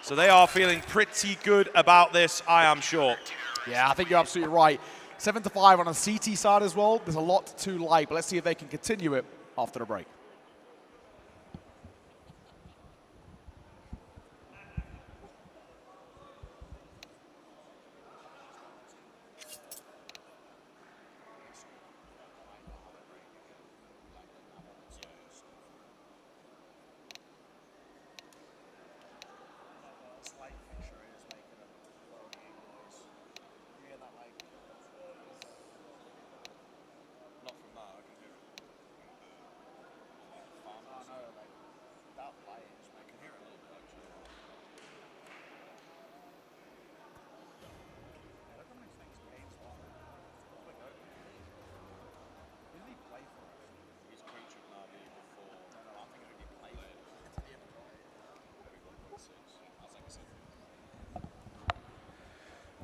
So they are feeling pretty good about this, I am sure. Yeah, I think you're absolutely right. 7-5 on a CT side as well. There's a lot to like, but let's see if they can continue it after the break.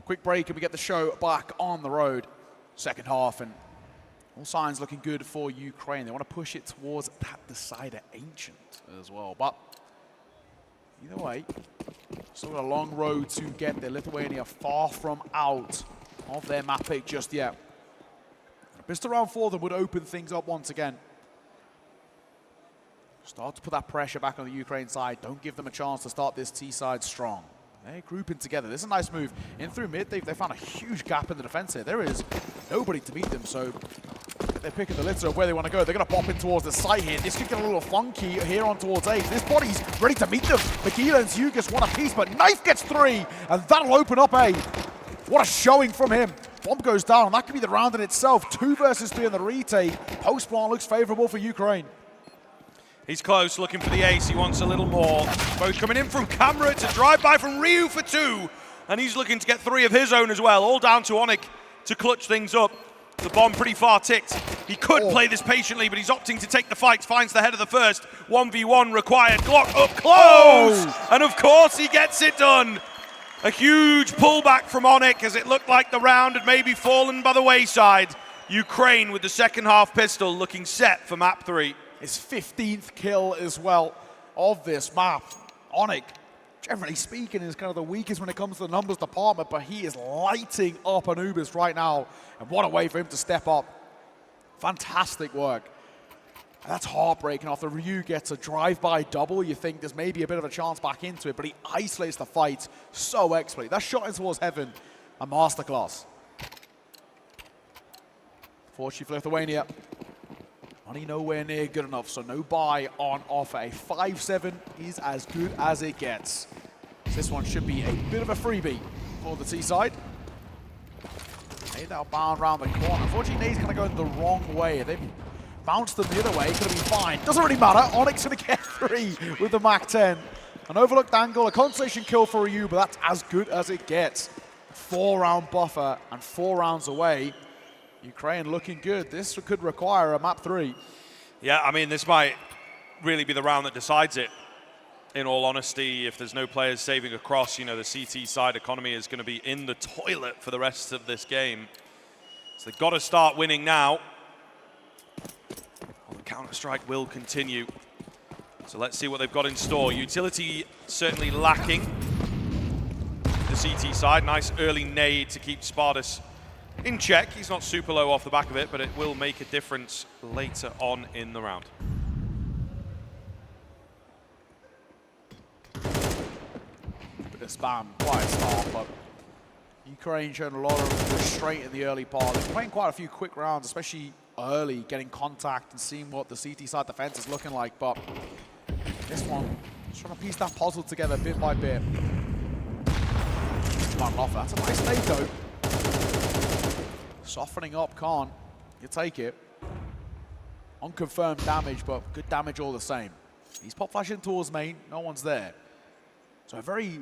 Quick break and we get the show back on the road. Second half and all signs looking good for Ukraine. They want to push it towards that decider Ancient as well. But either way, still got a long road to get there. Lithuania far from out of their map pick just yet. Pistol round 4 that would open things up once again. Start to put that pressure back on the Ukraine side. Don't give them a chance to start this T side strong. They're grouping together. This is a nice move. In through mid, they found a huge gap in the defense here. There is nobody to meet them, so they're picking the litter of where they want to go. They're going to pop in towards the site here. This could get a little funky here on towards A. This body's ready to meet them. Magila and Zugas want a piece, but Knife gets 3, and that'll open up A. What a showing from him. Bomb goes down, and that could be the round in itself. 2 versus 3 in the retake. Post-plant looks favorable for Ukraine. He's close, looking for the ace. He wants a little more. Both coming in from camera. It's a drive-by from Ryu for 2. And he's looking to get 3 of his own as well. All down to Onyx to clutch things up. The bomb pretty far ticked. He could play this patiently, but he's opting to take the fight. Finds the head of the first. 1v1 required. Glock up close. And of course he gets it done. A huge pullback from Onyx as it looked like the round had maybe fallen by the wayside. Ukraine with the second half pistol looking set for map 3. His 15th kill as well of this map. Onyx, generally speaking, is kind of the weakest when it comes to the numbers department, but he is lighting up Anubis right now. And what a way for him to step up. Fantastic work. And that's heartbreaking. After Ryu gets a drive-by double, you think there's maybe a bit of a chance back into it, but he isolates the fight so expertly. That shot in towards heaven, a masterclass. Fortunately for Lithuania, money nowhere near good enough, so no buy on offer. A 5-7 is as good as it gets. This one should be a bit of a freebie for the T side. That'll bound around the corner. Unfortunately, Nade's kind of going the wrong way. They've bounced them the other way. Could have been fine. Doesn't really matter. Onyx going to get 3 with the Mach 10. An overlooked angle, a consolation kill for Ryu, but that's as good as it gets. 4-round buffer and 4 rounds away. Ukraine looking good. This could require a map 3. Yeah, I mean, this might really be the round that decides it. In all honesty, if there's no players saving across, you know, the CT side economy is going to be in the toilet for the rest of this game. So they've got to start winning now. Well, the Counter-Strike will continue. So let's see what they've got in store. Utility certainly lacking. The CT side, nice early nade to keep Spartus in check. He's not super low off the back of it, but it will make a difference later on in the round. Bit of spam, quite a start, but Ukraine showed a lot of restraint in the early part. They're playing quite a few quick rounds, especially early, getting contact and seeing what the CT side defense is looking like, but this one, just trying to piece that puzzle together bit by bit. That's a nice nade though. Softening up, Khan. You take it. Unconfirmed damage, but good damage all the same. He's pop flashing towards main, no one's there. So a very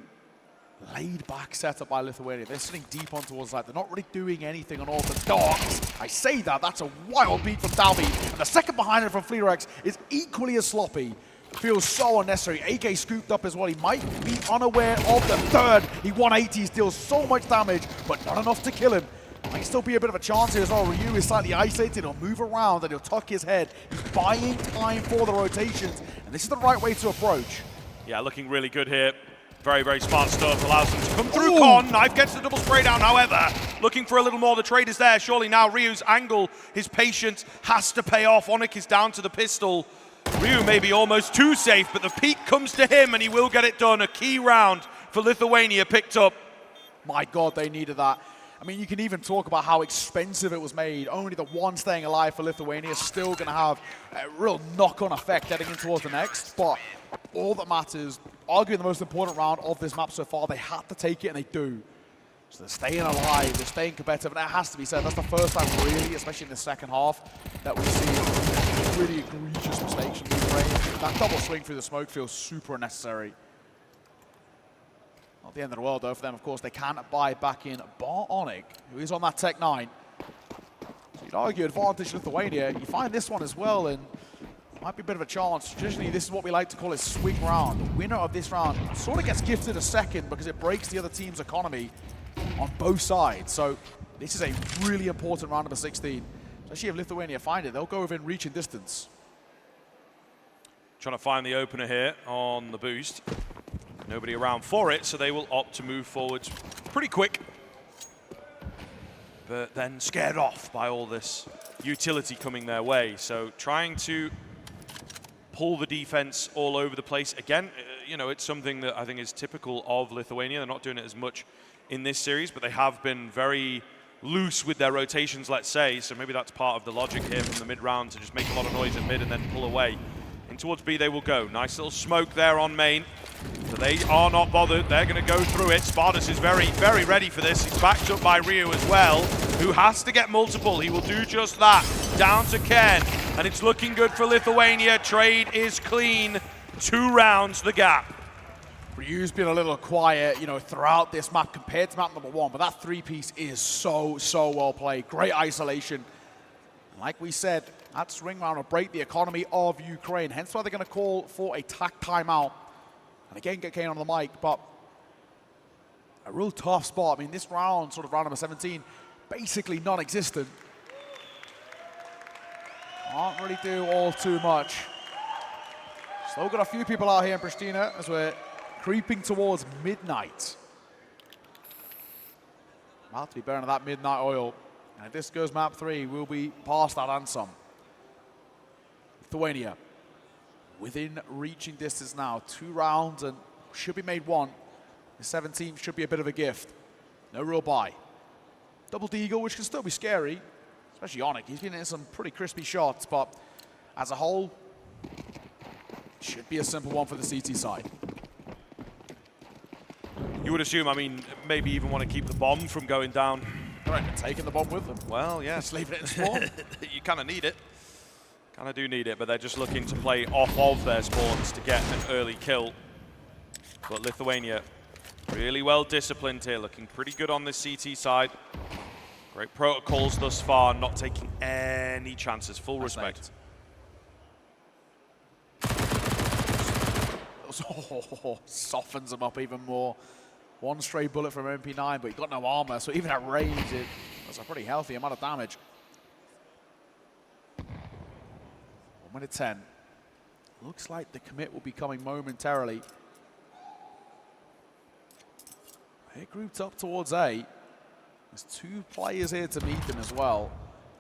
laid-back setup by Lithuania. They're sitting deep on towards the side. They're not really doing anything on orthodox. I say that, that's a wild beat from Dalby. And the second behind it from Fleerex is equally as sloppy. Feels so unnecessary. AK scooped up as well. He might be unaware of the third. He 180s, deals so much damage, but not enough to kill him. Might still be a bit of a chance here as well. Ryu is slightly isolated. He'll move around and he'll tuck his head. He's buying time for the rotations, and this is the right way to approach. Yeah, looking really good here. Very, very smart stuff. Allows them to come through. Con. Knife gets the double spray down, however. Looking for a little more. The trade is there. Surely now Ryu's angle, his patience has to pay off. Onyx is down to the pistol. Ryu may be almost too safe, but the peak comes to him and he will get it done. A key round for Lithuania picked up. My God, they needed that. I mean, you can even talk about how expensive it was made. Only the one staying alive for Lithuania is still going to have a real knock-on effect heading in towards the next. But all that matters, arguably the most important round of this map so far, they had to take it, and they do. So they're staying alive, they're staying competitive, and that has to be said. That's the first time really, especially in the second half, that we've seen really egregious mistakes from Ukraine. That double swing through the smoke feels super unnecessary. Not the end of the world, though, for them. Of course, they can buy back in Bar Onyx, who is on that Tech 9. So you'd argue advantage Lithuania. You find this one as well, and might be a bit of a chance. Traditionally, this is what we like to call a swing round. The winner of this round sort of gets gifted a second because it breaks the other team's economy on both sides. So this is a really important round number 16. Especially if Lithuania find it, they'll go within reach and distance. Trying to find the opener here on the boost. Nobody around for it, so they will opt to move forwards pretty quick. But then scared off by all this utility coming their way. So trying to pull the defense all over the place. Again, you know, it's something that I think is typical of Lithuania. They're not doing it as much in this series, but they have been very loose with their rotations, let's say. So maybe that's part of the logic here from the mid-round, to just make a lot of noise at mid and then pull away. And towards B they will go. Nice little smoke there on main. So they are not bothered. They're going to go through it. Spartus is very, very ready for this. He's backed up by Ryu as well, who has to get multiple. He will do just that. Down to Ken. And it's looking good for Lithuania. Trade is clean. 2 rounds the gap. Ryu's been a little quiet, you know, throughout this map compared to map number 1, but that 3-piece is so well played. Great isolation. Like we said, that swing round will break the economy of Ukraine. Hence why they're going to call for a tack timeout. And again, get Kane on the mic, but a real tough spot. I mean, this round, sort of round number 17, basically non-existent. Can't really do all too much. Still got a few people out here in Pristina as we're creeping towards midnight. About to be burning that midnight oil. And if this goes map 3, we'll be past that and some. Lithuania within reaching distance now. 2 rounds and should be made 1. The 17th should be a bit of a gift. No real buy. Double deagle, which can still be scary, especially Onyx. He's been in some pretty crispy shots, but as a whole, should be a simple one for the CT side. You would assume, I mean, maybe even want to keep the bomb from going down. Right, taking the bomb with them. Well, yeah. Just leaving it in spawn. You kind of need it. Kind of do need it, but they're just looking to play off of their spawns to get an early kill. But Lithuania, really well disciplined here, looking pretty good on this CT side. Great protocols thus far, not taking any chances. Full respect. Oh, softens them up even more. 1 stray bullet from MP9, but he's got no armor, so even at range, that's a pretty healthy amount of damage. 1 minute 10. Looks like the commit will be coming momentarily. They're grouped up towards A. There's 2 players here to meet them as well.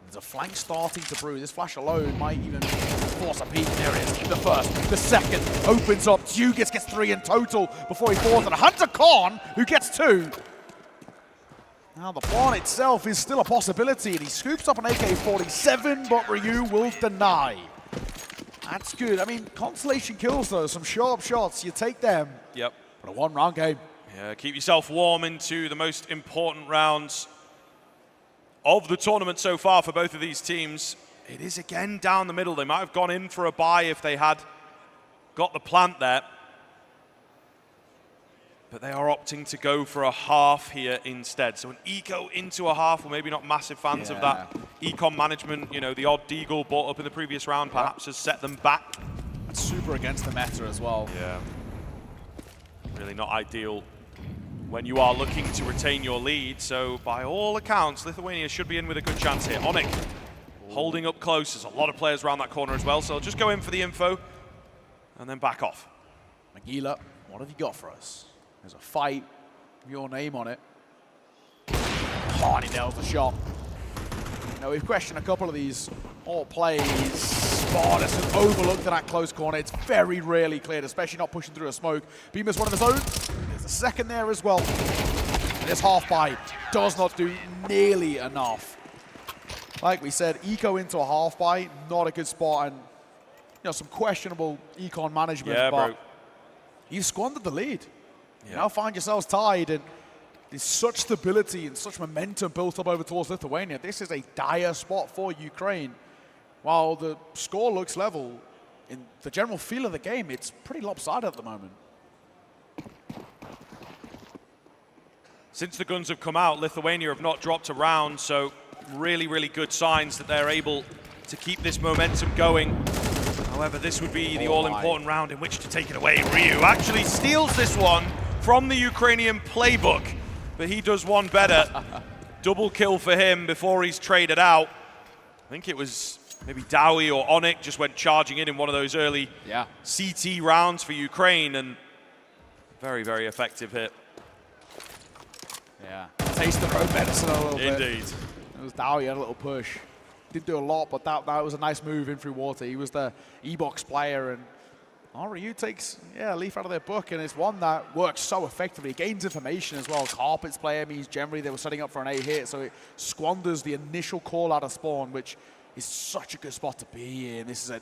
There's a flank starting to brew. This flash alone might even force a peek. There it is. The first, the second opens up. Tugis gets 3 in total before he falls. And Hunter Khan, who gets 2. Now the plan itself is still a possibility, and he scoops up an AK-47, but Ryu will deny. That's good. I mean, consolation kills though. Some sharp shots. You take them. Yep. But a 1-round game. Yeah, keep yourself warm into the most important rounds of the tournament so far for both of these teams. It is again down the middle. They might have gone in for a bye if they had got the plant there. But they are opting to go for a half here instead. So an eco into a half. Well, maybe not massive fans of that econ management. You know, the odd deagle bought up in the previous round perhaps has set them back. That's super against the meta as well. Yeah. Really not ideal when you are looking to retain your lead. So by all accounts, Lithuania should be in with a good chance here. Onyx holding up close. There's a lot of players around that corner as well. So I'll just go in for the info and then back off. Magila, what have you got for us? There's a fight with your name on it. Oh, and he nails the shot. Now, we've questioned a couple of these all plays. Spartus has overlooked in that close corner. It's very rarely cleared, especially not pushing through a smoke. Beamer's one of his own. There's a second there as well. And this half buy does not do nearly enough. Like we said, eco into a half buy, not a good spot, and some questionable econ management. Yeah, but bro. you've squandered the lead. Yeah. You now find yourselves tied, and there's such stability and such momentum built up over towards Lithuania. This is a dire spot for Ukraine. While the score looks level, in the general feel of the game, it's pretty lopsided at the moment. Since the guns have come out, Lithuania have not dropped a round, so really, really good signs that they're able to keep this momentum going. However, this would be the all-important round in which to take it away. Ryu actually steals this one from the Ukrainian playbook, but he does one better. Double kill for him before he's traded out. I think it was maybe Dowie or Onyx just went charging in one of those early CT rounds for Ukraine, and very, very effective hit. Yeah, taste the pro medicine a little bit. Indeed. It was Dowie, had a little push. Didn't do a lot, but that was a nice move in through water. He was the E-box player, and Ryu takes a leaf out of their book, and it's one that works so effectively. It gains information as well. Carpet's player means generally they were setting up for an A hit, so it squanders the initial call out of spawn, which is such a good spot to be in. This is an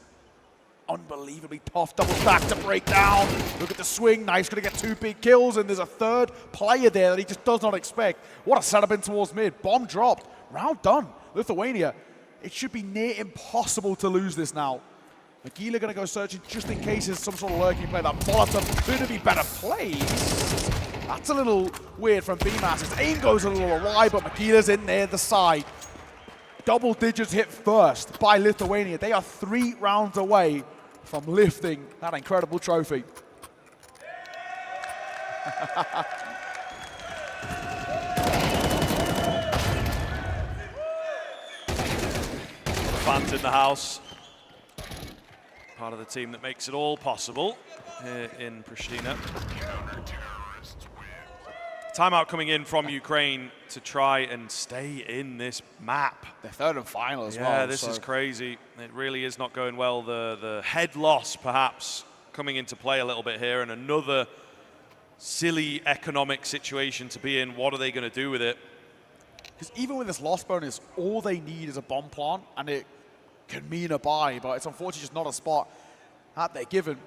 unbelievably tough double stack to break down. Look at the swing. Knife's going to get 2 big kills, and there's a third player there that he just does not expect. What a setup in towards mid. Bomb dropped. Round done. Lithuania, it should be near impossible to lose this now. Magila going to go searching just in case there's some sort of lurking play. That Molotov could be better plays. That's a little weird from BMAS. His aim goes a little awry, but Magila's in there, the side. Double digits hit first by Lithuania. They are 3 rounds away from lifting that incredible trophy. Fans in the house. Part of the team that makes it all possible here in Pristina. Timeout coming in from Ukraine to try and stay in this map. They're third and final as well. Yeah, this is crazy. It really is not going well. The head loss perhaps coming into play a little bit here, and another silly economic situation to be in. What are they going to do with it? Because even with this loss bonus, all they need is a bomb plant, and it can mean a buy, but it's unfortunately just not a spot that they're given.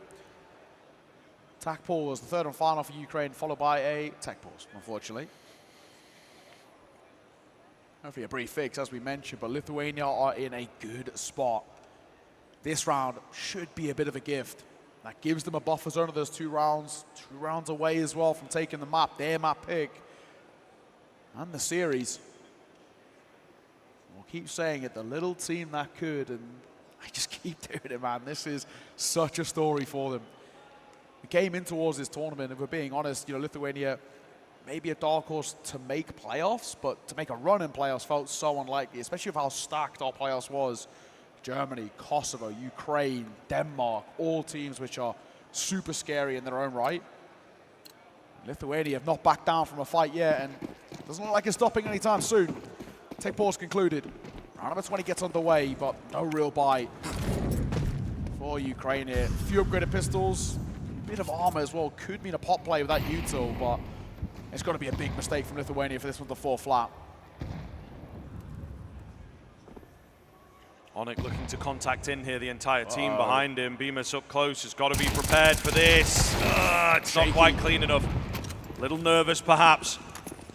Tac pool was the third and final for Ukraine, followed by a tech pause, unfortunately. Hopefully a brief fix, as we mentioned, but Lithuania are in a good spot. This round should be a bit of a gift. That gives them a buffer zone of those 2 rounds. 2 rounds away as well from taking the map, their map pick, and the series. We'll keep saying it, the little team that could, and I just keep doing it, man. This is such a story for them. We came in towards this tournament, if we're being honest, Lithuania maybe a dark horse to make playoffs, but to make a run in playoffs felt so unlikely, especially with how stacked our playoffs was Germany, Kosovo, Ukraine, Denmark, all teams which are super scary in their own right. Lithuania have not backed down from a fight yet, and doesn't look like it's stopping anytime soon. Take pause concluded. Round number 20 gets underway, but no real bite for Ukraine here. A few upgraded pistols, a bit of armor as well. Could mean a pop play with that util, but it's going to be a big mistake from Lithuania for this one to fall flat. Onyx looking to contact in here, the entire team behind him. Bemis up close, has got to be prepared for this. It's not quite clean enough. A little nervous perhaps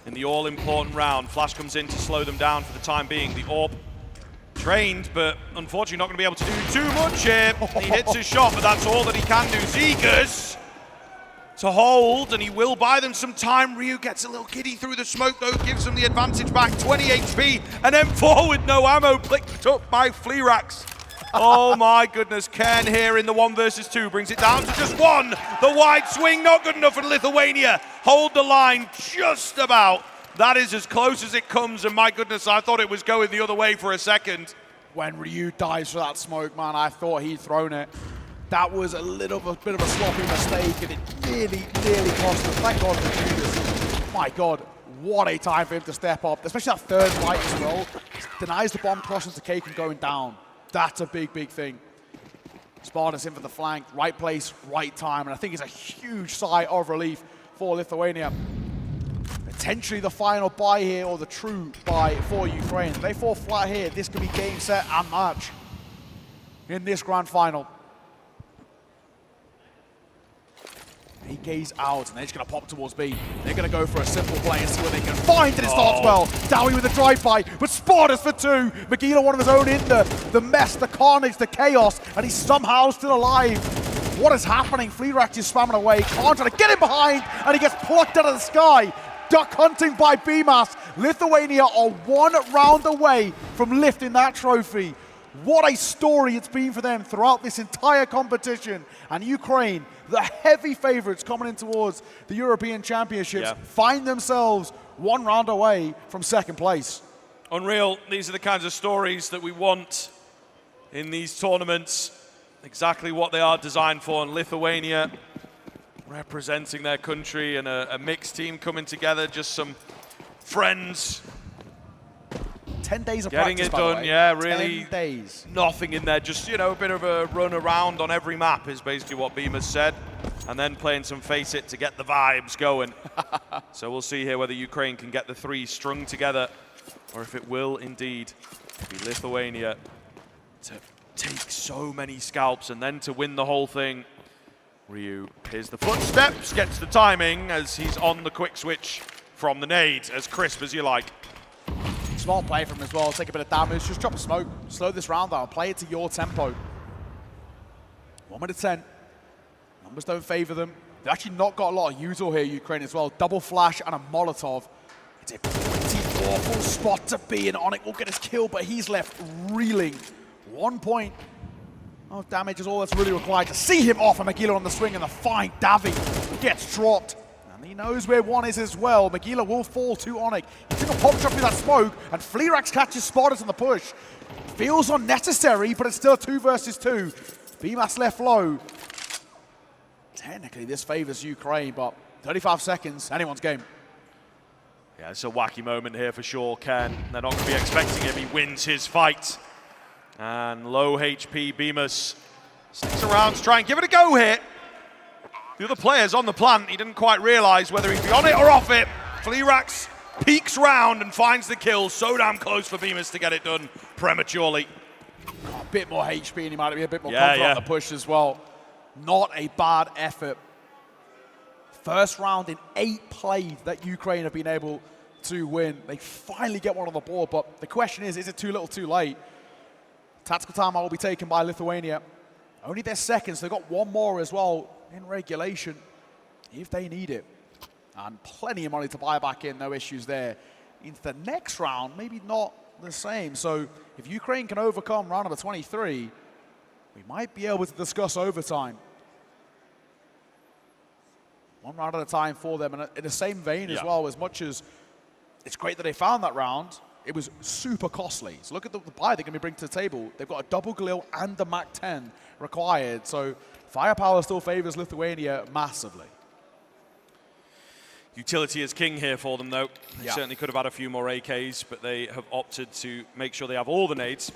in the all-important round. Flash comes in to slow them down for the time being. The AWP trained, but unfortunately not going to be able to do too much here. He hits his shot, but that's all that he can do. Zegas to hold, and he will buy them some time. Ryu gets a little giddy through the smoke though, gives them the advantage back. 20 HP, and M4 with no ammo, picked up by Fleerax. Oh my goodness, Ken here in the 1 versus 2 brings it down to just one. The wide swing, not good enough for Lithuania. Hold the line just about. That is as close as it comes, and my goodness, I thought it was going the other way for a second. When Ryu dives for that smoke, man, I thought he'd thrown it. That was a little bit of a sloppy mistake, and it nearly cost him. Thank God for Judas. My God, what a time for him to step up, especially that third fight as well. Denies the bomb crossing to Cake and going down. That's a big thing. Sparta's in for the flank, right place, right time, and I think it's a huge sigh of relief for Lithuania. Potentially the final buy here, or the true buy for Ukraine. If they fall flat here, this could be game, set, and match in this grand final. AK's out, and they're just going to pop towards B. They're going to go for a simple play and see what they can find, and it starts well. Dowie with a drive-by, but Spartas for 2. Magila, one of his own in the mess, the carnage, the chaos, and he's somehow still alive. What is happening? Fleerax is spamming away. Khan trying to get him behind, and he gets plucked out of the sky. Duck hunting by BMAS. Lithuania are 1 round away from lifting that trophy. What a story it's been for them throughout this entire competition. And Ukraine, the heavy favorites coming in towards the European Championships, find themselves 1 round away from second place. Unreal. These are the kinds of stories that we want in these tournaments. Exactly what they are designed for. And Lithuania representing their country, and a mixed team coming together, just some friends. 10 days of getting practice, it by the done, way. yeah, really 10 days. Nothing in there, just, you know, a bit of a run around on every map is basically what Beamer's said, and then playing some Face It to get the vibes going. So we'll see here whether Ukraine can get the 3 strung together, or if it will indeed be Lithuania to take so many scalps and then to win the whole thing. Ryu, here's the footsteps, gets the timing as he's on the quick switch from the nade, as crisp as you like. Smart play from him as well, take a bit of damage, just drop a smoke, slow this round down, play it to your tempo. 1 minute 10, numbers don't favor them. They've actually not got a lot of util here, Ukraine as well. Double flash and a Molotov. It's a pretty awful spot to be, and Onyx will get his kill, but he's left reeling. 1 point of damage is all that's really required to see him off, and Magila on the swing, and the fine Davi gets dropped. And he knows where 1 is as well. Magila will fall to Onyx. He took a pop shot through that smoke, and Fleerax catches Spartas on the push. Feels unnecessary, but it's still 2 versus 2. BMAS left low. Technically, this favors Ukraine, but 35 seconds, anyone's game. Yeah, it's a wacky moment here for sure, Ken. They're not going to be expecting him. He wins his fight. And low HP Bemis sticks around to try and give it a go here. The other player's on the plant. He didn't quite realize whether he'd be on it or off it. Fleerax peeks round and finds the kill. So damn close for Bemis to get it done prematurely. A bit more HP, and he might be a bit more confident on the push as well. Not a bad effort. First round in 8 plays that Ukraine have been able to win. They finally get one on the board, but the question is it too little too late? Tactical time will be taken by Lithuania. Only their second, so they've got 1 more as well in regulation if they need it. And plenty of money to buy back in, no issues there. Into the next round, maybe not the same. So if Ukraine can overcome round number 23, we might be able to discuss overtime. 1 round at a time for them. And in the same vein as well, as much as it's great that they found that round, it was super costly. So look at the buy they're going to bring to the table. They've got a double Galil and the Mach 10 required. So firepower still favors Lithuania massively. Utility is king here for them, though. They certainly could have had a few more AKs, but they have opted to make sure they have all the nades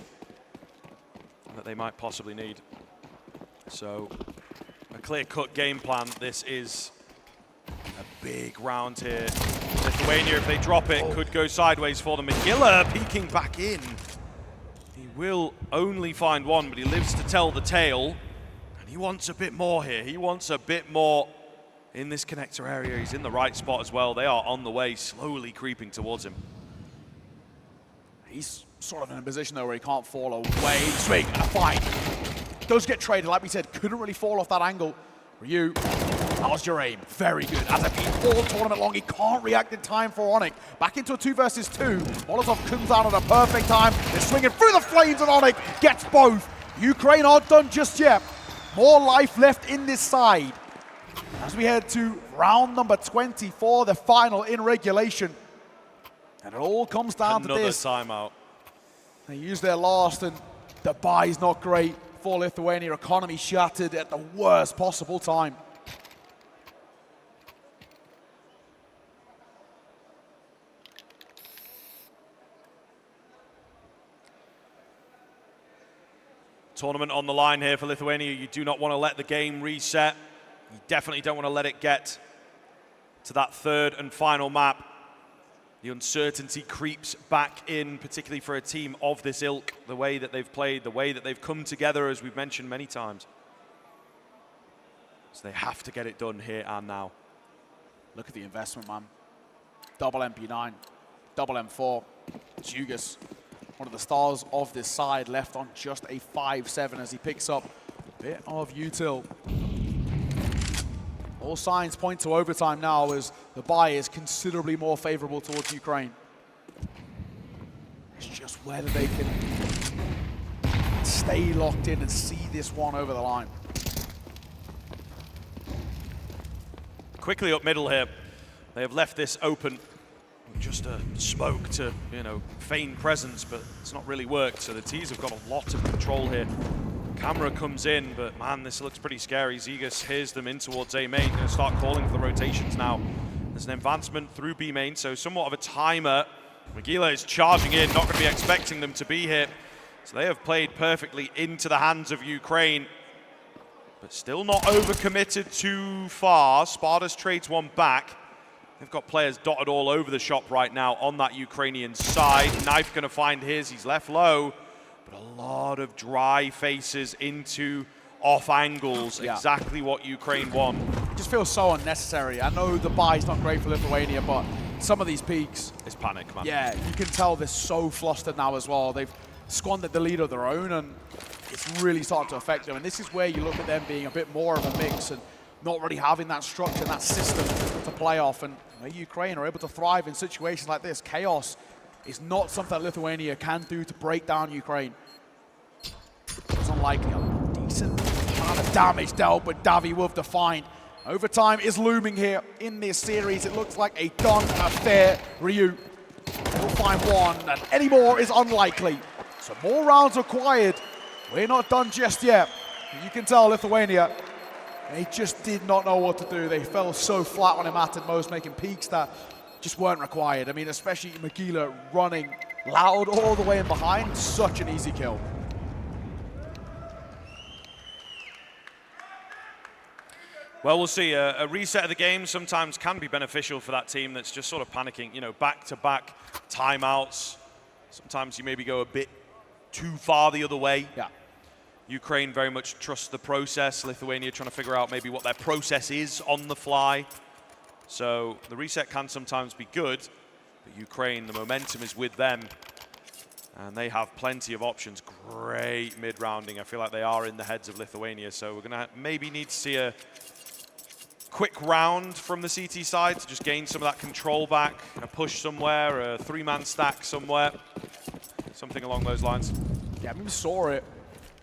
that they might possibly need. So a clear-cut game plan. This is a big round here. Lithuania, if they drop it, could go sideways for them. Magilla peeking back in. He will only find one, but he lives to tell the tale. And he wants a bit more here. He wants a bit more in this connector area. He's in the right spot as well. They are on the way, slowly creeping towards him. He's sort of in a position, though, where he can't fall away. Swing and a fight. Does get traded, like we said, couldn't really fall off that angle. Ryu, that was your aim. Very good. As I've been all tournament long, he can't react in time for Onyx. Back into a 2 versus 2. Molotov comes down at a perfect time. They're swinging through the flames, and Onyx gets both. Ukraine aren't done just yet. More life left in this side. As we head to round number 24, the final in regulation. And it all comes down to this. Another timeout. They use their last, and the buy's not great for Lithuania. Economy shattered at the worst possible time. Tournament on the line here for Lithuania. You do not want to let the game reset. You definitely don't want to let it get to that third and final map. The uncertainty creeps back in, particularly for a team of this ilk, the way that they've played, the way that they've come together, as we've mentioned many times. So they have to get it done here and now. Look at the investment, man. Double MP9, double M4. Jugas, one of the stars of this side, left on just a 5-7 as he picks up a bit of util. All signs point to overtime now as the buy is considerably more favorable towards Ukraine. It's just whether they can stay locked in and see this one over the line. Quickly up middle here. They have left this open. Just a smoke to, feign presence, but it's not really worked. So the T's have got a lot of control here. Camera comes in, but man, this looks pretty scary. Zegas hears them in towards A main. Going to start calling for the rotations now. There's an advancement through B main, so somewhat of a timer. Magilla is charging in, not going to be expecting them to be here. So they have played perfectly into the hands of Ukraine, but still not overcommitted too far. Spartas trades one back. They've got players dotted all over the shop right now on that Ukrainian side. Knife going to find his, he's left low. But a lot of dry faces into off angles, exactly what Ukraine want. It just feels so unnecessary. I know the buy's not great for Lithuania, but some of these peaks... It's panic, man. Yeah, you can tell they're so flustered now as well. They've squandered the lead of their own, and it's really starting to affect them. And this is where you look at them being a bit more of a mix and not really having that structure and that system to play off. And Ukraine are able to thrive in situations like this. Chaos is not something that Lithuania can do to break down Ukraine. It's unlikely. A decent amount of damage dealt, but Davi will have to find. Overtime is looming here in this series. It looks like a done affair. Ryu will find one, and any more is unlikely. So more rounds required. We're not done just yet. You can tell Lithuania, they just did not know what to do. They fell so flat when it mattered most, making peaks that just weren't required. I mean, especially Magilla running loud all the way in behind. Such an easy kill. Well, we'll see. A reset of the game sometimes can be beneficial for that team that's just sort of panicking, back-to-back timeouts. Sometimes you maybe go a bit too far the other way. Yeah. Ukraine very much trusts the process. Lithuania trying to figure out maybe what their process is on the fly. So the reset can sometimes be good, but Ukraine, the momentum is with them. And they have plenty of options. Great mid-rounding. I feel like they are in the heads of Lithuania. So we're going to maybe need to see a quick round from the CT side to just gain some of that control back, a push somewhere, a 3-man stack somewhere, something along those lines. Yeah, we saw it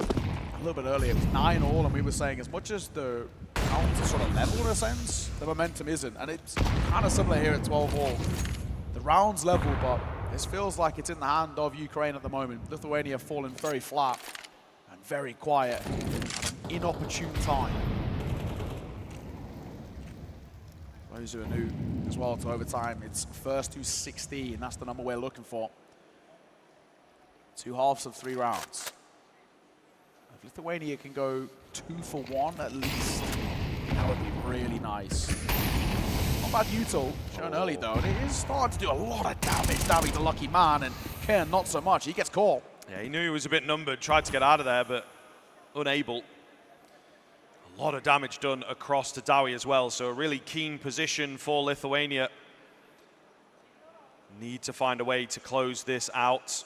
a little bit earlier. It was 9-all, and we were saying as much as the rounds are sort of level in a sense, the momentum isn't. And it's kind of similar here at 12-all. The rounds level, but This feels like it's in the hand of Ukraine at the moment. Lithuania falling very flat and very quiet at an inopportune time. Those who are new as well to overtime, it's first to 16. That's the number we're looking for. 2 halves of 3 rounds. If Lithuania can go 2 for 1 at least, that would be really nice. Not bad Util, shown early though. It is starting to do a lot of damage. Davi, the lucky man, and Ken not so much. He gets caught. Yeah, he knew he was a bit numbered, tried to get out of there, but unable. A lot of damage done across to Dawi as well, so a really keen position for Lithuania. Need to find a way to close this out.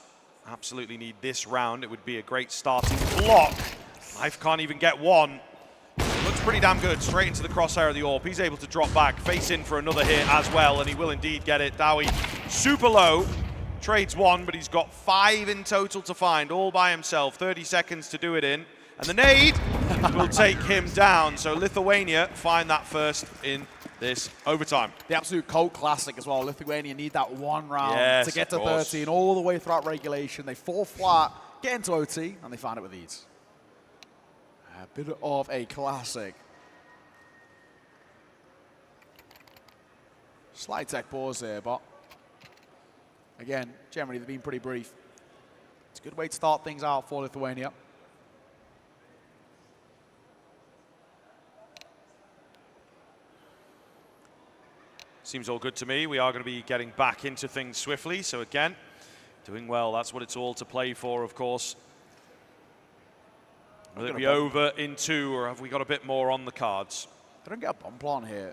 Absolutely need this round. It would be a great starting block. Life can't even get one. Looks pretty damn good. Straight into the crosshair of the AWP. He's able to drop back, face in for another hit as well, and he will indeed get it. Dawi super low. Trades 1, but he's got 5 in total to find, all by himself. 30 seconds to do it in. And the nade will take him down. So Lithuania find that first in this overtime. The absolute cult classic as well. Lithuania need that 1 round to get to 30, and all the way throughout regulation. They fall flat, get into OT, and they find it with ease. A bit of a classic. Slight tech pause here, but again, generally they've been pretty brief. It's a good way to start things out for Lithuania. Seems all good to me. We are going to be getting back into things swiftly. So again, doing well. That's what it's all to play for, of course. Will it be over in 2, or have we got a bit more on the cards? They don't get a bomb plant here.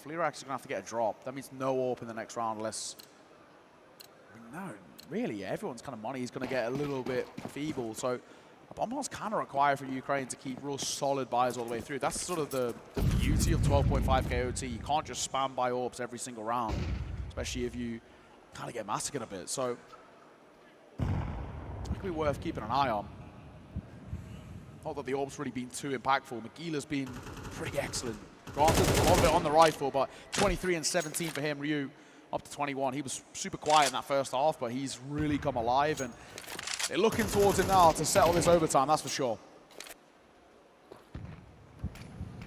Fleerax is going to have to get a drop. That means no AWP in the next round unless... I mean, no, really, everyone's kind of money is going to get a little bit feeble. So a bomb plant's kind of required for Ukraine to keep real solid buys all the way through. That's sort of the beauty of 12.5 KOT. You can't just spam buy AWPs every single round, especially if you kind of get massacred a bit. So it could be worth keeping an eye on. Not that the AWP's really been too impactful. Magila's been pretty excellent. Granted, a lot of it on the rifle, but 23 and 17 for him. Ryu up to 21. He was super quiet in that first half, but he's really come alive, and they're looking towards him now to settle this overtime, that's for sure.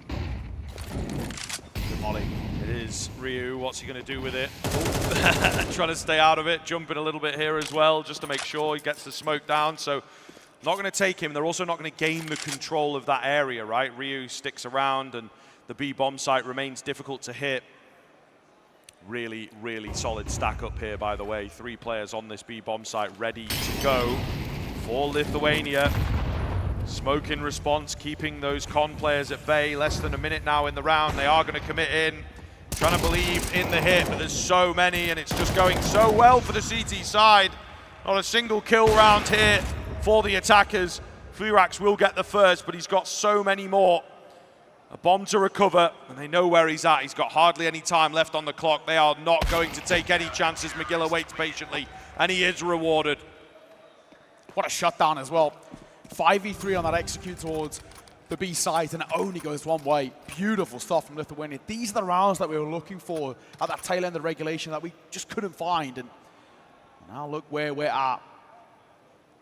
Good molly. It is Ryu. What's he going to do with it? Oh. Trying to stay out of it. Jumping a little bit here as well, just to make sure he gets the smoke down. So not going to take him. They're also not going to gain the control of that area, right? Ryu sticks around, and the B bomb site remains difficult to hit. Really, really solid stack up here, by the way. 3 players on this B bomb site ready to go for Lithuania. Smoke in response, keeping those con players at bay. Less than a minute now in the round. They are going to commit in. Trying to believe in the hit, but there's so many, and it's just going so well for the CT side. Not a single kill round here for the attackers. Furax will get the first, but he's got so many more. A bomb to recover, and they know where he's at. He's got hardly any time left on the clock. They are not going to take any chances. Magilla waits patiently, and he is rewarded. What a shutdown as well. 5v3 on that execute towards the B side, and it only goes one way. Beautiful stuff from Lithuania. These are the rounds that we were looking for at that tail end of regulation that we just couldn't find. And now look where we're at.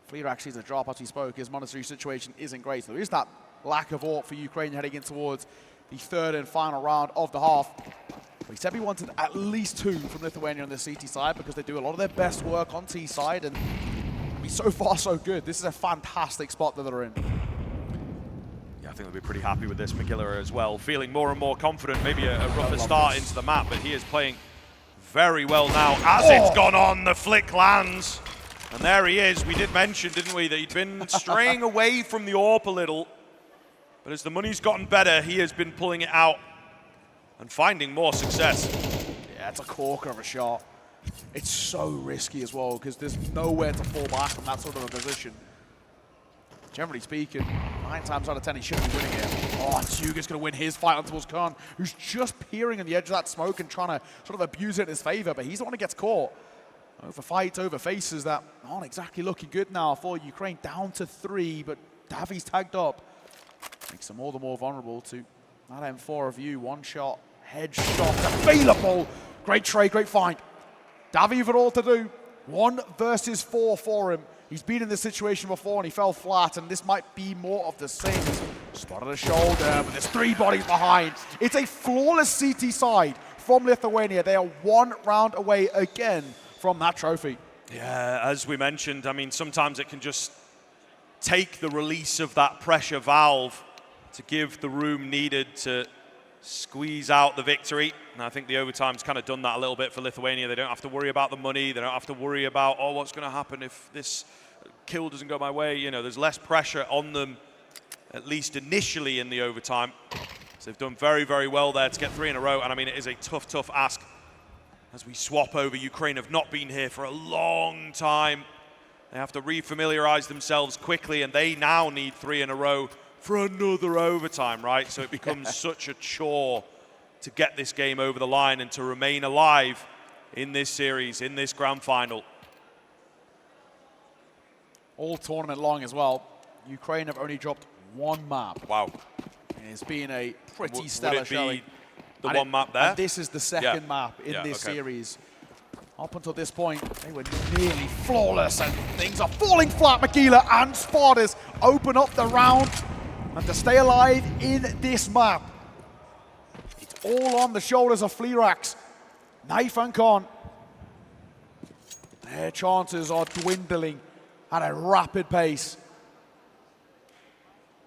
Fleer actually sees a drop as he spoke. His monetary situation isn't great. There is that lack of AWP for Ukraine heading in towards the 3rd and final round of the half. But he said he wanted at least 2 from Lithuania on the CT side because they do a lot of their best work on T side, and so far so good. This is a fantastic spot that they're in. Yeah, I think they'll be pretty happy with this. Magilla as well, feeling more and more confident. Maybe a rougher start into the map, but he is playing very well now. As it's gone on, the flick lands. And there he is. We did mention, didn't we, that he'd been straying away from the AWP a little. But as the money's gotten better, he has been pulling it out and finding more success. Yeah, it's a corker of a shot. It's so risky as well because there's nowhere to fall back from that sort of a position. Generally speaking, 9 times out of 10 he should be winning it. Oh, Tsuga's going to win his fight on towards Khan, who's just peering on the edge of that smoke and trying to sort of abuse it in his favor, but he's the one who gets caught. Over fights, over faces that aren't exactly looking good now for Ukraine. Down to 3, but Davi's tagged up. Makes them all the more vulnerable to that M4 of you. 1 shot, headshot available. Great trade, great find. Davi with it all to do. 1 versus 4 for him. He's been in this situation before and he fell flat, and this might be more of the same. Spotted a shoulder, but there's 3 bodies behind. It's a flawless CT side from Lithuania. They are 1 round away again from that trophy. Yeah, as we mentioned, I mean, sometimes it can just take the release of that pressure valve to give the room needed to squeeze out the victory. And I think the overtime's kind of done that a little bit for Lithuania. They don't have to worry about the money. They don't have to worry about, oh, what's going to happen if this kill doesn't go my way. You know, there's less pressure on them, at least initially in the overtime. So they've done very, very well there to get 3 in a row. And I mean, it is a tough, tough ask as we swap over. Ukraine have not been here for a long time. They have to refamiliarize themselves quickly, and they now need 3 in a row for another overtime, right? So it becomes such a chore to get this game over the line and to remain alive in this series, in this grand final. All tournament long as well. Ukraine have only dropped 1 map. Wow. And it's been a pretty stellar showing. The one map there? And this is the second map in this series. Up until this point, they were nearly flawless, and things are falling flat. Magila and Spartas open up the round, and to stay alive in this map, it's all on the shoulders of Fleerax. Knife and Khan. Their chances are dwindling at a rapid pace.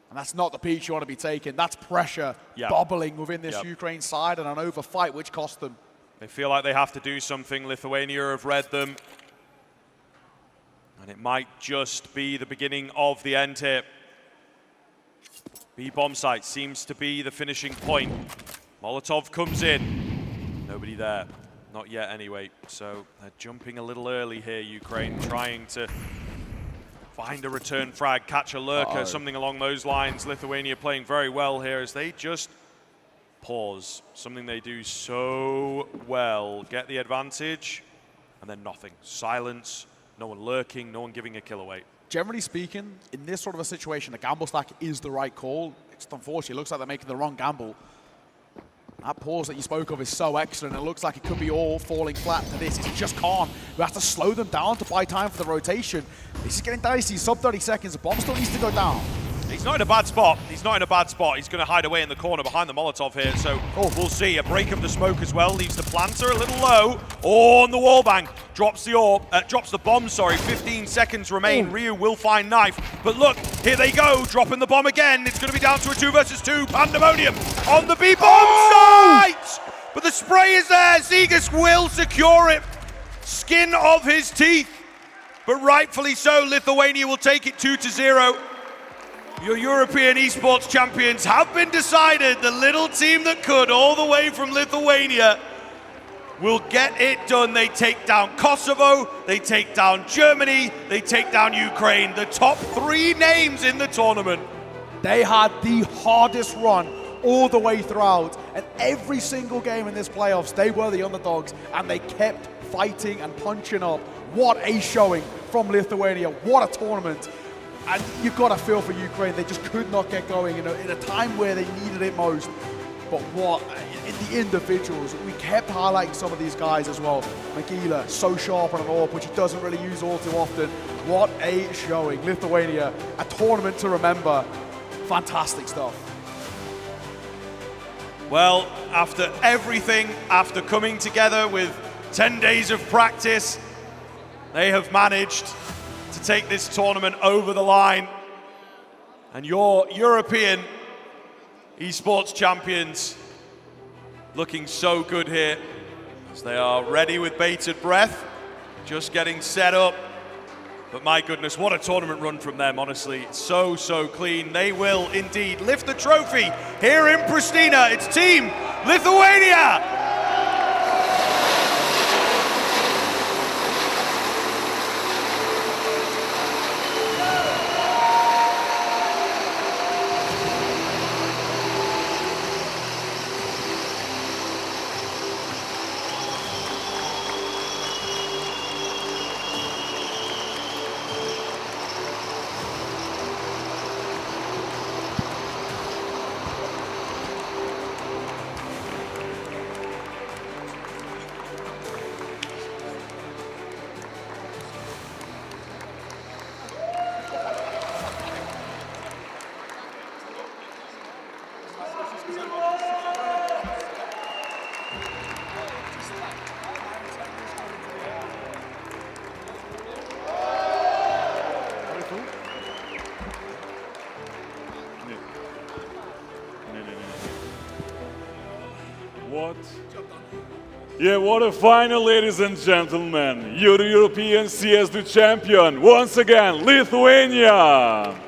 And that's not the peak you want to be taking. That's pressure bubbling within this Ukraine side, and an overfight which cost them. They feel like they have to do something. Lithuania have read them. And it might just be the beginning of the end here. B bomb site seems to be the finishing point. Molotov comes in. Nobody there. Not yet anyway. So they're jumping a little early here, Ukraine, trying to find a return frag, catch a lurker, something along those lines. Lithuania playing very well here as they just pause. Something they do so well. Get the advantage, and then nothing. Silence, no one lurking, no one giving a kill away. Generally speaking, in this sort of a situation, the gamble stack is the right call. It's unfortunate, it looks like they're making the wrong gamble. That pause that you spoke of is so excellent. It looks like it could be all falling flat to this. It's just Khan who has to slow them down to buy time for the rotation. This is getting dicey. Sub 30 seconds. The bomb still needs to go down. He's not in a bad spot. He's not in a bad spot. He's going to hide away in the corner behind the Molotov here. So we'll see. A break of the smoke as well. Leaves the planter a little low. Oh, on the wall bang. Drops the bomb, sorry. 15 seconds remain. Ryu will find knife. But look, here they go. Dropping the bomb again. It's going to be down to a 2 versus 2. Pandemonium on the B-bomb site. But the spray is there. Zegas will secure it. Skin of his teeth. But rightfully so, Lithuania will take it 2-0. Your European Esports champions have been decided. The little team that could, all the way from Lithuania, will get it done. They take down Kosovo, they take down Germany, they take down Ukraine. The top 3 names in the tournament. They had the hardest run all the way throughout. And every single game in this playoffs, they were the underdogs, and they kept fighting and punching up. What a showing from Lithuania. What a tournament. And you've got to feel for Ukraine. They just could not get going in a time where they needed it most. But what, in the individuals, we kept highlighting some of these guys as well. Magila, so sharp on an AWP, which he doesn't really use all too often. What a showing. Lithuania, a tournament to remember. Fantastic stuff. Well, after everything, after coming together with 10 days of practice, they have managed to take this tournament over the line. And your European Esports champions looking so good here as they are ready with bated breath, just getting set up. But my goodness, what a tournament run from them, honestly. So, so clean. They will indeed lift the trophy here in Pristina. It's Team Lithuania! What? Yeah, what a final, ladies and gentlemen. You're the European CS2 champion, once again, Lithuania.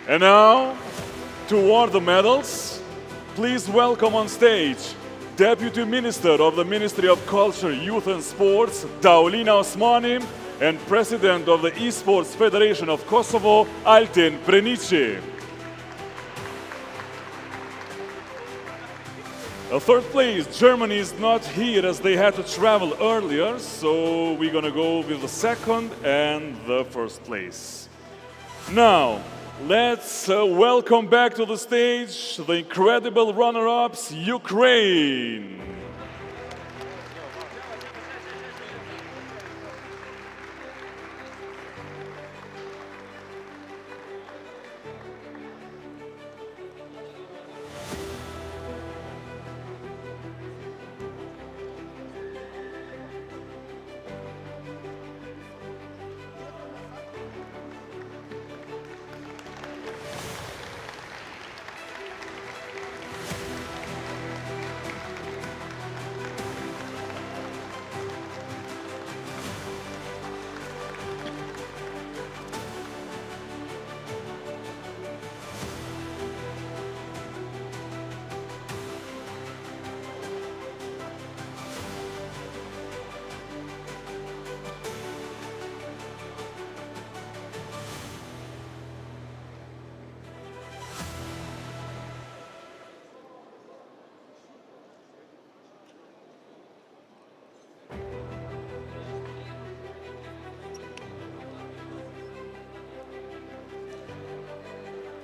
And now, toward the medals, please welcome on stage Deputy Minister of the Ministry of Culture, Youth and Sports, Daulina Osmani, and President of the Esports Federation of Kosovo, Altin Prenici. Third place, Germany is not here as they had to travel earlier, so we're gonna go with the second and the first place. Now, let's welcome back to the stage the incredible runner-ups, Ukraine.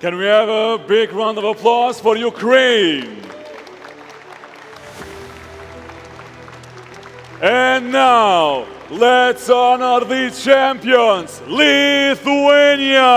Can we have a big round of applause for Ukraine? And now, let's honor the champions, Lithuania!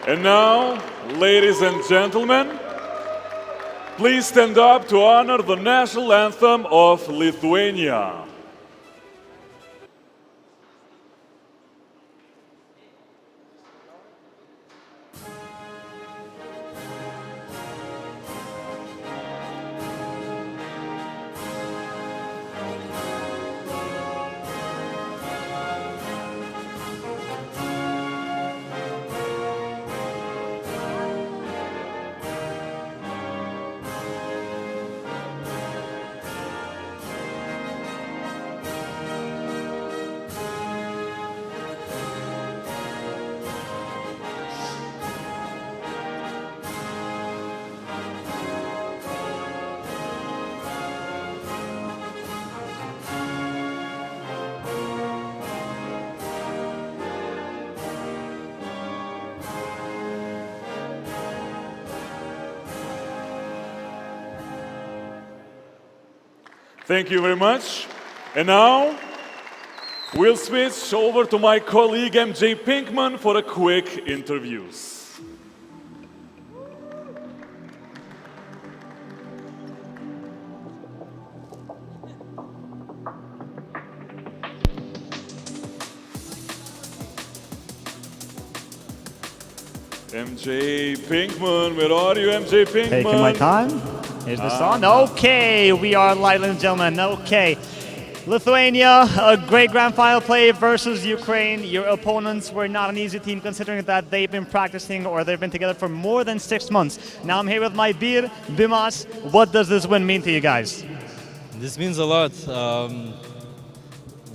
And now, ladies and gentlemen, please stand up to honor the national anthem of Lithuania. Thank you very much. And now, we'll switch over to my colleague MJ Pinkman for a quick interviews. MJ Pinkman, where are you, MJ Pinkman? Taking my time. Here's the song. Okay, we are live, ladies and gentlemen. Okay. Lithuania, a great grand final play versus Ukraine. Your opponents were not an easy team considering that they've been practicing or they've been together for more than 6 months. Now I'm here with my beer, Bimas. What does this win mean to you guys? This means a lot.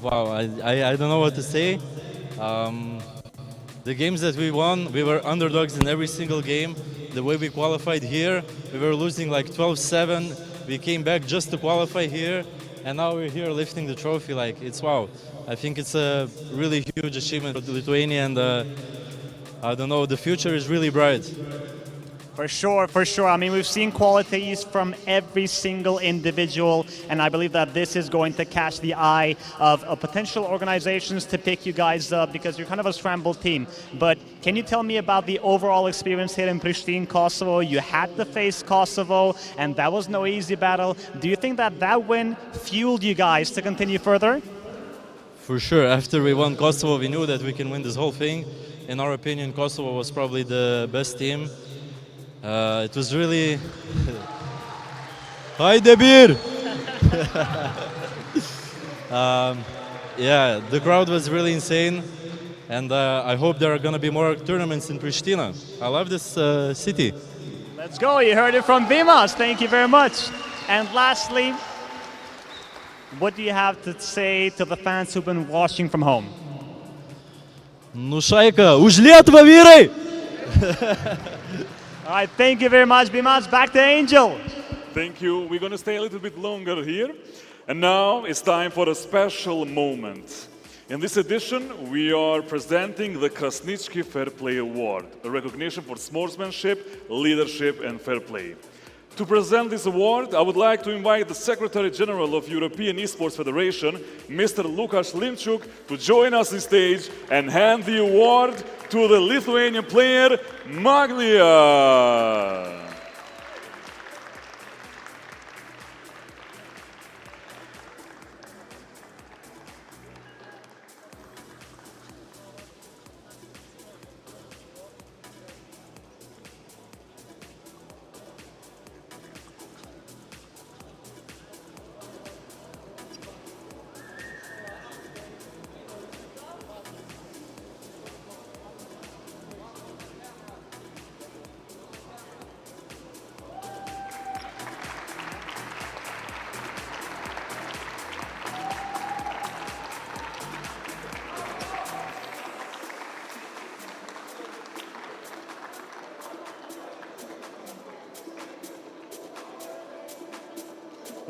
Wow, I don't know what to say. The games that we won, we were underdogs in every single game. The way we qualified here, we were losing like 12-7. We came back just to qualify here, and now we're here lifting the trophy. Like, it's wow. I think it's a really huge achievement for Lithuania, and I don't know, the future is really bright. For sure, for sure. I mean, we've seen qualities from every single individual, and I believe that this is going to catch the eye of potential organizations to pick you guys up because you're kind of a scrambled team. But can you tell me about the overall experience here in Pristina, Kosovo? You had to face Kosovo, and that was no easy battle. Do you think that that win fueled you guys to continue further? For sure. After we won Kosovo, we knew that we can win this whole thing. In our opinion, Kosovo was probably the best team. It was really... Haydi bir! Yeah, the crowd was really insane, and I hope there are going to be more tournaments in Pristina. I love this city. Let's go, you heard it from Bimas. Thank you very much. And lastly, what do you have to say to the fans who've been watching from home? Ну, шайка, уж летва вирай! All right, thank you very much, Bimas. Back to Angel. Thank you. We're going to stay a little bit longer here. And now it's time for a special moment. In this edition, we are presenting the Krasniqi Fair Play Award, a recognition for sportsmanship, leadership, and fair play. To present this award, I would like to invite the Secretary General of European Esports Federation, Mr. Lukasz Limchuk, to join us on stage and hand the award to the Lithuanian player, Maglia.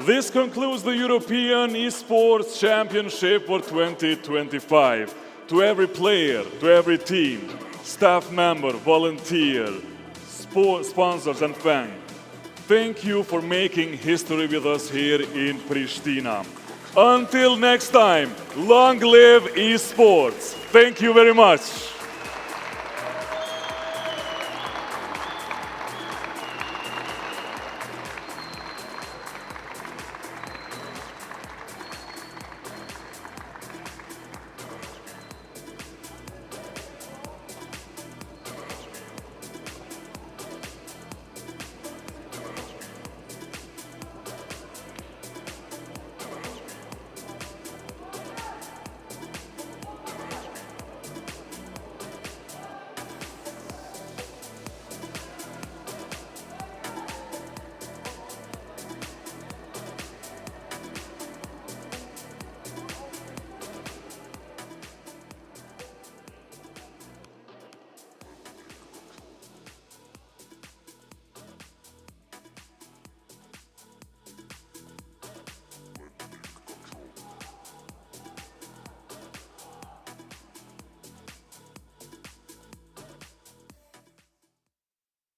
This concludes the European Esports Championship for 2025. To every player, to every team, staff member, volunteer, sponsors and fans, thank you for making history with us here in Pristina. Until next time, long live esports. Thank you very much.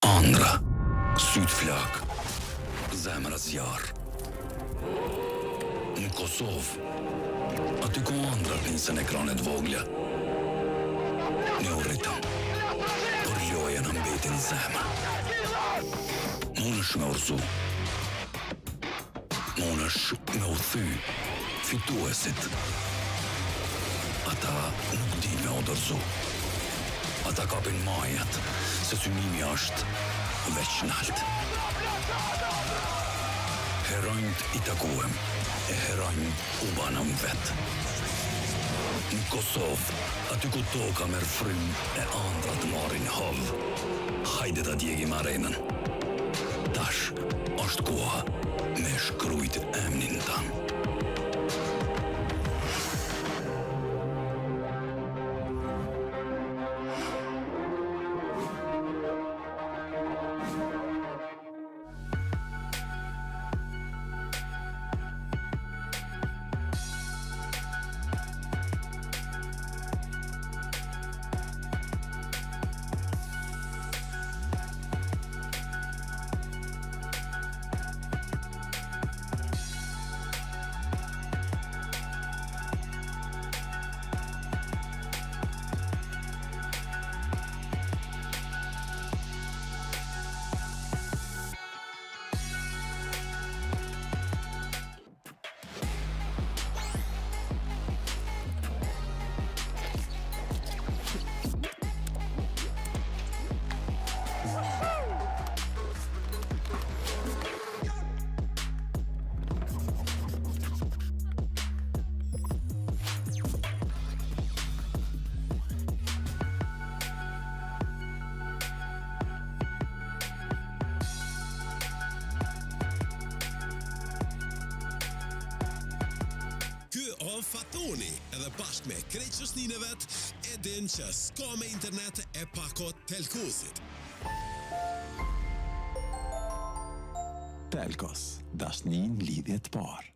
Andra, Sydflak, Zemras Jar. Në Kosovë, aty ku andra pinsën ekranet vogla. Në u rritëm, por loja në mbetin zemër. Mund është me urzu. Mund është me u thy fituesit. Ata nuk din me odërzu. Ata kapin majat, se synimi është veç nalt. Heronjt I takuem, Ehrain ubanam vet. Kosov, aty ku toka merr frym e andrat marrin hav. Hajde ta djegim arenën. Tash është koha me shkrujt emnin tan. Fatoni edhe bashkë me krejtshësninëvet e din që s'ka me internet e pakot Telkosit. Telkos, dashnin lidhje të parë.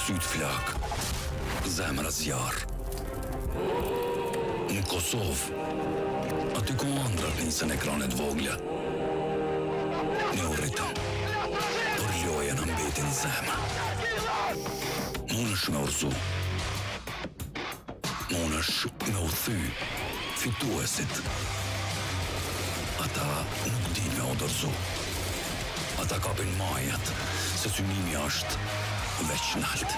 Syt flak, zemra zjarr. Në Kosovë, aty ku ëndrat nisën ekranet vogla. Ne u rritëm, por loja në mbetin zemër. Munësh me urzu, munësh me u thy fituesit. Ata nuk din me u dorëzu. Ata kapin majat, se synimi është veç nalt.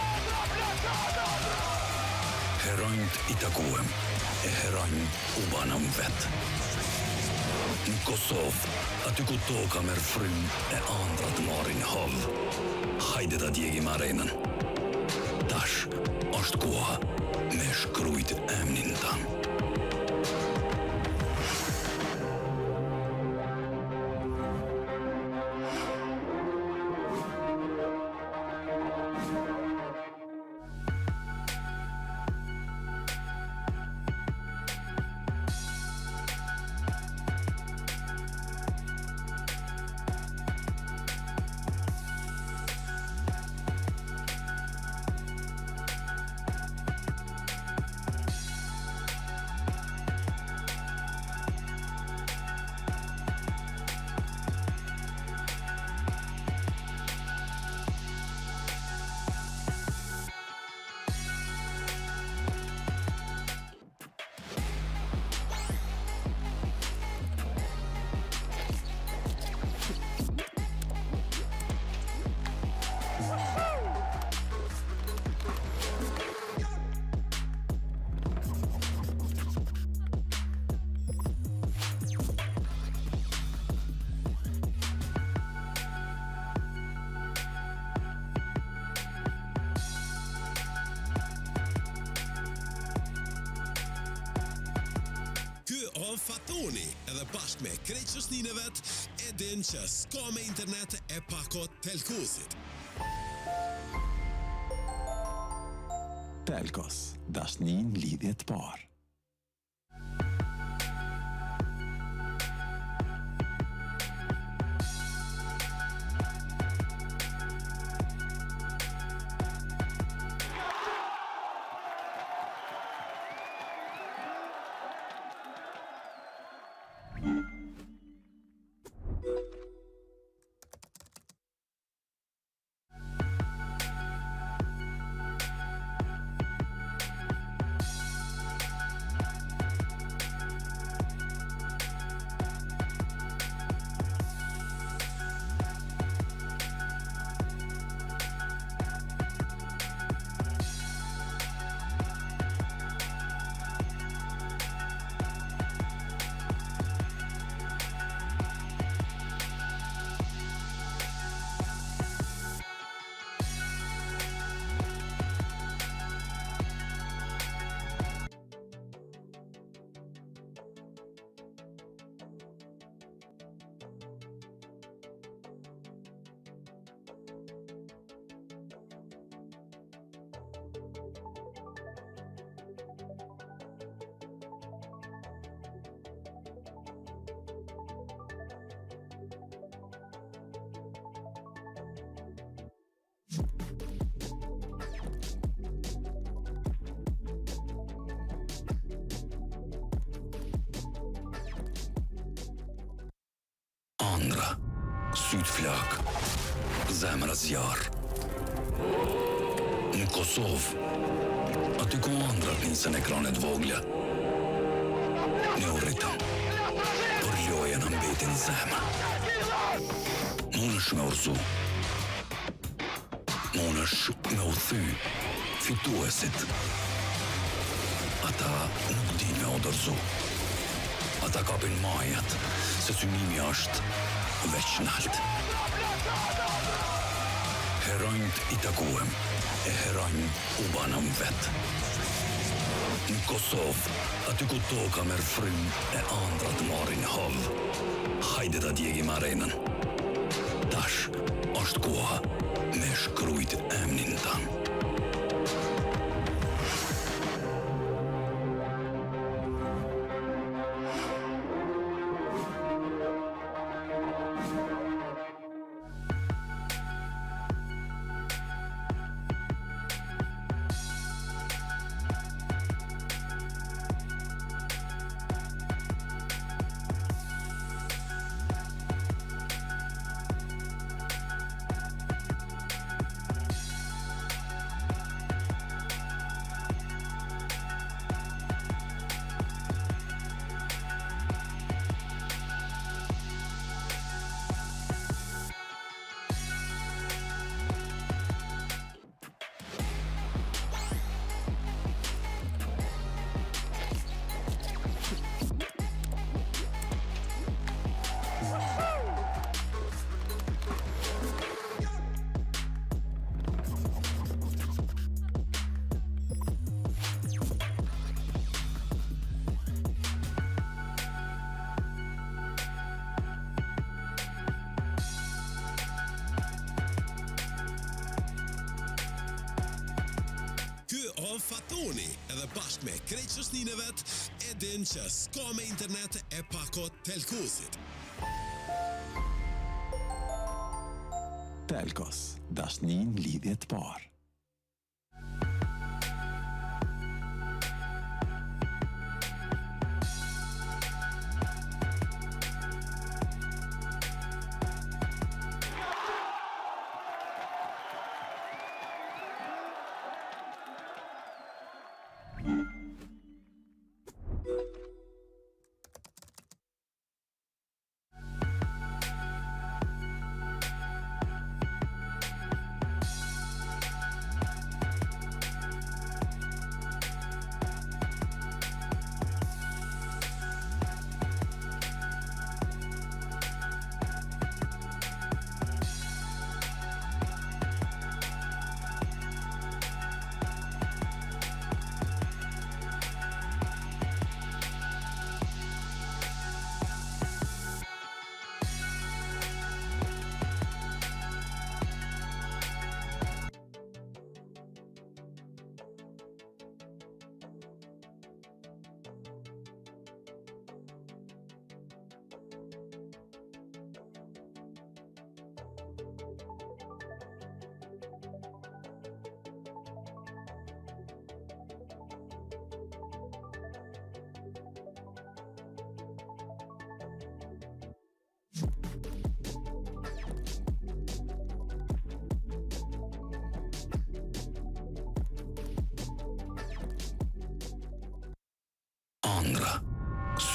Heronjt I takuem, e heronjt u banam vet. Në Kosovë, aty ku toka merr frym e andrat marrin hav. Hajde ta djegim arenën. Tash është koha me shkrujt emnin tan. Fatoni edhe bashkë me krejt qështnine vet e din që s'ka me internet e pakot Telkosit. Telkos, dashnin lidhje të parë. Syt flak, zemra zjarr. Në Kosovë, aty ku ëndrat nisën ekranet vogla. Ne u rritëm, por loja në mbeti në zemër. Munësh me urzu, munësh me u thy fituesit. Ata nuk din me u dorëzu. Ata kapin majat, se synimi është veç nalt. Heronjt I takuem, e heronjt u banëm vet. Në Kosovë, aty ku toka merr frym e ëndrat marrin hov. Hajde ta djegim arenën. Tash është koha me shkrujt emnin tan. Fatoni edhe bashkë me krejt qështnine vet e din që s'ka me internet e pakot Telkosit. Telkos, dashnin lidhje të parë.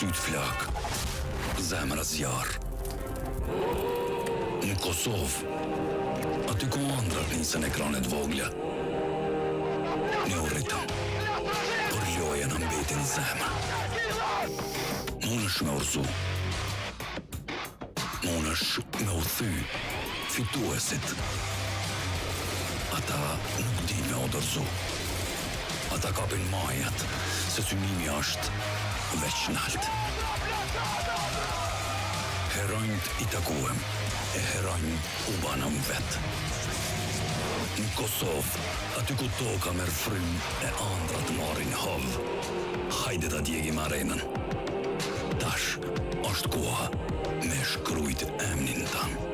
syt flak, zemra zjarr. Në Kosovë, aty ku ëndrat nisën ekranet vogla. Ne u rritëm, por loja në mbetin zemër. Munësh me urzu, munësh me u thy fituesit. Ata nuk di me odorzu. Ata kapin majat, se synimi është veç nalt. Heronjt I takuem, e heronjt u banëm vet. Në Kosovë, aty ku toka merr frym e ëndrat marrin hov. Hajde ta djegim arenën. Tash është koha me shkrujt emnin tanë.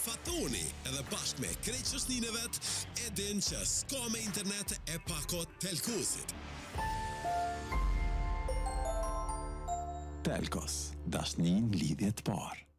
Fatoni edhe bashkë me kreqësnin e vet e din që s'ka me internet e pakot telkusit. Telkos, dashnin lidhje të parë.